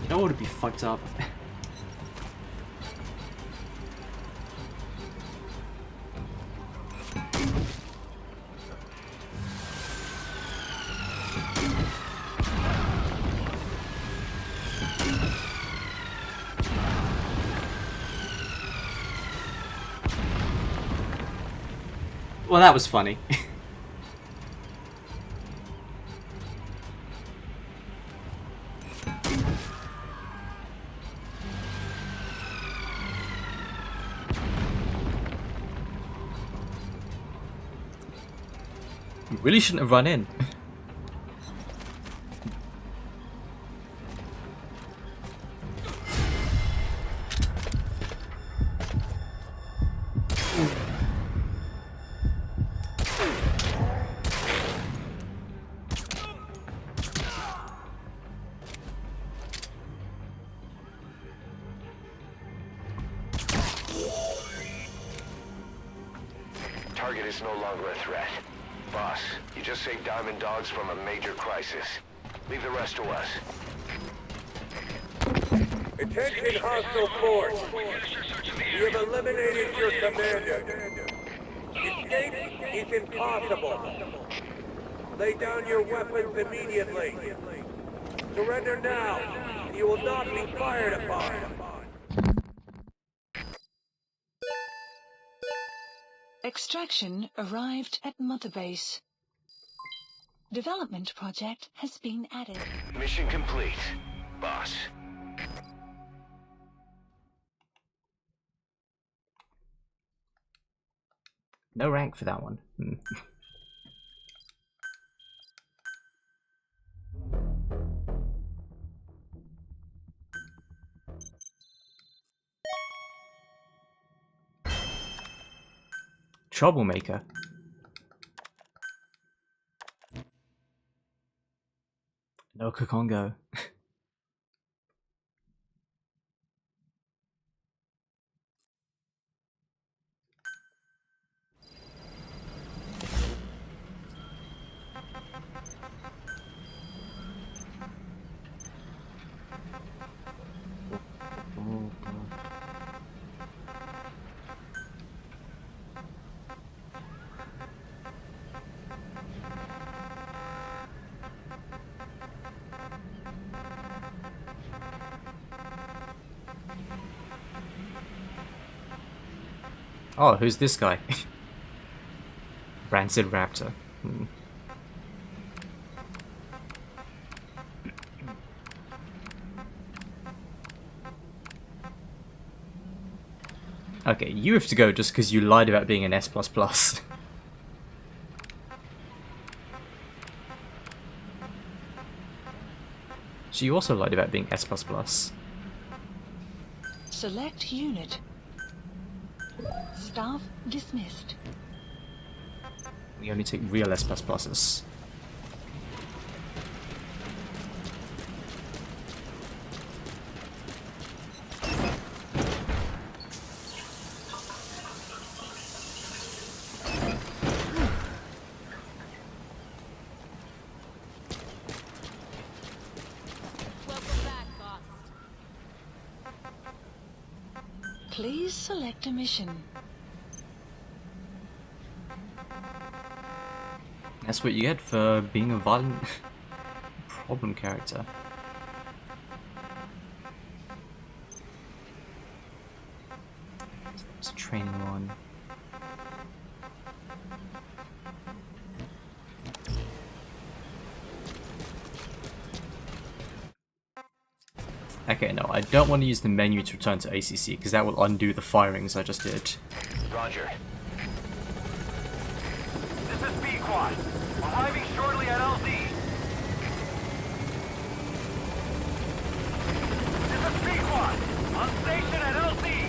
know what would be fucked up? Well, that was funny. You really shouldn't have run in. Target is no longer a threat. Boss, you just saved Diamond Dogs from a major crisis. Leave the rest to us. Attention hostile force. You have eliminated your commander. Escape is impossible. Lay down your weapons immediately. Surrender now, and you will not be fired upon. Extraction arrived at Mother Base. Development project has been added. Mission complete, boss. No rank for that one. Troublemaker. No Kokongo. Oh, who's this guy? Rancid Raptor. Hmm. Okay, you have to go just because you lied about being an S++. She also lied about being S++. Select unit. Staff dismissed. We only take real S++s. Please select a mission. That's what you get for being a violent problem character. It's a training one. Okay, no, I don't want to use the menu to return to ACC because that will undo the firings I just did. Roger. This is B-Quad. Arriving shortly at LZ. This is B-Quad. On station at LZ.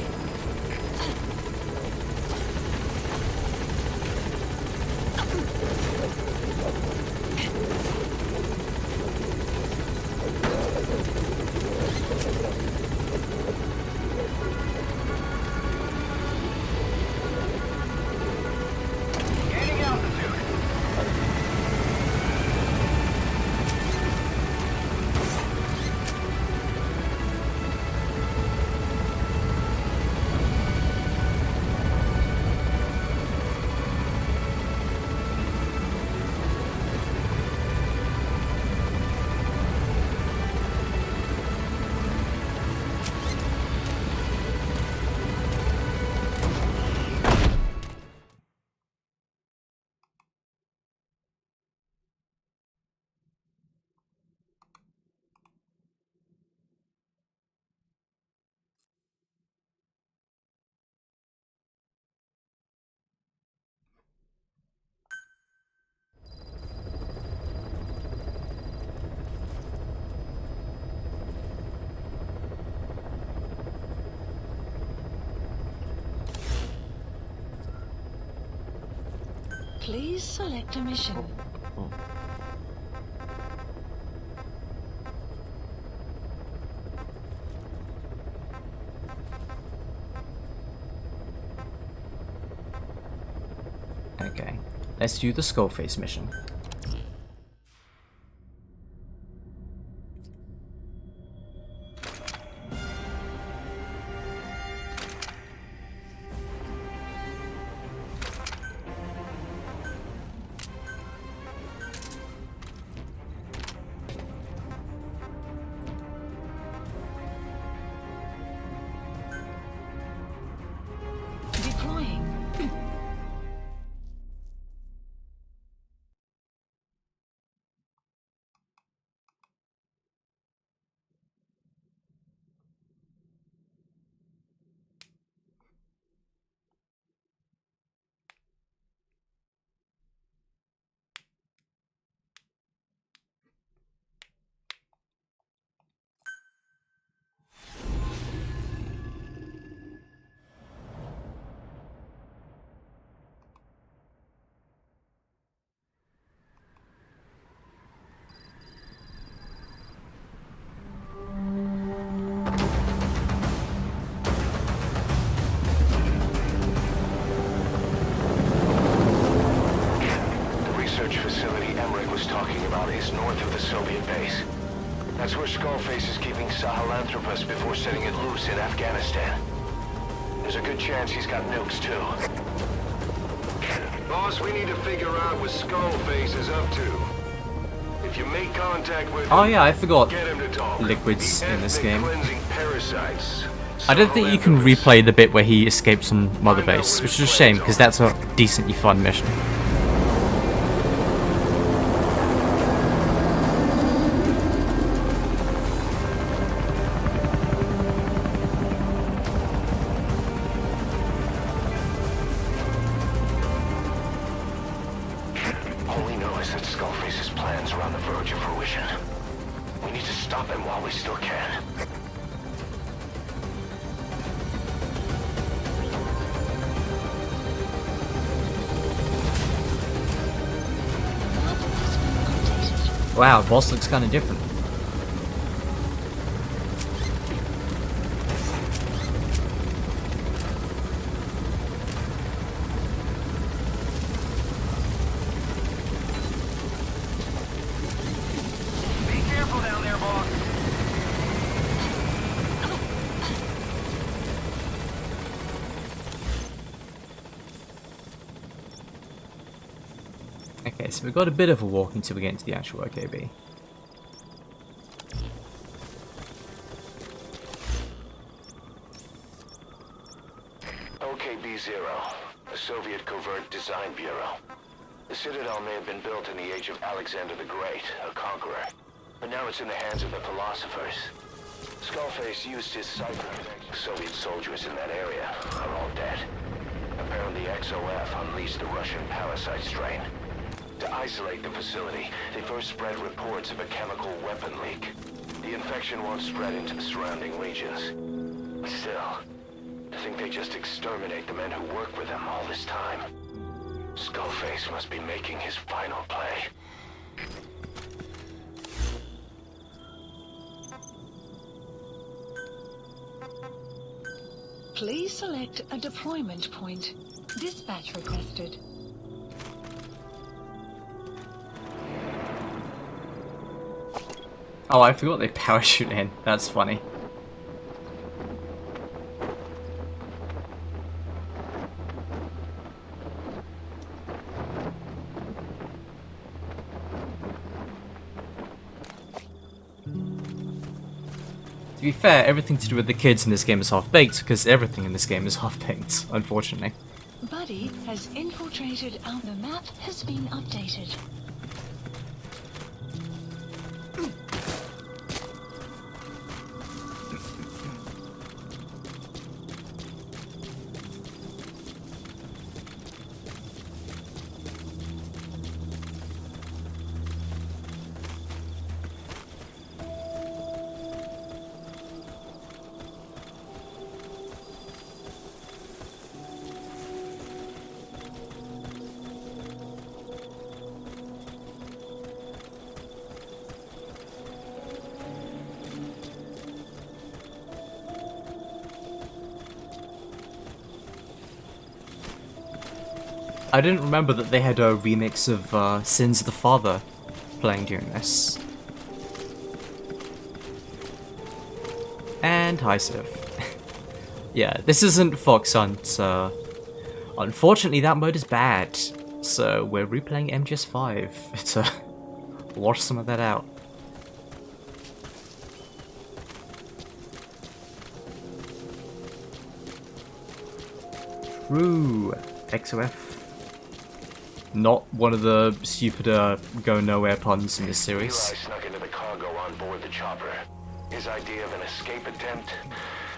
Please select a mission. Okay, let's do the Skullface mission. Deploying. That's where Skullface is keeping Sahelanthropus before setting it loose in Afghanistan. There's a good chance he's got nukes, too. Boss, we need to figure out what Skullface is up to. If you make contact with Oh yeah, I forgot get him to talk. liquids in this game. Cleansing parasites. I don't think you can replay the bit where he escapes on Mother Base, which is a shame, because that's a decently fun mission. All we know is that Skullface's plans are on the verge of fruition. We need to stop him while we still can. Wow, boss looks kind of different. Be careful down there, boss. Okay, so we've got a bit of a walk until we get into the actual OKB. OKB-0, a Soviet covert design bureau. The Citadel may have been built in the age of Alexander the Great, a conqueror, but now it's in the hands of the philosophers. Skullface used his cipher. Soviet soldiers in that area are all dead. Apparently XOF unleashed the Russian parasite strain. To isolate the facility, they first spread reports of a chemical weapon leak. The infection won't spread into the surrounding regions. But still, to think they just exterminate the men who work with them all this time. Skullface must be making his final play. Please select a deployment point. Dispatch requested. Oh, I forgot they parachute in. That's funny. To be fair, everything to do with the kids in this game is half-baked, because everything in this game is half-baked, unfortunately. Buddy has infiltrated out. The map has been updated. I didn't remember that they had a remix of Sins of the Father playing during this. And hi, Sif. Yeah, this isn't Fox Hunt. Unfortunately, that mode is bad, so we're replaying MGS 5 to wash some of that out. True. XOF. Not one of the stupider go nowhere puns in this series. Eli snuck into the cargo on board the chopper. His idea of an escape attempt?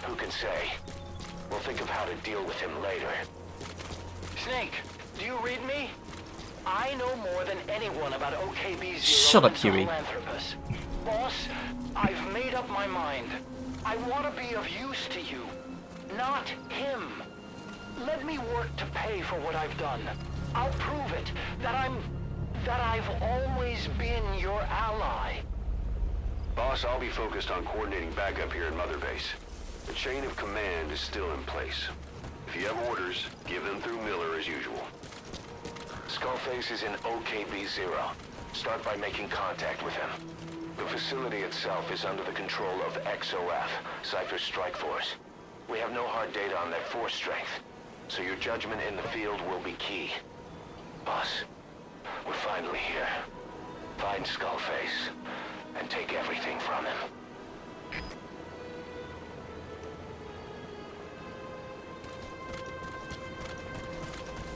Who can say? We'll think of how to deal with him later. Snake, do you read me? I know more than anyone about OKB-0. Shut up, Huey. Boss, I've made up my mind. I want to be of use to you, not him. Let me work to pay for what I've done. I'll prove it, that I've always been your ally. Boss, I'll be focused on coordinating backup here in Mother Base. The chain of command is still in place. If you have orders, give them through Miller as usual. Skullface is in OKB-0. Start by making contact with him. The facility itself is under the control of XOF, Cypher's strike force. We have no hard data on their force strength, so your judgment in the field will be key. Boss, we're finally here. Find Skullface, and take everything from him.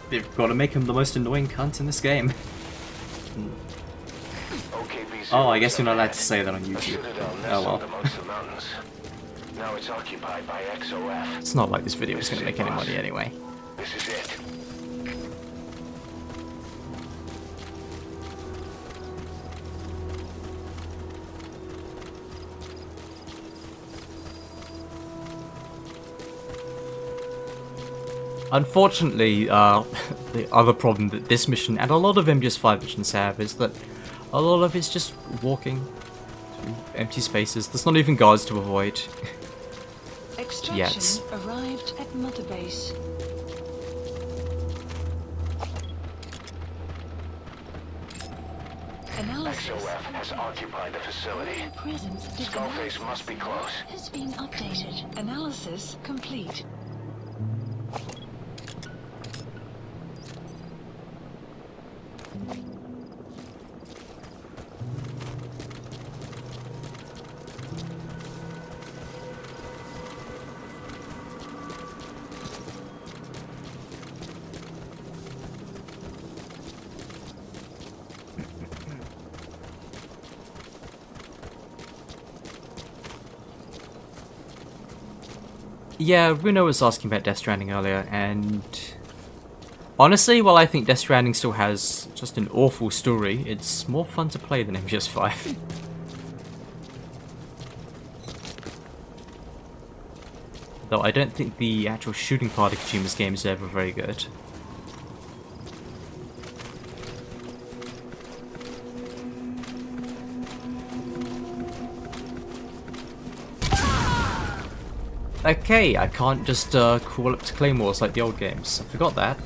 They've got to make him the most annoying cunt in this game. Oh, I guess you're not allowed to say that on YouTube. Oh well. Now it's occupied by XOF. It's not like this video is going to make any money anyway. This is it. Unfortunately, the other problem that this mission and a lot of MGS 5 missions have is that a lot of it's just walking through empty spaces. There's not even guards to avoid. Extraction arrived at Mother Base. XOF has occupied the facility. Skullface must be close. Has been updated. Analysis complete. Yeah, Bruno was asking about Death Stranding earlier, and honestly, while I think Death Stranding still has just an awful story, it's more fun to play than MGS 5. Though I don't think the actual shooting part of Kojima's game is ever very good. Okay, I can't just crawl up to claymores like the old games. I forgot that.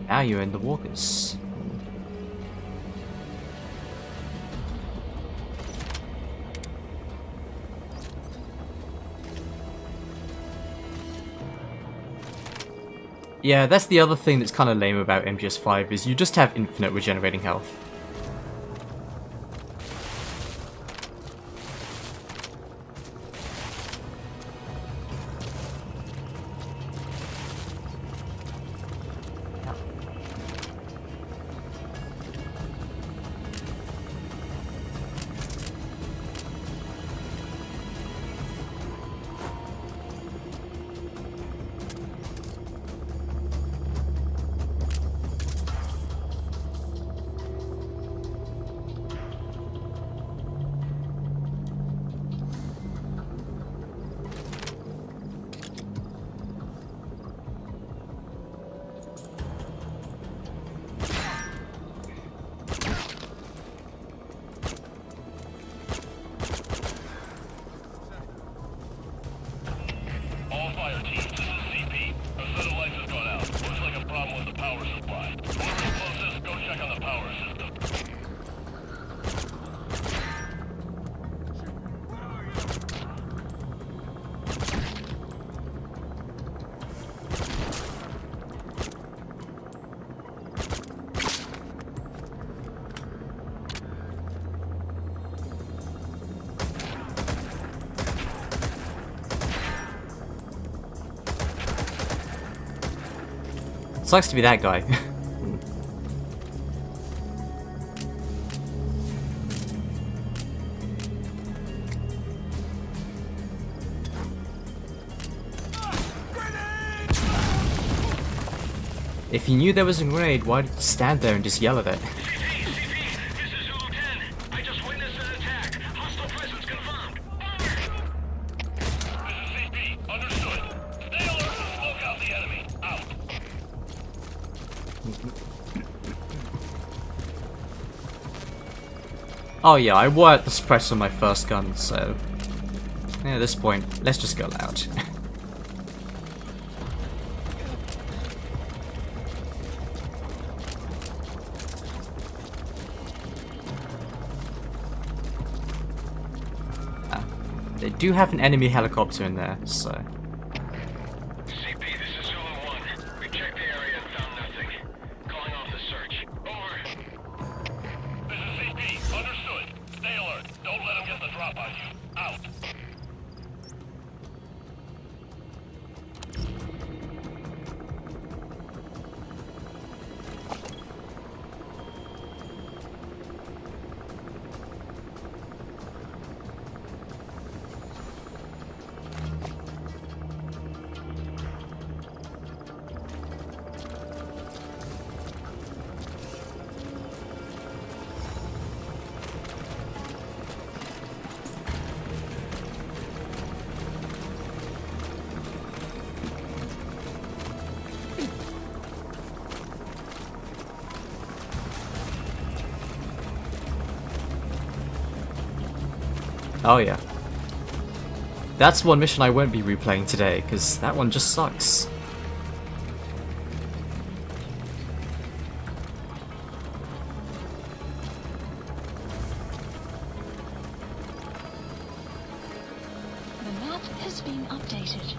Now you're in the walkers. Yeah, that's the other thing that's kind of lame about MGS 5 is you just have infinite regenerating health. Sucks to be that guy. If you knew there was a grenade, why did you stand there and just yell at it? Oh yeah, I wore out the suppressor on my first gun, so... Yeah, at this point, let's just go loud. They do have an enemy helicopter in there, so... CP, this is Zulu 1. We checked the area and found nothing. Calling off the search. Over. This is CP. Understood. Stay alert. Don't let them get the drop on you. Out. Oh yeah. That's one mission I won't be replaying today, because that one just sucks. The map has been updated.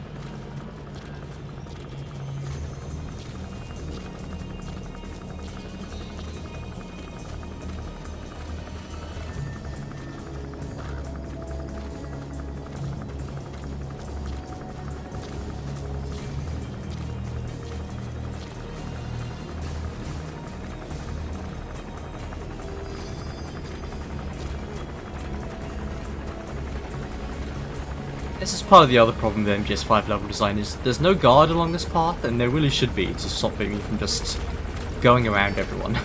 This is part of the other problem with MGS 5 level design is there's no guard along this path, and there really should be to stop me from just going around everyone.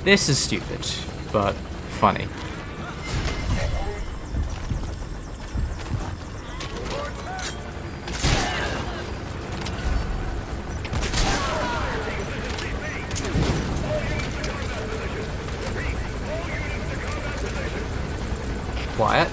This is stupid, but funny. Quiet.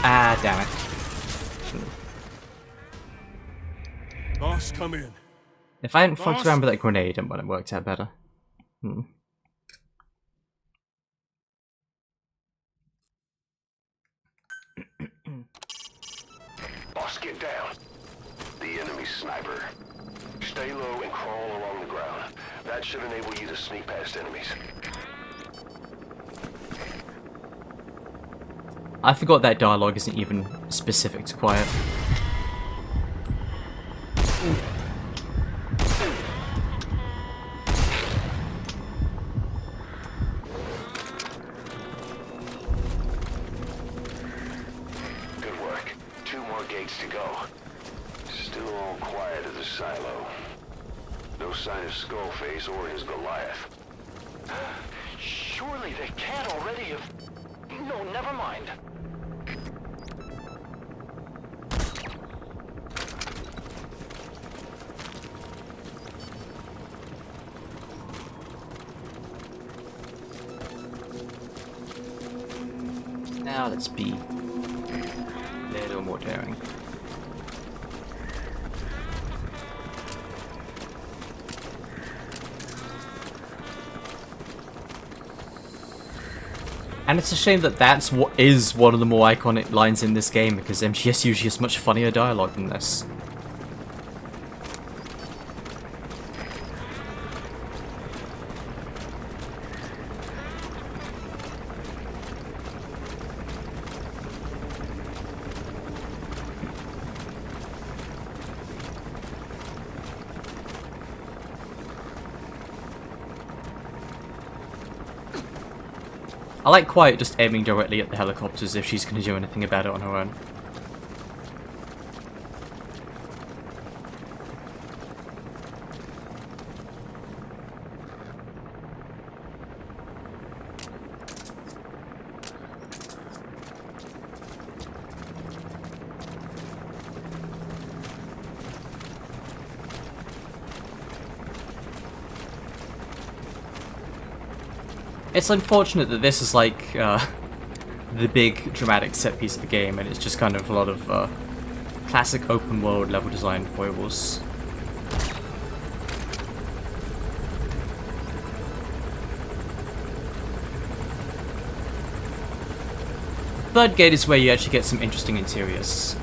Ah, damn it. Boss, come in. If I hadn't fucked around with that grenade, it would have worked out better. Boss, get down. The enemy sniper. Stay low and crawl along the ground. That should enable you to sneak past enemies. I forgot that dialogue isn't even specific to Quiet. Good work. 2 more gates to go. Still all quiet at the silo. No sign of Skullface or his Goliath. Surely they can't already have... No, never mind. Now let's be a little more daring. And it's a shame that that's what is one of the more iconic lines in this game, because MGS usually has much funnier dialogue than this. I like Quiet just aiming directly at the helicopters if she's going to do anything about it on her own. It's unfortunate that this is like the big dramatic set piece of the game, and it's just kind of a lot of classic open world level design foibles. Third gate is where you actually get some interesting interiors.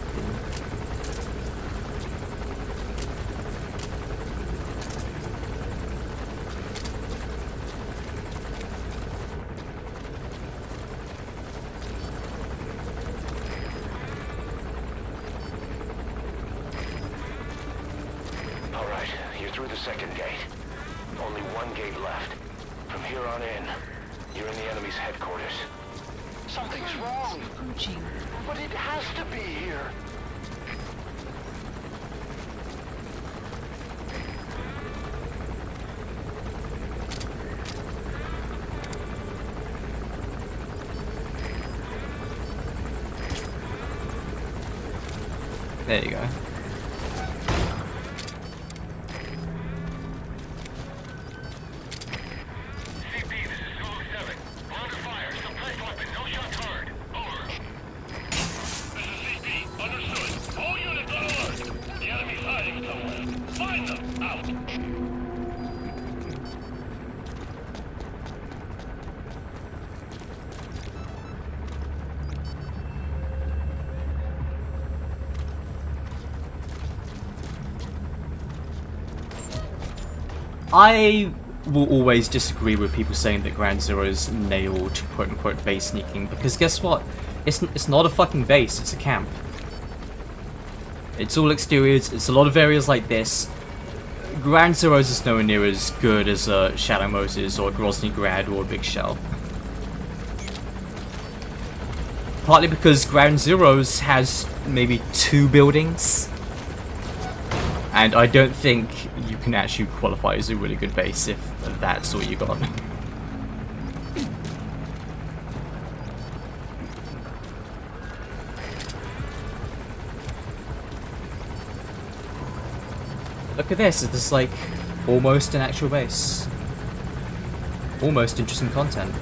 Through the second gate. Only one gate left. From here on in, you're in the enemy's headquarters. Something's wrong! But it has to be here! There you go. I will always disagree with people saying that Ground Zeroes nailed quote-unquote base sneaking, because guess what? It's not a fucking base, it's a camp. It's all exteriors, it's a lot of areas like this. Ground Zeroes is nowhere near as good as Shadow Moses or Grozny Grad or Big Shell. Partly because Ground Zeroes has maybe 2 buildings, and I don't think you can actually qualify as a really good base if that's all you got. Look at this, it's like almost an actual base. Almost interesting content.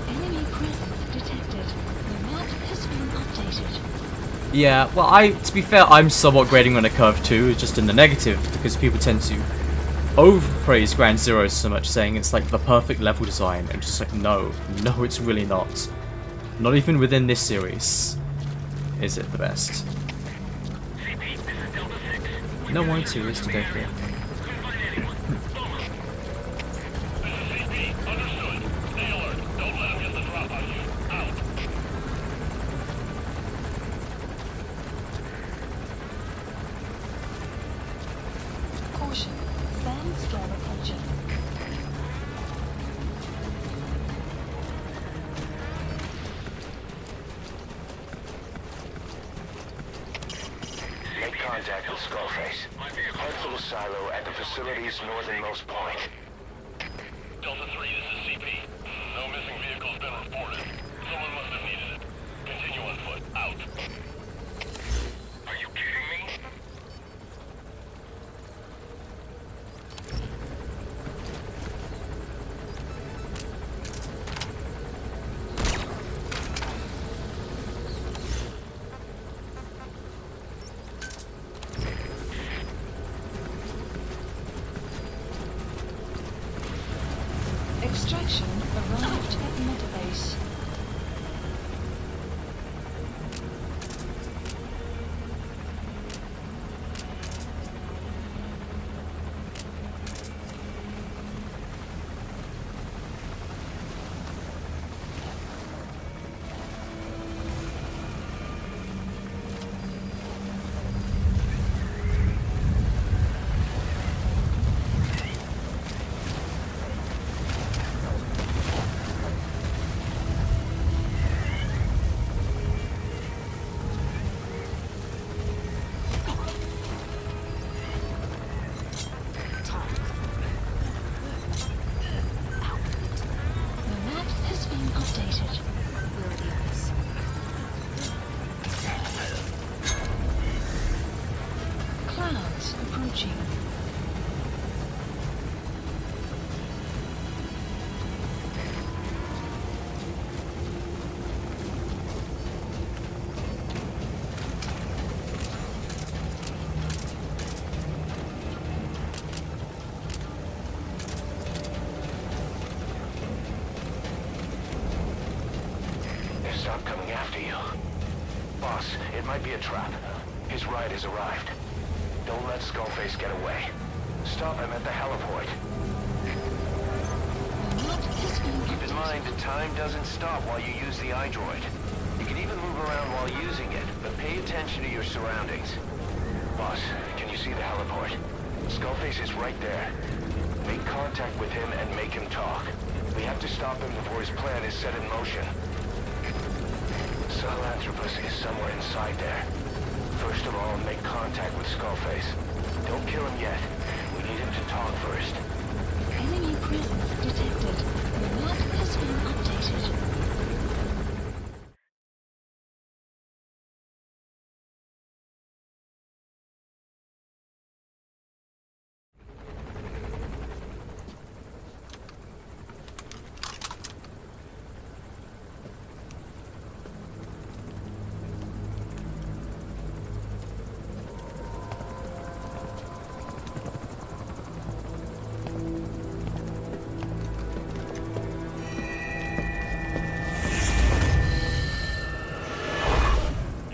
Enemy presence detected. The map has been updated. Yeah, well, to be fair, I'm somewhat grading on a curve too, just in the negative, because people tend to overpraise Ground Zeroes so much, saying it's like the perfect level design, and just like, no, it's really not. Not even within this series is it the best. No one series to go here. Caution. Sandstorm approaching. Make contact with Skullface. Head for the silo at the facility's northernmost point. Delta 3, this is CP. No missing vehicles been reported. Someone must have needed it. Continue on foot. Out. Are you kidding me? Extraction arrived at Metabase. stop coming after you. Boss, it might be a trap. His ride has arrived. Don't let Skullface get away. Stop him at the heliport. Keep in mind, time doesn't stop while you use the iDroid. You can even move around while using it, but pay attention to your surroundings. Boss, can you see the heliport? Skullface is right there. Make contact with him and make him talk. We have to stop him before his plan is set in motion. Sahelanthropus is somewhere inside there. First of all, make contact with Skullface. Don't kill him yet. We need him to talk first. Enemy presence detected. The map has been updated.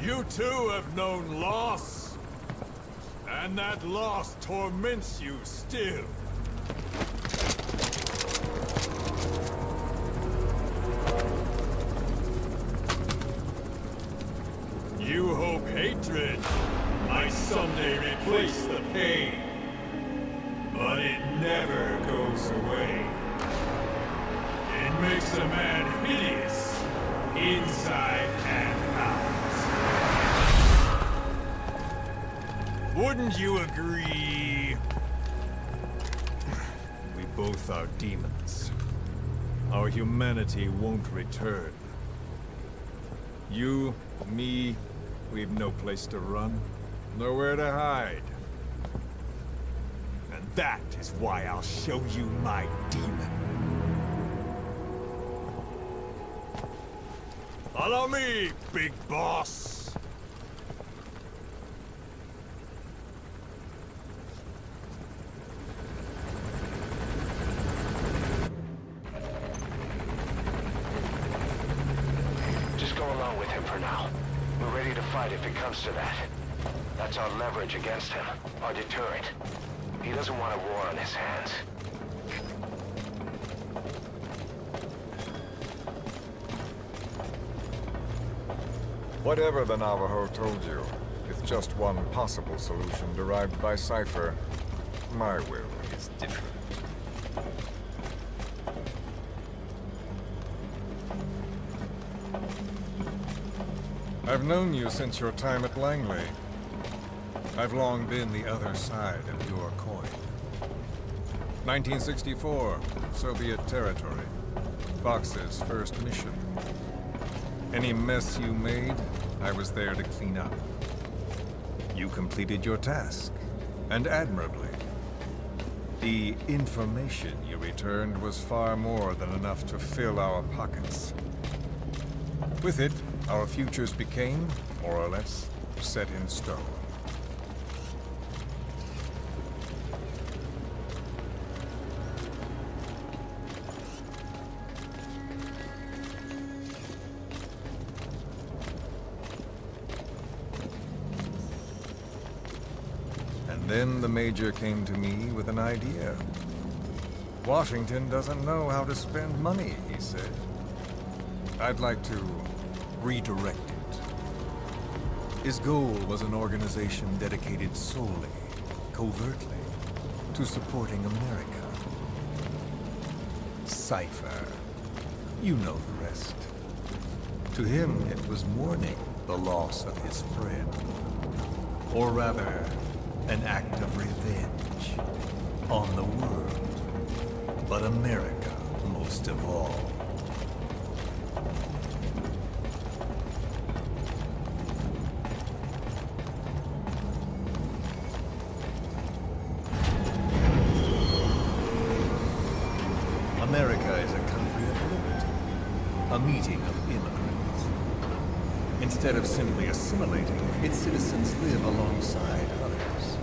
You too have known loss. And that loss torments you still. You hope hatred might someday replace the pain. But it never goes away. It makes a man hideous, inside and out. Wouldn't you agree? We both are demons. Our humanity won't return. You, me, we've no place to run, nowhere to hide. And that is why I'll show you my demon. Follow me, big boss! If it comes to that. That's our leverage against him, our deterrent. He doesn't want a war on his hands. Whatever the Navajo told you, with just one possible solution derived by Cypher, my will is different. I've known you since your time at Langley. I've long been the other side of your coin. 1964, Soviet territory. Fox's first mission. Any mess you made, I was there to clean up. You completed your task, and admirably. The information you returned was far more than enough to fill our pockets. With it, our futures became, more or less, set in stone. And then the Major came to me with an idea. Washington doesn't know how to spend money, he said. I'd like to redirect it. His goal was an organization dedicated solely, covertly, to supporting America. Cypher. You know the rest. To him, it was mourning the loss of his friend. Or rather, an act of revenge on the world. But America most of all. America is a country of liberty, a meeting of immigrants. Instead of simply assimilating, its citizens live alongside others.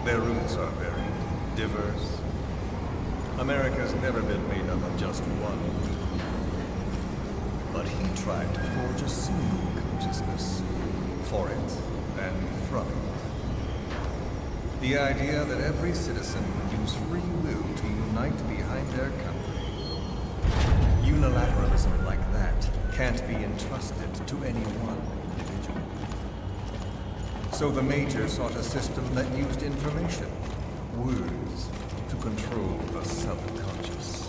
Their roots are varied, diverse. America's never been made up of just one group. but he tried to forge a single consciousness for it and from it. The idea that every citizen would use free will to unite behind their country. Unilateralism like that can't be entrusted to any one individual. So the Major sought a system that used information, words, to control the subconscious.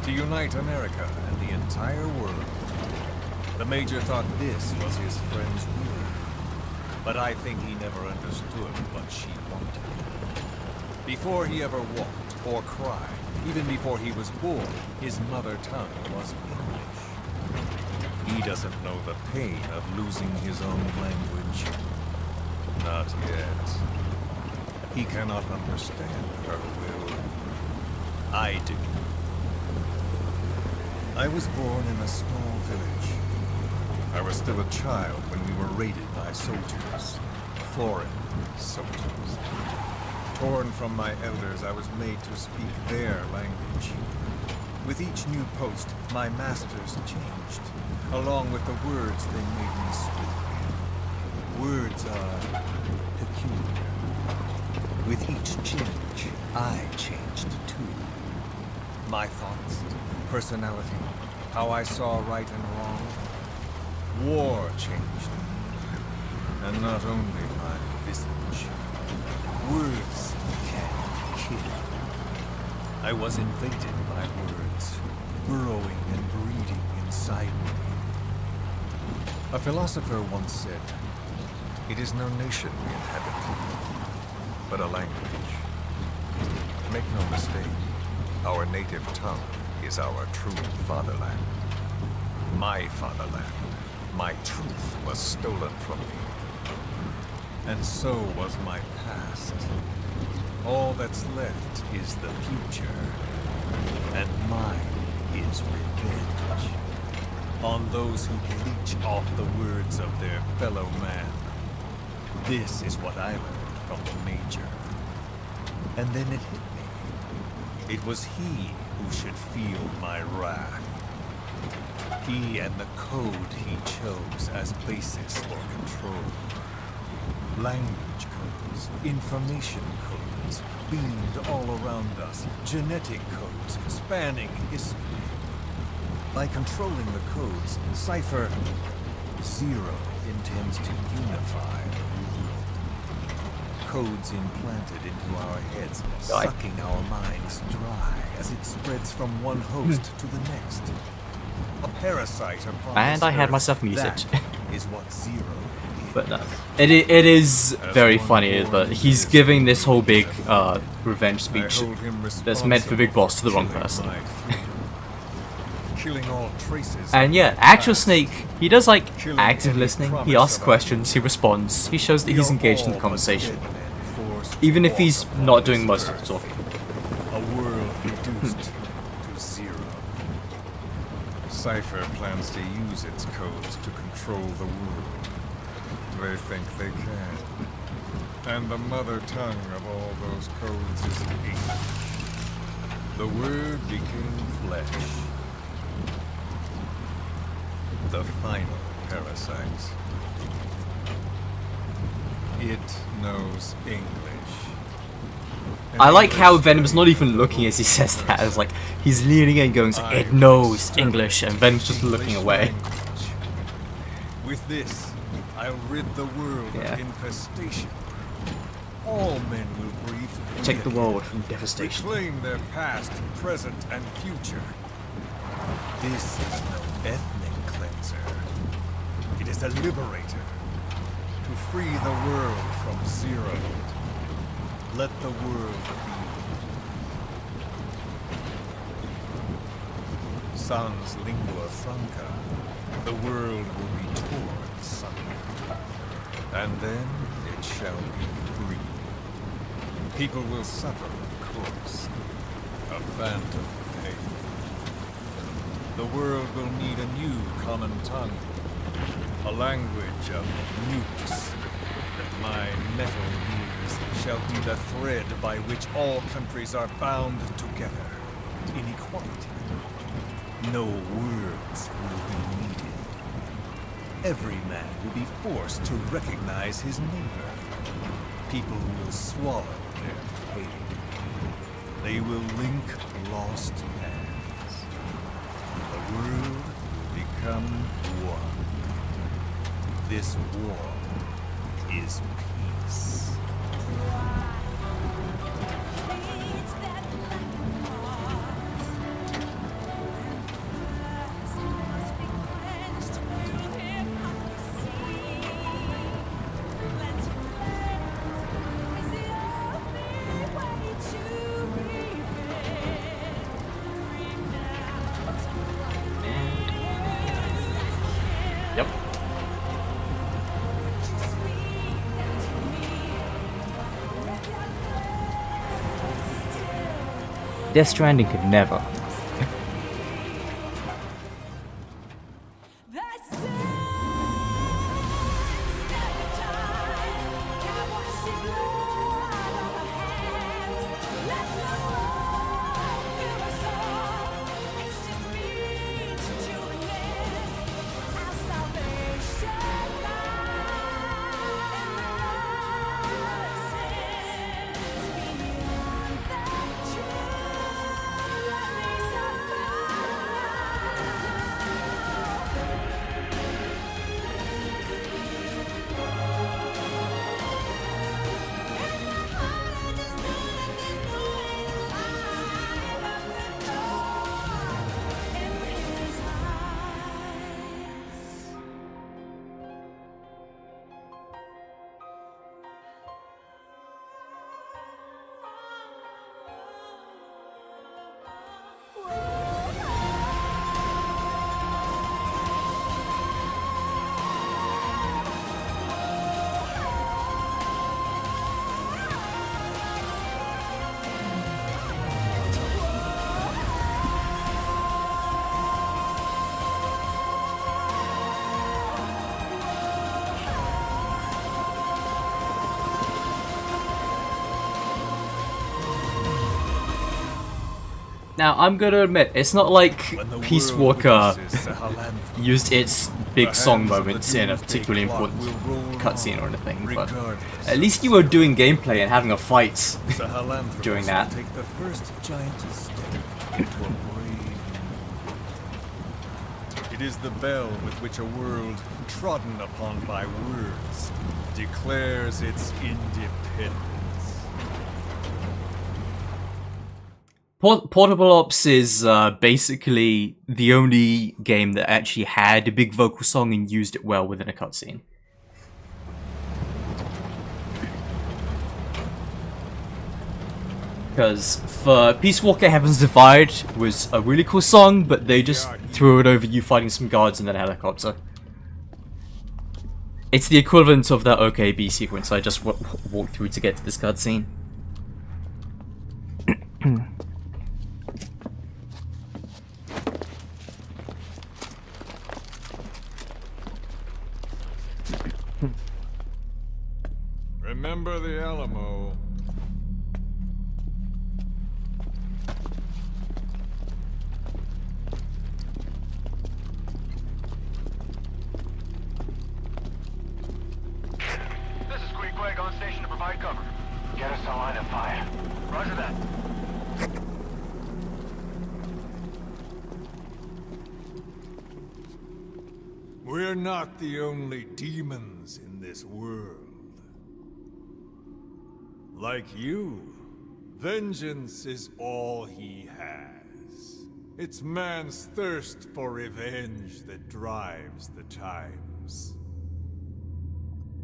To unite America and the entire world. The Major thought this was his friend's will, but I think he never understood what she wanted. Before he ever walked or cried, even before he was born, his mother tongue was English. He doesn't know the pain of losing his own language. Not yet. He cannot understand her will. I do. I was born in a small village. I was still a child when we were raided by soldiers. Foreign soldiers. Torn from my elders, I was made to speak their language. With each new post, my masters changed, along with the words they made me speak. Words are peculiar. With each change, I changed too. My thoughts, personality, how I saw right and wrong. War changed me. And not only my visage. Words can kill. I was invaded by words, burrowing and breeding inside me. A philosopher once said, "It is no nation we inhabit, but a language." Make no mistake, our native tongue is our true fatherland. My fatherland, my truth was stolen from me. And so was my past. All that's left is the future. And mine is revenge. On those who leech off the words of their fellow man. This is what I learned from the Major. And then it hit me. It was he who should feel my wrath. He and the code he chose as basis for control. Language codes, information codes, beamed all around us, genetic codes spanning history. By controlling the codes, Cypher Zero intends to unify the world. Codes implanted into our heads, sucking our minds dry as it spreads from one host to the next. A parasite upon And I had Earth. myself music. That is what Zero is. But no. It is very funny, but he's giving this whole big revenge speech that's meant for Big Boss to the wrong person. Killing all traces. And yeah, actual Snake, he does like active listening, he asks questions, he responds, he shows that he's engaged in the conversation. Even if he's not doing most of the talking. A world reduced to zero. Cypher plans to use its codes to control the world. They think they can. And the mother tongue of all those codes is English. The word became flesh. The final parasite. It knows English. I like how Venom's not even looking as he says that. It's like he's leaning in going, it knows English, and Venom's just looking away. With this, I'll rid the world of infestation. All men will breathe freely. Take the world from devastation. Reclaim their past, present, and future. This is no ethnic cleanser. It is a liberator. To free the world from Zero. Let the world be. Sans lingua franca. The world will be torn asunder. And then it shall be free. People will suffer, of course. A phantom pain. The world will need a new common tongue. A language of nukes. That my metal ears shall be the thread by which all countries are bound together. In equality. No words will be needed. Every man will be forced to recognize his neighbor. People will swallow their pain. They will link lost hands. The world will become one. This war is peace. Yep. Death Stranding could never. Now, I'm gonna admit, it's not like Peace Walker used its big song moments in a particularly important cutscene or anything, but at least you were doing gameplay and having a fight during that. It is the bell with which a world trodden upon by words declares its independence. Portable Ops is basically the only game that actually had a big vocal song and used it well within a cutscene. Because for Peace Walker, Heaven's Divide was a really cool song, but they just threw it over you fighting some guards in a helicopter. It's the equivalent of that OKB sequence I just walked through to get to this cutscene. Remember the Alamo. This is Queequeg on station to provide cover. Get us a line of fire. Roger that. We're not the only demons in this world. Like you, vengeance is all he has. It's man's thirst for revenge that drives the times.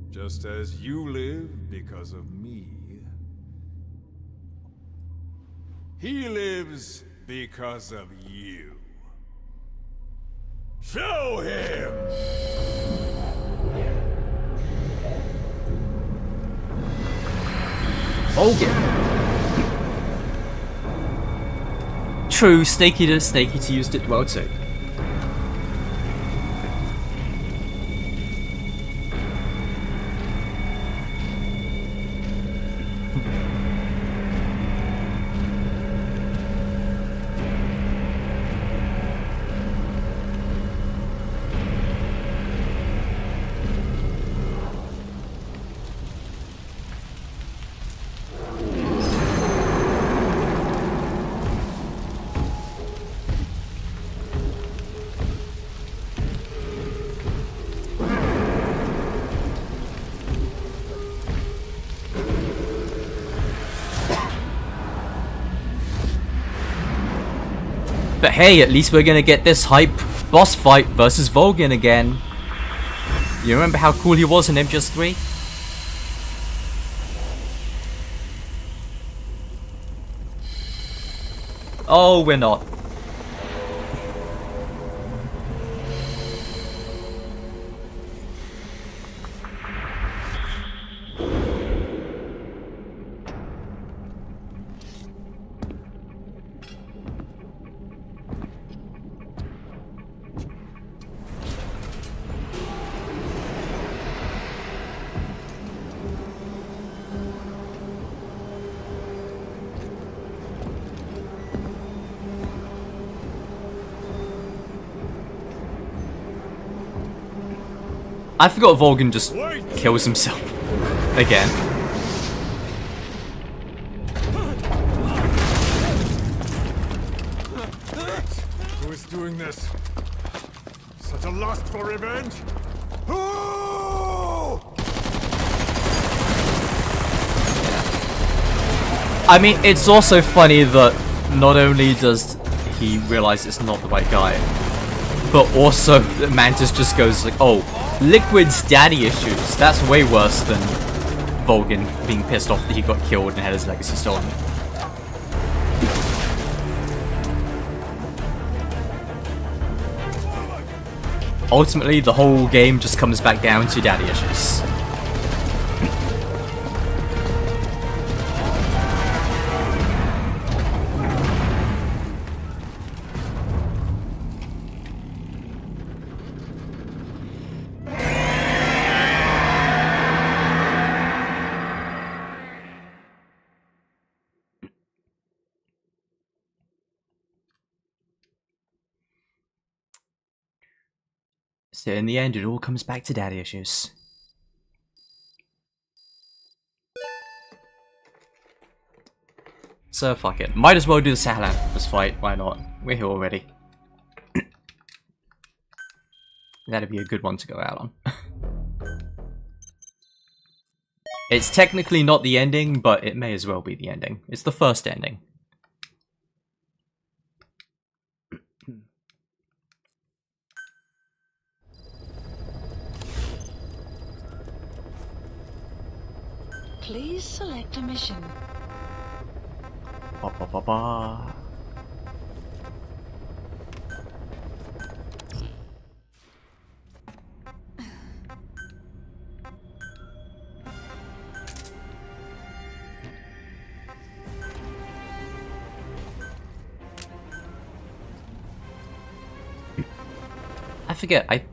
Just as you live because of me, he lives because of you. Show him! Vulcan. True, Snake Eater used it well too. But hey, at least we're gonna get this hype boss fight versus Vulcan again. You remember how cool he was in MGS 3? Oh, we're not. I forgot Vulcan just kills himself again. Who is doing this? Such a lust for revenge? Who? I mean, it's also funny that not only does he realize it's not the right guy, but also Mantis just goes like, oh, Liquid's daddy issues. That's way worse than Vulcan being pissed off that he got killed and had his legacy stolen. Ultimately, the whole game just comes back down to daddy issues. So in the end, it all comes back to daddy issues. So fuck it. Might as well do the Sahelanthropus fight, why not? We're here already. That'd be a good one to go out on. It's technically not the ending, but it may as well be the ending. It's the first ending. Please select a mission. Ba ba ba ba. I forget, I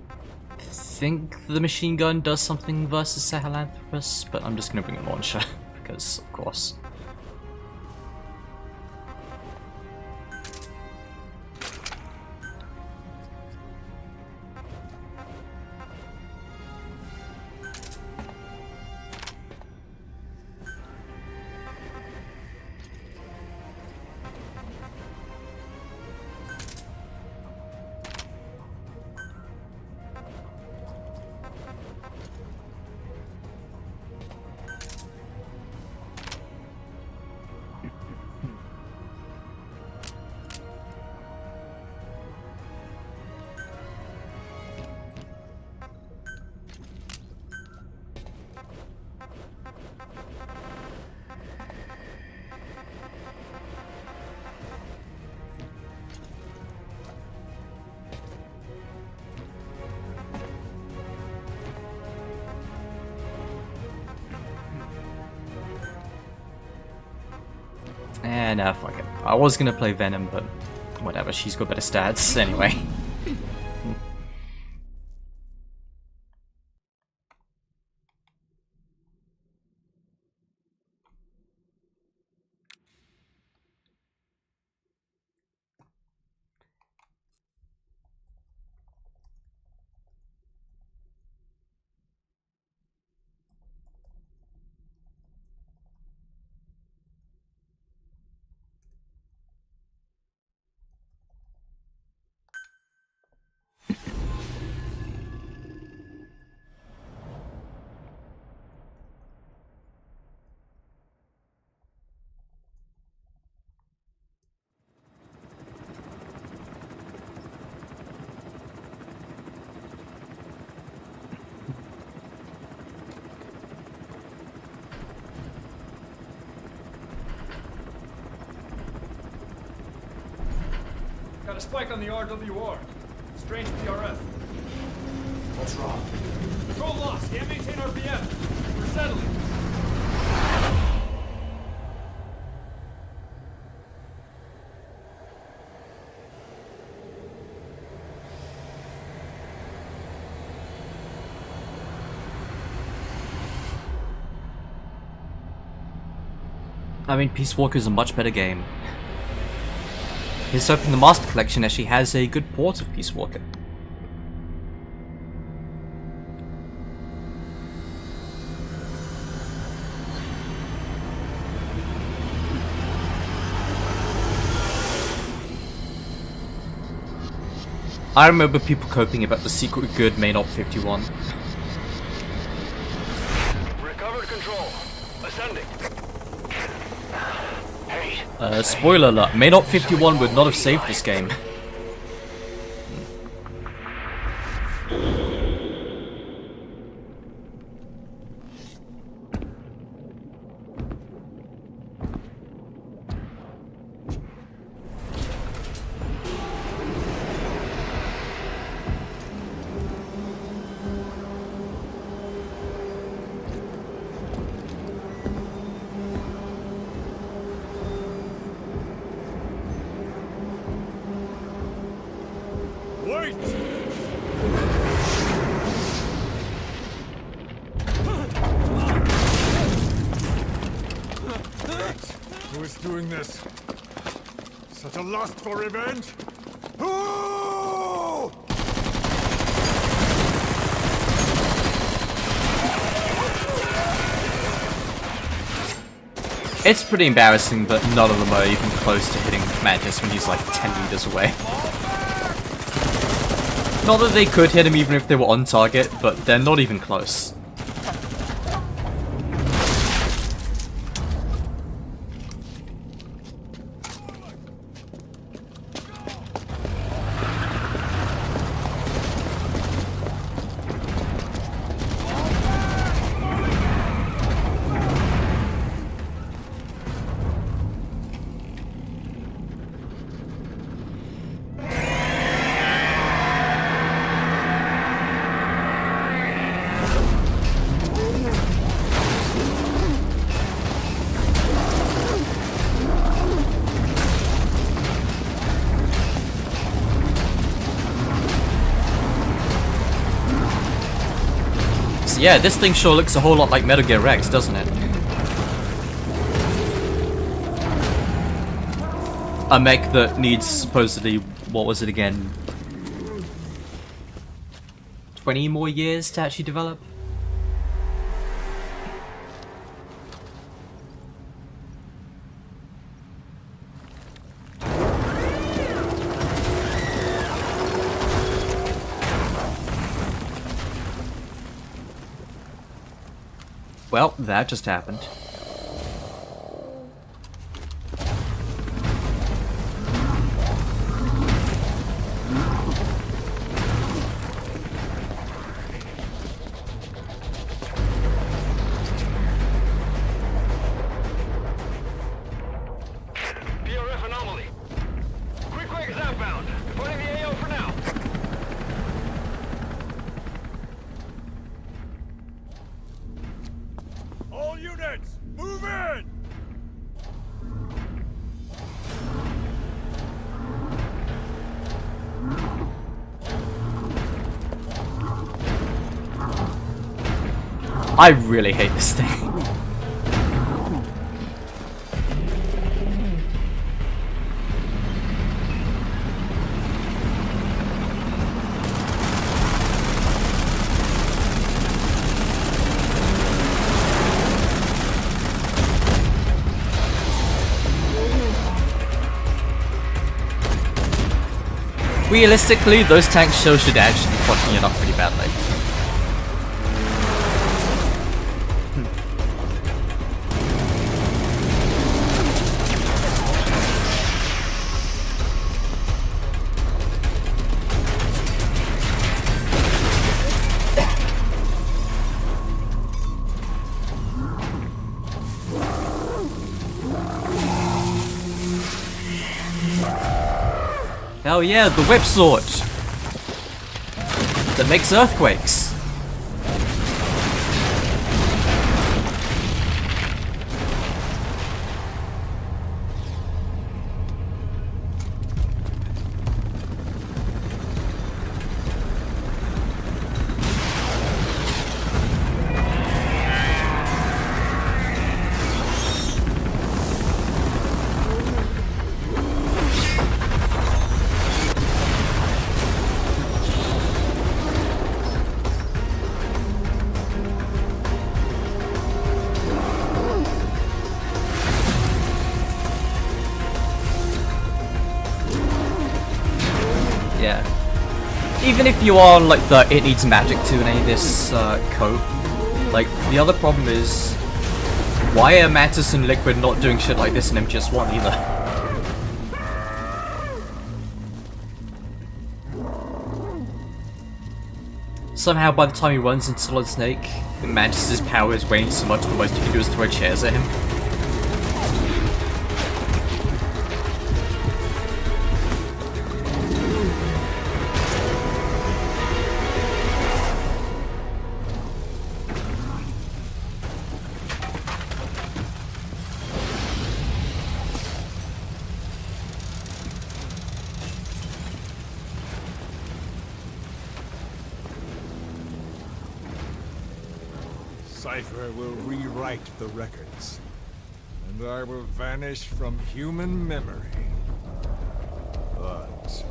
think the machine gun does something versus Sahelanthropus, but I'm just gonna bring a launcher, because of course. Nah, fuck it. I was gonna play Venom, but whatever, she's got better stats anyway. Got a spike on the RWR. Strange PRF. What's wrong? Control lost. Can't maintain RPM. We're settling. I mean, Peace Walker's a much better game. Here's hoping the Master Collection actually has a good port of Peace Walker. I remember people coping about the secret good main op 51. Recovered control. Ascending. Spoiler alert, main op 51 would not have saved this game. Wait! Who is doing this? Such a lust for revenge? Who? It's pretty embarrassing, but none of them are even close to hitting Mantis when he's like 10 meters away. Not that they could hit him even if they were on target, but they're not even close. Yeah, this thing sure looks a whole lot like Metal Gear Rex, doesn't it? A mech that needs supposedly, what was it again? 20 more years to actually develop? Well, that just happened. PRF anomaly. Quick is outbound. Reporting the AO for now. All units! I really hate this thing. Realistically, those tank shells should actually be fucking it up pretty badly. Hell yeah, the whip sword that makes earthquakes. Yeah. Even if you are on like the it needs magic to in any of this coat, like the other problem is why are Mantis and Liquid not doing shit like this in MGS1 either? Somehow by the time he runs into Solid Snake, Mantis' power is waning so much the most you can do is throw chairs at him. Cypher will rewrite the records, and I will vanish from human memory. But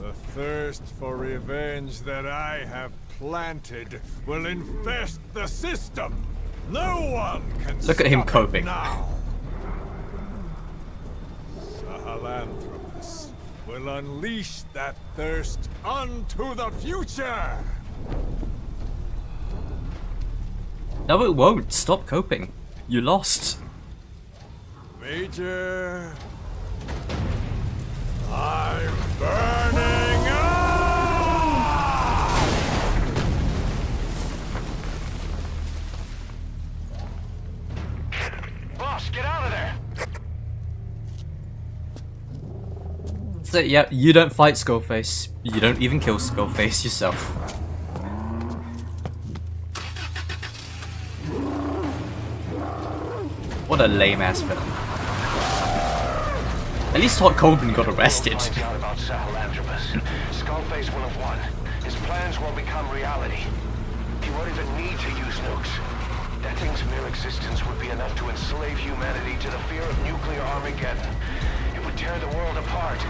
the thirst for revenge that I have planted will infest the system. No one can Look at him stop it coping. now. Sahelanthropus will unleash that thirst unto the future. No, it won't. Stop coping. You lost. Major, I'm burning up! Boss, get out of there! So yeah, you don't fight Skullface. You don't even kill Skullface yourself. What a lame ass film. At least Hot Coldman got arrested. About Sahelanthropus. Skullface will have won. His plans will become reality. He won't even need to use nukes. That thing's mere existence would be enough to enslave humanity to the fear of nuclear Armageddon. It would tear the world apart.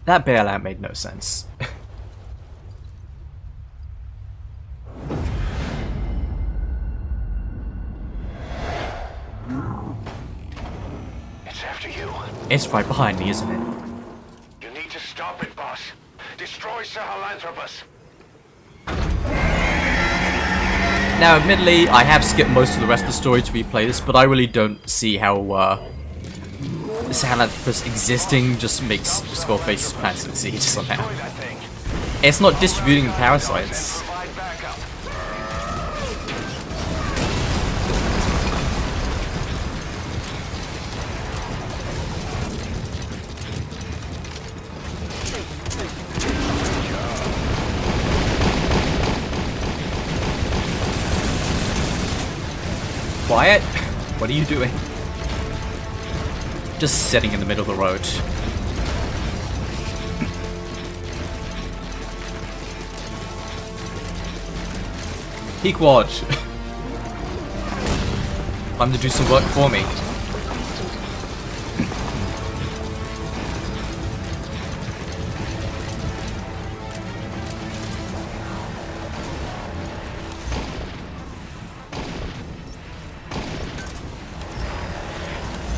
That bailout made no sense. It's after you. It's right behind me, isn't it? You need to stop it, boss. Destroy Sahelanthropus. Now, admittedly, I have skipped most of the rest of the story to replay this, but I really don't see how Sahelanthropus existing just makes Skullface's plan succeed somehow. It's not distributing the parasites. Quiet? What are you doing? Just sitting in the middle of the road. Pequod! Time to do some work for me.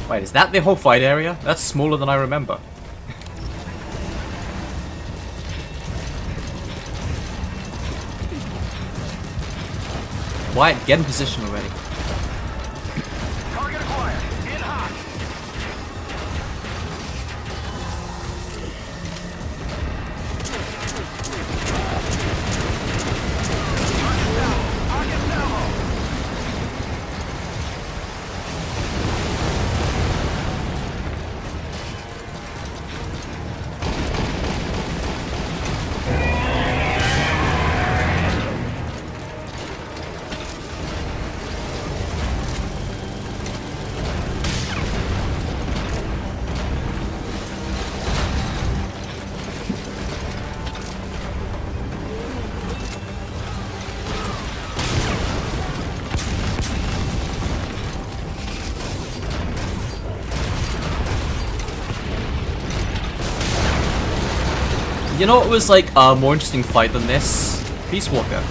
Wait, is that the whole fight area? That's smaller than I remember. Wyatt, get in position already. Target acquired. In hot. You know what was like a more interesting fight than this? Peace Walker.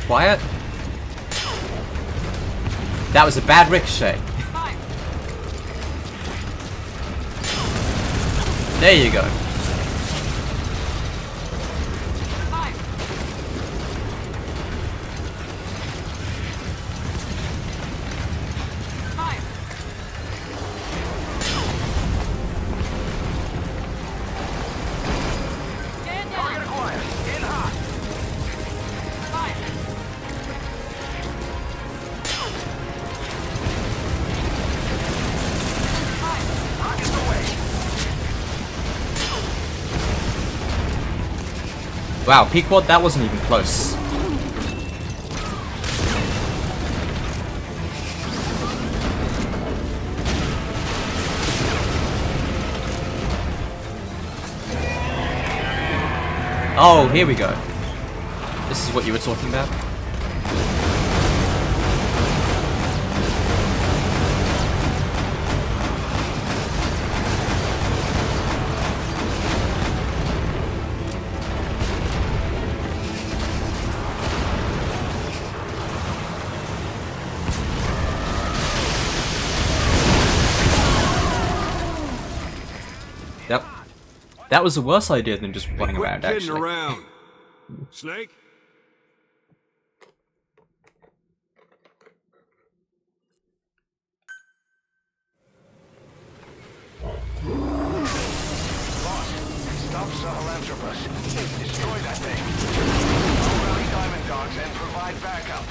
Quiet. That was a bad ricochet. There you go. Wow, Pequod, that wasn't even close. Oh, here we go. This is what you were talking about? Yep. That was a worse idea than just running around, actually. Around. Snake? Stop Sahelanthropus. Destroy that thing. Rally diamond dogs and provide backup.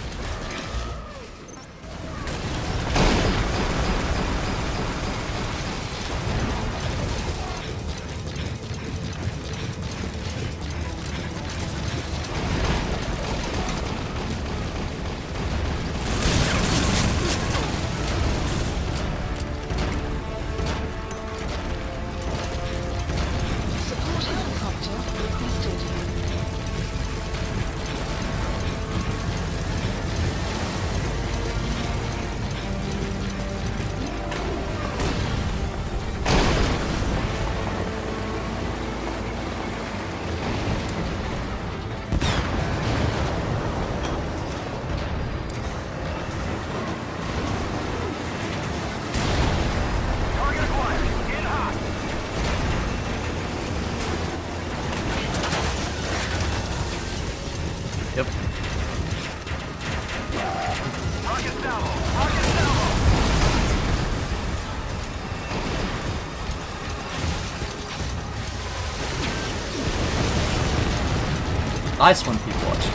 Support helicopter requested. I just want to keep watching.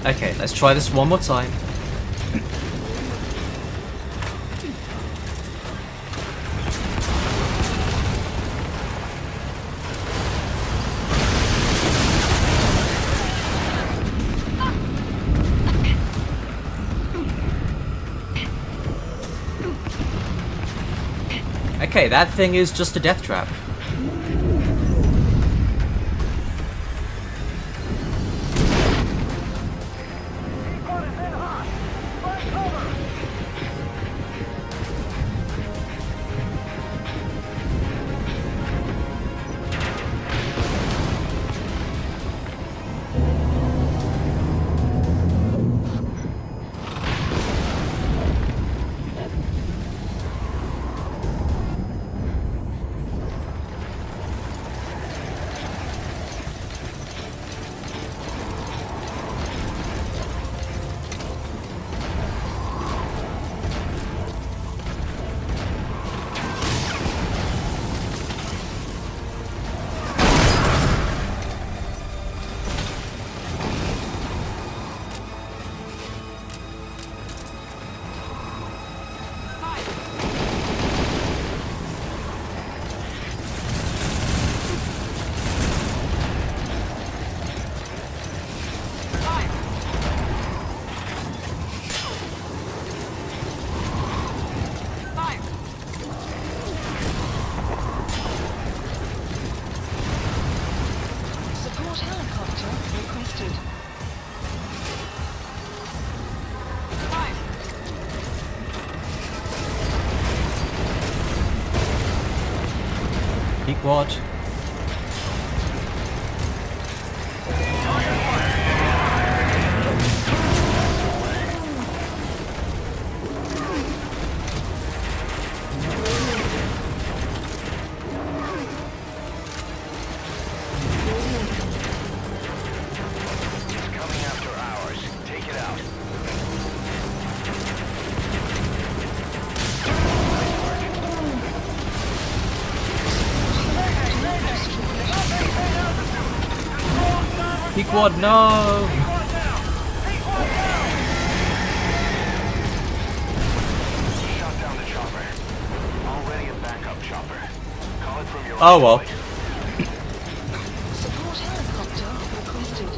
Okay, let's try this one more time. Okay, that thing is just a death trap. Support helicopter requested. Peak watch. Peak ward, no! Shot down the chopper. Already a backup chopper. Call it from your Oh well. Support helicopter requested.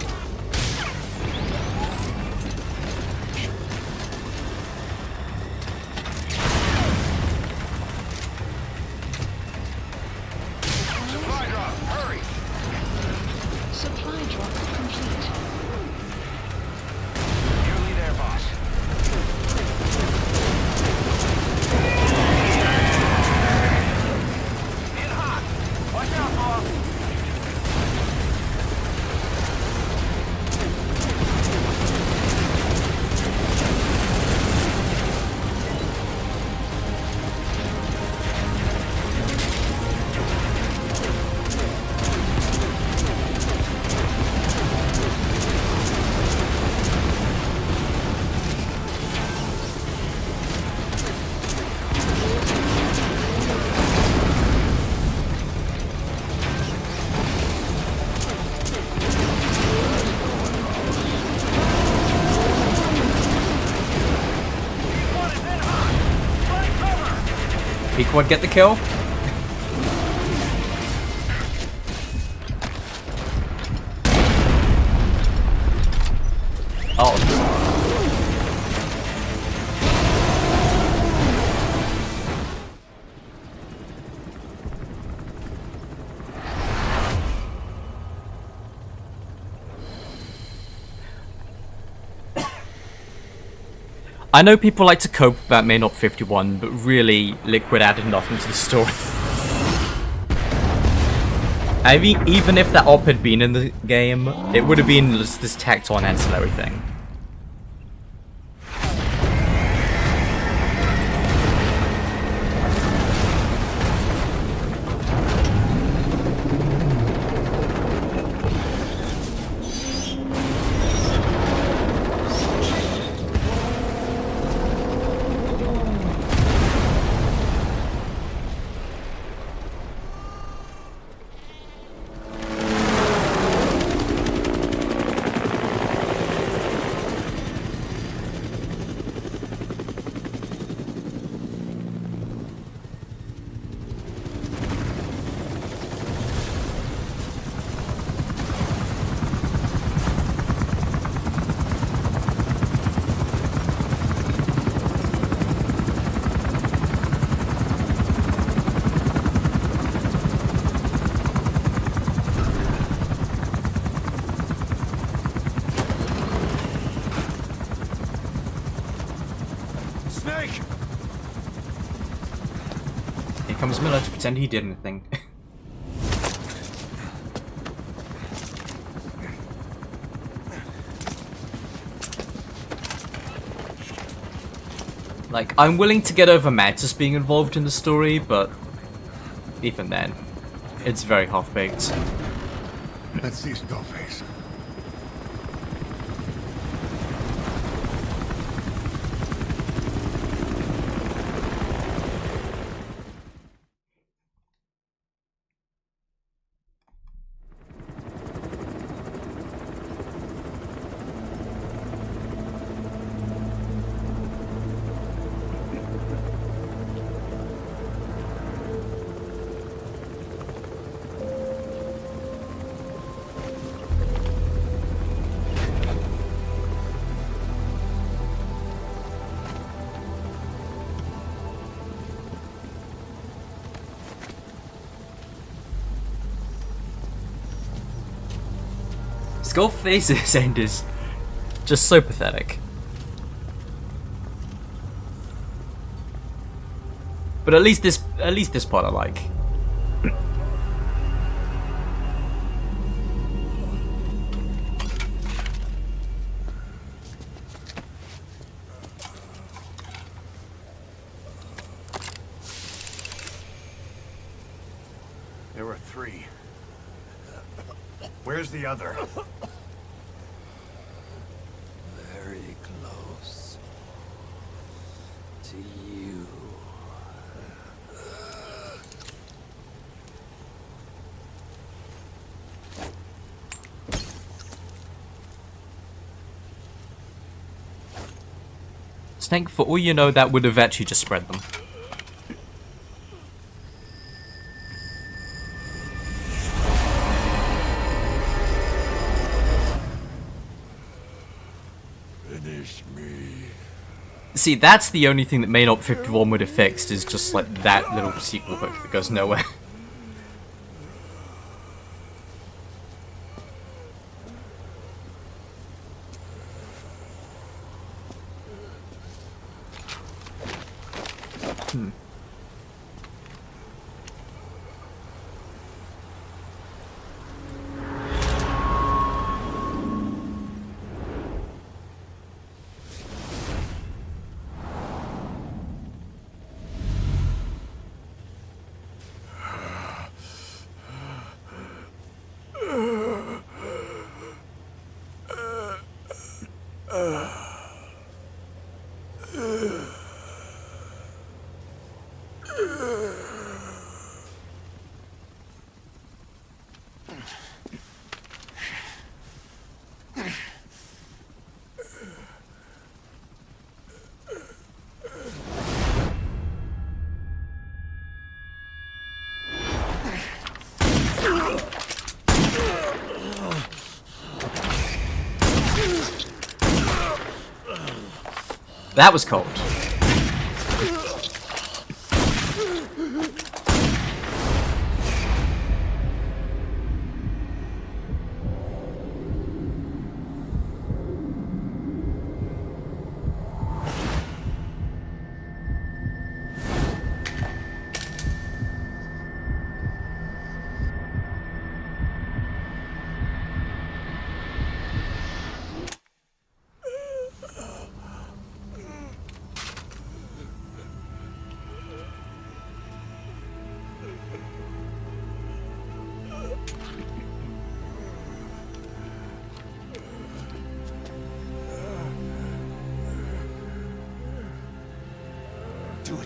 Supply drop, hurry! Supply drop complete. Nearly there, boss. In hot! Watch out, boss! Peak ward get the kill. Oh. I know people like to cope about Maynard 51, but really, Liquid added nothing to the story. I mean, even if that op had been in the game, it would have been just this tacked on ancillary thing. Here comes Miller to pretend he did anything. Like, I'm willing to get over Mantis being involved in the story, but even then, it's very half-baked. Let's see Skullface. Skullface's end is just so pathetic. But at least this part I like. There were 3. Where's the other? Very close to you. Snake, for all you know, that would have actually just spread them. See, that's the only thing that Maynard 51 would have fixed, is just like that little sequel hook that goes nowhere. That was cold.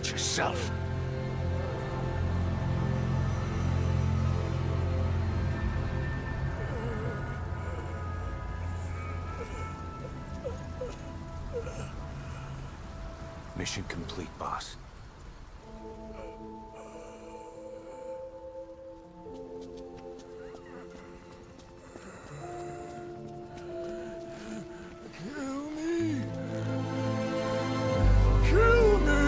about yourself. Mission complete, boss. Kill me! Kill me!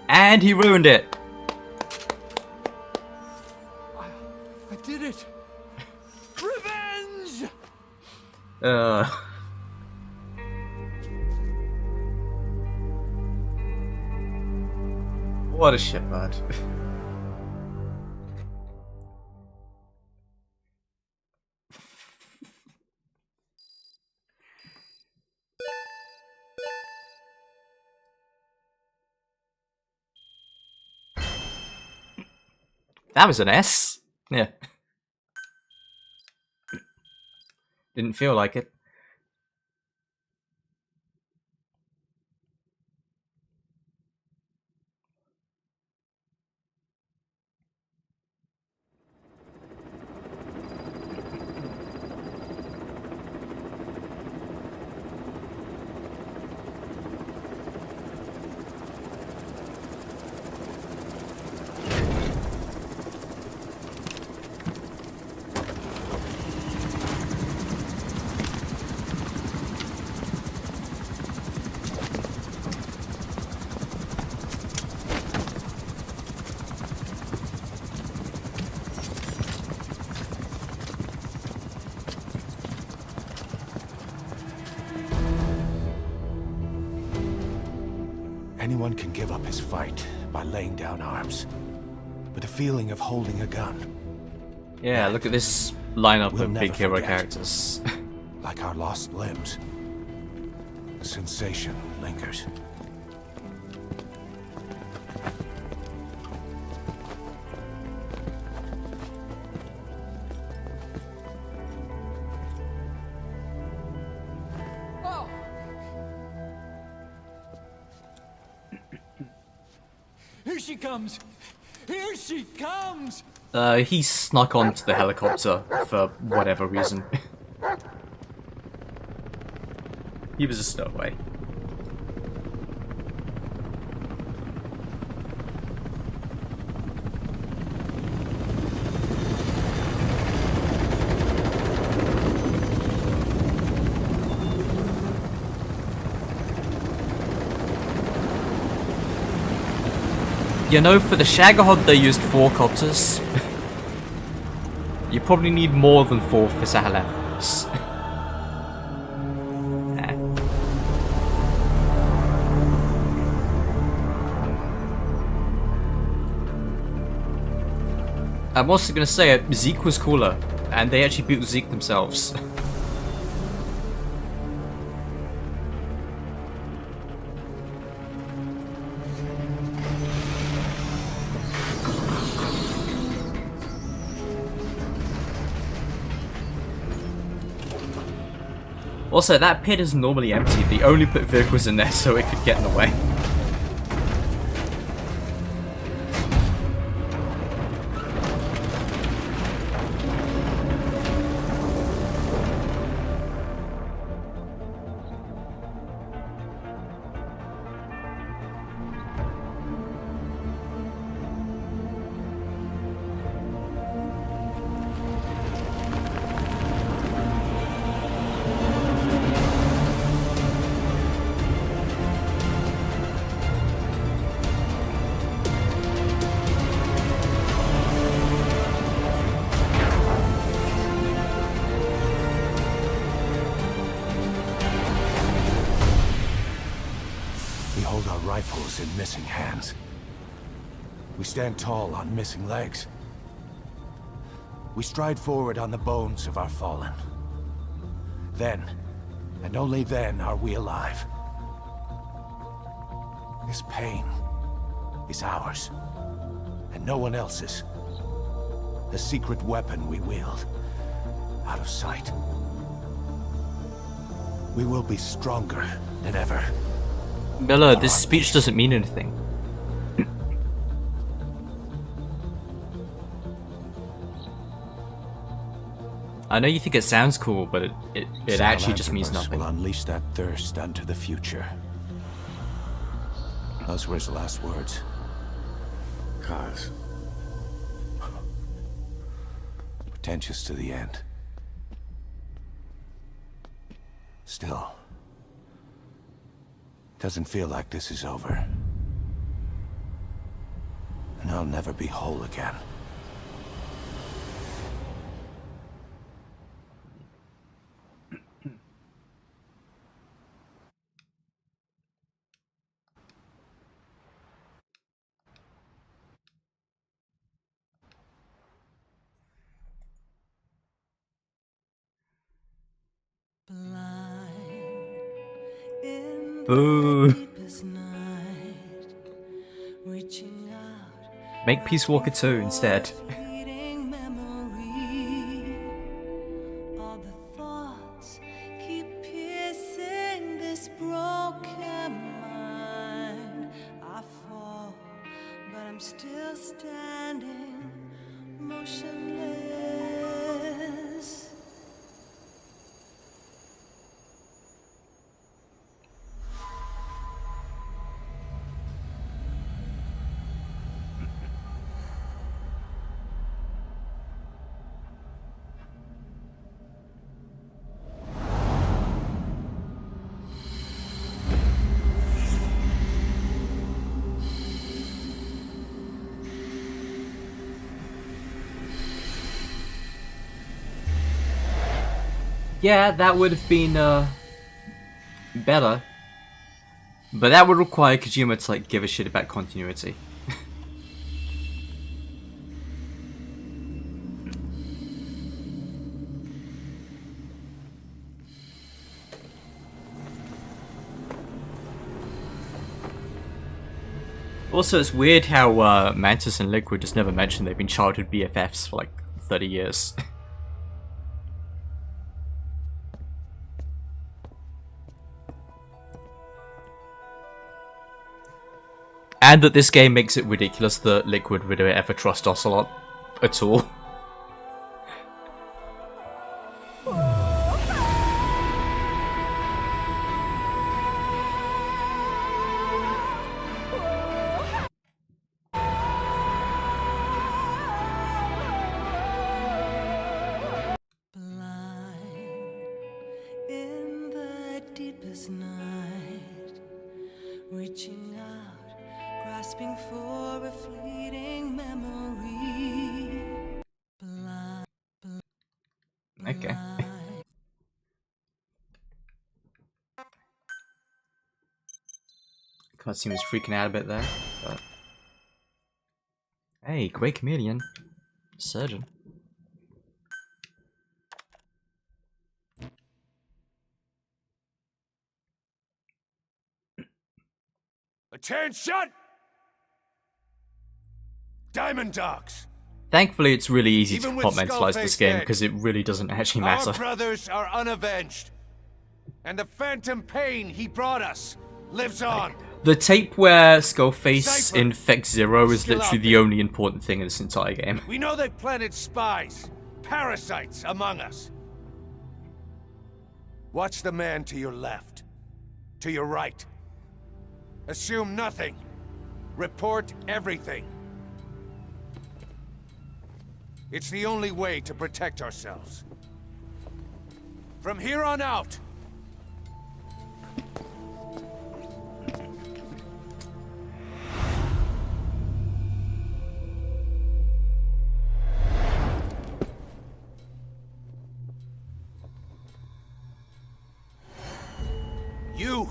And he ruined it. I did it! Revenge! What a shitbird. That was an S. Yeah. Didn't feel like it. Anyone can give up his fight by laying down arms. But the feeling of holding a gun... Yeah, look at this lineup We'll of never big hero forget. characters. Like our lost limbs. The sensation lingers. Oh! Here she comes! Here she comes! He snuck onto the helicopter for whatever reason. He was a stowaway. You know, for the Shagohod they used 4 copters. You probably need more than 4 for Sahelanthropus. I'm also gonna say it, Zeke was cooler, and they actually built Zeke themselves. Also, that pit is normally empty. They only put vehicles in there so it could get in the way. We hold our rifles in missing hands. We stand tall on missing legs. We stride forward on the bones of our fallen. Then, And only then are we alive. This pain is ours, and no one else's. The secret weapon we wield, out of sight. We will be stronger than ever. Miller, this speech doesn't mean anything. I know you think it sounds cool, but it actually just means nothing. Will unleash that thirst unto the future. Those were his last words. Cause. Pretentious to the end. Still, doesn't feel like this is over. And I'll never be whole again. Boo. Make Peace Walker 2 instead. Yeah, that would have been better, but that would require Kojima to like give a shit about continuity. Also, it's weird how Mantis and Liquid just never mentioned they've been childhood BFFs for like 30 years. And that this game makes it ridiculous that Liquid would ever trust Ocelot at all. In the deepest night, reaching out, grasping for a fleeting memory. Okay. Cutscene was freaking out a bit there, but... Hey, great comedian. Surgeon. Attention! Diamond Dogs! Thankfully, it's really easy Even to with compartmentalize this Skullface game dead, because it really doesn't actually matter. Our brothers are unavenged, and the phantom pain he brought us lives on. The tape where Skullface Cypher, infects Zero is still literally out the there. only important thing in this entire game. We know they've planted spies, parasites among us. Watch the man to your left, to your right. Assume nothing. Report everything. It's the only way to protect ourselves. From here on out, you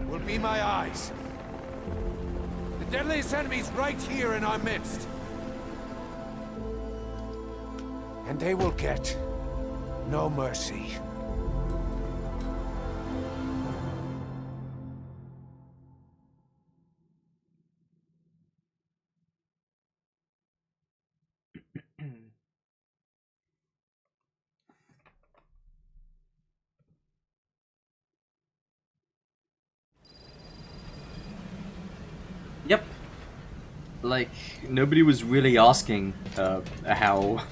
will be my eyes. The deadliest enemy's right here in our midst. And they will get no mercy. Like, nobody was really asking how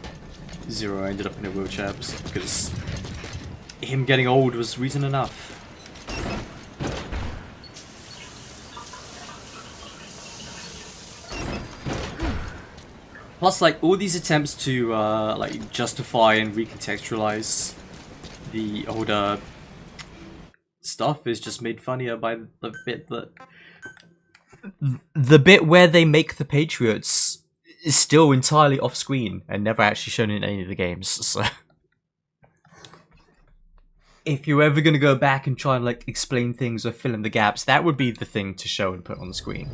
Zero ended up in a wheelchair, because him getting old was reason enough. Plus, like, all these attempts to like justify and recontextualize the older stuff is just made funnier by the bit where they make the Patriots is still entirely off screen and never actually shown in any of the games. So if you're ever gonna go back and try and like explain things or fill in the gaps, that would be the thing to show and put on the screen.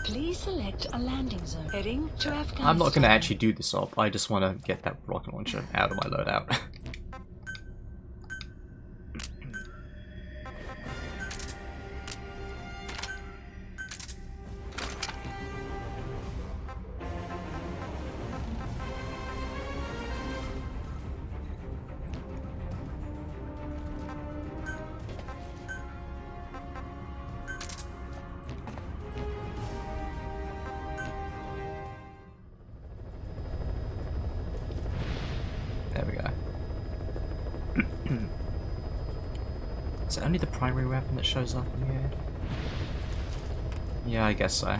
Please select a landing zone heading to Afghanistan. I'm not going to actually do this op, I just want to get that rocket launcher out of my loadout. There we go. Is it only the primary weapon that shows up in here? Yeah, I guess so.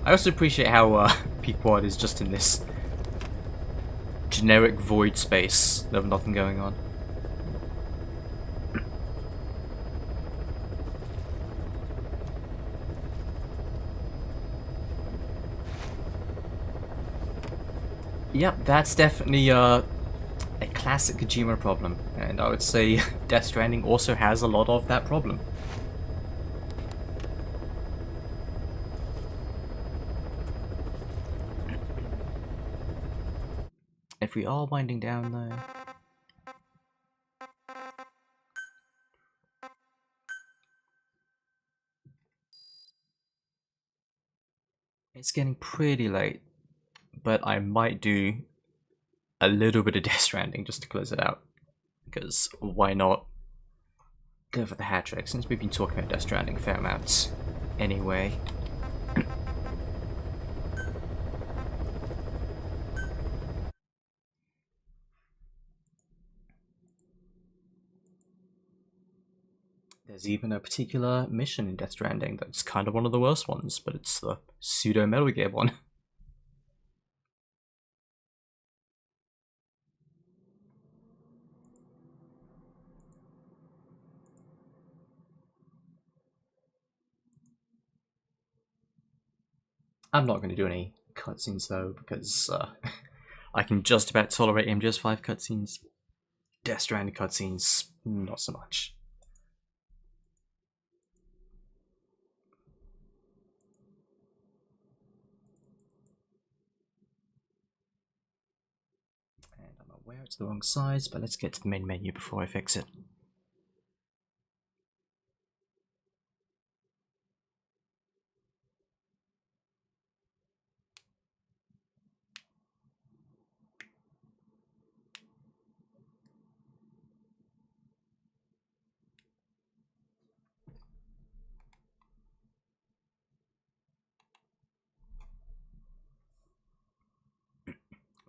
I also appreciate how Pequod is just in this generic void space of nothing going on. Yep, that's definitely a classic Kojima problem, and I would say Death Stranding also has a lot of that problem. If we are winding down though... It's getting pretty late, but I might do a little bit of Death Stranding just to close it out. Because why not go for the hat trick, since we've been talking about Death Stranding a fair amount anyway. There's even a particular mission in Death Stranding that's kind of one of the worst ones, but it's the pseudo Metal Gear one. I'm not going to do any cutscenes though, because I can just about tolerate MGS 5 cutscenes. Death Stranding cutscenes, not so much. And I'm aware it's the wrong size, but let's get to the main menu before I fix it.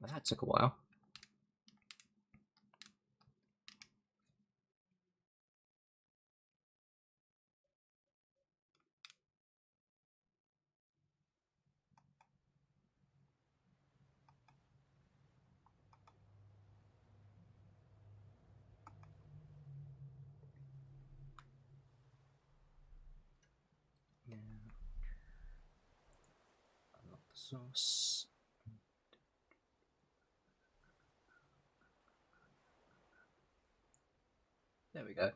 That took a while. Yeah. Unlock the source. There we go.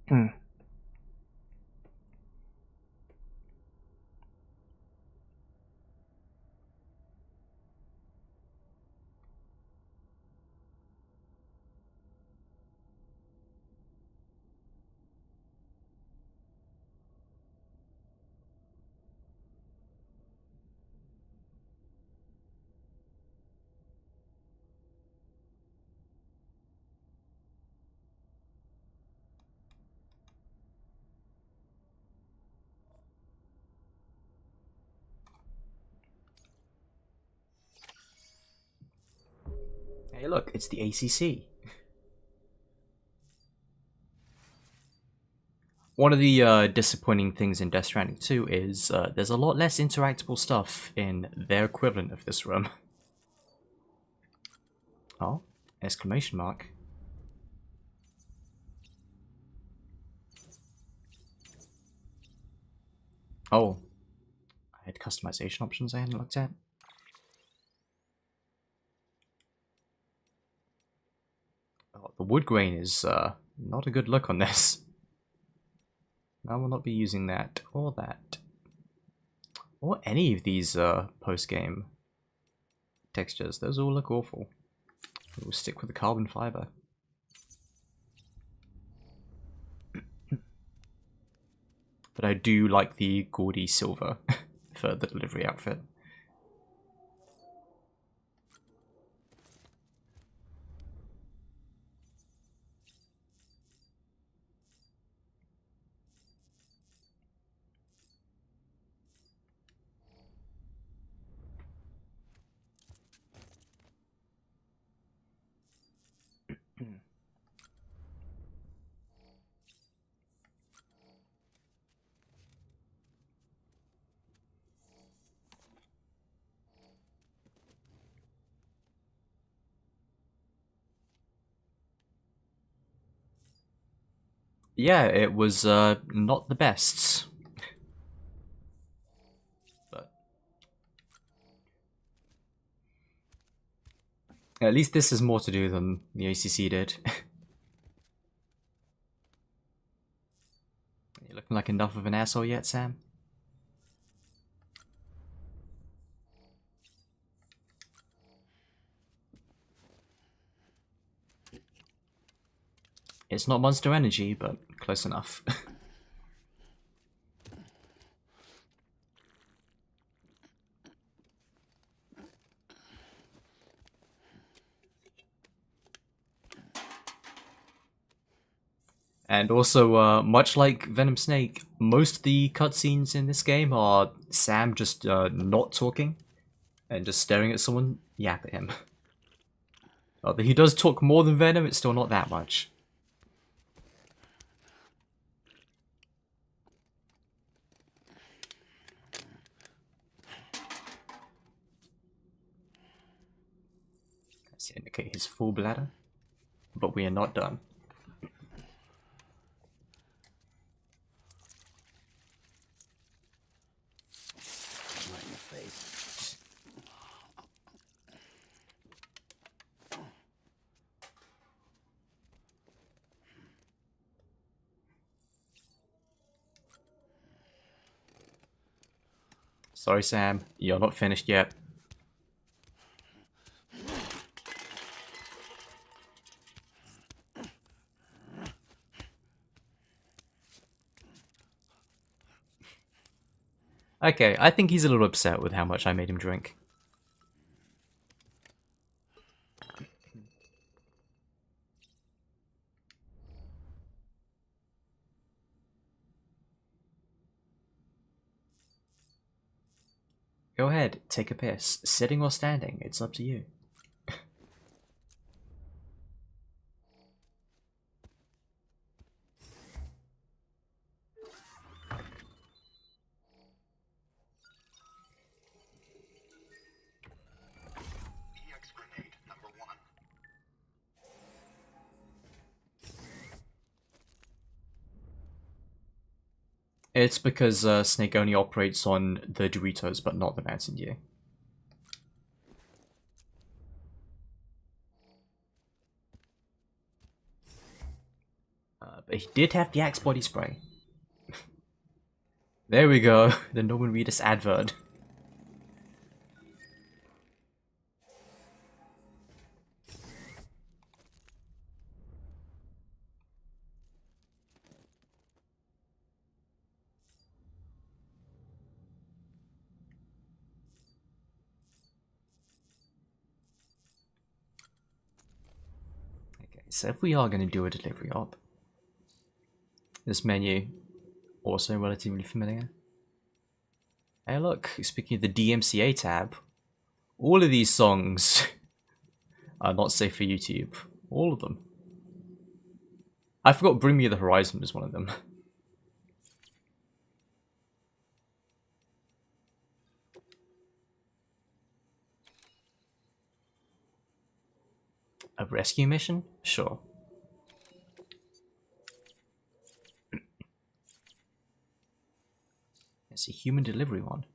Hey look, it's the ACC. One of the disappointing things in Death Stranding 2 is there's a lot less interactable stuff in their equivalent of this room. Oh, exclamation mark. Oh, I had customization options I hadn't looked at. Oh, the wood grain is not a good look on this. I will not be using that or that. Or any of these post-game textures. Those all look awful. We'll stick with the carbon fiber. But I do like the gaudy silver for the delivery outfit. Yeah, it was not the best. But at least this has more to do than the ACC did. You looking like enough of an asshole yet, Sam? It's not Monster Energy, but close enough. And also, much like Venom Snake, most of the cutscenes in this game are Sam just not talking and just staring at someone yap at him. Although he does talk more than Venom, it's still not that much. Let's indicate his full bladder, but we are not done. Sorry, Sam, you're not finished yet. Okay, I think he's a little upset with how much I made him drink. Go ahead, take a piss. Sitting or standing, it's up to you. It's because Snake only operates on the Doritos, but not the Mountain Dew. But he did have the Axe body spray. There we go, the Norman Reedus advert. Okay, so if we are going to do a delivery op, this menu also relatively familiar. Hey look, speaking of the DMCA tab, all of these songs are not safe for YouTube. All of them. I forgot Bring Me the Horizon was one of them. A rescue mission? Sure. It's a human delivery one.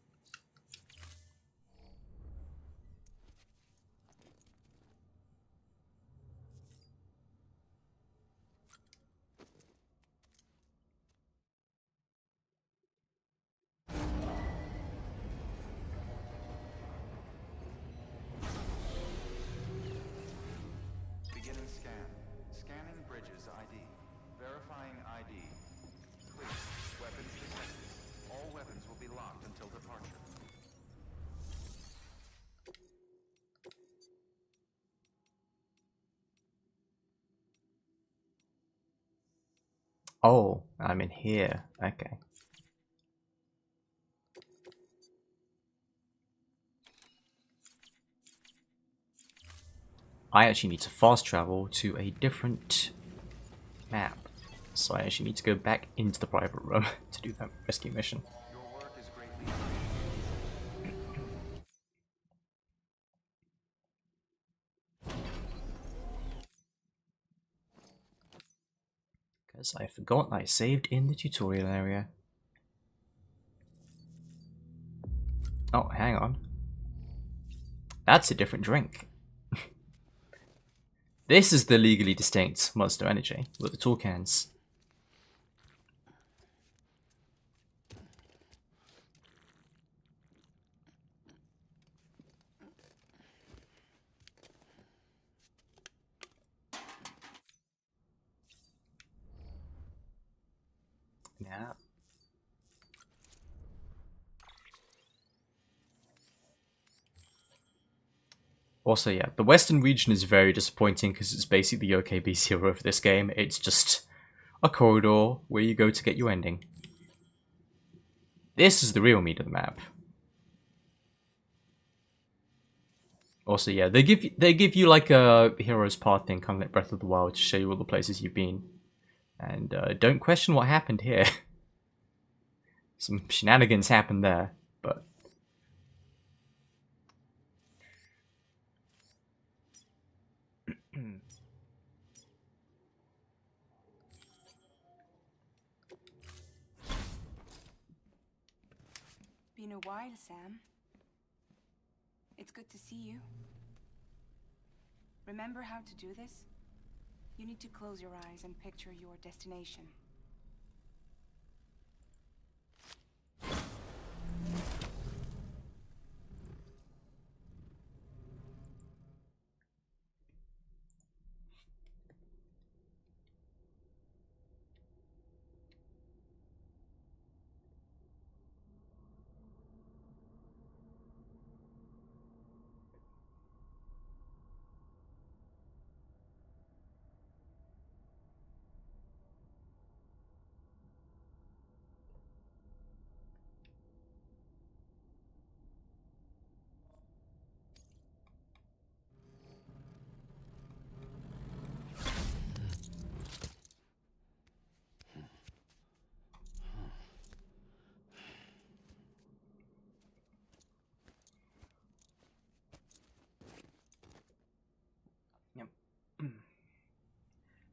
Beginning scan. Scanning bridges ID. Verifying ID. Clear. Weapons detected. All weapons will be locked until departure. Oh, I'm in here. Okay. I actually need to fast travel to a different map. So I actually need to go back into the private room to do that rescue mission. Your work is greatly Because I forgot I saved in the tutorial area. Oh, hang on. That's a different drink. This is the legally distinct Monster Energy with the tall cans. Yeah. Also, yeah, the Western region is very disappointing because it's basically the OKB0 for this game. It's just a corridor where you go to get your ending. This is the real meat of the map. Also, yeah, they give you like a hero's path thing, kind of like Breath of the Wild, to show you all the places you've been. And don't question what happened here. Some shenanigans happened there, but... Been a while, Sam. It's good to see you. Remember how to do this? You need to close your eyes and picture your destination.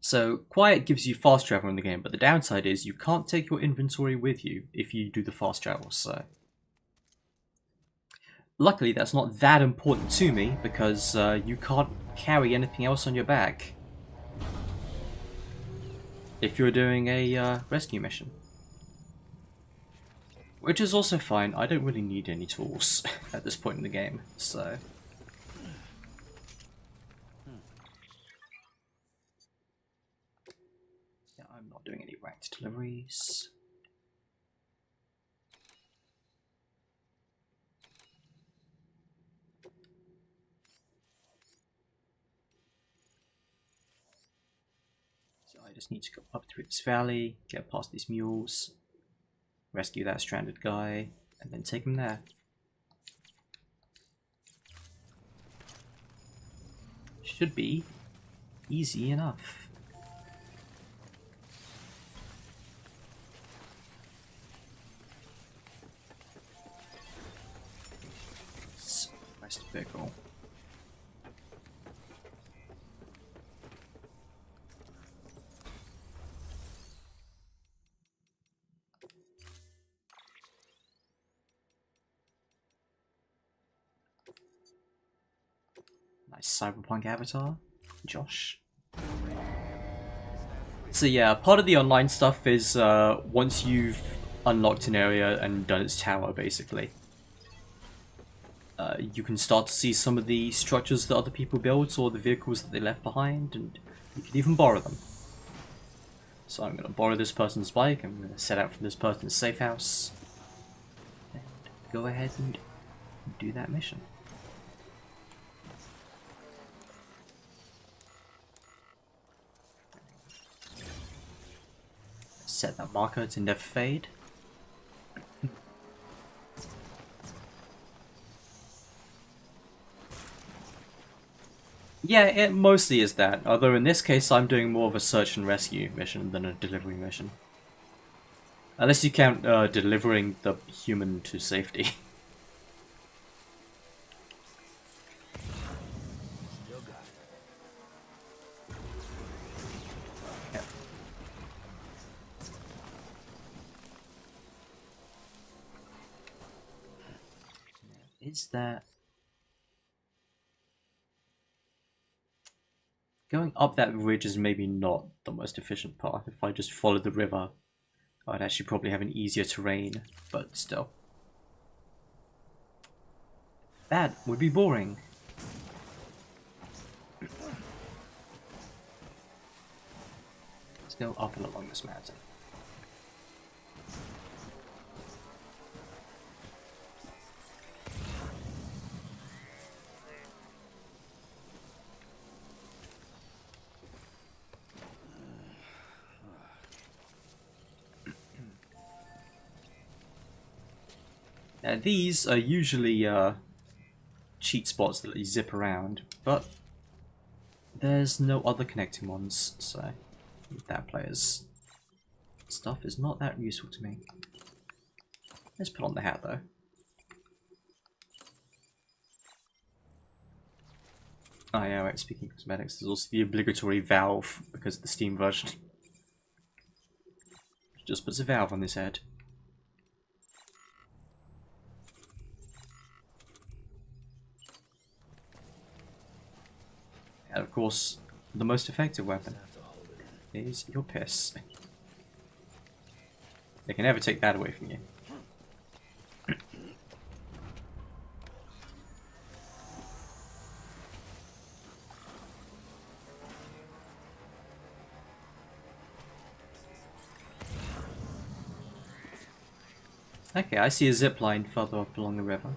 So, Quiet gives you fast travel in the game, but the downside is you can't take your inventory with you if you do the fast travel, so... Luckily, that's not that important to me, because you can't carry anything else on your back. if you're doing a rescue mission. Which is also fine, I don't really need any tools at this point in the game, so... Yeah, I'm not doing any ranked deliveries. So I just need to go up through this valley, get past these mules, rescue that stranded guy, and then take him there. Should be easy enough. Rest vehicle. Nice cyberpunk avatar, Josh. So yeah, part of the online stuff is once you've unlocked an area and done its tower, basically, you can start to see some of the structures that other people built or the vehicles that they left behind, and you can even borrow them. So I'm going to borrow this person's bike, I'm going to set out from this person's safe house, and go ahead and do that mission. Set that marker to never fade. Yeah, it mostly is that, although in this case I'm doing more of a search and rescue mission than a delivery mission. Unless you count delivering the human to safety. Yeah. Is that... Going up that ridge is maybe not the most efficient path. If I just follow the river, I'd actually probably have an easier terrain, but still. That would be boring. Let's go up and along this mountain. Now these are usually cheat spots that let you zip around, but there's no other connecting ones, so that player's stuff is not that useful to me. Let's put on the hat though. Oh yeah, right, speaking of cosmetics, there's also the obligatory valve because of the Steam version. Just puts a valve on his head. And of course, the most effective weapon is your piss. They can never take that away from you. Okay, I see a zip line further up along the river.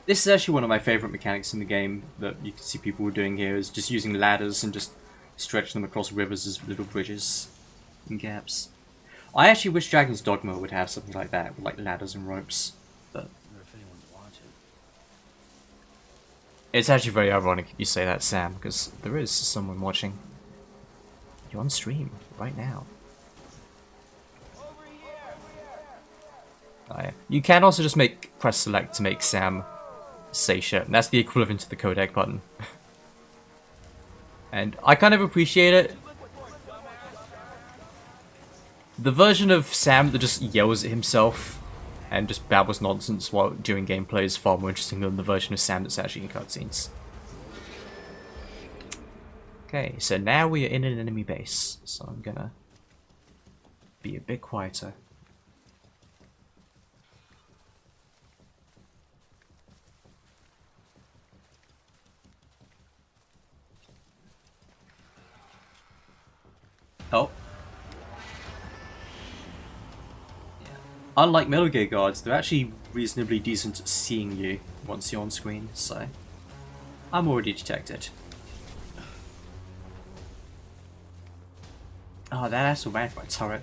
This is actually one of my favourite mechanics in the game that you can see people doing here, is just using ladders and just stretching them across rivers as little bridges and gaps. I actually wish Dragon's Dogma would have something like that, with like ladders and ropes, but... It's actually very ironic you say that, Sam, because there is someone watching. You're on stream right now. You can also just press select to make Sam say shit. And that's the equivalent to the codec button. And I kind of appreciate it. The version of Sam that just yells at himself and just babbles nonsense while doing gameplay is far more interesting than the version of Sam that's actually in cutscenes. Okay, so now we are in an enemy base, so I'm gonna be a bit quieter. Oh. Yeah. Unlike Metal Gear guards, they're actually reasonably decent at seeing you once you're on screen, so I'm already detected. Oh, that asshole ran for a turret.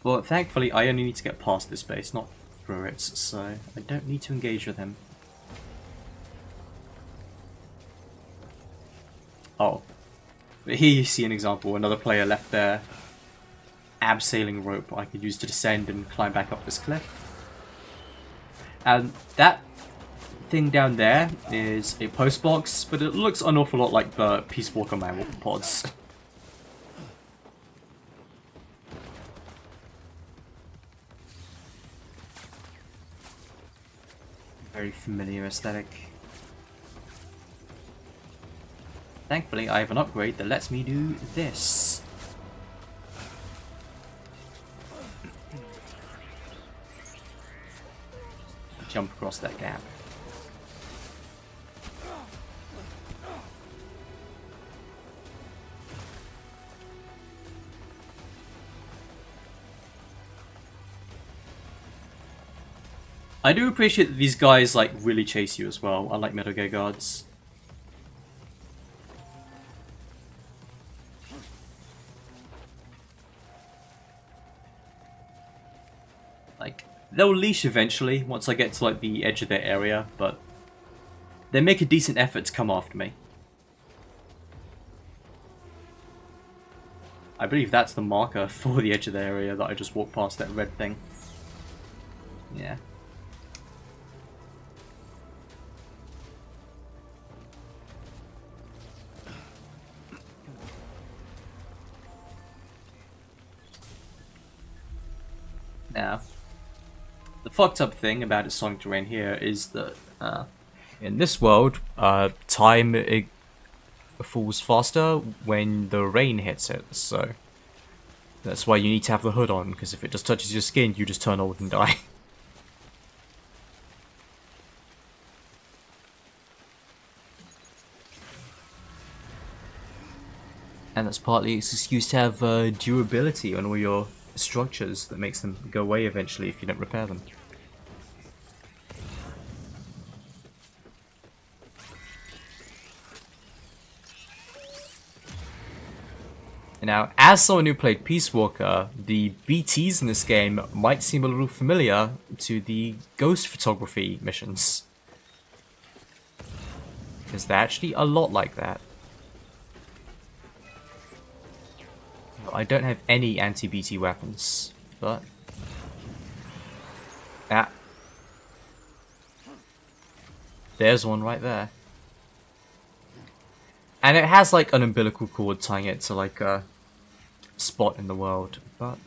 Well, thankfully I only need to get past this base, not through it, so I don't need to engage with him. Oh. But here you see an example, another player left their abseiling rope I could use to descend and climb back up this cliff. And that thing down there is a post box, but it looks an awful lot like the Peace Walker manual pods. Very familiar aesthetic. Thankfully, I have an upgrade that lets me do this. Jump across that gap. I do appreciate that these guys like really chase you as well, unlike Metal Gear guards. Like, they'll leash eventually once I get to like the edge of their area, but they make a decent effort to come after me. I believe that's the marker for the edge of the area that I just walked past, that red thing. Yeah. Now, the fucked up thing about its sonic terrain here is that in this world, time falls faster when the rain hits it, so that's why you need to have the hood on, because if it just touches your skin, you just turn old and die. And that's partly its excuse to have durability on all your structures that makes them go away eventually if you don't repair them. Now, as someone who played Peace Walker, the BTs in this game might seem a little familiar to the ghost photography missions. Because they're actually a lot like that. I don't have any anti-BT weapons, but... Ah. There's one right there. And it has like an umbilical cord tying it to like a spot in the world, but...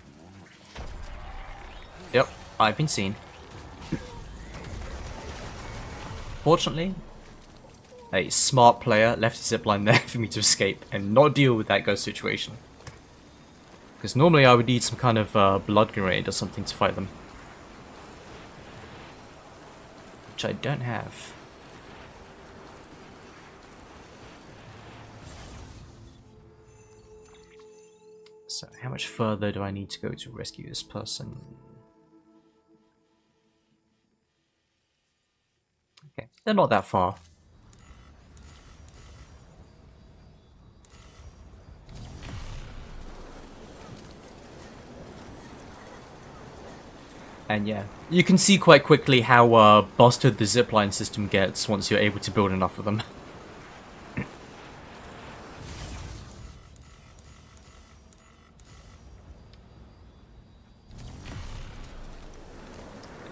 Yep, I've been seen. Fortunately, a smart player left a zipline there for me to escape and not deal with that ghost situation. Because normally I would need some kind of blood grenade or something to fight them. Which I don't have. So how much further do I need to go to rescue this person? Okay, they're not that far. And yeah, you can see quite quickly how busted the zipline system gets once you're able to build enough of them.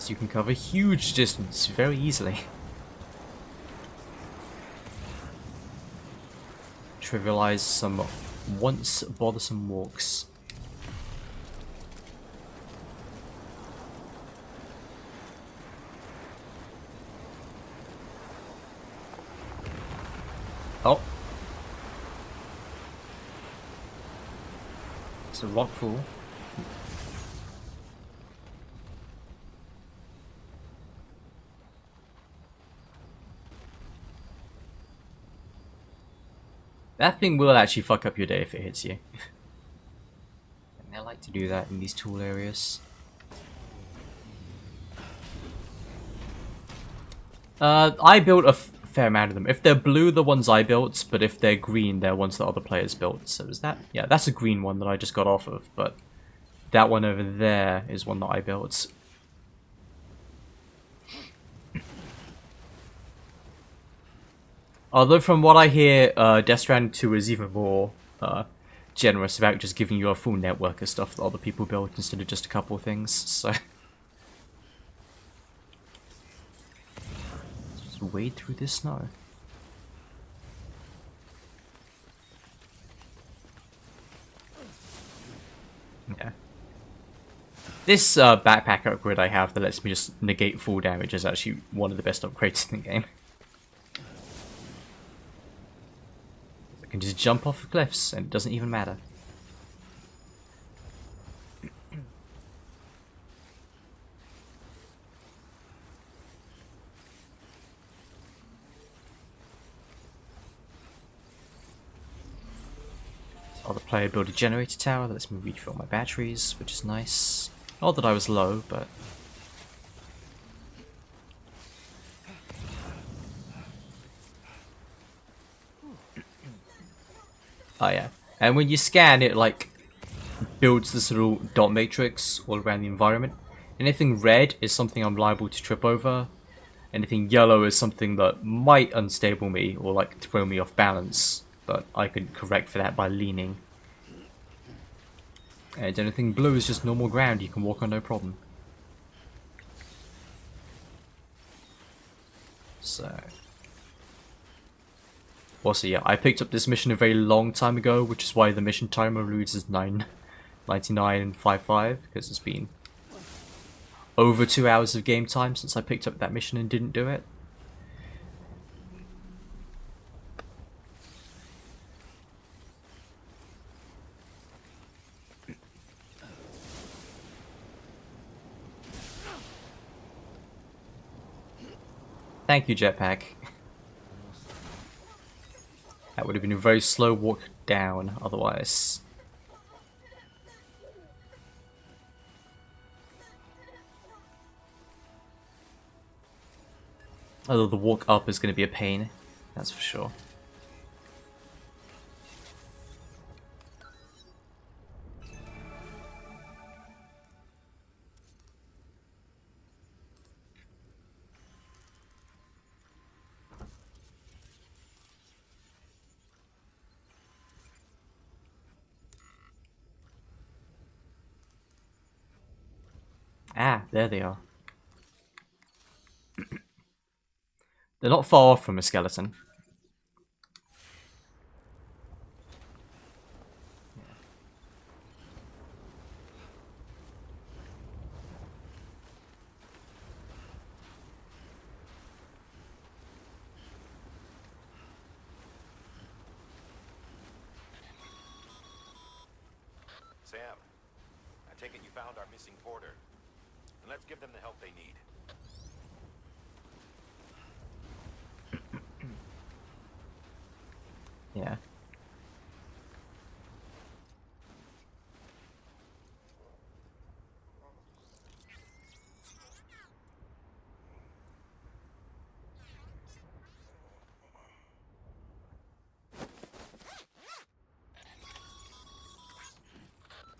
So you can cover huge distance very easily. Trivialize some once bothersome walks. Oh. It's a rock fall. That thing will actually fuck up your day if it hits you. And they like to do that in these tool areas. I built a fair amount of them. If they're blue, the ones I built, but if they're green, they're ones that other players built. So is that? Yeah, that's a green one that I just got off of, but that one over there is one that I built. Although from what I hear, Death Stranding 2 is even more generous about just giving you a full network of stuff that other people build instead of just a couple of things, so... Just wade through this snow. Yeah. This backpack upgrade I have that lets me just negate full damage is actually one of the best upgrades in the game. I can just jump off the cliffs and it doesn't even matter. Other player built a generator tower that lets me refill my batteries, which is nice. Not that I was low, but... Oh yeah, and when you scan it, like, builds this little dot matrix all around the environment. Anything red is something I'm liable to trip over. Anything yellow is something that might unstable me or like throw me off balance, but I can correct for that by leaning. And anything blue is just normal ground you can walk on no problem. So... Also, yeah, I picked up this mission a very long time ago, which is why the mission timer reads as 9:99 and 55, because it's been over 2 hours of game time since I picked up that mission and didn't do it. Thank you, jetpack. That would have been a very slow walk down otherwise. Although the walk up is going to be a pain, that's for sure. Ah, there they are. They're not far off from a skeleton. Sam, I take it you found our missing porter. And let's give them the help they need. Yeah.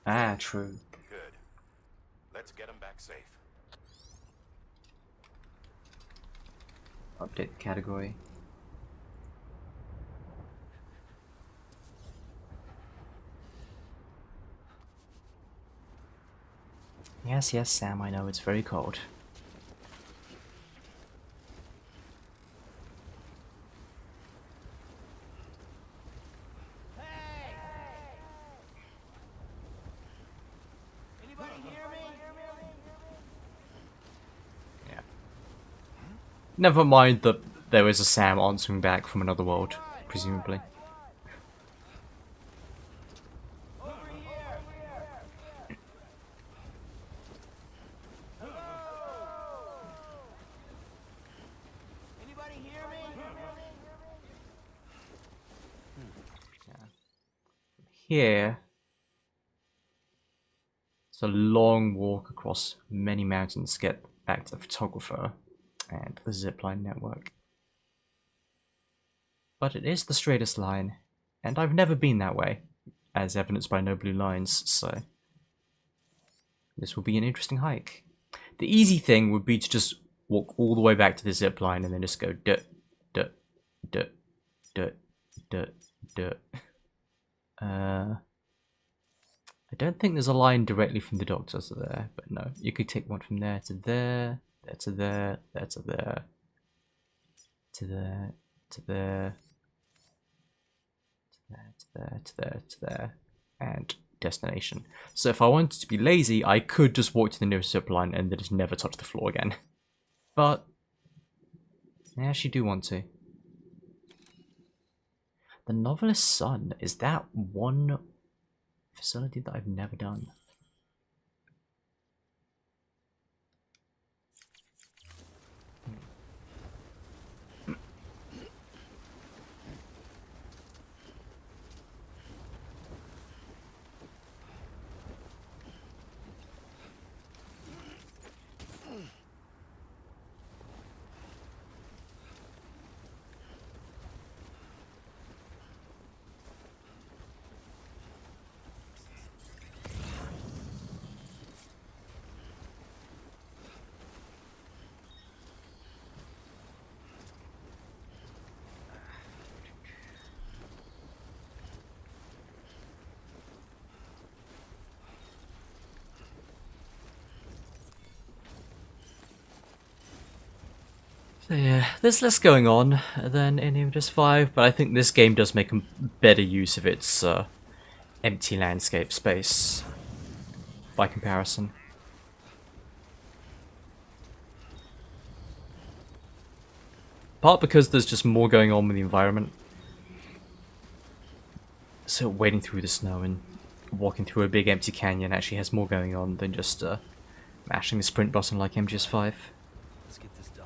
Ah, true. Good. Let's get them back safe. Update the category. Yes, yes, Sam, I know it's very cold. Never mind that there is a Sam answering back from another world, presumably. Here, it's a long walk across many mountains to get back to the photographer and the zipline network. But it is the straightest line, and I've never been that way, as evidenced by no blue lines, so this will be an interesting hike. The easy thing would be to just walk all the way back to the zipline and then just go dut, dut, dut, dut, dut, dut. I don't think there's a line directly from the doctor to there, but no, you could take one from there to there, there to there, there to there, to there, to there, to there, to there, to there, to there, and destination. So if I wanted to be lazy, I could just walk to the nearest zip line and then just never touch the floor again. But I actually do want to. The Novelist's Son, is that one facility that I've never done? So yeah, there's less going on than in MGS 5, but I think this game does make a better use of its empty landscape space by comparison. Part because there's just more going on with the environment. So wading through the snow and walking through a big empty canyon actually has more going on than just mashing the sprint button like MGS 5. Let's get this done.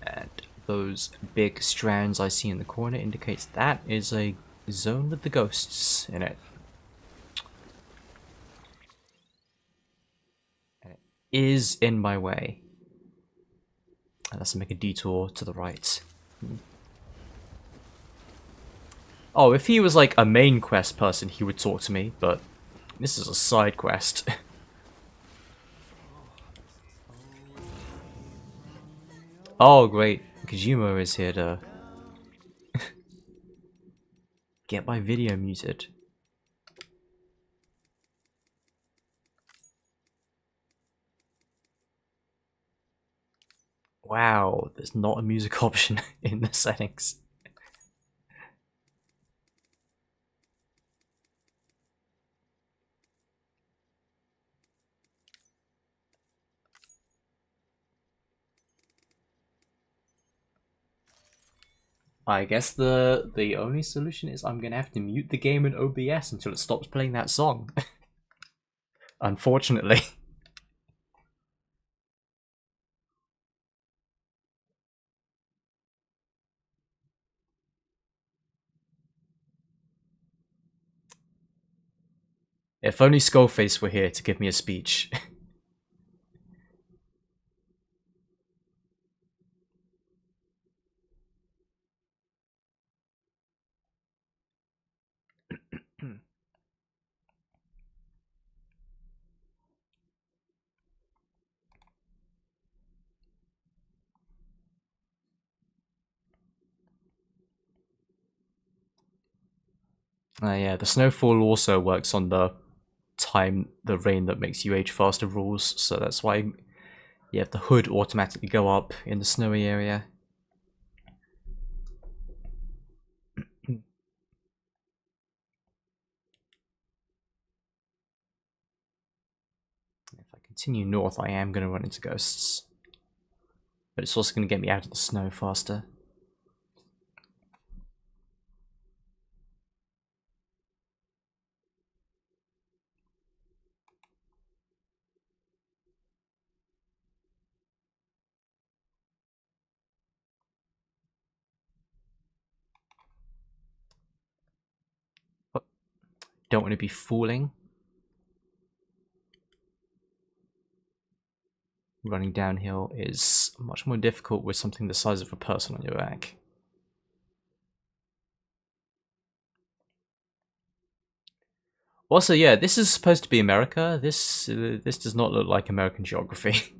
And those big strands I see in the corner indicates that is a zone with the ghosts in it. And it is in my way. And let's make a detour to the right. Oh, if he was like a main quest person, he would talk to me, but this is a side quest. Oh, great. Kojima is here to get my video muted. Wow, there's not a music option in the settings. I guess the only solution is I'm gonna have to mute the game in OBS until it stops playing that song. Unfortunately. If only Skullface were here to give me a speech. Yeah, the snowfall also works on the time the rain that makes you age faster rules, so that's why you have the hood automatically go up in the snowy area. If I continue north, I am going to run into ghosts. But it's also going to get me out of the snow faster. But don't want to be fooling. Running downhill is much more difficult with something the size of a person on your back. Also, yeah, this is supposed to be America. This does not look like American geography.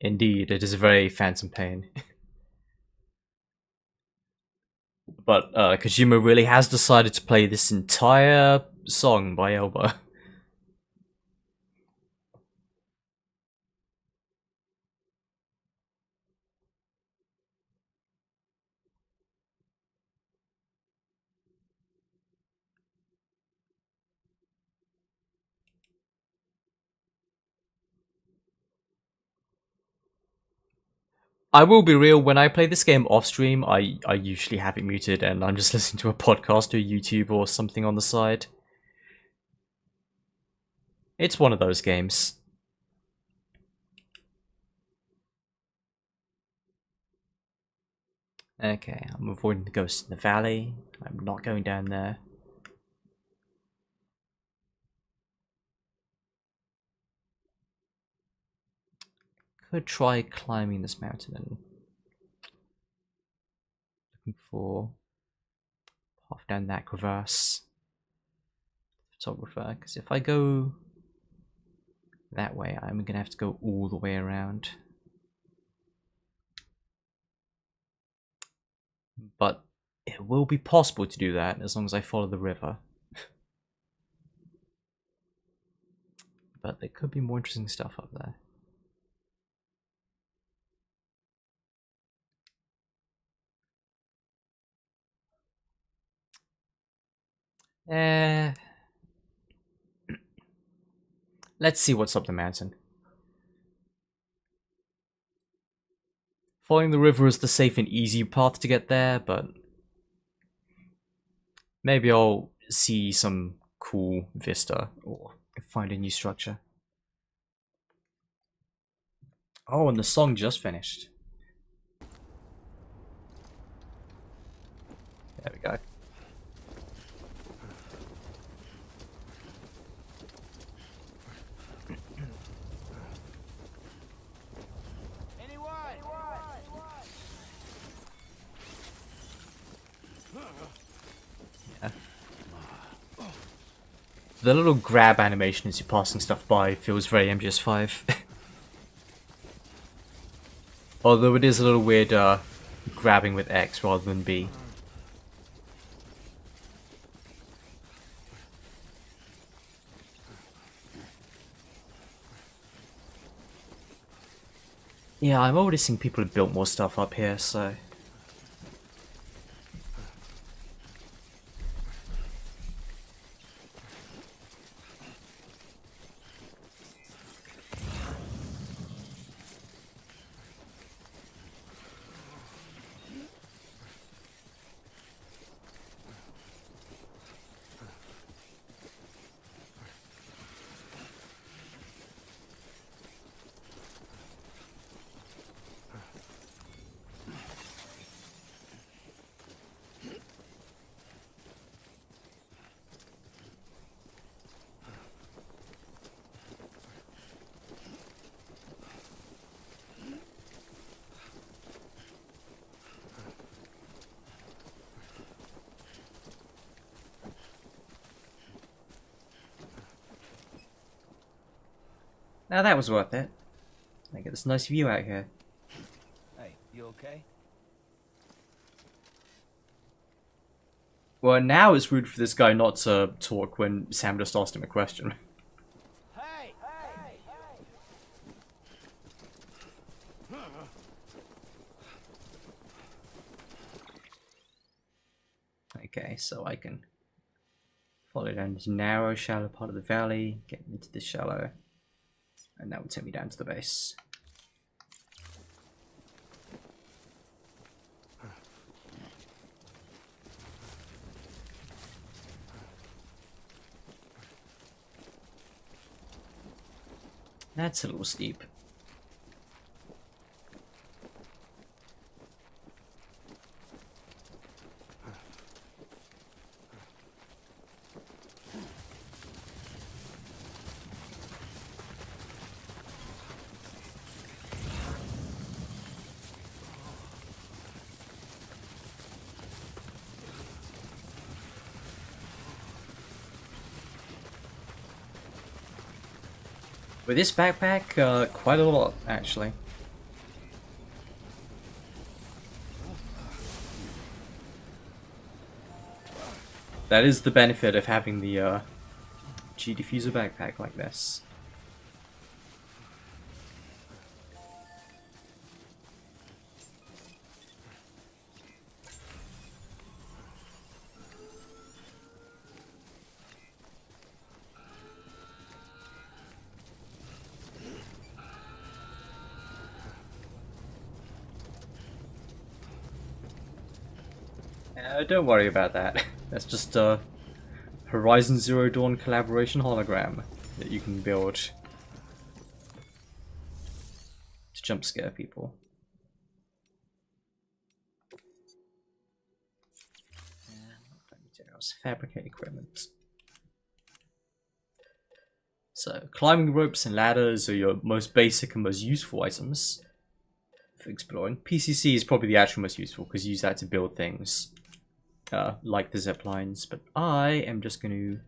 Indeed, it is a very phantom pain. But Kojima really has decided to play this entire song by Elba. I will be real, when I play this game off stream, I usually have it muted and I'm just listening to a podcast or YouTube or something on the side. It's one of those games. Okay, I'm avoiding the ghosts in the valley. I'm not going down there. Could try climbing this mountain and looking for half down that crevasse. Photographer, because if I go that way, I'm gonna have to go all the way around. But it will be possible to do that as long as I follow the river. But there could be more interesting stuff up there. Let's see what's up the mountain. Following the river is the safe and easy path to get there, but maybe I'll see some cool vista or find a new structure. Oh, and the song just finished. There we go. Yeah. The little grab animation as you're passing stuff by feels very MGS 5. Although it is a little weird grabbing with X rather than B. Yeah, I'm already seeing people have built more stuff up here, so... Now that was worth it. I get this nice view out here. Hey, you okay? Well, now it's rude for this guy not to talk when Sam just asked him a question. Okay, so I can follow down this narrow, shallow part of the valley, get into this shallow, and that will take me down to the base. That's a little steep. With this backpack, quite a lot, actually. That is the benefit of having the G-Diffuser backpack like this. Don't worry about that. That's just a Horizon Zero Dawn collaboration hologram that you can build to jump scare people. Materials, fabricate equipment. So, climbing ropes and ladders are your most basic and most useful items for exploring. PCC is probably the actual most useful because you use that to build things. Like the zip lines, but I am just going to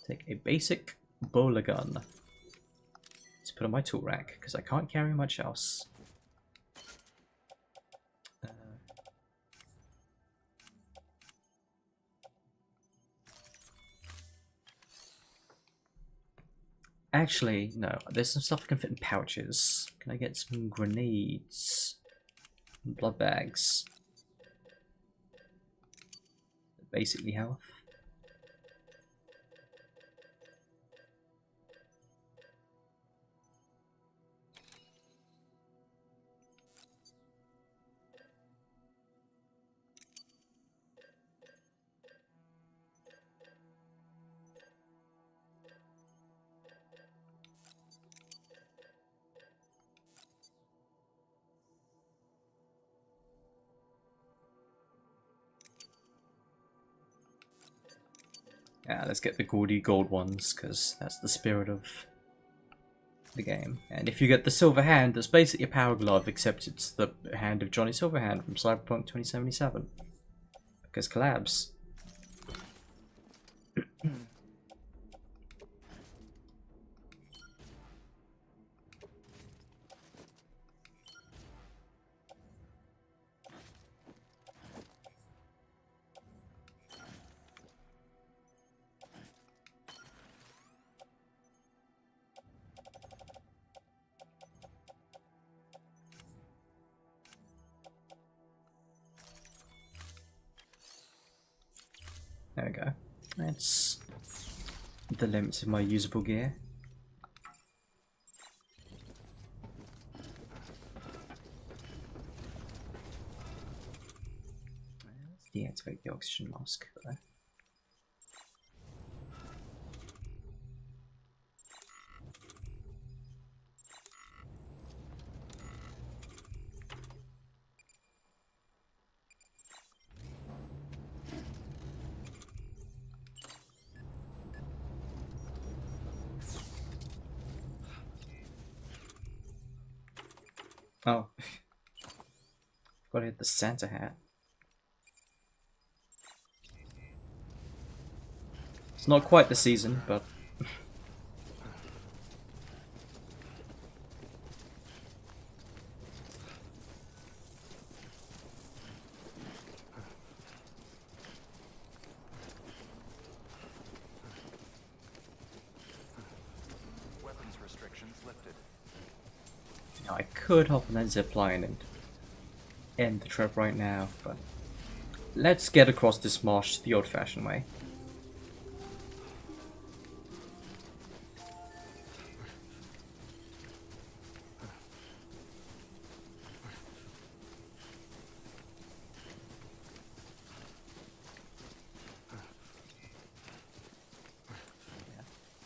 take a basic bowler gun to put on my tool rack because I can't carry much else. Actually, no, there's some stuff I can fit in pouches. Can I get some grenades? Blood bags. Basically health. Yeah, let's get the gaudy gold ones, because that's the spirit of the game. And if you get the silver hand, that's basically a power glove, except it's the hand of Johnny Silverhand from Cyberpunk 2077. Because collabs. There we go. That's the limits of my usable gear. Let's deactivate the oxygen mask though. Oh. Gotta hit the Santa hat. It's not quite the season, but Restrictions lifted. Now I could hop on that zipline and end the trip right now, but let's get across this marsh the old-fashioned way.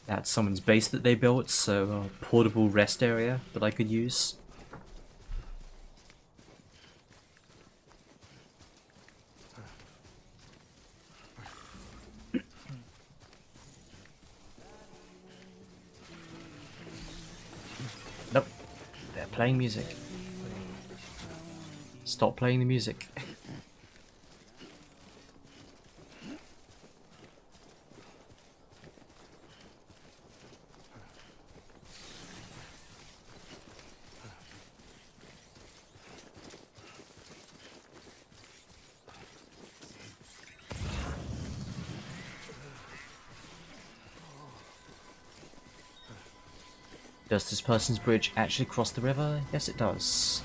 That's someone's base that they built, so a portable rest area that I could use. Nope, they're playing music. Stop playing the music. Does this person's bridge actually cross the river? Yes, it does.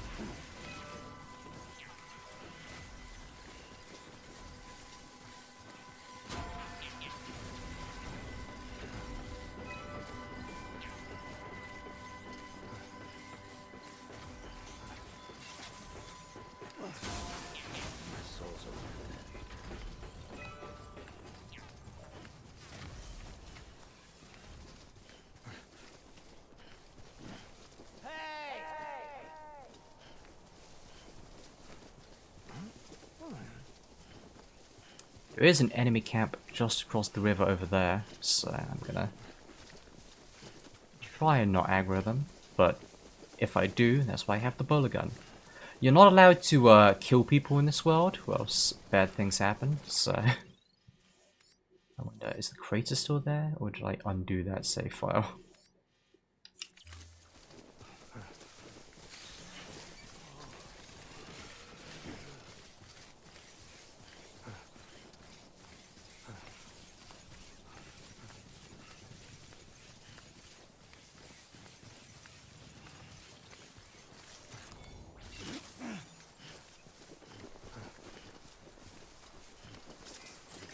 There is an enemy camp just across the river over there, so I'm gonna try and not aggro them, but if I do, that's why I have the bowler gun. You're not allowed to kill people in this world, or else bad things happen, so... I wonder, is the crater still there, or did I undo that save file?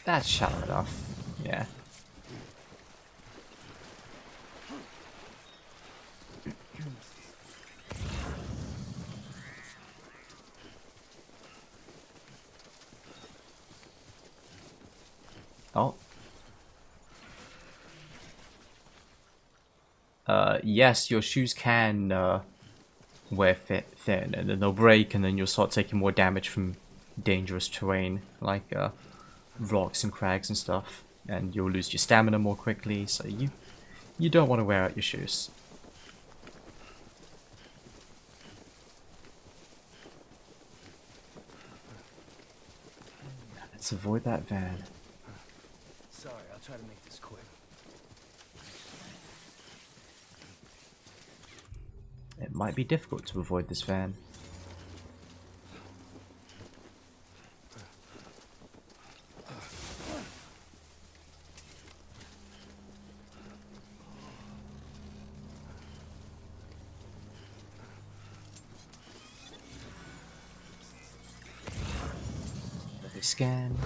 That's shallow enough, yeah. Oh. Yes, your shoes can wear thin, and then they'll break, and then you'll start taking more damage from dangerous terrain, like rocks and crags and stuff, and you'll lose your stamina more quickly, so you don't want to wear out your shoes. Let's avoid that van. Sorry, I'll try to make this quick. It might be difficult to avoid this van. Let me scan.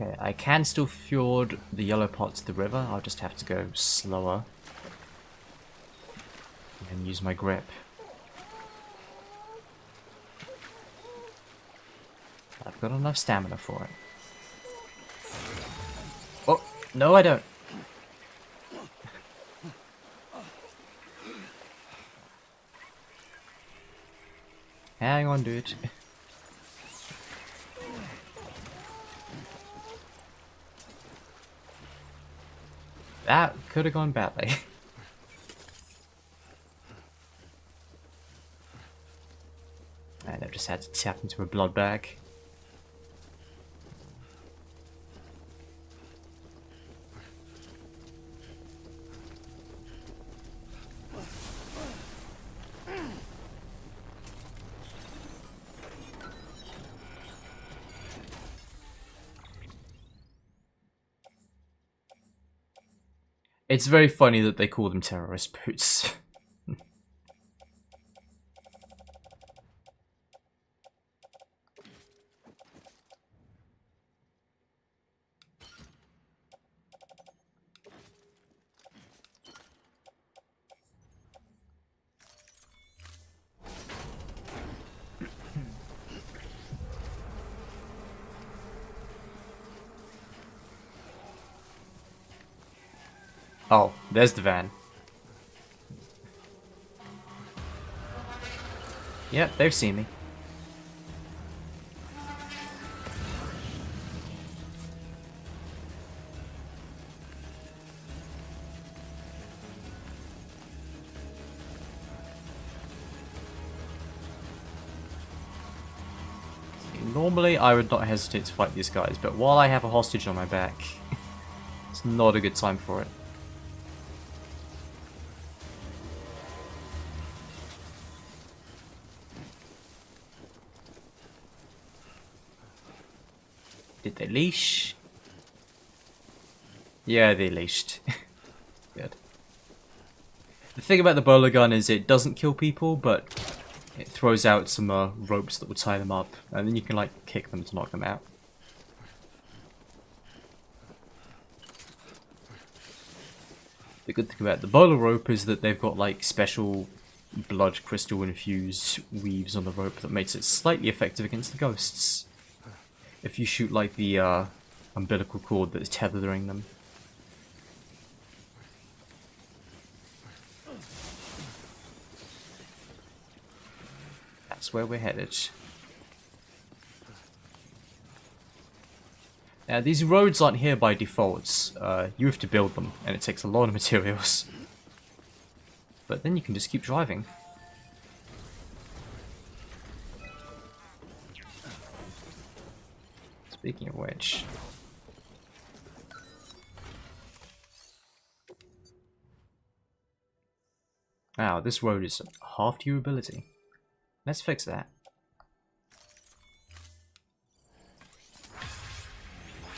Okay, I can still fjord the yellow parts of the river, I'll just have to go slower. And use my grip. I've got enough stamina for it. Oh, no I don't. Hang on, dude. That could have gone badly. And I've just had to tap into a blood bag. It's very funny that they call them terrorist boots. Oh, there's the van. Yep, they've seen me. Normally, I would not hesitate to fight these guys, but while I have a hostage on my back, it's not a good time for it. Did they leash? Yeah, they leashed. Good. The thing about the bowler gun is it doesn't kill people, but it throws out some ropes that will tie them up, and then you can like kick them to knock them out. The good thing about the bowler rope is that they've got like special blood crystal infused weaves on the rope that makes it slightly effective against the ghosts. If you shoot like the umbilical cord that's tethering them. That's where we're headed. Now these roads aren't here by default. You have to build them, and it takes a lot of materials. But then you can just keep driving. Speaking of which... Wow, this road is half durability. Let's fix that.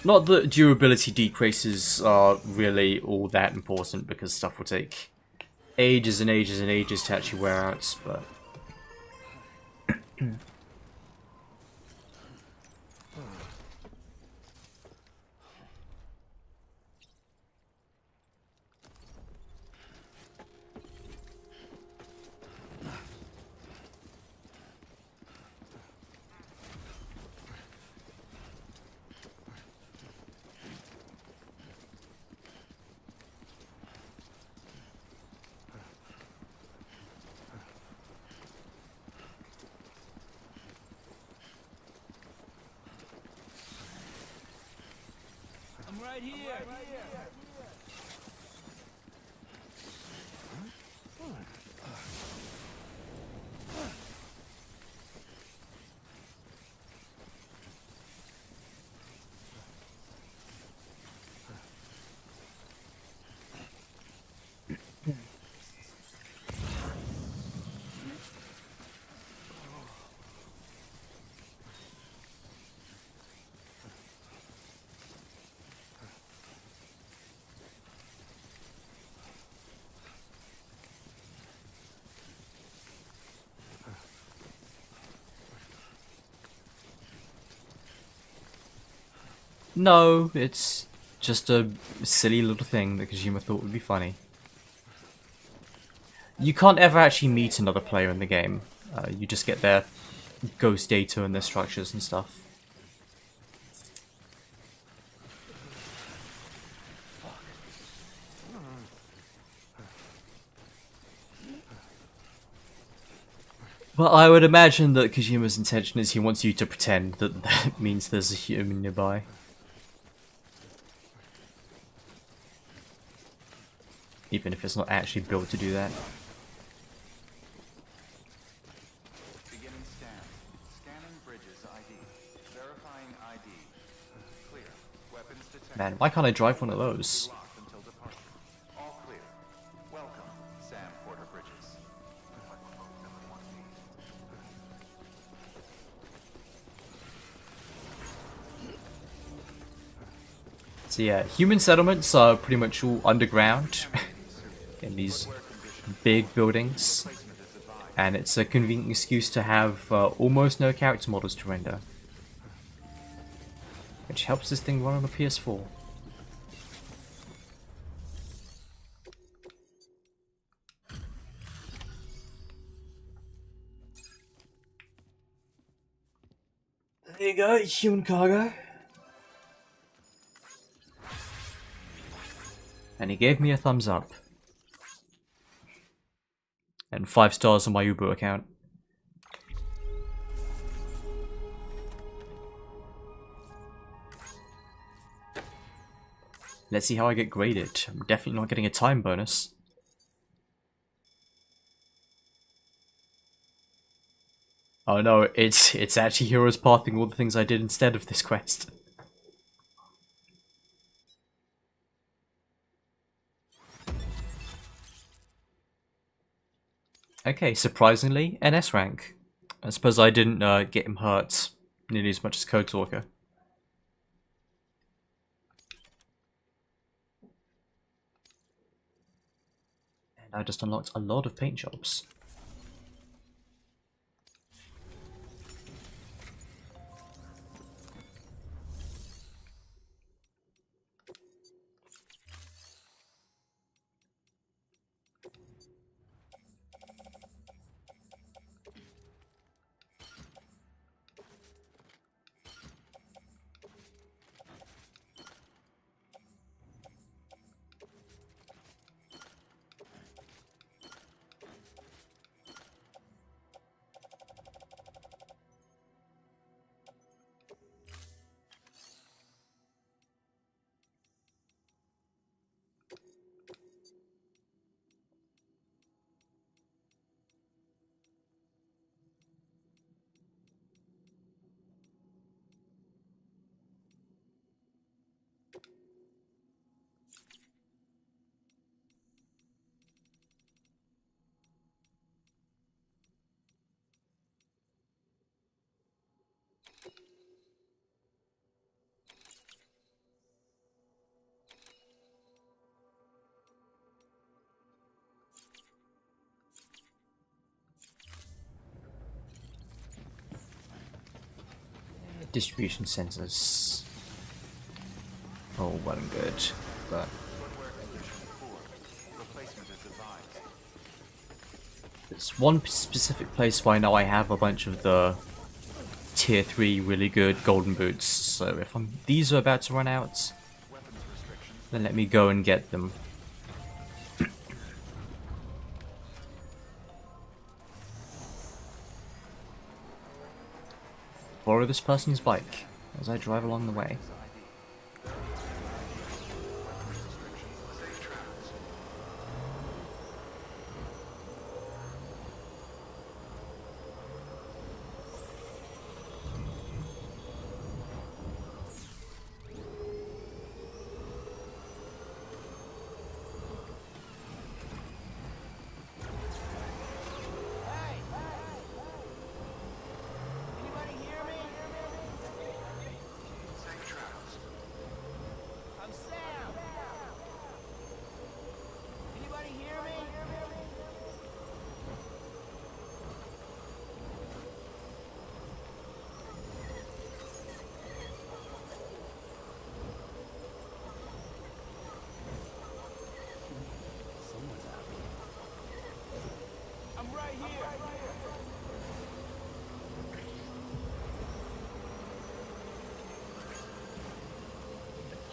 Not that durability decreases are really all that important, because stuff will take ages and ages and ages to actually wear out, but... I'm right here. No, it's just a silly little thing that Kojima thought would be funny. You can't ever actually meet another player in the game. You just get their ghost data and their structures and stuff. Well, I would imagine that Kojima's intention is he wants you to pretend that that means there's a human nearby. Even if it's not actually built to do that. Beginning scan. Scanning bridges ID. Verifying ID. Clear. Weapons detected. Man, why can't I drive one of those? Locked until departure. All clear. Welcome, Sam Porter Bridges. So yeah, human settlements are pretty much all underground in these big buildings, and it's a convenient excuse to have almost no character models to render, which helps this thing run on a PS4. There you go, human cargo. And he gave me a thumbs up. And 5 stars on my Uber account. Let's see how I get graded. I'm definitely not getting a time bonus. Oh no, it's actually Heroes Pathing all the things I did instead of this quest. Okay, surprisingly, an S rank. I suppose I didn't get him hurt nearly as much as Code Talker. And I just unlocked a lot of paint jobs. Distribution centers. Oh, well and good, but there's one specific place where I know I have a bunch of the tier 3 really good golden boots, so if these are about to run out, then let me go and get them. Borrow this person's bike as I drive along the way.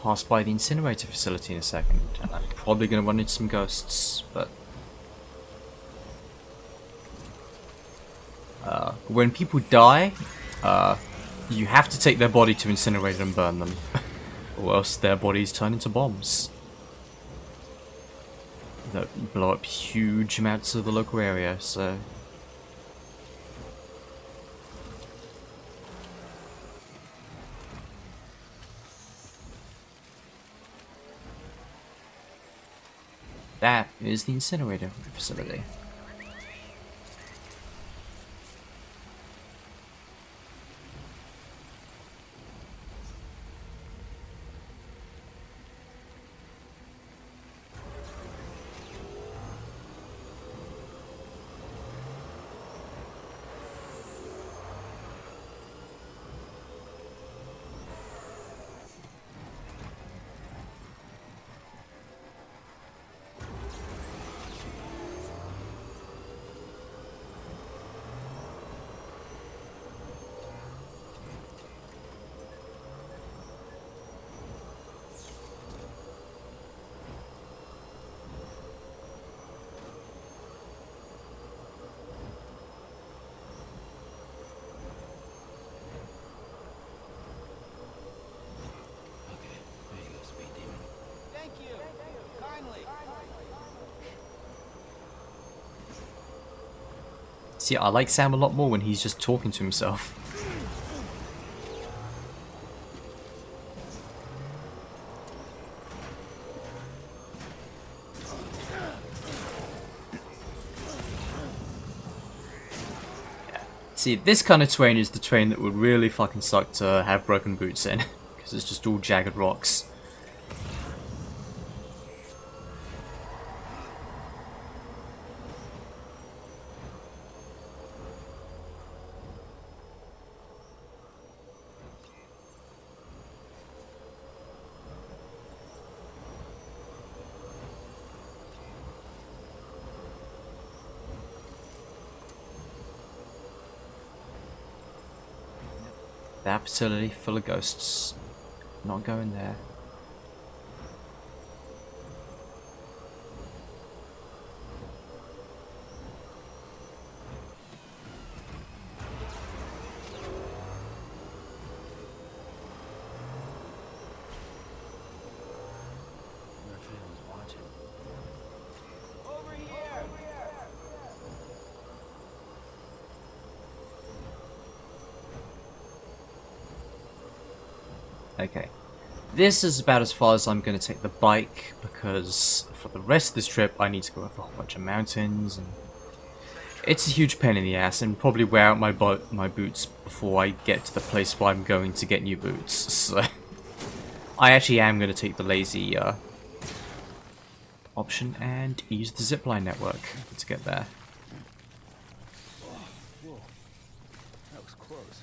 Pass by the incinerator facility in a second, and I'm probably going to run into some ghosts, but when people die, you have to take their body to incinerate and burn them, or else their bodies turn into bombs that blow up huge amounts of the local area, so... That is the incinerator facility. See, I like Sam a lot more when he's just talking to himself. See, this kind of terrain is the terrain that would really fucking suck to have broken boots in, because it's just all jagged rocks. That facility full of ghosts. Not going there. Okay, this is about as far as I'm going to take the bike, because for the rest of this trip I need to go over a whole bunch of mountains, and it's a huge pain in the ass, and probably wear out my boots before I get to the place where I'm going to get new boots, so I actually am going to take the lazy option and use the zipline network to get there. Whoa. That was close.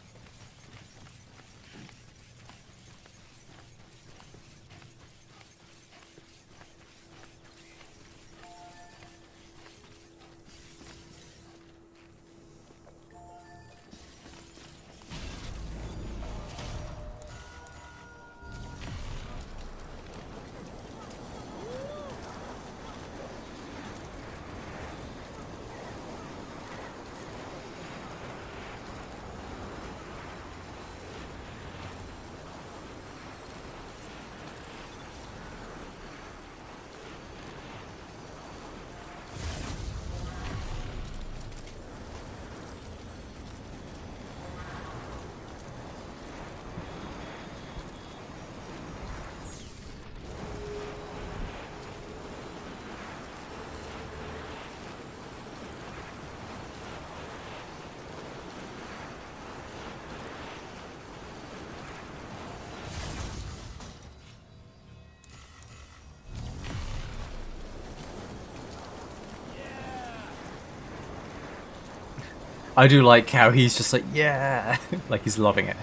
I do like how he's just like, yeah, like he's loving it.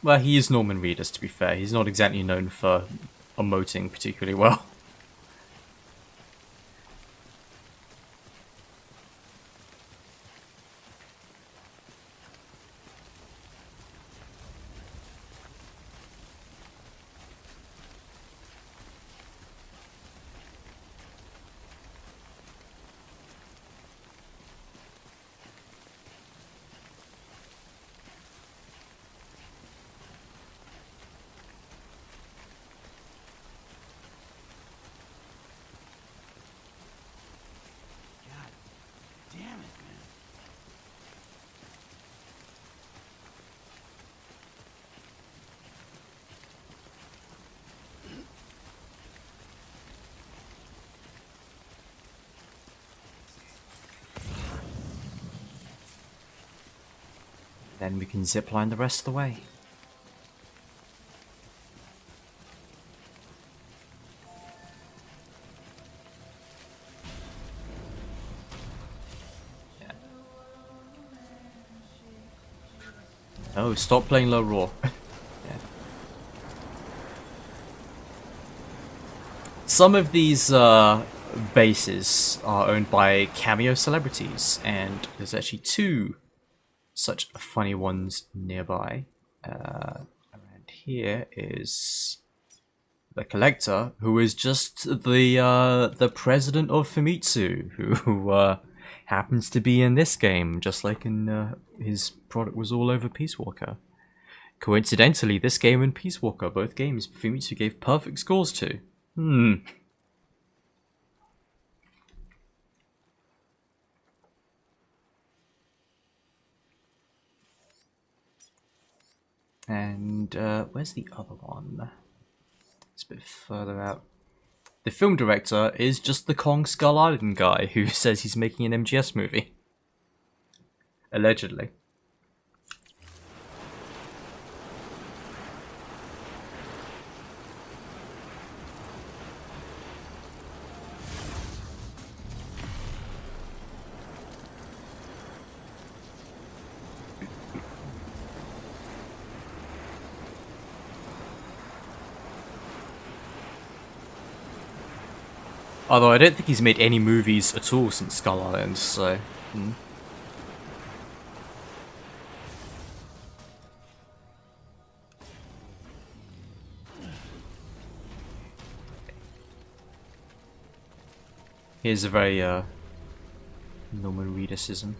Well, he is Norman Reedus, to be fair. He's not exactly known for emoting particularly well. Damn it, man. Then we can zipline the rest of the way. Oh, stop playing low roar. Yeah. Some of these bases are owned by cameo celebrities, and there's actually two such funny ones nearby. Around here is the Collector, who is just the president of Famitsu, who happens to be in this game, just like in his product was all over Peace Walker. Coincidentally, this game and Peace Walker, both games Famitsu gave perfect scores to. And where's the other one? It's a bit further out. The film director is just the Kong Skull Island guy who says he's making an MGS movie. Allegedly. Although I don't think he's made any movies at all since Skull Island, so... Here's a very, normal readerism.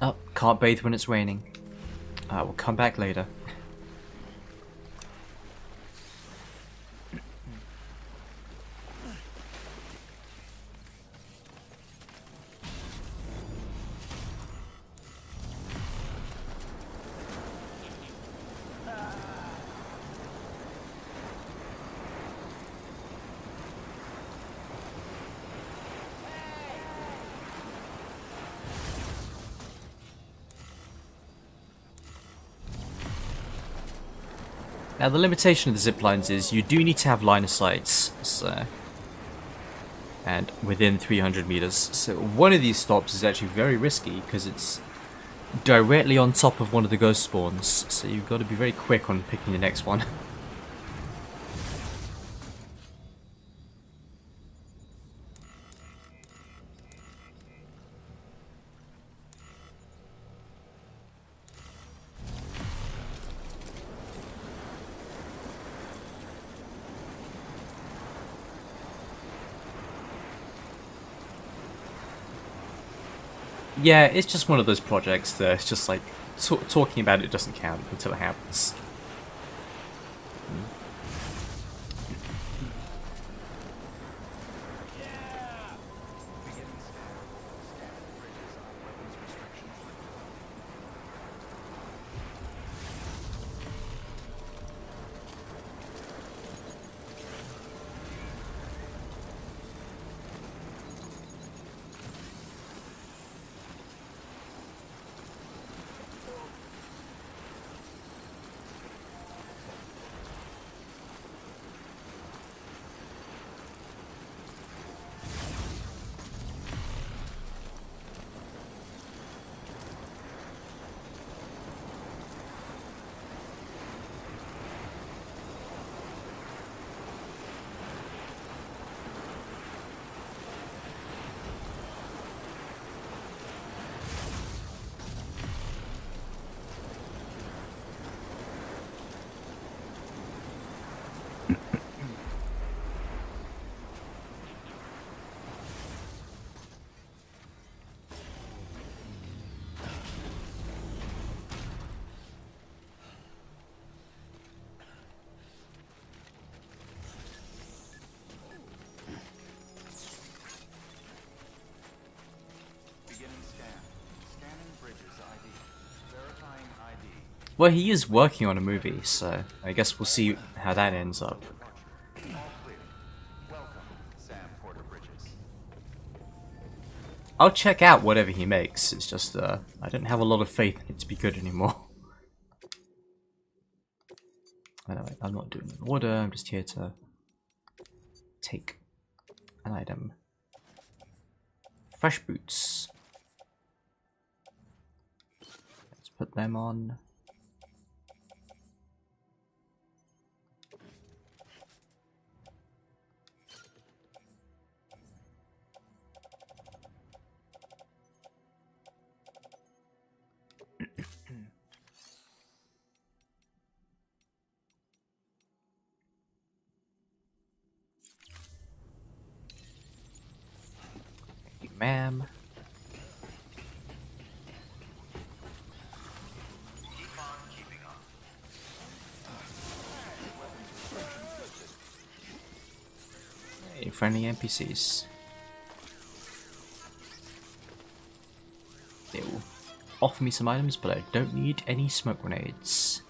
Oh, can't bathe when it's raining. We'll come back later. Now the limitation of the zip lines is you do need to have line of sights, so, and within 300 meters. So one of these stops is actually very risky because it's directly on top of one of the ghost spawns, so you've got to be very quick on picking the next one. Yeah, it's just one of those projects that it's just like, talking about it doesn't count until it happens. Well, he is working on a movie, so I guess we'll see how that ends up. I'll check out whatever he makes, it's just, I don't have a lot of faith in it to be good anymore. Anyway, I'm not doing an order, I'm just here to take an item. Fresh boots. Let's put them on. ma'am. Hey, friendly NPCs. They will offer me some items, but I don't need any smoke grenades.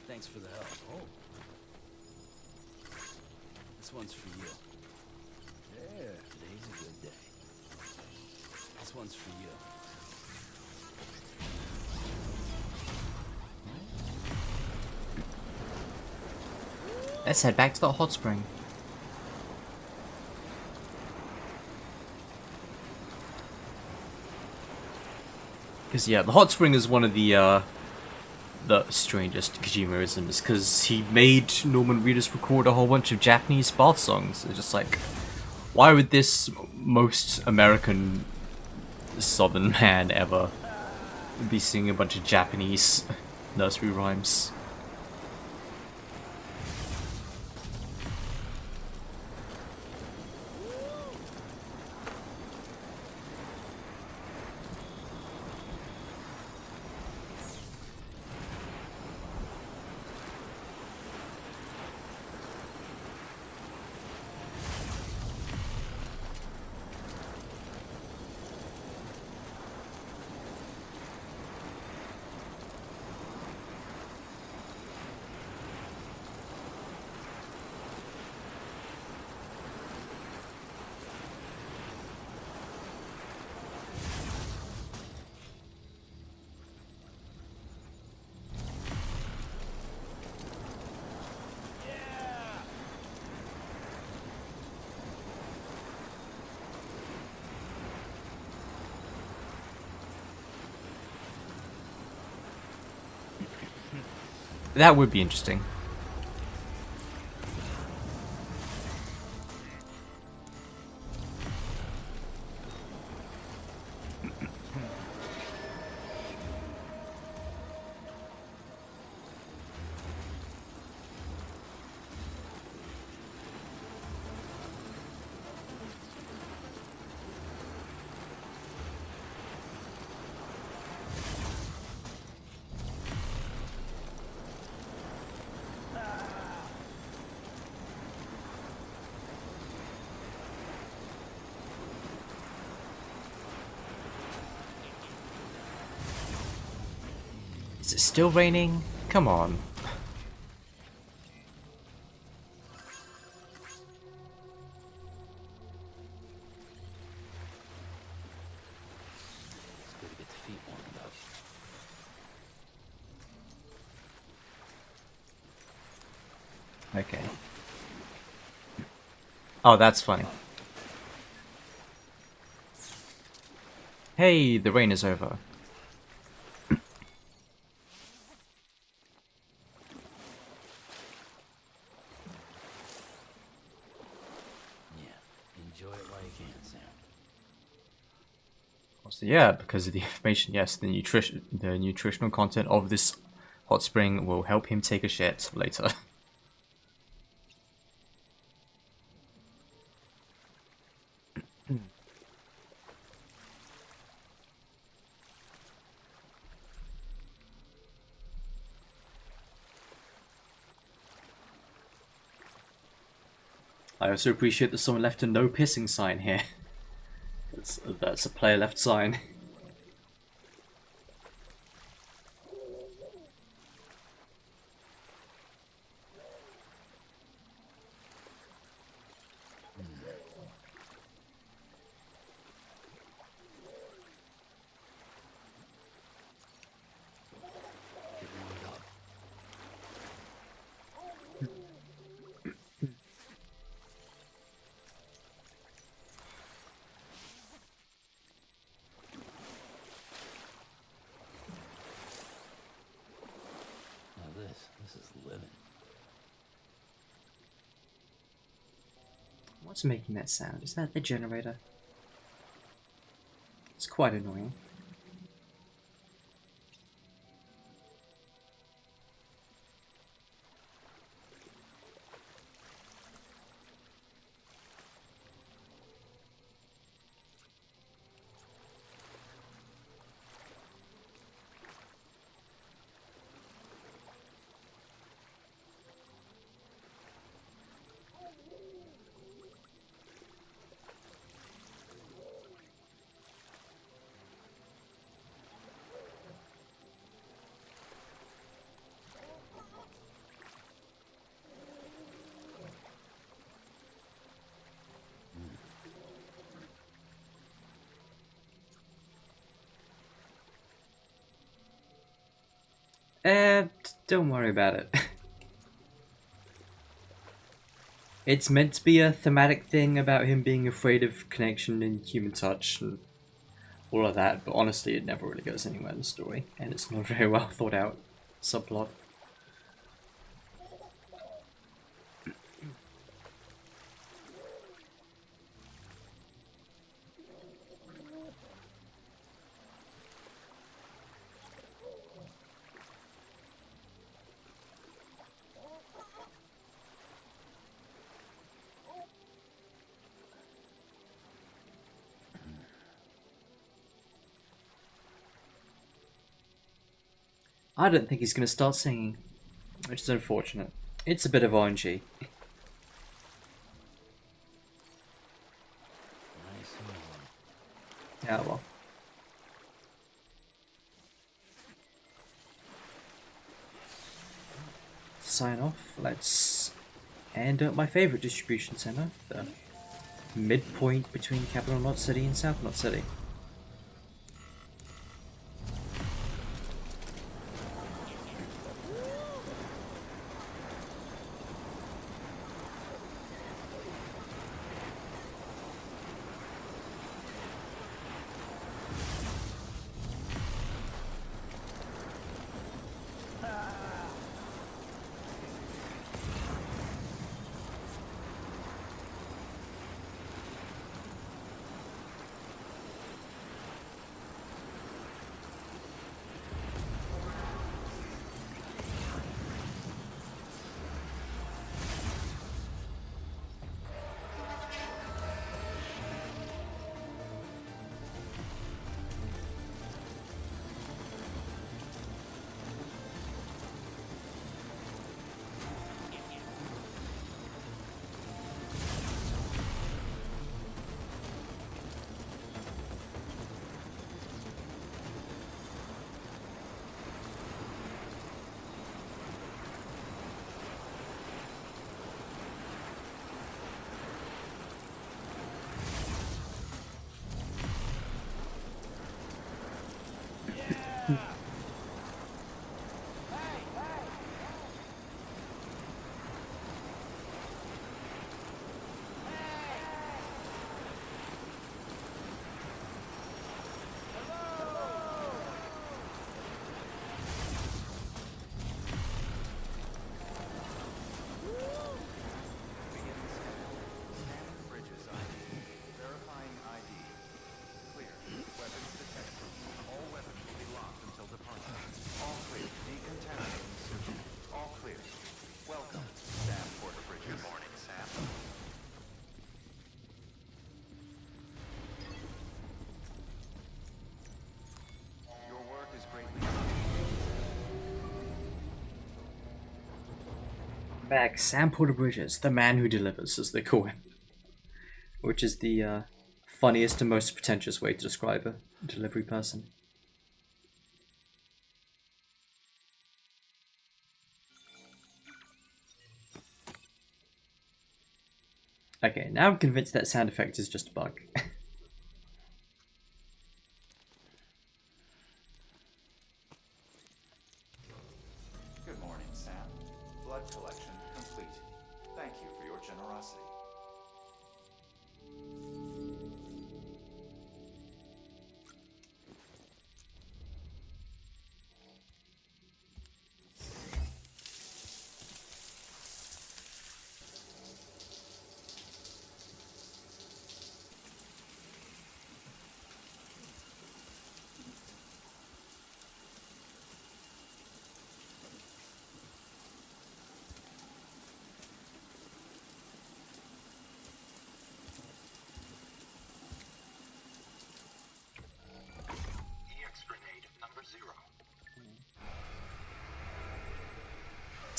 Thanks for the help. Oh. This one's for you. Yeah. Today's a good day. This one's for you. Let's head back to the hot spring. Because yeah, the hot spring is one of the strangest Kojimaisms, because he made Norman Reedus record a whole bunch of Japanese bath songs. It's just like, why would this most American southern man ever be singing a bunch of Japanese nursery rhymes? That would be interesting. Is it still raining? Come on. Okay. Oh, that's funny. Hey, the rain is over. So yeah, because of the information, yes, the nutritional content of this hot spring will help him take a shit later. I also appreciate that someone left a no pissing sign here. That's a player left sign. This is living. What's making that sound? Is that the generator? It's quite annoying. Don't worry about it. It's meant to be a thematic thing about him being afraid of connection and human touch and all of that, but honestly it never really goes anywhere in the story, and it's not a very well thought out subplot. I don't think he's going to start singing, which is unfortunate. It's a bit of RNG. Yeah, well. Sign off. Let's end up my favorite distribution center, the midpoint between Capital Knot City and South Knot City. Back, Sam Porter Bridges, the man who delivers, as they call him. Which is the funniest and most pretentious way to describe a delivery person. Okay, now I'm convinced that sound effect is just a bug. Good morning, Sam. Blood collection complete. Thank you for your generosity.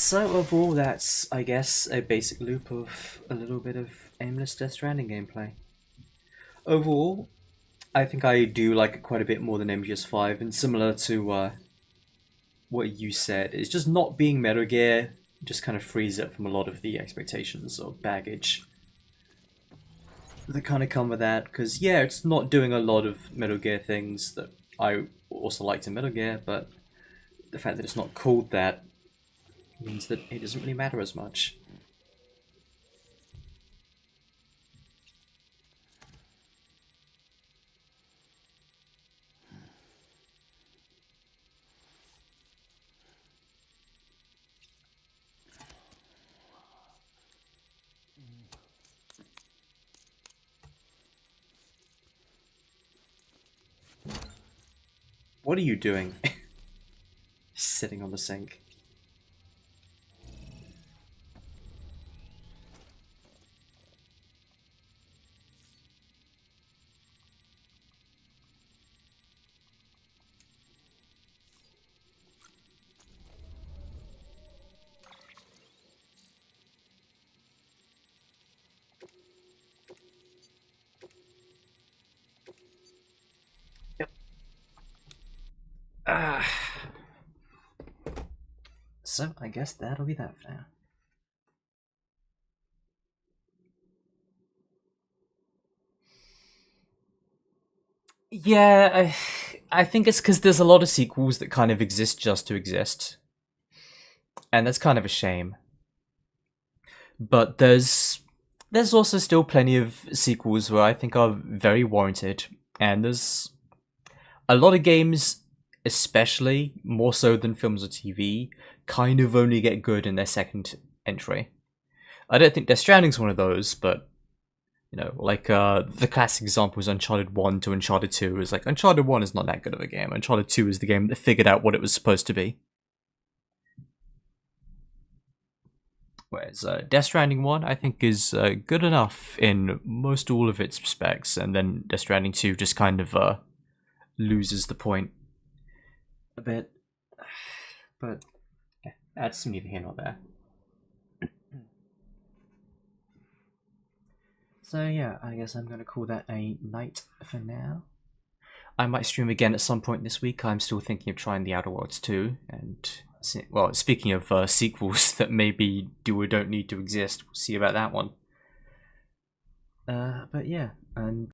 So overall, that's, I guess, a basic loop of a little bit of aimless Death Stranding gameplay. Overall, I think I do like it quite a bit more than MGS 5, and similar to what you said, it's just not being Metal Gear just kind of frees it from a lot of the expectations or baggage that kind of come with that, because yeah, it's not doing a lot of Metal Gear things that I also liked in Metal Gear, but the fact that it's not called that means that it doesn't really matter as much. What are you doing? Sitting on the sink. So, I guess that'll be that for now. Yeah, I think it's because there's a lot of sequels that kind of exist just to exist. And that's kind of a shame. But there's also still plenty of sequels where I think are very warranted. And there's a lot of games, especially more so than films or TV, kind of only get good in their second entry. I don't think Death Stranding's one of those, but you know, like the classic example is Uncharted 1 to Uncharted 2 is like Uncharted 1 is not that good of a game. Uncharted 2 is the game that figured out what it was supposed to be. Whereas Death Stranding 1 I think is good enough in most all of its respects, and then Death Stranding 2 just kind of loses the point a bit. But yeah, that's neither here nor there. So yeah, I guess I'm going to call that a night for now. I might stream again at some point this week. I'm still thinking of trying The Outer Worlds 2, and well, speaking of sequels that maybe do or don't need to exist, we'll see about that one. But yeah, and